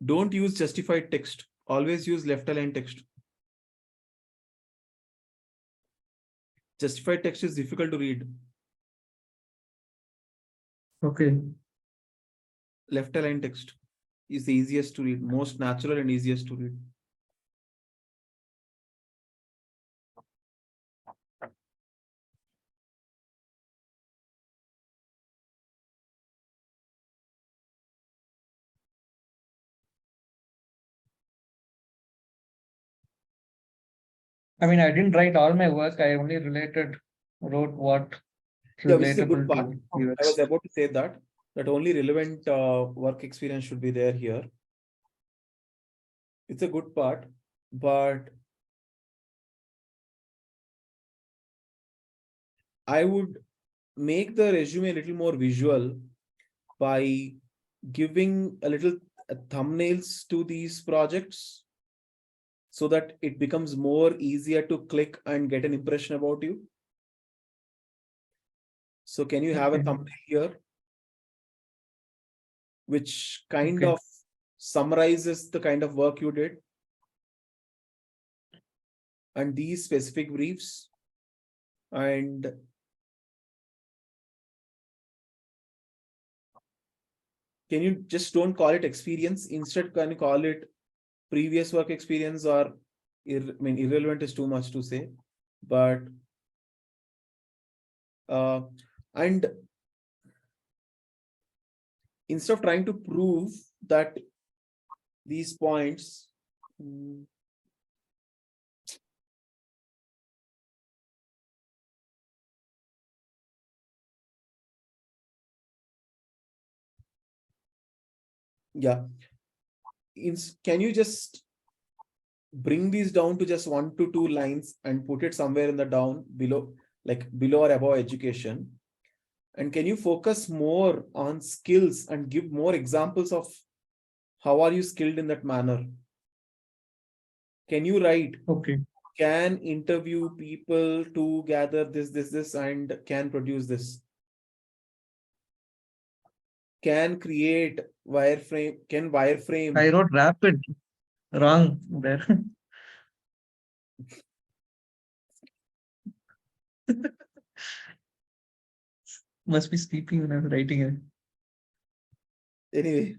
Don't use justified text. Always use left aligned text. Justified text is difficult to read. Okay. Left aligned text is the easiest to read, most natural and easiest to read. I mean, I didn't write all my work. I only wrote what Yeah, which is a good relatable part. to I was UX. about to say that only relevant work experience should be there here. It's a good part, but I would make the resume a little more visual by giving a little thumbnails to these projects so that it becomes more easier to click and get an impression about you. So can you have a Okay. thumbnail here which kind Okay. of summarizes the kind of work you did and these specific briefs? And can you just don't call it experience, instead can you call it previous work experience, or I mean irrelevant is too much to say, but and instead of trying to prove that these points, yeah, can you just bring these down to just 1 to 2 lines and put it somewhere in the down below, like below or above education? And can you focus more on skills and give more examples of how are you skilled in that manner? Can you write, Okay. can interview people to gather this, and can produce this? Can create wireframe, can wireframe. I wrote rapid wrong there. Must be sleeping when I'm writing it. Anyway,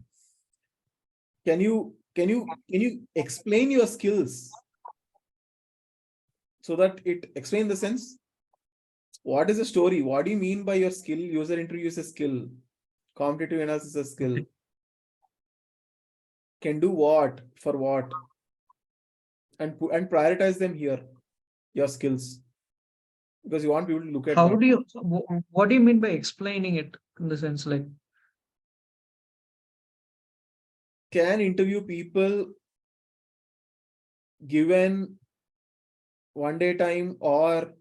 can you explain your skills so that it explain the sense? What is the story? What do you mean by your skill? User interview is a skill. Competitive analysis is a skill. Can do what for what? And prioritize them here, your skills, because you want people to look at How that. do you, what do you mean by explaining it in the sense like? Can interview people given 1 day time or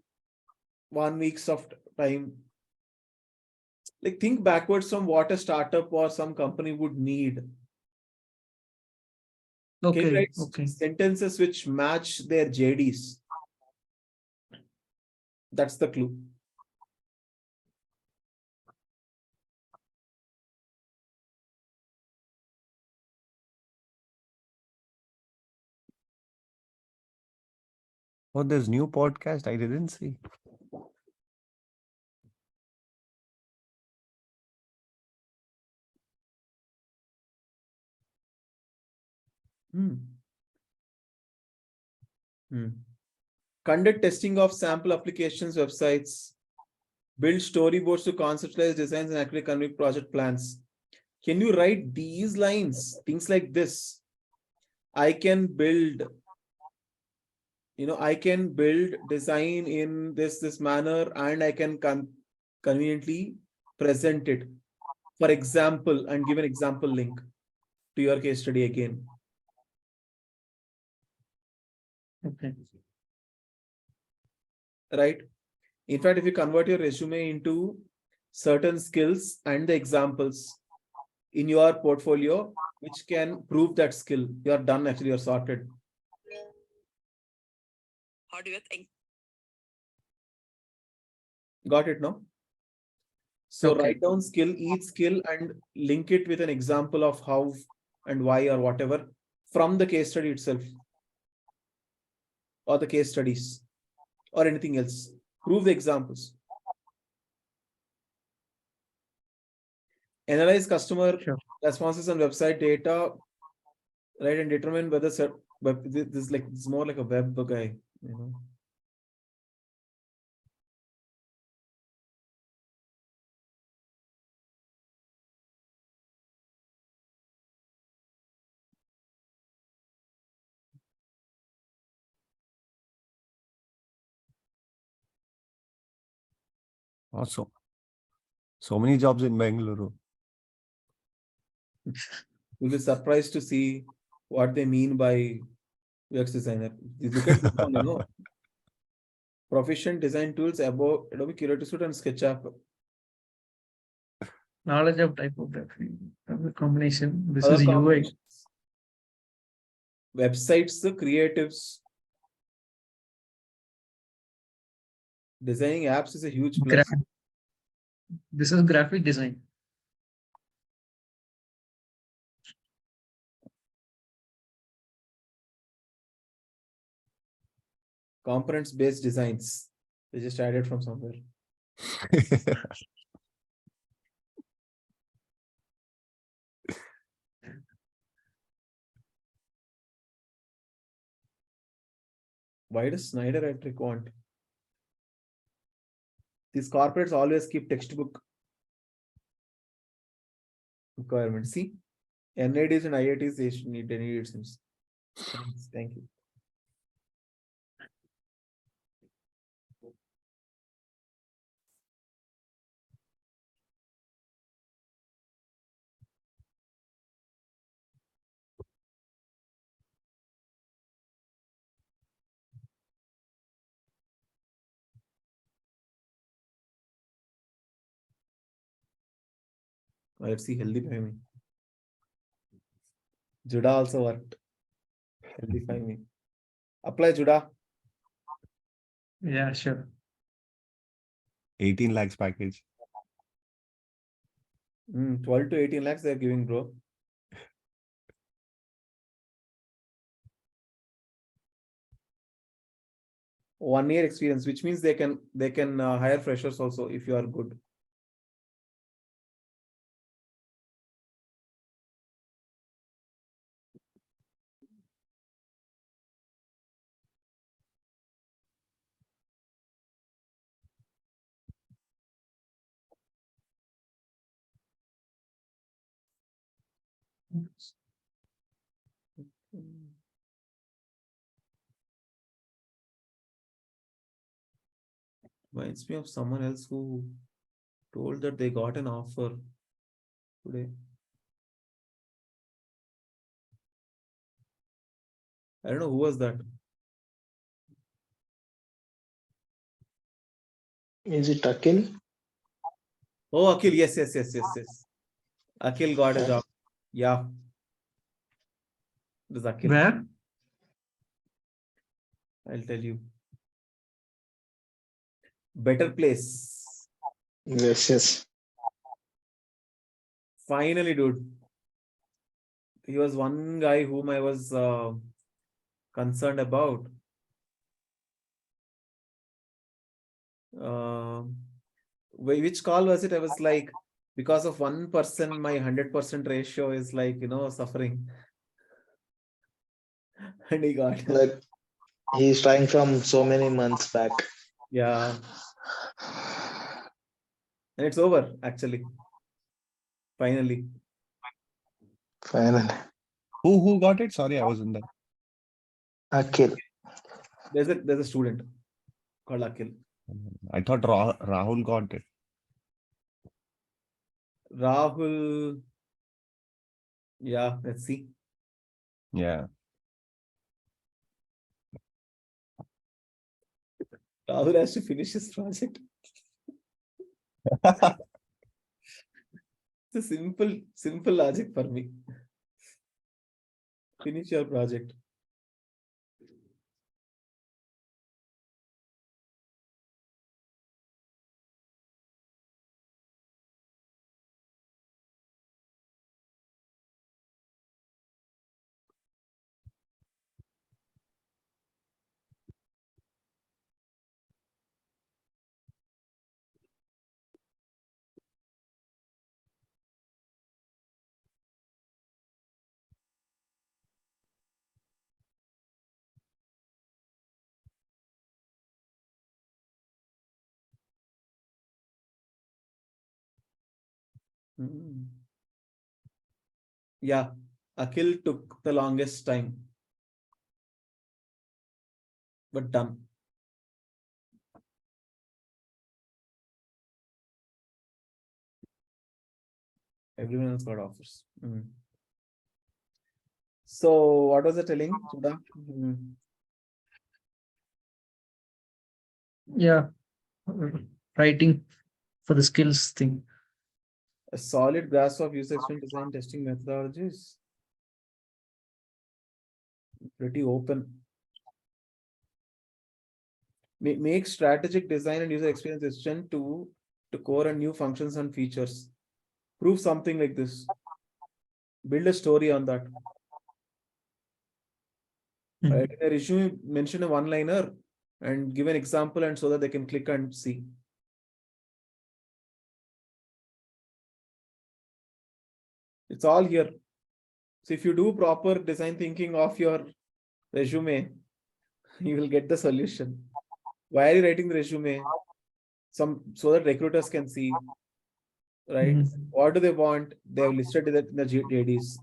1 week's of time? Like think backwards from what a startup or some company would need. Can you Okay. write Okay. sentences which match their JDs? That's the clue. Oh, there's new podcast I didn't see. Conduct testing of sample applications websites. Build storyboards to conceptualize designs and actually convey project plans. Can you write these lines? Things like this. I can build, I can build design in this manner, and I can conveniently present it. For example, and give an example link to your case study again. Okay. Right? In fact, if you convert your resume into certain skills and the examples in your portfolio, which can prove that skill, you are done, actually, you're sorted. How do you think? Got it, no? So Okay. write down skill, each skill, and link it with an example of how and why or whatever from the case study itself or the case studies or anything else. Prove the examples. Analyze customer responses and website data, right, and determine whether this is more like a web guy, you know. Also, so many jobs in Bengaluru. You'll be surprised to see what they mean by UX designer. You look at this one, you know. Proficient design tools above Adobe Creative Suite and SketchUp. Knowledge of typography, combination. This Other is UI. combinations. Websites, the creatives. Designing apps is a huge plus. This is graphic design. Components-based designs. They just added from somewhere. Why does Snyder Electric want? These corporates always keep textbook requirements. See, NIDs and IITs, they should need it seems. Thank you. Let's see, healthy by me. Juda also worked. Healthy by me. Apply Juda. Yeah, sure. 18 lakhs package. 12 to 18 lakhs they're giving, bro. One year experience, which means they can hire freshers also if you are good. Reminds me of someone else who told that they got an offer today. I don't know who was that. Is it Akhil? Oh, Akhil, yes. Akhil got a Yeah. job. Yeah. This is Akhil. Where? I'll tell you. Better Place. Yes. Finally, dude. He was one guy whom I was concerned about. Which call was it? I was like, because of one person, my 100% ratio is like, suffering. And he got. Like he's trying from so many months back. Yeah. And it's over, actually. Finally. Who got it? Sorry, I wasn't there. Akhil. There's a student called Akhil. I thought Rahul got it. Rahul. Yeah, let's see. Yeah. Rahul has to finish his project. It's a simple logic for me. Finish your project. Mm. Yeah, Akhil took the longest time, but done. Everyone else got offers. Mm. So what was I telling, Sudha? Yeah, writing for the skills thing. A solid grasp of user experience design testing methodologies. Pretty open. Make strategic design and user experience decision to core and new functions and features. Prove something like this. Build a story on that. Right? In a resume, mention a one-liner and give an example, and so that they can click and see. It's all here. So if you do proper design thinking of your resume, you will get the solution. Why are you writing the resume? So that recruiters can see, right? What do they want? They have listed that in the JDs.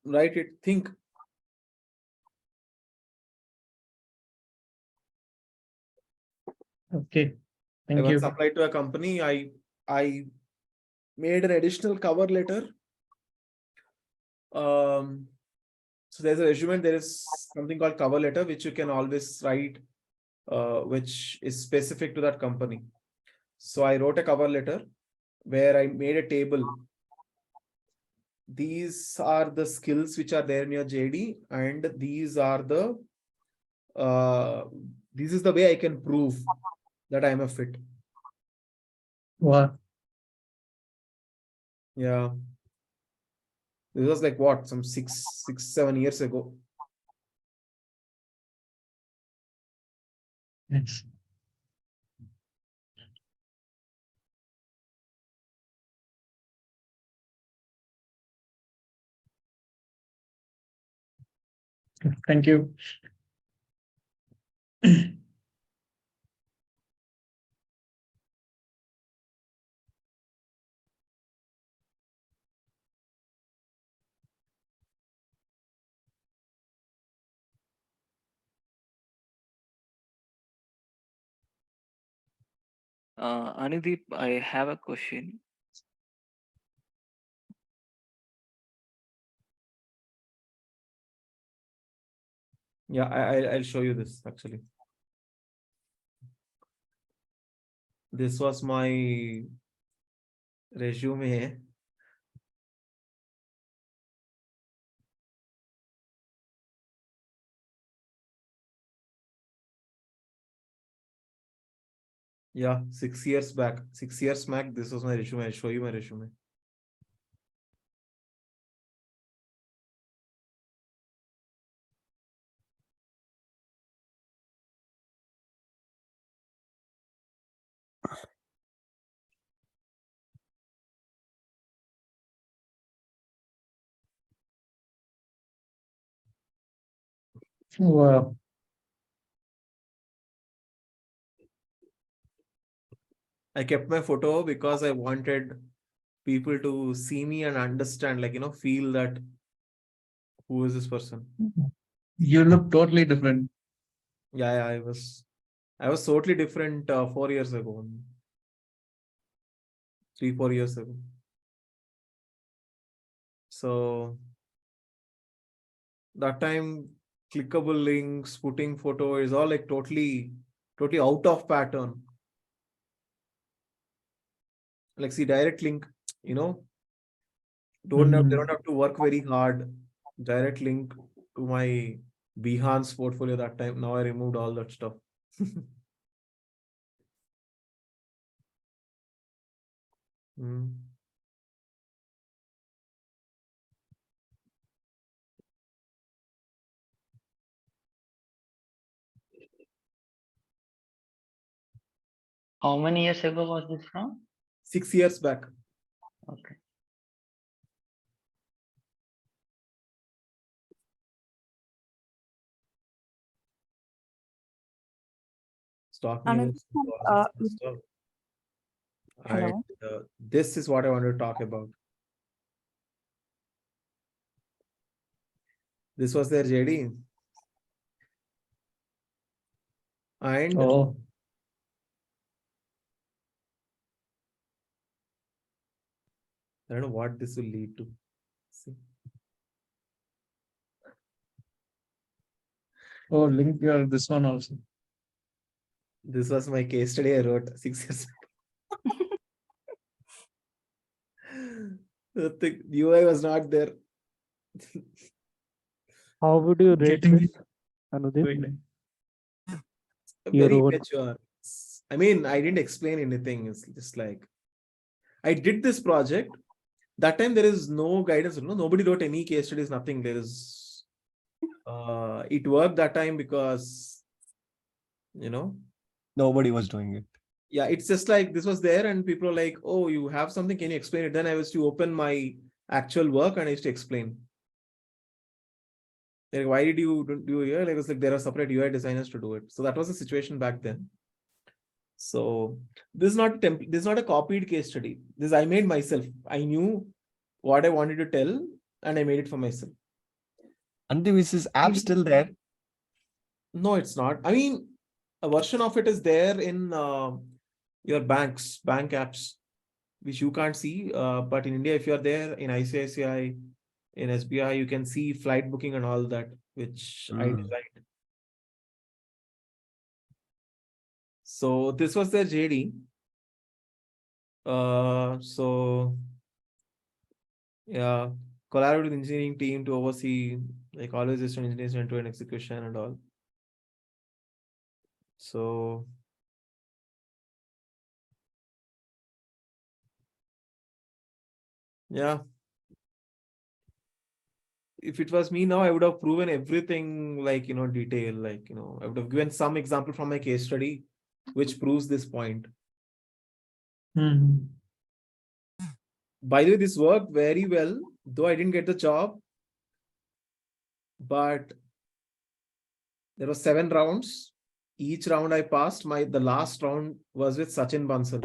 Write it, think. Okay, I thank once you. applied to a company. I made an additional cover letter. So there's a resume. There is something called cover letter, which you can always write, which is specific to that company. So I wrote a cover letter where I made a table. These are the skills which are there in your JD, and these are the this is the way I can prove that I'm a fit. Wow. Yeah. This was like what, some 7 years ago. Yes. Thank you. Anideep, I have a question. Yeah, I'll show you this actually. This was my resume. Yeah, 6 years back. 6 years back, this was my resume. I'll show you my resume. Wow. I kept my photo because I wanted people to see me and understand, like, feel that who is this person. You look totally different. Yeah, I was totally different 4 years ago. 3-4 years ago. So that time, clickable links, putting photo is all like totally out of pattern. Like, see, direct link, they don't have to work very hard. Direct link to my Behance portfolio that time. Now I removed all that stuff. How many years ago was this from? 6 years back. Okay. stock And news, projects and stuff. And hello. this is what I wanted to talk about. This was their JD. And Oh, I don't know what this will lead to. See. oh, link your this one also. This was my case study I wrote 6 years ago. The UI was not there. How would you rate Getting this, Anudeep? Your Very own. immature. I mean, I didn't explain anything. It's just like I did this project. That time there is no guidance. No, nobody wrote any case studies. Nothing. There is. It worked that time because, Nobody was doing it. yeah, it's just like this was there, and people are like, "Oh, you have something? Can you explain it?" Then I was to open my actual work and I used to explain. Like, why did you do here? Like, it was like there are separate UI designers to do it. So that was the situation back then. So this is not this is not a copied case study. This I made myself. I knew what I wanted to tell, and I made it for myself. And is this app still there? No, it's not. I mean, a version of it is there in your bank apps, which you can't see. But in India, if you're there in ICICI, in SBI, you can see flight booking and all that, which I designed. So this was their JD. So yeah, collaborate with engineering team to oversee like always just engineers end-to-end execution and all. So yeah. If it was me now, I would have proven everything like, detail, like, I would have given some example from my case study, which proves this point. By the way, this worked very well, though I didn't get the job, but there were 7 rounds. Each round I passed. The last round was with Sachin Bansal.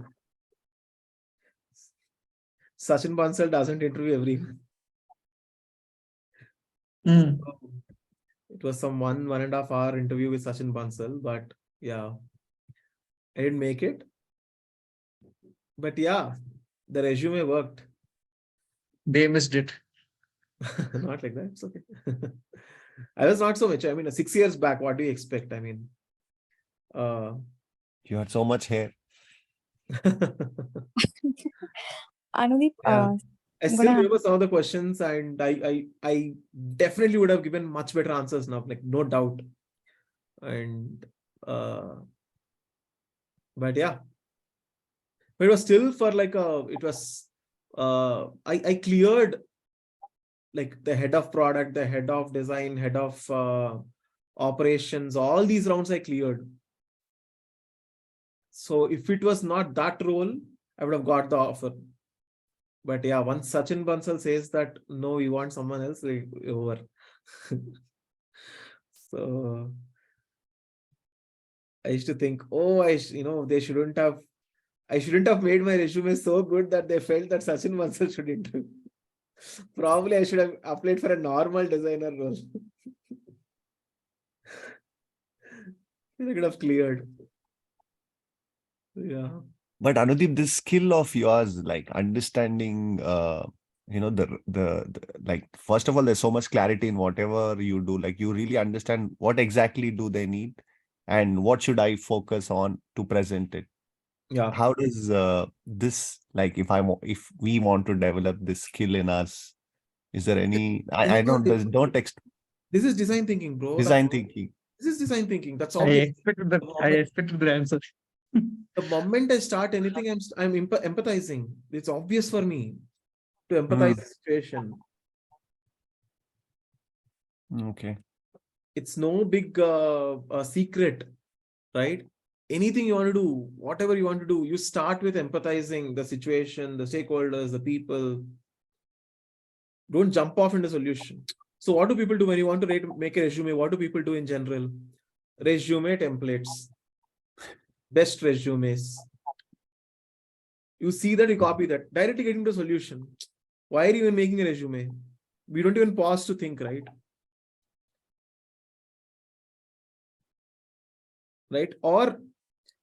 Sachin Bansal doesn't interview everyone. It was some 1.5 hour interview with Sachin Bansal, but yeah, I didn't make it. But yeah, the resume worked. They missed it. Not like that. It's okay. I was not so much. I mean, 6 years back, what do you expect? I mean, you had so much hair. Anudeep, yeah. I still remember some of the questions, and I definitely would have given much better answers now, like no doubt. And but yeah, but it was still for like I cleared like the head of product, the head of design, head of operations, all these rounds I cleared. So if it was not that role, I would have got the offer. But yeah, once Sachin Bansal says that, no, we want someone else, like, over. So I used to think, oh, I shouldn't have made my resume so good that they felt that Sachin Bansal should interview. Probably I should have applied for a normal designer role. I could have cleared. Yeah. But Anudeep, this skill of yours, like understanding, the like, first of all, there's so much clarity in whatever you do. Like you really understand what exactly do they need and what should I focus on to present it. Yeah. How does this, like, if we want to develop this skill in us, is there any, I don't This is design thinking, bro. Design thinking. This is design thinking. That's I obvious. expected the answer. The moment I start anything, I'm empathizing. It's obvious for me to empathize the situation. Okay. It's no big secret, right? Anything you want to do, whatever you want to do, you start with empathizing the situation, the stakeholders, the people. Don't jump off into solution. So what do people do when you want to make a resume? What do people do in general? Resume templates. best resumes. You see that, you copy that, directly getting to a solution. Why are you even making a resume? We don't even pause to think, right? Right? Or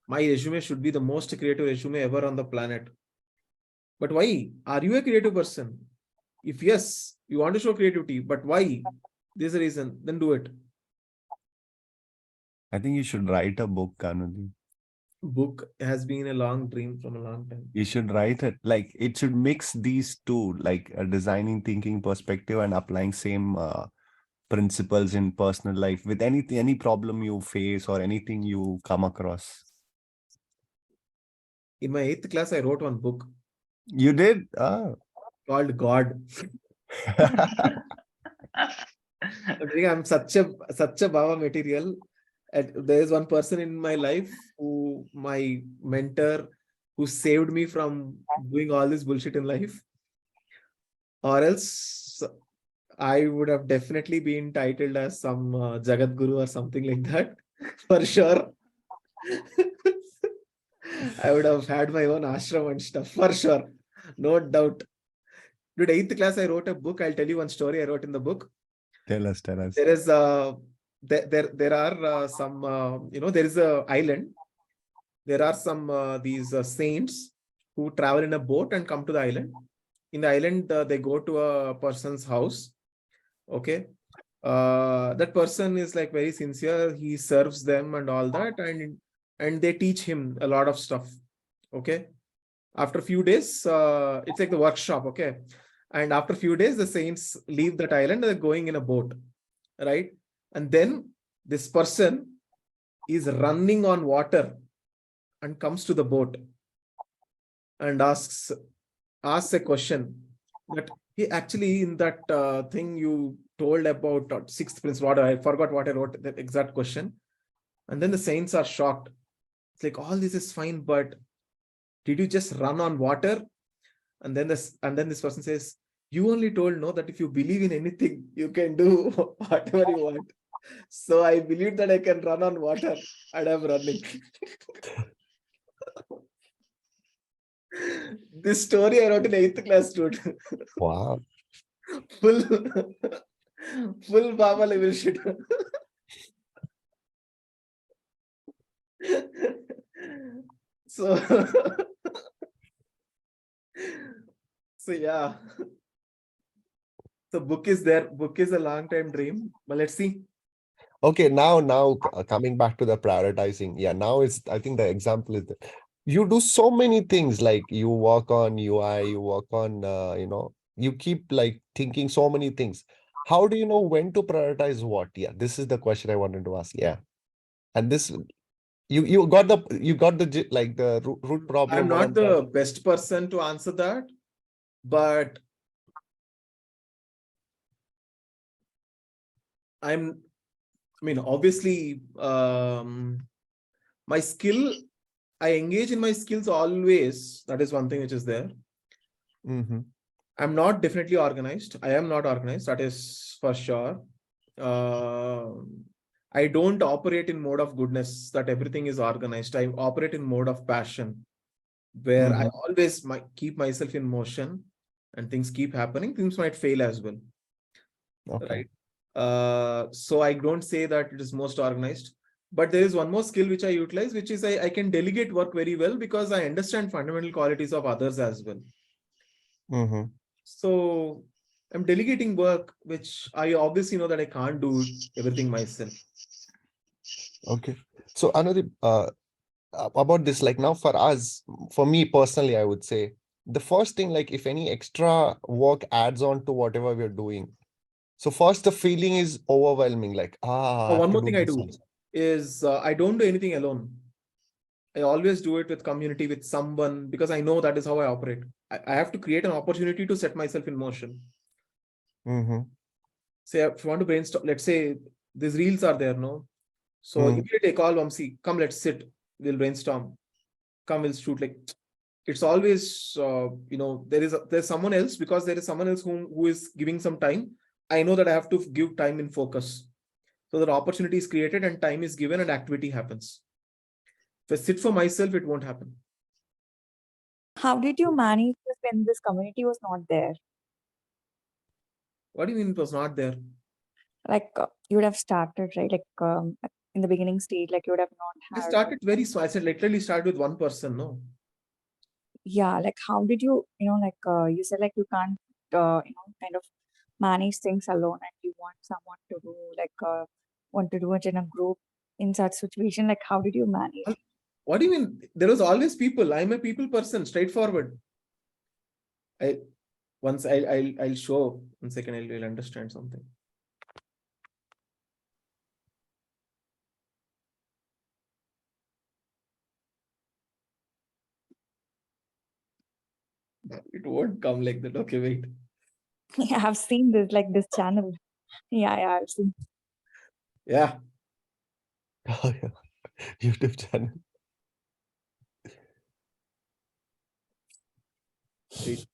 my resume should be the most creative resume ever on the planet. But why? Are you a creative person? If yes, you want to show creativity, but why? There's a reason, then do it. I think you should write a book, Anudip. Book has been a long dream from a long time. You should write it. Like, it should mix these two, like a designing thinking perspective and applying same principles in personal life with any problem you face or anything you come across. In my 8th class, I wrote one book. You did? Ah. Called God. I'm such a Baba material. There is one person in my life who, my mentor, who saved me from doing all this bullshit in life. Or else I would have definitely been titled as some Jagat Guru or something like that. For sure. I would have had my own ashram and stuff. For sure. No doubt. Dude, 8th class, I wrote a book. I'll tell you one story I wrote in the book. Tell us. There is there are some there is a island. There are some these saints who travel in a boat and come to the island. In the island, they go to a person's house. Okay, that person is like very sincere. He serves them and all that, and they teach him a lot of stuff. Okay, after a few days, it's like the workshop. Okay, and after a few days, the saints leave that island. They're going in a boat, right? And then this person is running on water and comes to the boat and asks a question that he actually, in that thing you told about sixth principle, I forgot what I wrote, that exact question. And then the saints are shocked. It's like, all this is fine, but did you just run on water? And then this person says, you only told no that if you believe in anything, you can do whatever you want. So I believe that I can run on water, and I'm running. This story I wrote in 8th class, dude. Wow. Full Baba level shit. So yeah. So book is there. Book is a long time dream, but let's see. Okay, now coming back to the prioritizing. Yeah, now I think the example is that you do so many things, like you work on UI, you work on, you keep like thinking so many things. How do you know when to prioritize what? Yeah, this is the question I wanted to ask. Yeah. And this, you got the like the root problem. I'm not the best person to answer that, but obviously, my skill, I engage in my skills always. That is one thing which is there. I'm not definitely organized. I am not organized. That is for sure. I don't operate in mode of goodness, that everything is organized. I operate in mode of passion, where I always keep myself in motion and things keep happening. Things might fail as well. Okay. Right. So I don't say that it is most organized, but there is one more skill which I utilize, which is I can delegate work very well because I understand fundamental qualities of others as well. So I'm delegating work, which I obviously know that I can't do everything myself. Okay. So another about this, like now for us, for me personally, I would say the first thing, like if any extra work adds on to whatever we're doing. So first the feeling is overwhelming, like, one more thing I do is I don't do anything alone. I always do it with community, with someone, because I know that is how I operate. I have to create an opportunity to set myself in motion. Say, if you want to brainstorm, let's say these reels are there, no? So immediately I call Vamsi, come, let's sit, we'll brainstorm. Come, we'll shoot. Like, it's always, there's someone else, because there is someone else who is giving some time. I know that I have to give time in focus. So that opportunity is created and time is given and activity happens. If I sit for myself, it won't happen. How did you manage this when this community was not there? What do you mean it was not there? Like you would have started, right? Like in the beginning stage, like you would have I not had. started very small. I said literally start with one person, no? Yeah, like how did you, like you said like you can't, kind of manage things alone, and you want someone to do want to do it in a group in such situation. Like how did you manage? What do you mean? There was always people. I'm a people person, straightforward. I'll show 1 second. I'll understand something. It won't come like that. Okay, wait. Yeah, I've seen this, like this channel. Yeah, I've seen. Yeah. Oh, yeah. YouTube channel. Wait.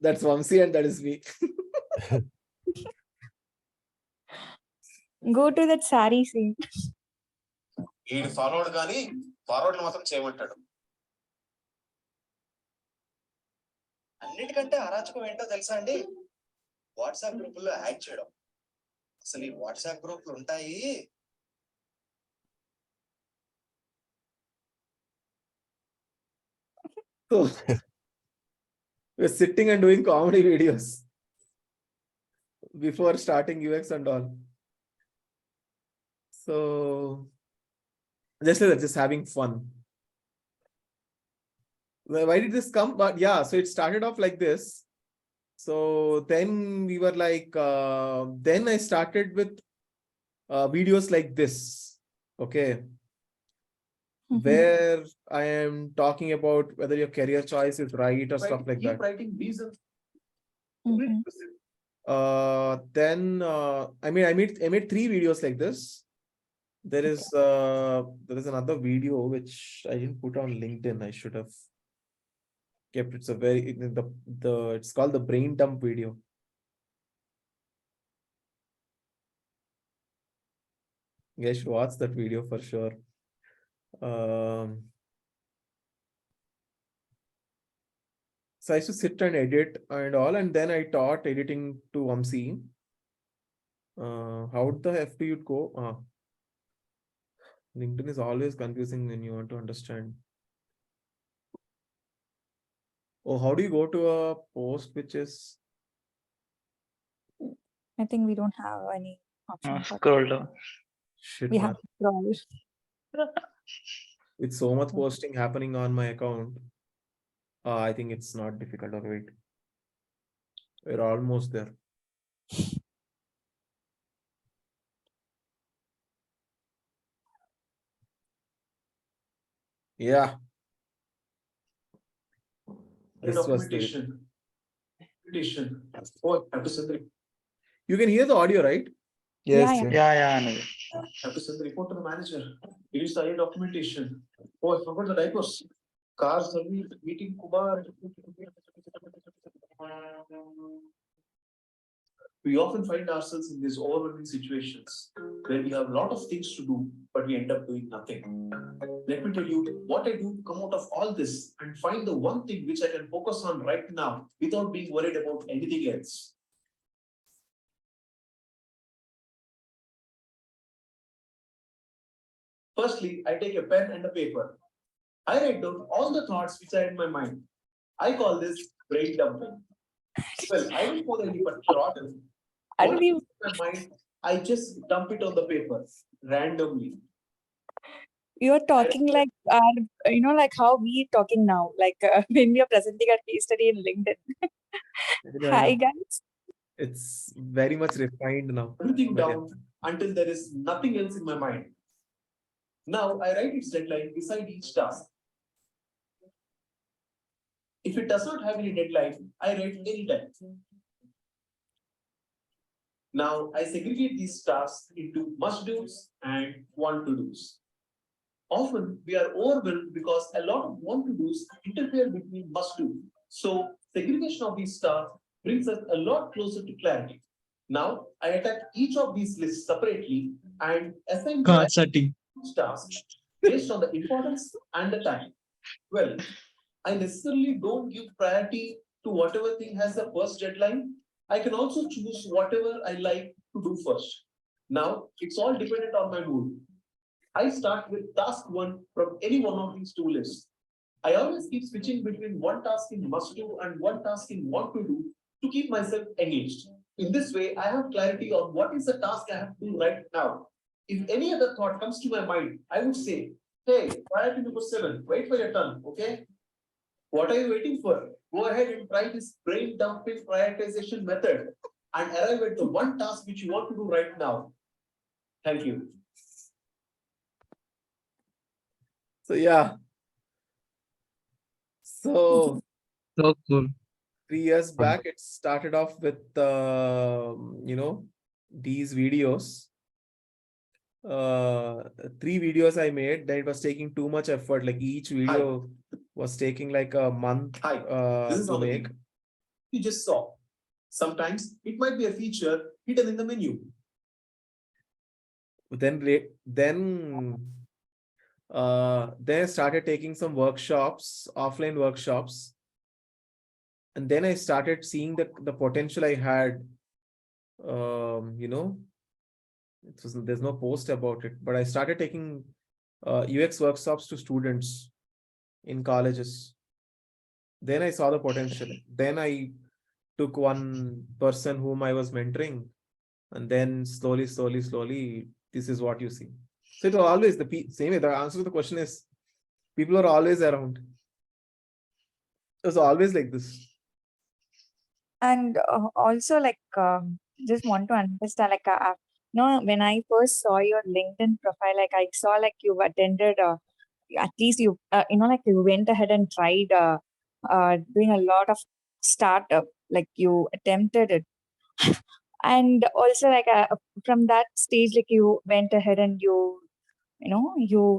That's Vamsi and that is me. Go to that sari scene. Forward కానీ forward మాత్రం చేయమంటాడు. అన్నిటికంటే అరాచకం ఏంటో తెలుసా అండి? WhatsApp గ్రూపుల్లో hack చేయడం. అసలు ఈ వాట్సాప్ గ్రూపులు ఉంటాయి. So we're sitting and doing comedy videos before starting UX and all. So just like that, just having fun. Why did this come? But yeah, so it started off like this. So then we were like, then I started with videos like this. Okay. Where I am talking about whether your career choice is right or stuff like that. Writing reasons. Then I made 3 videos like this. There is another video which I didn't put on LinkedIn. I should have kept. It's a very it's called the brain dump video. You guys should watch that video for sure. So I used to sit and edit and all, and then I taught editing to Vamsi. How the F do you go? LinkedIn is always confusing when you want to understand. Oh, how do you go to a post which is? I think we don't have any option. Scroll down. Shit, We man. have to scroll. With so much posting happening on my account, I think it's not difficult. Okay, wait. We're almost there. Yeah. This was the... Oh, have to send the You can hear the audio, right? Yeah. have to send the report to the manager. Release the documentation. Oh, I forgot the diapers. Car service, meeting Kumar. We often find ourselves in these overwhelming situations where we have a lot of things to do, but we end up doing nothing. Let me tell you what I do to come out of all this and find the one thing which I can focus on right now without being worried about anything else. Firstly, I take a pen and a paper. I write down all the thoughts which are in my mind. I call this brain dumping. Well, I don't follow any particular order. What is in my mind, I just dump it on the paper randomly. You're talking like like how we talking now, like when we are presenting our case study in LinkedIn. Hi guys. It's very much refined now. Everything down until there is nothing else in my mind. Now I write its deadline beside each task. If it does not have any deadline, I write any time. Now I segregate these tasks into must-dos and want-to-dos. Often we are overwhelmed because a lot of want-to-dos interfere between must-do. So segregation of these tasks brings us a lot closer to clarity. Now I attack each of these lists separately and assign Card setting. tasks based on the importance and the time. Well, I necessarily don't give priority to whatever thing has the first deadline. I can also choose whatever I like to do first. Now, it's all dependent on my mood. I start with task one from any one of these two lists. I always keep switching between one task in must do and one task in want to do to keep myself engaged. In this way, I have clarity on what is the task I have to do right now. If any other thought comes to my mind, I would say, hey, priority number 7, wait for your turn, okay? What are you waiting for? Go ahead and try this brain dumping prioritization method and arrive at the one task which you want to do right now. Thank you. So yeah. So So cool. 3 years back, it started off with these videos. 3 videos I made. Then it was taking too much effort. Like each video was taking like a month This is to on the make. video you just saw. Sometimes it might be a feature hidden in the menu. Then I started taking some workshops, offline workshops. And then I started seeing the potential I had. There's no post about it, but I started taking UX workshops to students in colleges. Then I saw the potential. Then I took one person whom I was mentoring, and then slowly, this is what you see. So it was always the same way. The answer to the question is, people are always around. It was always like this. And also, like, just want to understand, like, when I first saw your LinkedIn profile, like, I saw like you attended, at least you, like you went ahead and tried doing a lot of startup, like you attempted it. And also, like, from that stage, like you went ahead and you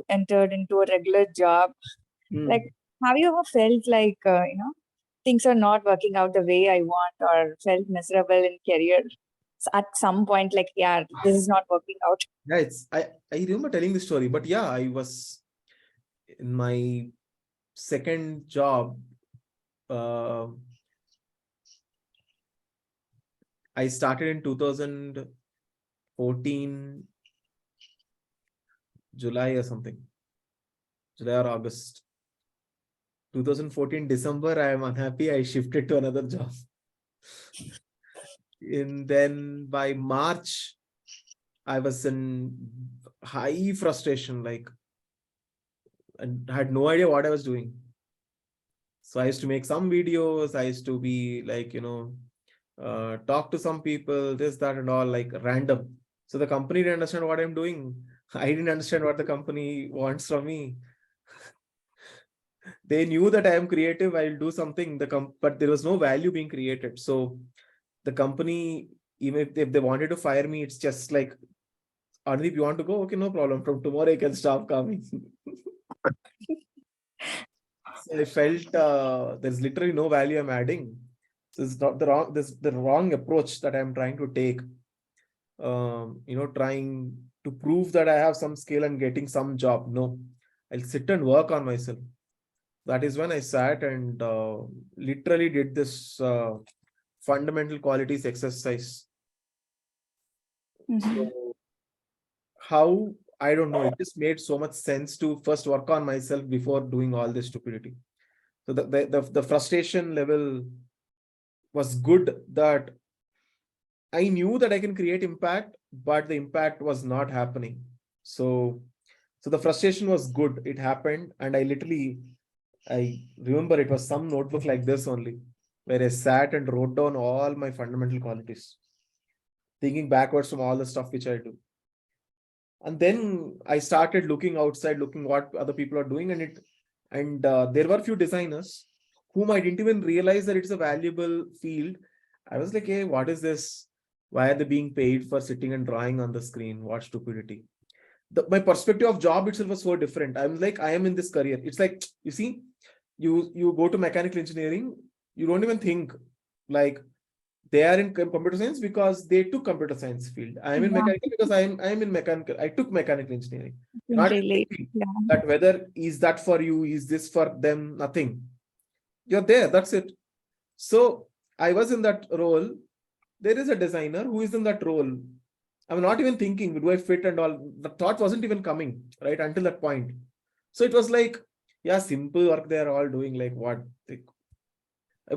entered into a regular job. Like, have you ever felt like, things are not working out the way I want, or felt miserable in career at some point, like, yeah, this is not working out? Yeah, I remember telling the story, but yeah, I was in my second job. I started in 2014 July or something, July or August. 2014 December, I am unhappy. I shifted to another job. And then by March, I was in high frustration, like, and had no idea what I was doing. So I used to make some videos. I used to be like, talk to some people, this, that, and all, like random. So the company didn't understand what I'm doing. I didn't understand what the company wants from me. They knew that I am creative, I'll do something, but there was no value being created. So the company, even if they wanted to fire me, it's just like, Ardeep, you want to go? Okay, no problem. From tomorrow, you can stop coming. So I felt there's literally no value I'm adding. So it's not the wrong approach that I'm trying to take. Trying to prove that I have some skill and getting some job. No, I'll sit and work on myself. That is when I sat and literally did this fundamental qualities exercise. So how, I don't know, it just made so much sense to first work on myself before doing all this stupidity. So the frustration level was good, that I knew that I can create impact, but the impact was not happening. So the frustration was good. It happened. And I remember it was some notebook like this only, where I sat and wrote down all my fundamental qualities, thinking backwards from all the stuff which I do. And then I started looking outside, looking what other people are doing. And there were a few designers whom I didn't even realize that it's a valuable field. I was like, hey, what is this? Why are they being paid for sitting and drawing on the screen? What stupidity. My perspective of job itself was so different. I'm like, I am in this career. It's like, you see, you go to mechanical engineering, you don't even think like They are in computer science because they took computer science field. I am in Yeah. mechanical because I am in mechanical. I took mechanical engineering. Can Not relate. thinking Yeah. that whether is that for you, is this for them, nothing. You're there, that's it. So I was in that role. There is a designer who is in that role. I'm not even thinking, do I fit and all? The thought wasn't even coming, right? Until that point. So it was like, yeah, simple work they're all doing, like what?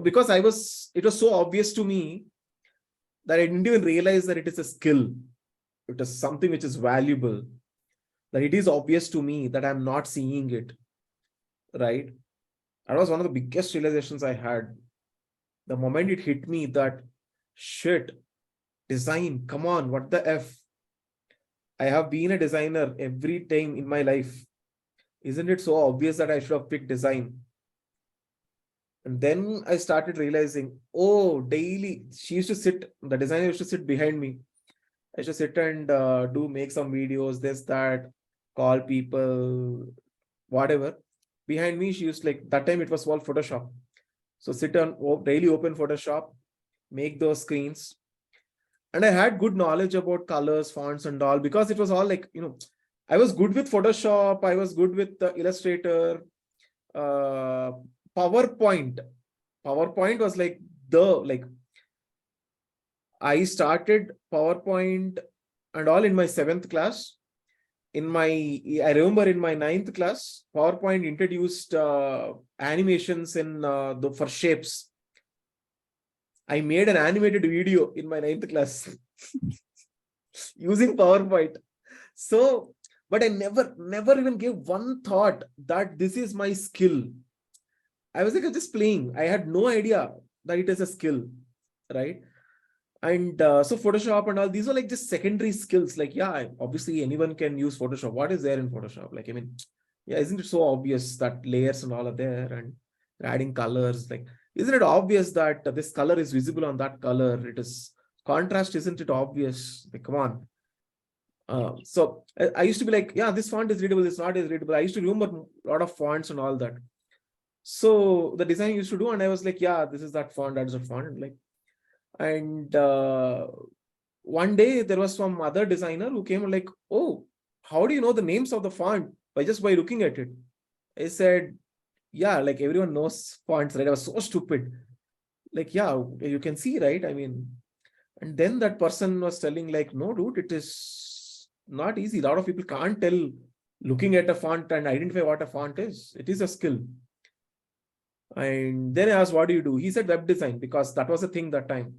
Because it was so obvious to me that I didn't even realize that it is a skill. It is something which is valuable. That it is obvious to me that I'm not seeing it, right? That was one of the biggest realizations I had. The moment it hit me that, shit, design, come on, what the F? I have been a designer every time in my life. Isn't it so obvious that I should have picked design? And then I started realizing, oh, daily, the designer used to sit behind me. I should sit and make some videos, this, that, call people, whatever. Behind me, she used that time it was all Photoshop. So sit on daily open Photoshop, make those screens. And I had good knowledge about colors, fonts and all, because it was all I was good with Photoshop. I was good with Illustrator, PowerPoint. PowerPoint was I started PowerPoint and all in my 7th class. I remember in my 9th class, PowerPoint introduced animations for shapes. I made an animated video in my 9th class using PowerPoint. So, but I never even gave one thought that this is my skill. I was just playing. I had no idea that it is a skill, right? And so Photoshop and all, these are just secondary skills. Yeah, obviously anyone can use Photoshop. What is there in Photoshop? Yeah, isn't it so obvious that layers and all are there and adding colors? Isn't it obvious that this color is visible on that color? It is contrast, isn't it obvious? Come on. So I used to be yeah, this font is readable, this not is readable. I used to remember a lot of fonts and all that. So the design used to do, and I was yeah, this is that font, that's that font. And one day there was some other designer who came and oh, how do you know the names of the font? By looking at it. I said, yeah, everyone knows fonts, right? I was so stupid. Yeah, you can see, right? And then that person was telling no, dude, it is not easy. A lot of people can't tell looking at a font and identify what a font is. It is a skill. And then I asked, what do you do? He said web design, because that was a thing that time.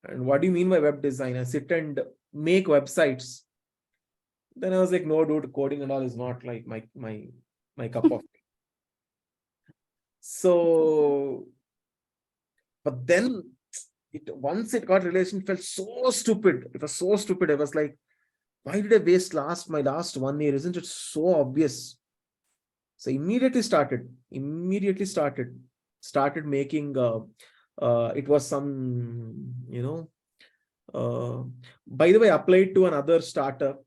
And what do you mean by web design? I sit and make websites. Then I was no, dude, coding and all is not my cup of tea. So, but then once it got relation, it felt so stupid. It was so stupid. I was why did I waste my last 1 year? Isn't it so obvious? So immediately started making it was some, by the way, applied to another startup,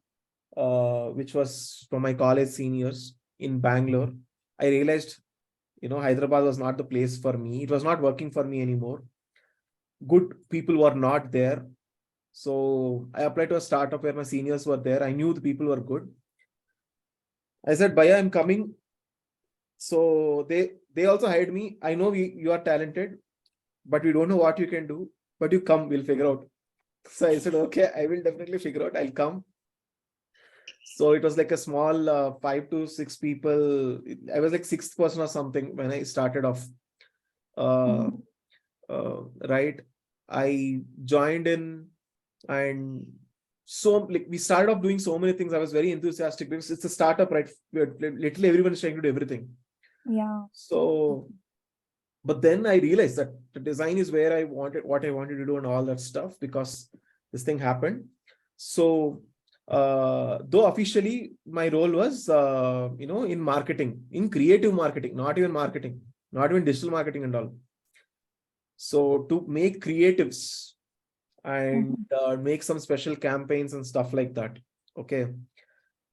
which was from my college seniors in Bangalore. I realized, Hyderabad was not the place for me. It was not working for me anymore. Good people were not there. So I applied to a startup where my seniors were there. I knew the people were good. I said, Bhaiya, I'm coming. So they also hired me. I know you are talented, but we don't know what you can do. But you come, we'll figure out. So I said, okay, I will definitely figure out. I'll come. So it was a small 5 to 6 people. I was 6th person or something when I started off. Right. I joined in, and so we started off doing so many things. I was very enthusiastic because it's a startup, right? Literally everyone is trying to do everything. Yeah. So, but then I realized that the design is where what I wanted to do and all that stuff, because this thing happened. So, though officially my role was, in marketing, in creative marketing, not even digital marketing and all. So to make creatives and make some special campaigns and stuff like that. Okay.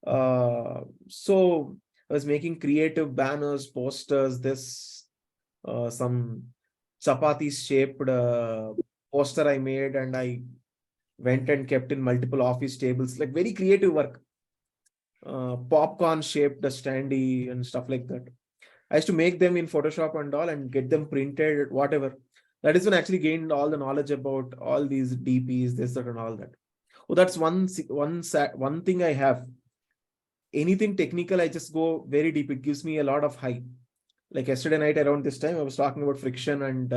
So I was making creative banners, posters, some chapati shaped poster I made, and I went and kept in multiple office tables, like very creative work. Popcorn shaped standee and stuff like that. I used to make them in Photoshop and all and get them printed, whatever. That is when I actually gained all the knowledge about all these DPs, this, that, and all that. Oh, that's one thing I have. Anything technical, I just go very deep. It gives me a lot of high. Like yesterday night around this time, I was talking about friction and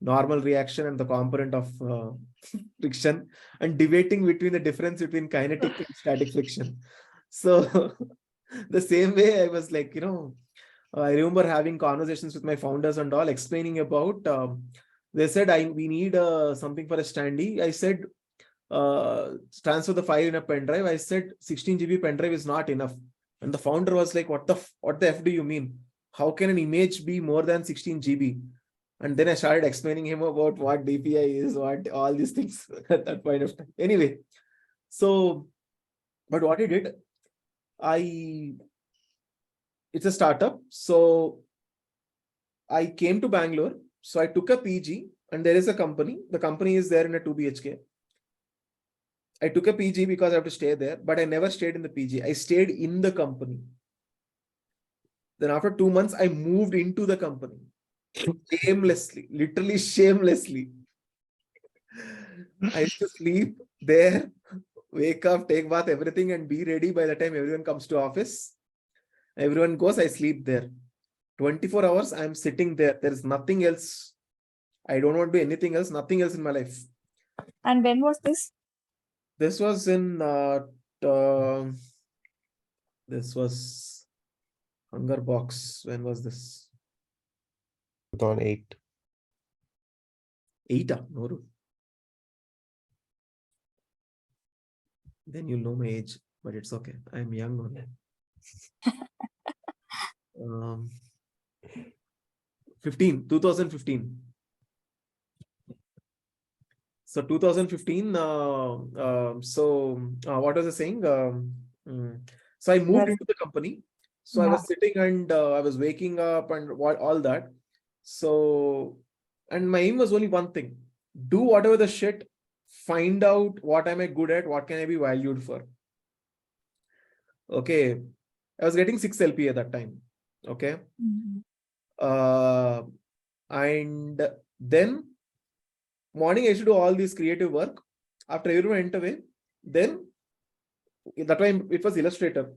normal reaction and the component of friction, and debating between the difference between kinetic and static friction. So the same way I was like, I remember having conversations with my founders and all, explaining about, they said, we need something for a standee. I said, transfer the file in a pen drive. I said 16 GB pen drive is not enough. And the founder was like, what the F do you mean? How can an image be more than 16 GB? And then I started explaining him about what DPI is, what all these things at that point of time. Anyway, so, but what I did, it's a startup. So I came to Bangalore. So I took a PG, and there is a company. The company is there in a 2 BHK. I took a PG because I have to stay there, but I never stayed in the PG. I stayed in the company. Then after 2 months, I moved into the company. Shamelessly, literally shamelessly. I used to sleep there, wake up, take bath, everything, and be ready by the time everyone comes to office. Everyone goes, I sleep there. 24 hours, I'm sitting there. There is nothing else. I don't want to do anything else, nothing else in my life. And when was this? This was in, this was Hunger Box. When was this? 2008. 8? No. Then you'll know my age, but it's okay. I'm young only. 2015. So 2015. What was I saying? So I moved into the company. So I was sitting and I was waking up and all that. So, and my aim was only one thing: do whatever the shit, find out what am I good at, what can I be valued for. Okay, I was getting 6 LP at that time. Okay. And then morning I used to do all this creative work. After everyone went away, then that time it was Illustrator.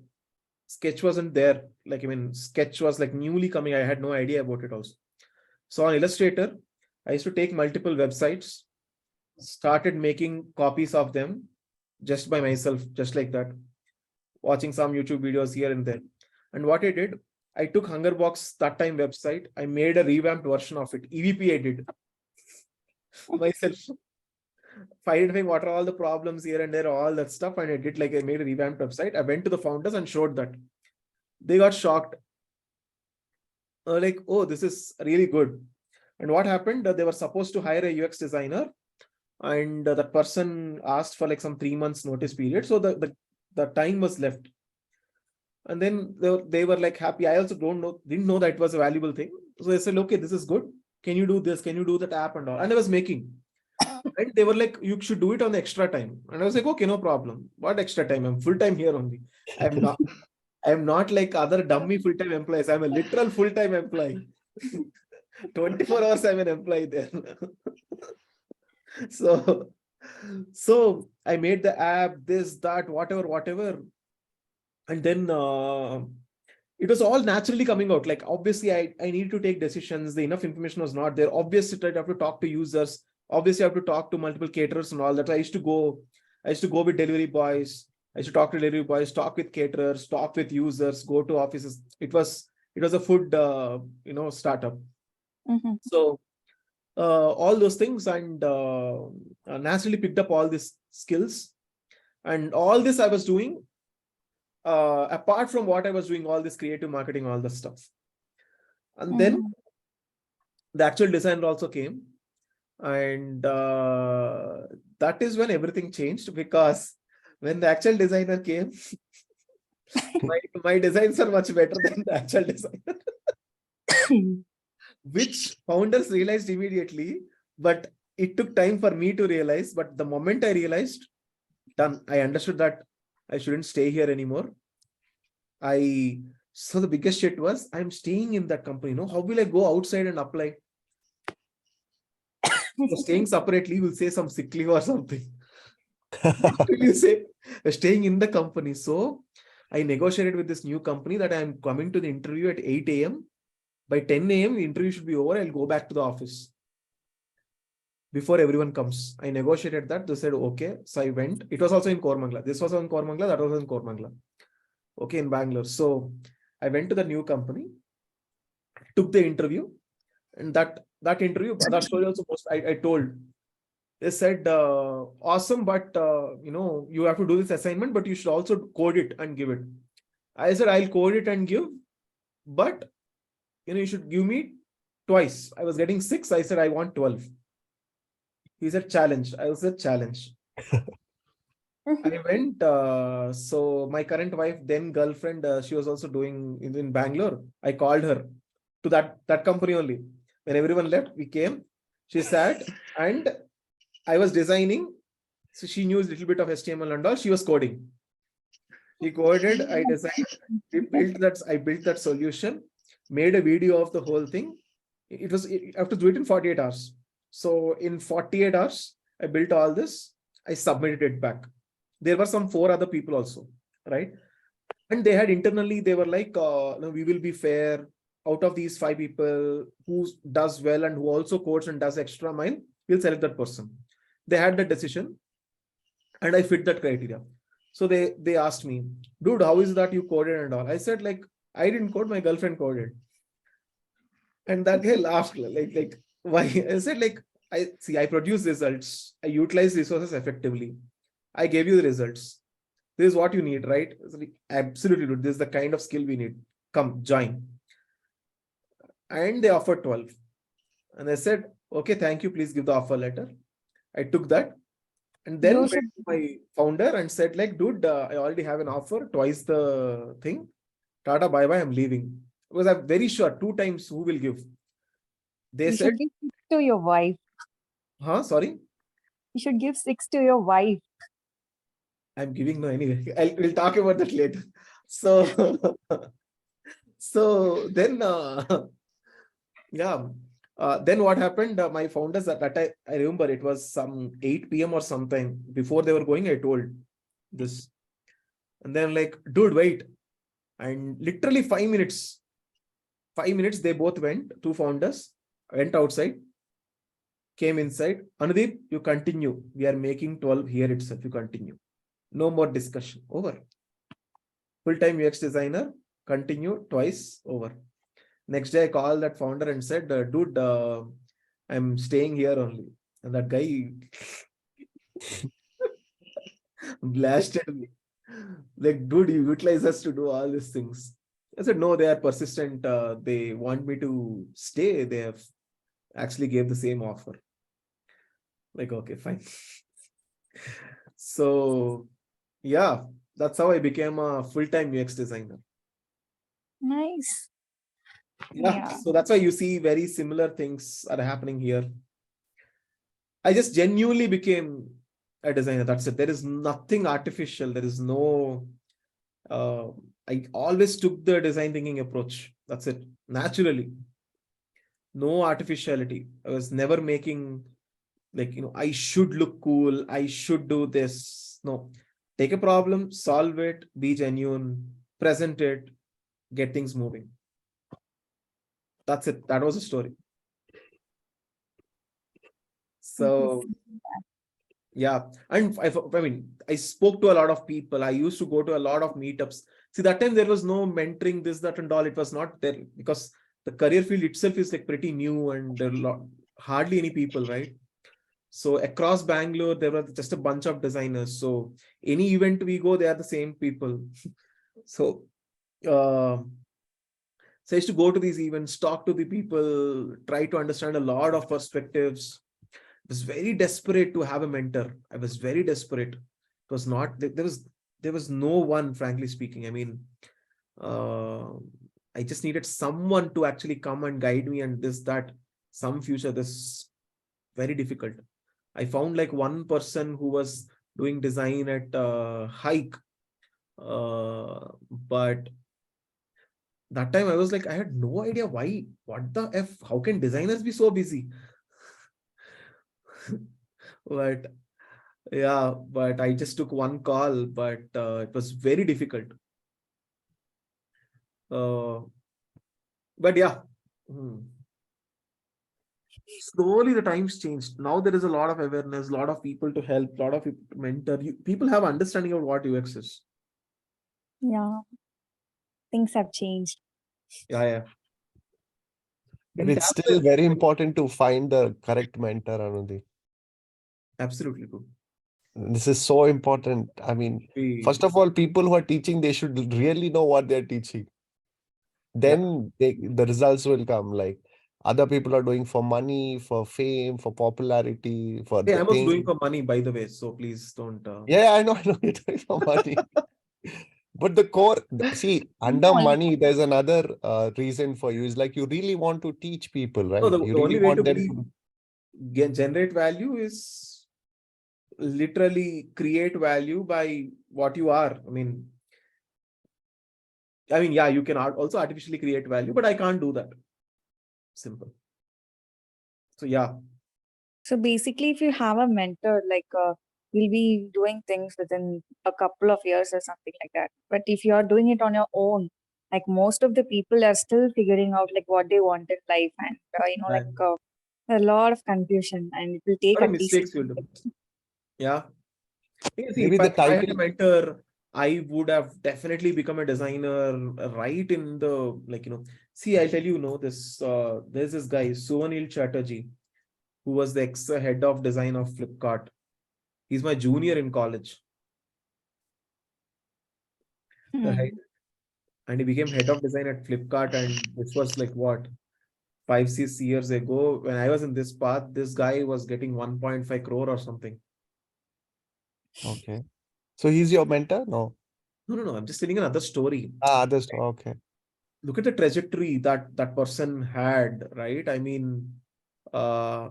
Sketch wasn't there. Like, Sketch was like newly coming. I had no idea about it also. So on Illustrator, I used to take multiple websites, started making copies of them just by myself, just like that, watching some YouTube videos here and there. And what I did, I took Hungerbox that time website. I made a revamped version of it. EVP I did myself. Identifying what are all the problems here and there, all that stuff. And I made a revamped website. I went to the founders and showed that. They got shocked. Like, oh, this is really good. And what happened? They were supposed to hire a UX designer, and that person asked for like some 3 months notice period. So the time was left. And then they were like happy. I also didn't know that it was a valuable thing. So they said, okay, this is good. Can you do this? Can you do that app and all? And I was making. And they were like, you should do it on the extra time. And I was like, okay, no problem. What extra time? I'm full-time here only. I'm not like other dummy full-time employees. I'm a literal full-time employee. 24 hours I'm an employee there. So I made the app, this, that, whatever. And then it was all naturally coming out. Like, obviously, I needed to take decisions. The enough information was not there. Obviously, I have to talk to users. Obviously, I have to talk to multiple caterers and all that. I used to go with delivery boys. I used to talk to delivery boys, talk with caterers, talk with users, go to offices. It was a food, startup. So all those things, and naturally picked up all these skills. And all this I was doing, apart from what I was doing, all this creative marketing, all this stuff. And then the actual designer also came. And that is when everything changed, because when the actual designer came, my designs are much better than the actual designer. Which founders realized immediately, but it took time for me to realize, but the moment I realized, done, I understood that I shouldn't stay here anymore. So the biggest shit was, I'm staying in that company. No, how will I go outside and apply? Staying separately, will say some sick leave or something. You say staying in the company. So I negotiated with this new company that I'm coming to the interview at 8 a.m. By 10 a.m. the interview should be over. I'll go back to the office before everyone comes. I negotiated that. They said okay. So I went. It was also in Kormangla. This was in Kormangla. That was in Kormangla. Okay, in Bangalore. So I went to the new company, took the interview, and that interview, that story also I told. They said, awesome, but you have to do this assignment, but you should also code it and give it. I said, I'll code it and give, but you should give me twice. I was getting 6. I said, I want 12. He said, challenge. I said, challenge. I went, so my current wife, then girlfriend, she was also doing in Bangalore. I called her to that company only. When everyone left, we came, she sat, and I was designing. So she knew a little bit of HTML and all. She was coding. She coded, I designed, I built that solution, made a video of the whole thing. I have to do it in 48 hours. So in 48 hours, I built all this. I submitted it back. There were some 4 other people also, right? And they had internally, they were like, no, we will be fair. Out of these 5 people, who does well and who also codes and does extra mile, we'll select that person. They had that decision, and I fit that criteria. So they asked me, dude, how is that you coded and all? I said, like, I didn't code, my girlfriend coded. And that guy laughed, like why? I said, like, I produce results. I utilize resources effectively. I gave you the results. This is what you need, right? Like, absolutely, dude. This is the kind of skill we need. Come, join. And they offered 12. And I said, okay, thank you. Please give the offer letter. I took that. And then went to my founder and said, like, dude, I already have an offer, twice the thing. Tata, bye-bye, I'm leaving. Because I'm very sure 2 times who will give. They You said, should give 6 to your wife. huh? Sorry? You should give 6 to your wife. I'm giving no anyway. We'll talk about that later. So, so then, yeah. Then what happened? My founders, that I remember it was some 8 p.m. or sometime before they were going. I told this, and then like, dude, wait. And literally 5 minutes. 5 minutes, they both went. 2 founders went outside, came inside. Anudeep, you continue. We are making 12 here itself. You continue. No more discussion. Over. Full-time UX designer. Continue twice. Over. Next day, I called that founder and said, dude, I'm staying here only. And that guy blasted me. Like, dude, you utilize us to do all these things. I said, no, they are persistent. They want me to stay. They have actually gave the same offer. Like, okay, fine. So, yeah, that's how I became a full-time UX designer. Nice. Yeah, so that's why you see very similar things are happening here. I just genuinely became a designer. That's it. There is nothing artificial. There is no, I always took the design thinking approach. That's it. Naturally. No artificiality. I was never making like, I should look cool. I should do this. No, take a problem, solve it, be genuine, present it, get things moving. That's it. That was the story. So, yeah. And I mean, I spoke to a lot of people. I used to go to a lot of meetups. See, that time there was no mentoring, this, that, and all. It was not there because the career field itself is like pretty new and there are hardly any people, right? So across Bangalore, there were just a bunch of designers. So any event we go, they are the same people. So, so I used to go to these events, talk to the people, try to understand a lot of perspectives. I was very desperate to have a mentor. I was very desperate. It was not, there was no one, frankly speaking. I mean, I just needed someone to actually come and guide me and this, that, some future, this very difficult. I found like one person who was doing design at Hike, but that time I was like, I had no idea why. What the F? How can designers be so busy? But yeah, but I just took one call, but it was very difficult. But yeah, slowly the times changed. Now there is a lot of awareness, a lot of people to help, a lot of people to mentor. People have understanding of what UX is. Yeah, things have changed. Yeah. But it's still very important to find the correct mentor, Anudeep. Absolutely true. This is so important. I mean, first of all, people who are teaching, they should really know what they're teaching. Then the results will come. Like other people are doing for money, for fame, for popularity, for Hey, the I was thing. doing for money, by the way, so please don't. Yeah, I know you're doing for money. But the core, see, under money, there's another reason for you. Is like you really want to teach people, right? No, the You really only way want to them generate value is literally create value by what you are. I mean, yeah, you can also artificially create value, but I can't do that. Simple. So yeah. So basically, if you have a mentor, like you'll be doing things within a couple of years or something like that. But if you are doing it on your own, like most of the people are still figuring out like what they want in life, and a lot of confusion, and it will take What at least. mistakes you'll do. Yeah. See, Maybe if the I had a title. mentor, I would have definitely become a designer right in the, see, I'll tell you, this, there's this guy, Suvanil Chatterjee, who was the ex-head of design of Flipkart. He's my junior in college. Right? And he became head of design at Flipkart, and this was like what, 5-6 years ago. When I was in this path, this guy was getting 1.5 crore or something. Okay. So he's your mentor? No. No. I'm just telling another story. Okay. Look at the trajectory that that person had, right? I mean, and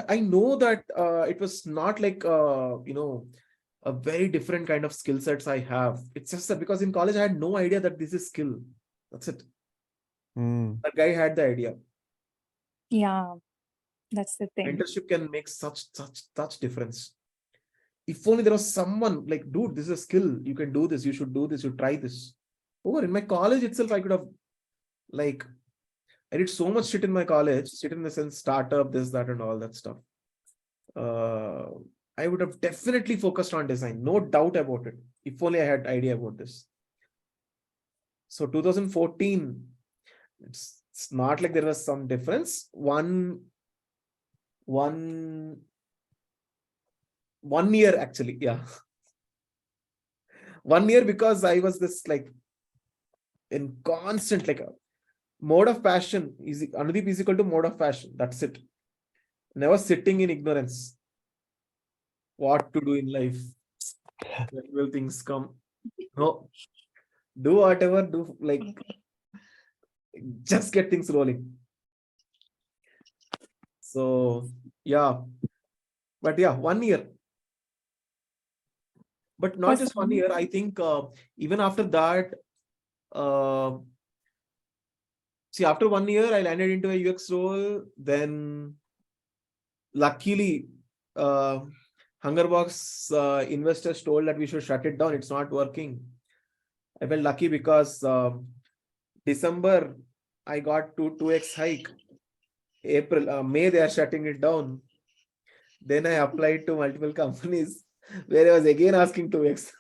I know that it was not like a very different kind of skill sets I have. It's just that because in college I had no idea that this is skill. That's it. That guy had the idea. Yeah, that's the thing. Mentorship can make such difference. If only there was someone like, dude, this is a skill. You can do this. You should do this. You try this. Or in my college itself, I could have I did so much shit in my college. Shit in the sense, startup, this, that, and all that stuff. I would have definitely focused on design. No doubt about it. If only I had idea about this. So 2014, it's not like there was some difference. One year actually, yeah. 1 year because I was this in constant mode of passion is Anudeep is equal to mode of passion. That's it. Never sitting in ignorance. What to do in life? When will things come? No. Do whatever, do just get things rolling. So yeah. But yeah, 1 year. But not just 1 year. I think even after that, see, after 1 year, I landed into a UX role. Then, luckily, Hungerbox investors told that we should shut it down. It's not working. I felt lucky because December, I got 2x hike. April, May, they are shutting it down. Then I applied to multiple companies where I was again asking 2x.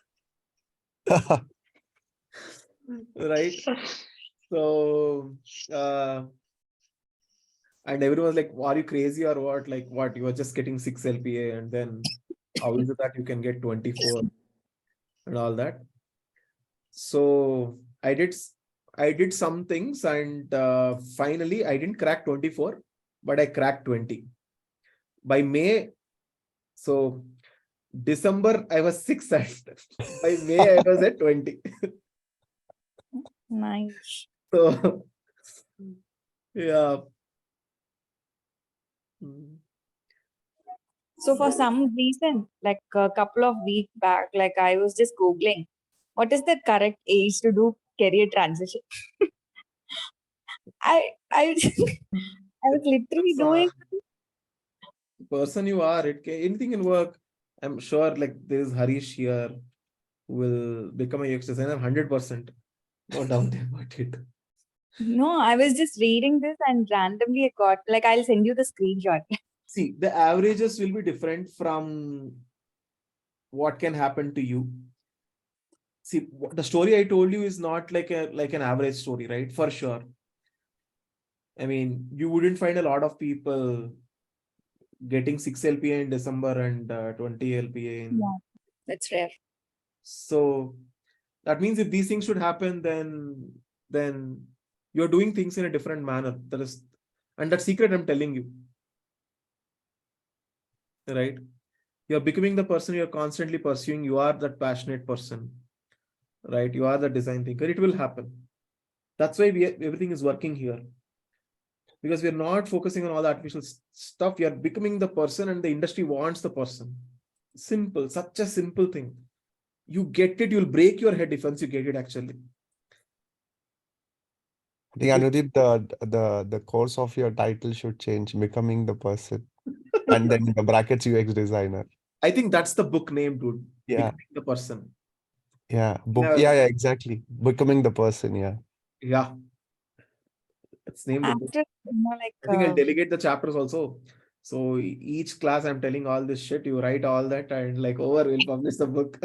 Right? So, and everyone was like, are you crazy or what? Like, what? You are just getting 6 LPA, and then how is it that you can get 24 and all that? So I did some things, and finally I didn't crack 24, but I cracked 20. By May, so December I was 6 at. By May I was at 20. Nice. So yeah. So for some reason, like a couple of weeks back, like I was just Googling, what is the correct age to do career transition? I I was literally doing. Person you are, anything can work. I'm sure like there is Harish here who will become a UX designer 100%. No doubt about it. No, I was just reading this and randomly I got, like, I'll send you the screenshot. See, the averages will be different from what can happen to you. See, the story I told you is not like an average story, right? For sure. I mean, you wouldn't find a lot of people getting 6 LPA in December and 20 LPA in. Yeah, that's rare. So that means if these things should happen, then you're doing things in a different manner. And that secret I'm telling you. Right? You're becoming the person you're constantly pursuing. You are that passionate person. Right? You are the design thinker. It will happen. That's why everything is working here. Because we're not focusing on all the artificial stuff. You're becoming the person and the industry wants the person. Simple, such a simple thing. You get it, you'll break your head if once you get it actually. I think Anudeep, the course of your title should change, becoming the person. And then in the brackets, UX designer. I think that's the book name, dude. Yeah. Becoming the person. Yeah. Yeah, exactly. Becoming the person, yeah. Yeah. It's named the book. After, like, I think I'll delegate the chapters also. So each class I'm telling all this shit, you write all that and like we'll publish the book.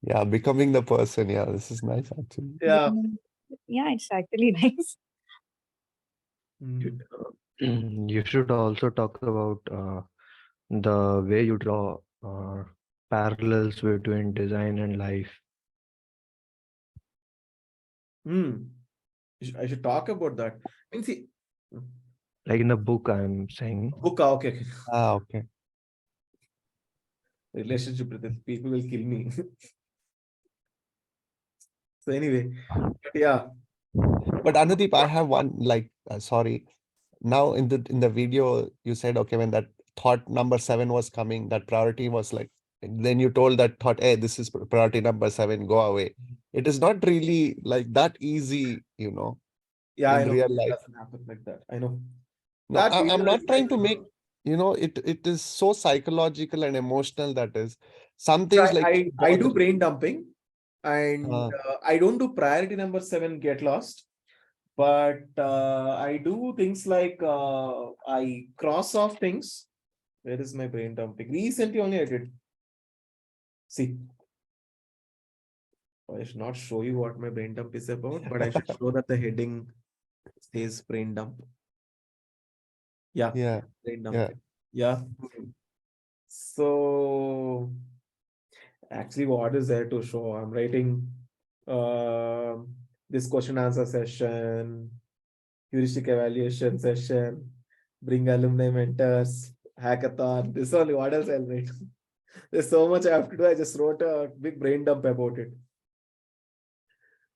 Yeah, becoming the person. Yeah, this is nice actually. Yeah. Yeah, it's actually nice. You should also talk about the way you draw parallels between design and life. I should talk about that. I mean, see, like in the book, I'm saying. Book, okay. Okay. Relationship with it, people will kill me. So anyway, but yeah. But Anudeep, I have one sorry. Now in the video you said, okay, when that thought number 7 was coming, that priority was like, then you told that thought, hey, this is priority number 7, go away. It is not really like that easy, Yeah, I in know. real It life. doesn't happen like that. I know. No, I'm not trying to make, it is so psychological and emotional, that is. Some things like I do brain dumping and I don't do priority number 7, get lost. But I do things like I cross off things. Where is my brain dumping? Recently only I did. See. I should not show you what my brain dump is about, but I should show that the heading says brain dump. Yeah. Yeah. Brain dump. Yeah. So actually, what is there to show? I'm writing this question answer session, heuristic evaluation session, bring alumni mentors, hackathon. This is only what else I'll write. There's so much I have to do. I just wrote a big brain dump about it.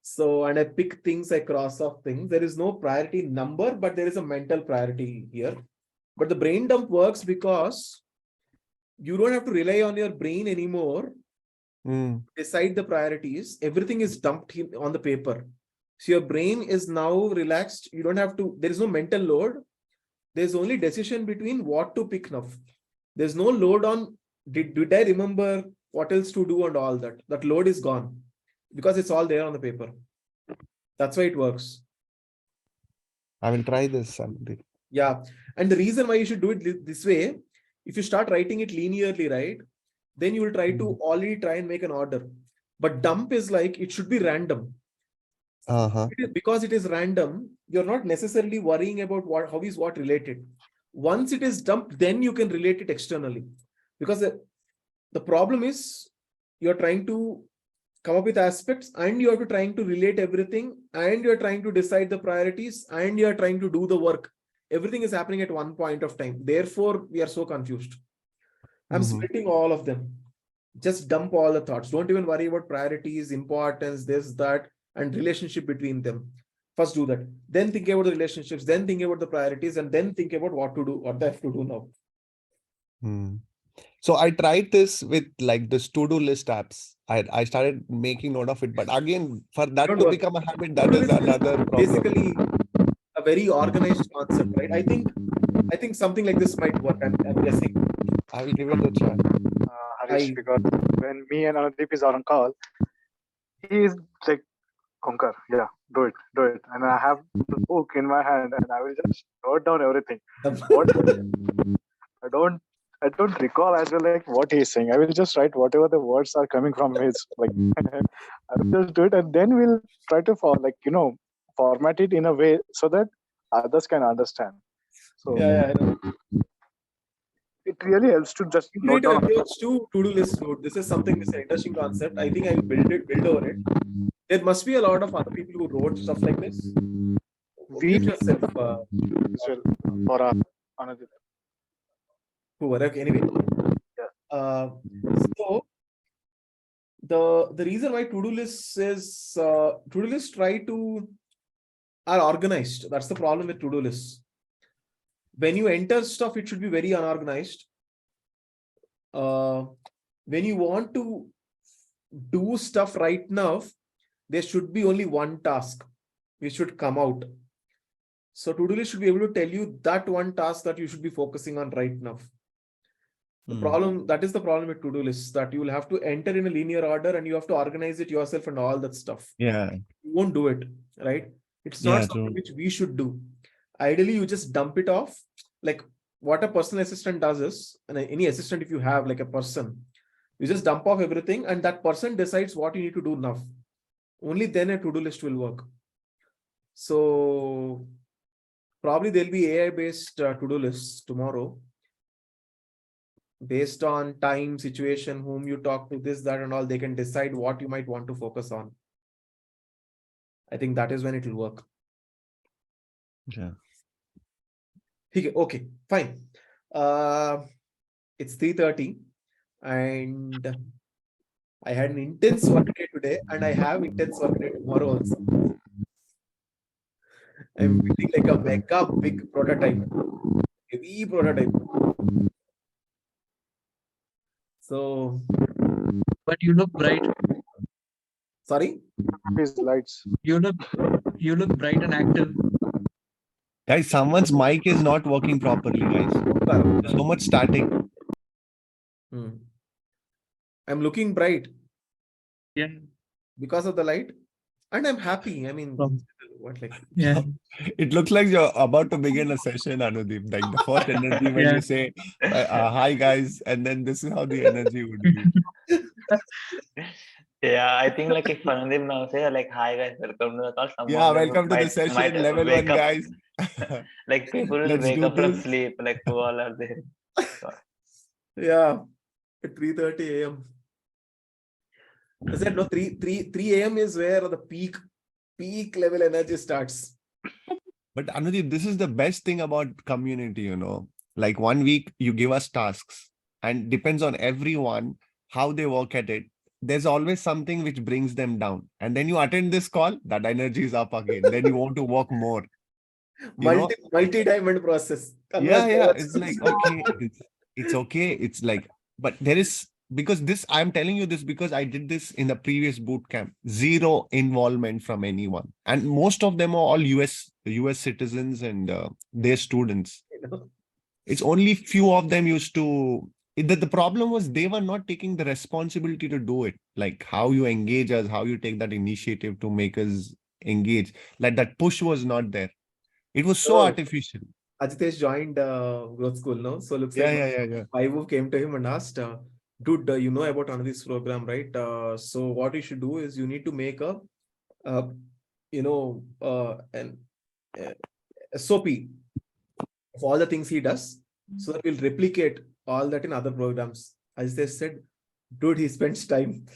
So, and I pick things, I cross off things. There is no priority number, but there is a mental priority here. But the brain dump works because you don't have to rely on your brain anymore. Decide the priorities. Everything is dumped on the paper. So your brain is now relaxed. You don't have to, there is no mental load. There's only decision between what to pick now. There's no load on, did I remember what else to do and all that. That load is gone because it's all there on the paper. That's why it works. I will try this. Yeah. And the reason why you should do it this way, if you start writing it linearly, right, then you will try to already try and make an order. But dump is like, it should be random. Because it is random, you're not necessarily worrying about how is what related. Once it is dumped, then you can relate it externally. Because the problem is you're trying to come up with aspects and you're trying to relate everything and you're trying to decide the priorities and you're trying to do the work. Everything is happening at one point of time. Therefore, we are so confused. I'm splitting all of them. Just dump all the thoughts. Don't even worry about priorities, importance, this, that, and relationship between them. First do that. Then think about the relationships, then think about the priorities, and then think about what to do, what they have to do now. So I tried this with like this to-do list apps. I started making note of it, but again, for that Don't to worry. become a habit, that is another problem. Basically a very organized concept, right? I think something like this might work. I'm guessing. I will give it a try. Harish, because when me and Anudeep is on call, he is like, Omkar, yeah, do it. And I have the book in my hand and I will just note down everything. What I don't recall as well like what he's saying. I will just write whatever the words are coming from his like I will just do it and then we'll try to format it in a way so that others can understand. So I know. It really helps to just note Creative down. approach to to-do list note. This is something, this is an interesting concept. I think I will build over it. There must be a lot of other people who wrote stuff like this. Mute yourself. For another. Whoever. Anyway. So the reason why to-do lists is to-do lists try to are organized. That's the problem with to-do lists. When you enter stuff, it should be very unorganized. When you want to do stuff right now, there should be only one task which should come out. So to-do list should be able to tell you that one task that you should be focusing on right now. The problem, that is the problem with to-do lists, that you will have to enter in a linear order and you have to organize it yourself and all that stuff. Yeah. You won't do it, right? It's not something which we should do. Ideally, you just dump it off. Like what a personal assistant does is, and any assistant, if you have like a person, you just dump off everything and that person decides what you need to do now. Only then a to-do list will work. So probably there'll be AI-based to-do lists tomorrow. Based on time, situation, whom you talk to, this, that, and all, they can decide what you might want to focus on. I think that is when it will work. Yeah. Okay, fine. It's 3:30 and I had an intense work day today and I have intense work day tomorrow also. I'm building like a mega big prototype, heavy prototype. So, but you look bright. Sorry? His lights. You look bright and active. Guys, someone's mic is not working properly, guys. There's so much static. I'm looking bright. Yeah. Because of the light. And I'm happy. I mean, what like? Yeah. It looks like you're about to begin a session, Anudeep. Like the first energy when you say, hi guys, and then this is how the energy would be. Yeah, I think like if Anudeep now say like, hi guys, welcome to the call. Some Yeah, of them welcome to the session, level 1, guys. Like people will Let's wake do up from this. sleep, like who all are there? Yeah, at 3:30 a.m. I said no, 3 a.m. is where the peak level energy starts. But Anudeep, this is the best thing about community, like 1 week you give us tasks and depends on everyone, how they work at it. There's always something which brings them down. And then you attend this call, that energy is up again. Then you want to work more. Multi-diamond process. Yeah. It's like, okay, it's okay. It's like, but there is, because this, I'm telling you this because I did this in the previous boot camp. Zero involvement from anyone. And most of them are all US citizens and their students. It's only few of them used to, the problem was they were not taking the responsibility to do it. Like how you engage us, how you take that initiative to make us engage. Like that push was not there. It was so artificial. Ajitesh joined growth school, no? So looks like Yeah. Vaivu came to him and asked, dude, you know about Anand's program, right? So what you should do is you need to make a an SOP of all the things he does, so that we'll replicate all that in other programs. Ajitesh said, dude, he spends time.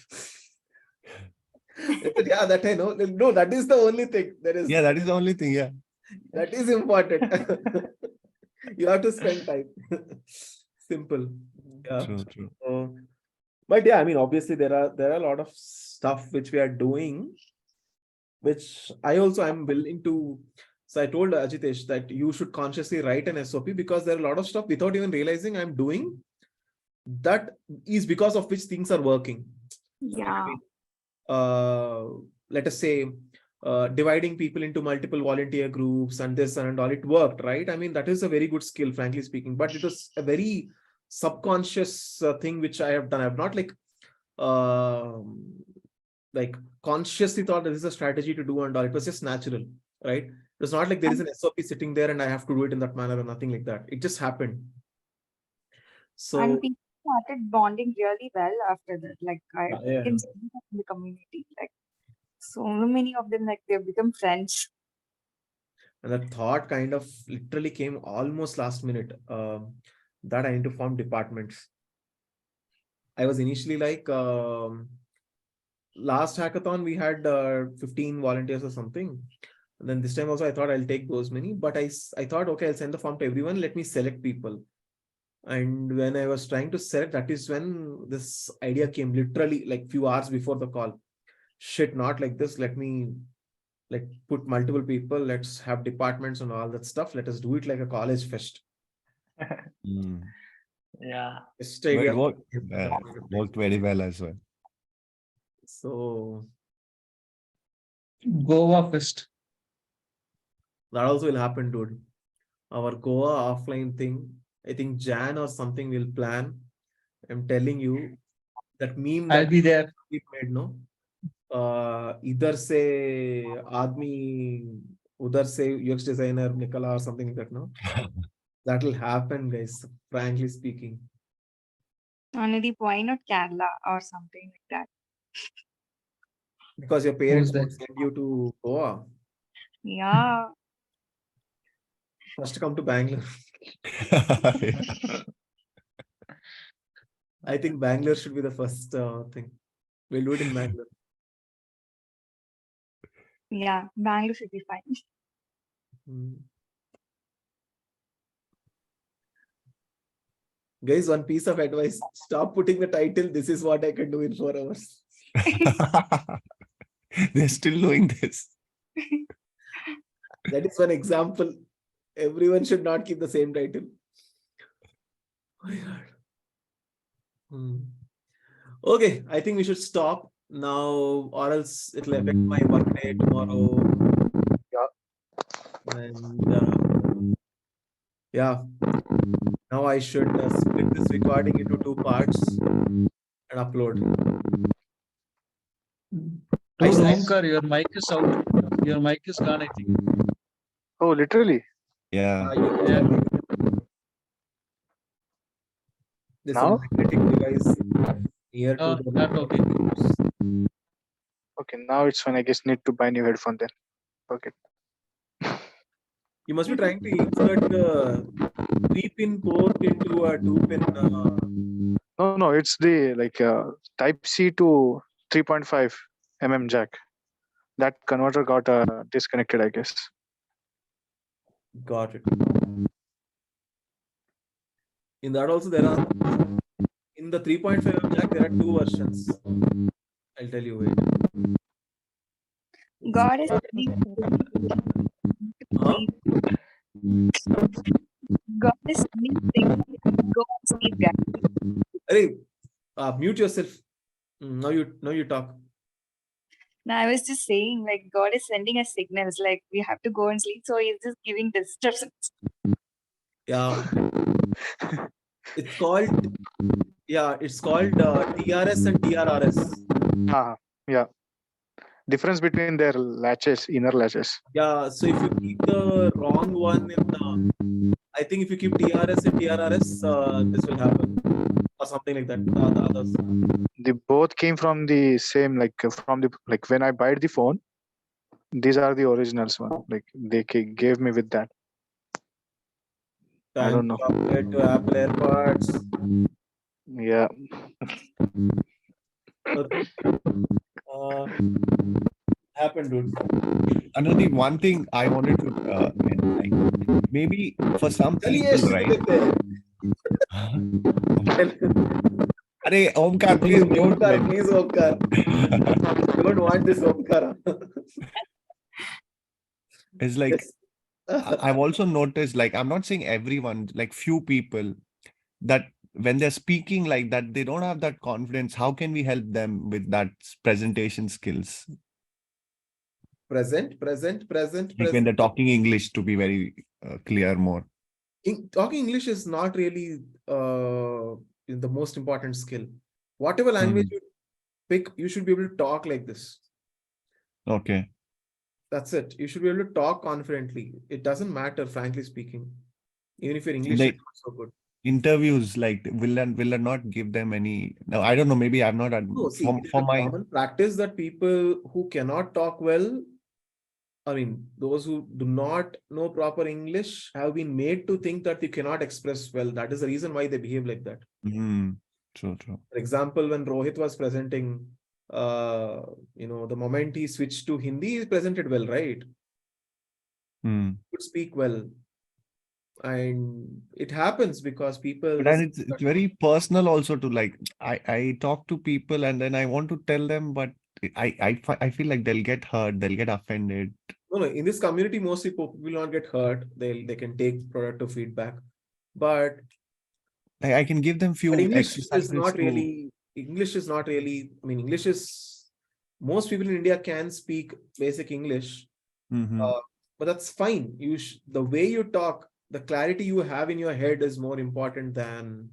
I said, yeah, that I know. No, that is the only thing. That is the only thing, yeah. That is important. You have to spend time. Simple. Yeah. True. But yeah, I mean, obviously there are a lot of stuff which we are doing, which I also am willing to. So I told Ajitesh that you should consciously write an SOP, because there are a lot of stuff without even realizing I'm doing that is because of which things are working. Yeah. Let us say dividing people into multiple volunteer groups and this and all, it worked, right? I mean, that is a very good skill, frankly speaking, but it was a very subconscious thing which I have done. I've not like consciously thought that this is a strategy to do and all. It was just natural, right? It was not like there is an SOP sitting there and I have to do it in that manner or nothing like that. It just happened. So and people started bonding really well after that. Like I yeah. can see that in the community. Like so many of them, like they've become friends. And that thought kind of literally came almost last minute, that I need to form departments. I was initially like, last hackathon we had 15 volunteers or something. And then this time also I thought I'll take those many, but I thought, okay, I'll send the form to everyone. Let me select people. And when I was trying to select, that is when this idea came, literally like few hours before the call. Shit, not like this. Let me like put multiple people. Let's have departments and all that stuff. Let us do it like a college fest. Yeah. Best But idea. it worked very well as well. So Goa Fest. that also will happen, dude. Our Goa offline thing, I think Jan or something will plan. I'm telling you, that meme I'll that be there. we made, no? Either say Admi, udhar say UX designer Nicola or something like that, no? That will happen, guys, frankly speaking. Only why not Kerala or something like that? Because your parents won't send you to Goa. Yeah. First come to Bangalore. I think Bangalore should be the first thing. We'll do it in Bangalore. Yeah, Bangalore should be fine. Guys, one piece of advice: stop putting the title. This is what I can do in 4 hours. They're still doing this. That is one example. Everyone should not keep the same title. Oh my God. Okay, I think we should stop now, or else it'll affect my birthday tomorrow. Yeah. And yeah, now I should split this recording into 2 parts and upload. Dude, Omkar, your mic is out. Your mic is gone, I think. Oh, literally? Yeah. There's Now? a magnetic device near to the Not okay. Okay, now it's when I guess need to buy new headphone then. Okay. You must be trying to insert a 3-pin port into a 2-pin. No, it's the like Type C to 3.5 jack. That converter got disconnected, I guess. Got it. In that also there are, in the 3.5 jack, there are 2 versions. I'll tell you, wait. God is God is go and sleep, guys. Hey, mute yourself. Now you talk. No, I was just saying, like, God is sending us signals, like, we have to go and sleep. So he's just giving disturbance. Yeah. It's called TRS and TRRS. Yeah. Difference between their latches, inner latches. Yeah, so if you keep the wrong one in, I think if you keep TRS and TRRS, this will happen, or something like that. The others. They both came from the same, like when I buy the phone, these are the originals one. Like they gave me with that. I don't know. Compared to Apple AirPods. Yeah. Okay. Happened, dude. Another one thing I wanted to like, maybe for some people, right? Arey, Omkar, please don't. Omkar, please, Omkar. You don't want this, Omkar. is like Yes. I've also noticed, like, I'm not saying everyone, like few people, that when they're speaking like that, they don't have that confidence. How can we help them with that presentation skills? Present. Like when they're talking English, to be very clear more. Talking English is not really the most important skill. Whatever language you pick, you should be able to talk like this. Okay. That's it. You should be able to talk confidently. It doesn't matter, frankly speaking, even if your English They is not so good. interviews, like, will I not give them any? No, I don't know. Maybe I've not had No, see, it is for a my. common practice that people who cannot talk well, I mean, those who do not know proper English have been made to think that they cannot express well. That is the reason why they behave like that. True. For example, when Rohit was presenting, the moment he switched to Hindi, he presented well, right? Could speak well. And it happens because people. But then it's very personal also to, like, I talk to people and then I want to tell them, but I feel like they'll get hurt, they'll get offended. No, in this community, mostly people will not get hurt. They can take productive feedback, but I can give them few English exercises is not to. really. English is not really. I mean, English is. Most people in India can speak basic English, but that's fine. The way you talk, the clarity you have in your head is more important than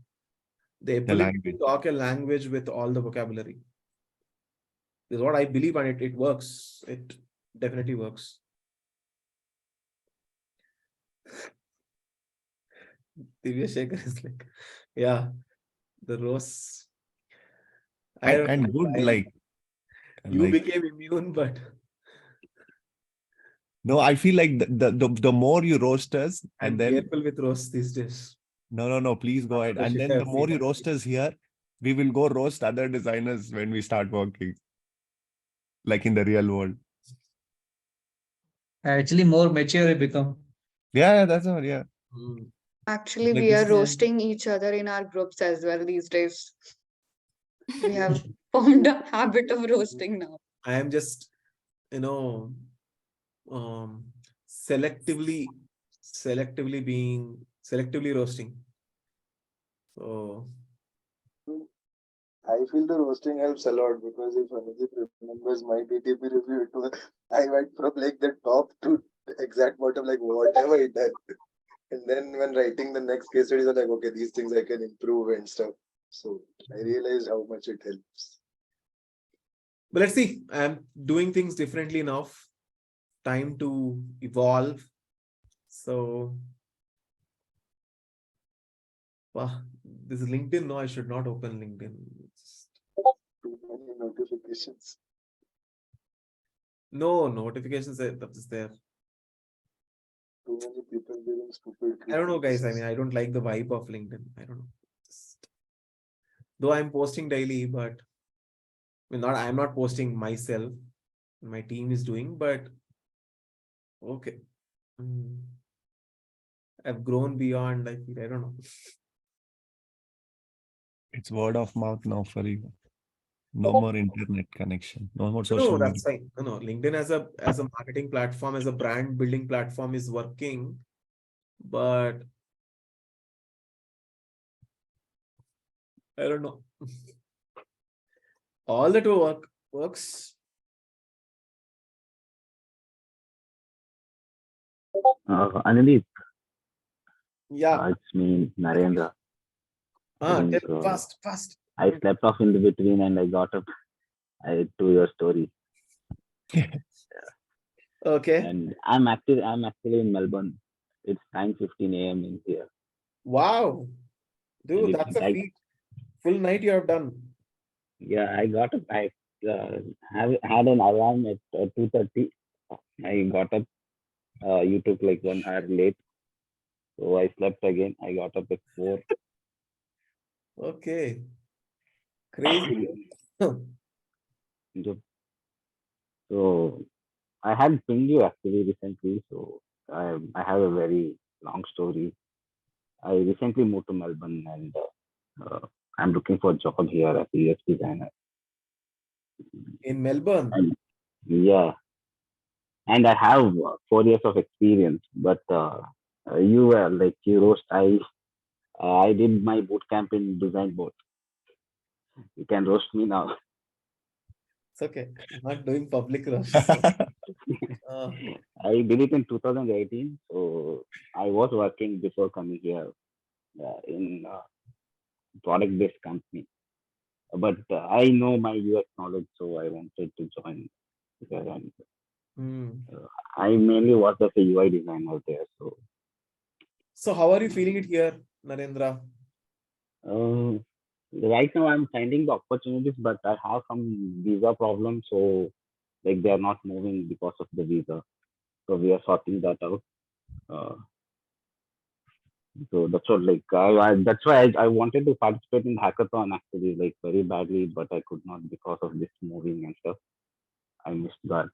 the ability to talk a language with all the vocabulary. This is what I believe, and it works. It definitely works. Divya Shekhar is like, yeah, the rose. And good, like you became immune, but no, I feel like the more you roast us, I'm and then careful with roast these days. no, please go ahead. And then the more you roast us here, we will go roast other designers when we start working, like in the real world. Actually, more mature we become. Yeah, that's all. Yeah. Actually, Like we this are is- roasting each other in our groups as well these days. We have formed a habit of roasting now. I am just, selectively roasting. So I feel the roasting helps a lot because if Anujit remembers my DTP review, I went from like the top to the exact bottom, like whatever it done. And then when writing the next case studies, I'm like, okay, these things I can improve and stuff. So I realized how much it helps. But let's see. I'm doing things differently now. Time to evolve. So, wow, this is LinkedIn. No, I should not open LinkedIn. Too many notifications. No notifications that is there. Too many people giving stupid. I don't know, guys. I mean, I don't like the vibe of LinkedIn. I don't know. Though I'm posting daily, but I'm not posting myself. My team is doing, but okay. I've grown beyond, I feel. I don't know. It's word of mouth now for you. No more internet connection. No more social No, media. that's fine. No. LinkedIn as a marketing platform, as a brand building platform is working, but I don't know. All that works. Anandit. Yeah. It's me, Narendra. Fast. I slept off in the between and I got up to your story. Okay. And I'm actually in Melbourne. It's 9:15 a.m. in here. Wow. Dude, that's a feat. Full night you have done. Yeah, I got up. I had an alarm at 2:30. I got up. You took like 1 hour late. So I slept again. I got up at 4. Okay. Crazy. So I had pinged you actually recently. So I have a very long story. I recently moved to Melbourne and I'm looking for a job here as a UX designer. In Melbourne? Yeah. and I have 4 years of experience. But you were like you roast. I did my boot camp in design board. You can roast me now. It's okay. I'm not doing public roast. So, I did it in 2018. So I was working before coming here in product-based company. But I know my UX knowledge, so I wanted to join there. And I mainly work as a UI designer there. So how are you feeling it here, Narendra? Right now I'm finding the opportunities, but I have some visa problems. So like they are not moving because of the visa. So we are sorting that out. So that's what like that's why I wanted to participate in hackathon actually like very badly, but I could not because of this moving and stuff. I missed that.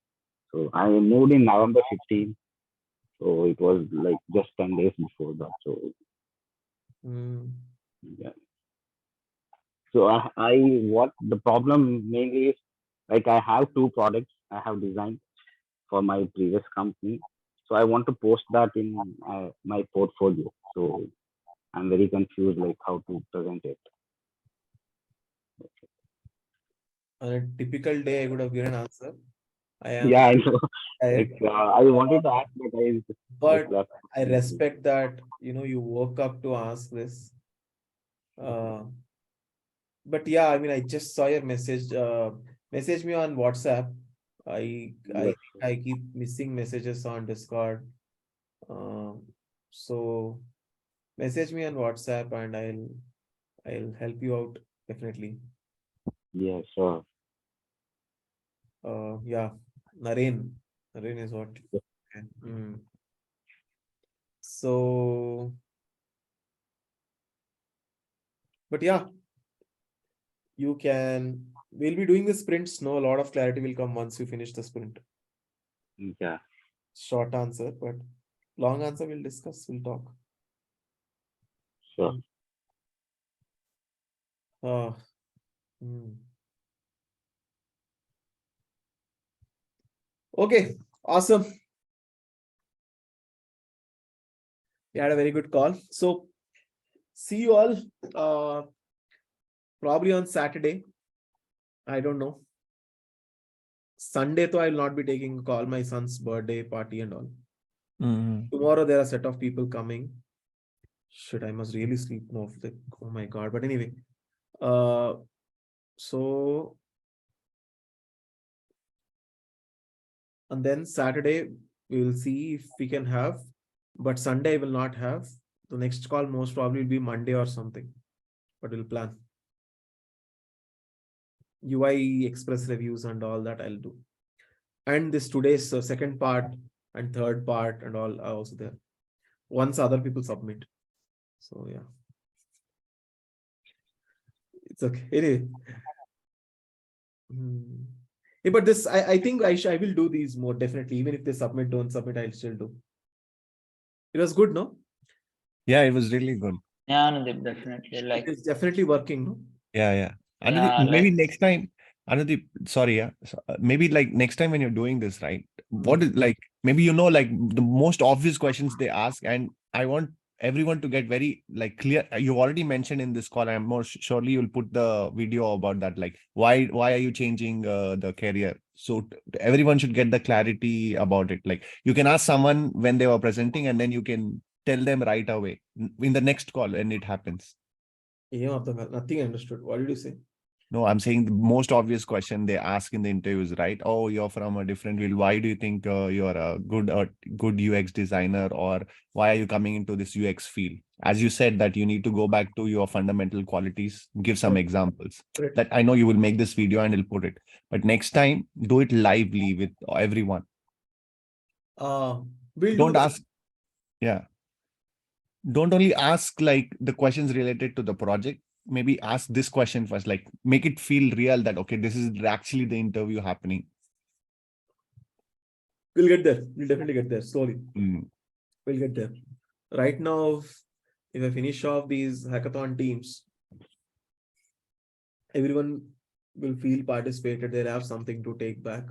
So I moved in November 15th. So it was like just 10 days before that. So yeah. So I what the problem mainly is like I have two products I have designed for my previous company. So I want to post that in my portfolio. So I'm very confused like how to present it. On a typical day, I would have given an answer. I am. Yeah, I know. Like I wanted to ask, but I respect that you woke up to ask this. But yeah, I mean, I just saw your message. Message me on WhatsApp. I keep missing messages on Discord. So message me on WhatsApp and I'll help you out definitely. Yeah, sure. Yeah, Naren is what. Okay. So, but yeah, we'll be doing the sprints. No, a lot of clarity will come once you finish the sprint. Yeah. Short answer, but long answer we'll discuss, we'll talk. Sure. Okay, awesome. We had a very good call. So see you all probably on Saturday. I don't know. Sunday, though, I will not be taking a call. My son's birthday party and all. Tomorrow, there are a set of people coming. Shit, I must really sleep. No, like, oh my God. But anyway, so, and then Saturday, we will see if we can have, but Sunday, I will not have. The next call most probably will be Monday or something, but we'll plan. UI Express reviews and all that I'll do. And this today's second part and third part and all are also there. Once other people submit. So yeah. It's okay. Anyway. Yeah, but this, I think I will do these more definitely. Even if they submit, don't submit, I'll still do. It was good, no? Yeah, it was really good. Yeah, Anudeep, definitely. Like it's definitely working, no? Yeah. Yeah, maybe next time, Anudeep, sorry, yeah. So, maybe like next time when you're doing this, right? What is like maybe like the most obvious questions they ask, and I want everyone to get very like clear. You already mentioned in this call. I'm more surely you'll put the video about that. Like why are you changing the career? So everyone should get the clarity about it. Like you can ask someone when they were presenting, and then you can tell them right away in the next call when it happens. Yeah, nothing understood. What did you say? No, I'm saying the most obvious question they ask in the interviews, right? Oh, you're from a different field. Why do you think you're a good UX designer, or why are you coming into this UX field? As you said that you need to go back to your fundamental qualities, give some examples. Right. That I know you will make this video and you'll put it, but next time do it lively with everyone. We'll Don't do ask. Yeah. Don't only ask like the questions related to the project. Maybe ask this question first, like make it feel real that, okay, this is actually the interview happening. We'll get there. We'll definitely get there slowly. We'll get there. Right now, if I finish off these hackathon teams, everyone will feel participated. They'll have something to take back.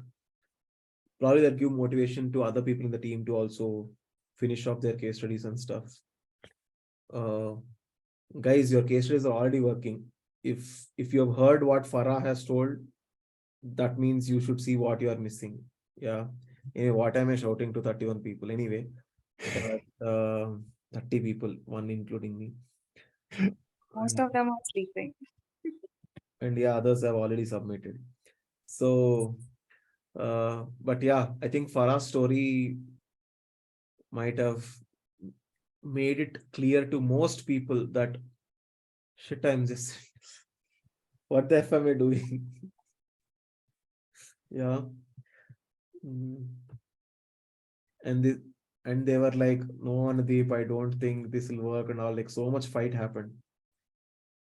Probably that give motivation to other people in the team to also finish off their case studies and stuff. Guys, your case studies are already working. If you have heard what Farah has told, that means you should see what you are missing. Yeah. Anyway, what am I shouting to 31 people? Anyway, but, 30 people, one including me. Most of them are sleeping. And yeah, others have already submitted. So, but yeah, I think Farah's story might have made it clear to most people that shit, I'm just what the F am I doing? Yeah. And they were like, no, Anudeep, I don't think this will work, and all, like, so much fight happened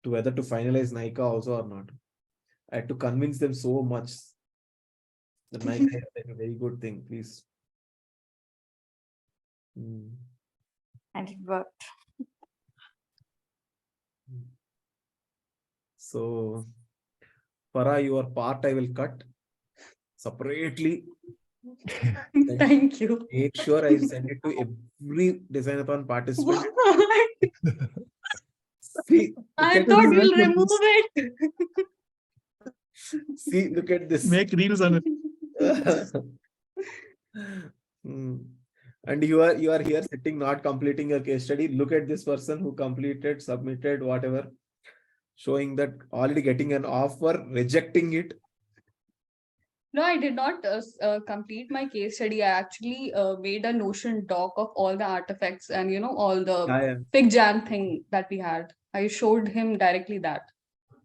to whether to finalize Nika also or not. I had to convince them so much that Nika is like a very good thing, please. And it worked. So, Farah, your part I will cut separately. Thank you. Make sure I send it to every Designathon participant. See, I thought you'll remove it. See, look at this. Make reels on it. And you are here sitting, not completing your case study. Look at this person who completed, submitted, whatever, showing that already getting an offer, rejecting it. No, I did not complete my case study. I actually made a Notion doc of all the artifacts and all the fig jam thing that we had. I showed him directly that.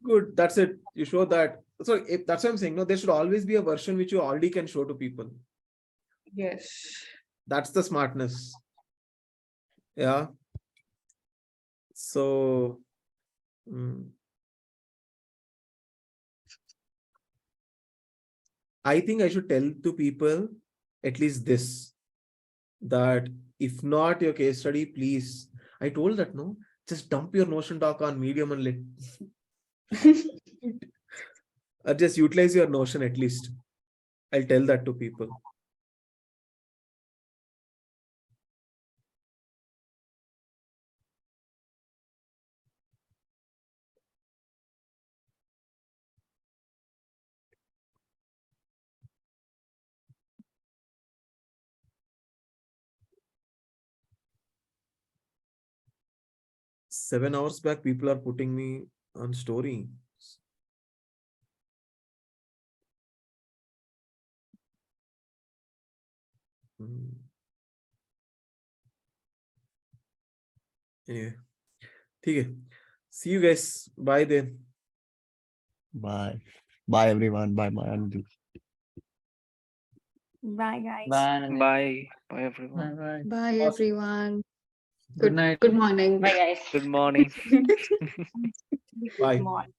Good, that's it. You show that. So if that's what I'm saying, no, there should always be a version which you already can show to people. Yes. That's the smartness. Yeah. So I think I should tell to people at least this, that if not your case study, please, I told that, no, just dump your Notion doc on Medium and let or just utilize your Notion at least. I'll tell that to people. Seven hours back, people are putting me on story. Anyway, okay. See you guys. Bye then. Bye. Bye everyone. Bye bye Andy. Bye, guys. Bye. Bye, everyone. Bye. Bye, everyone. Good night. Good morning. Good morning. Bye. Good morning.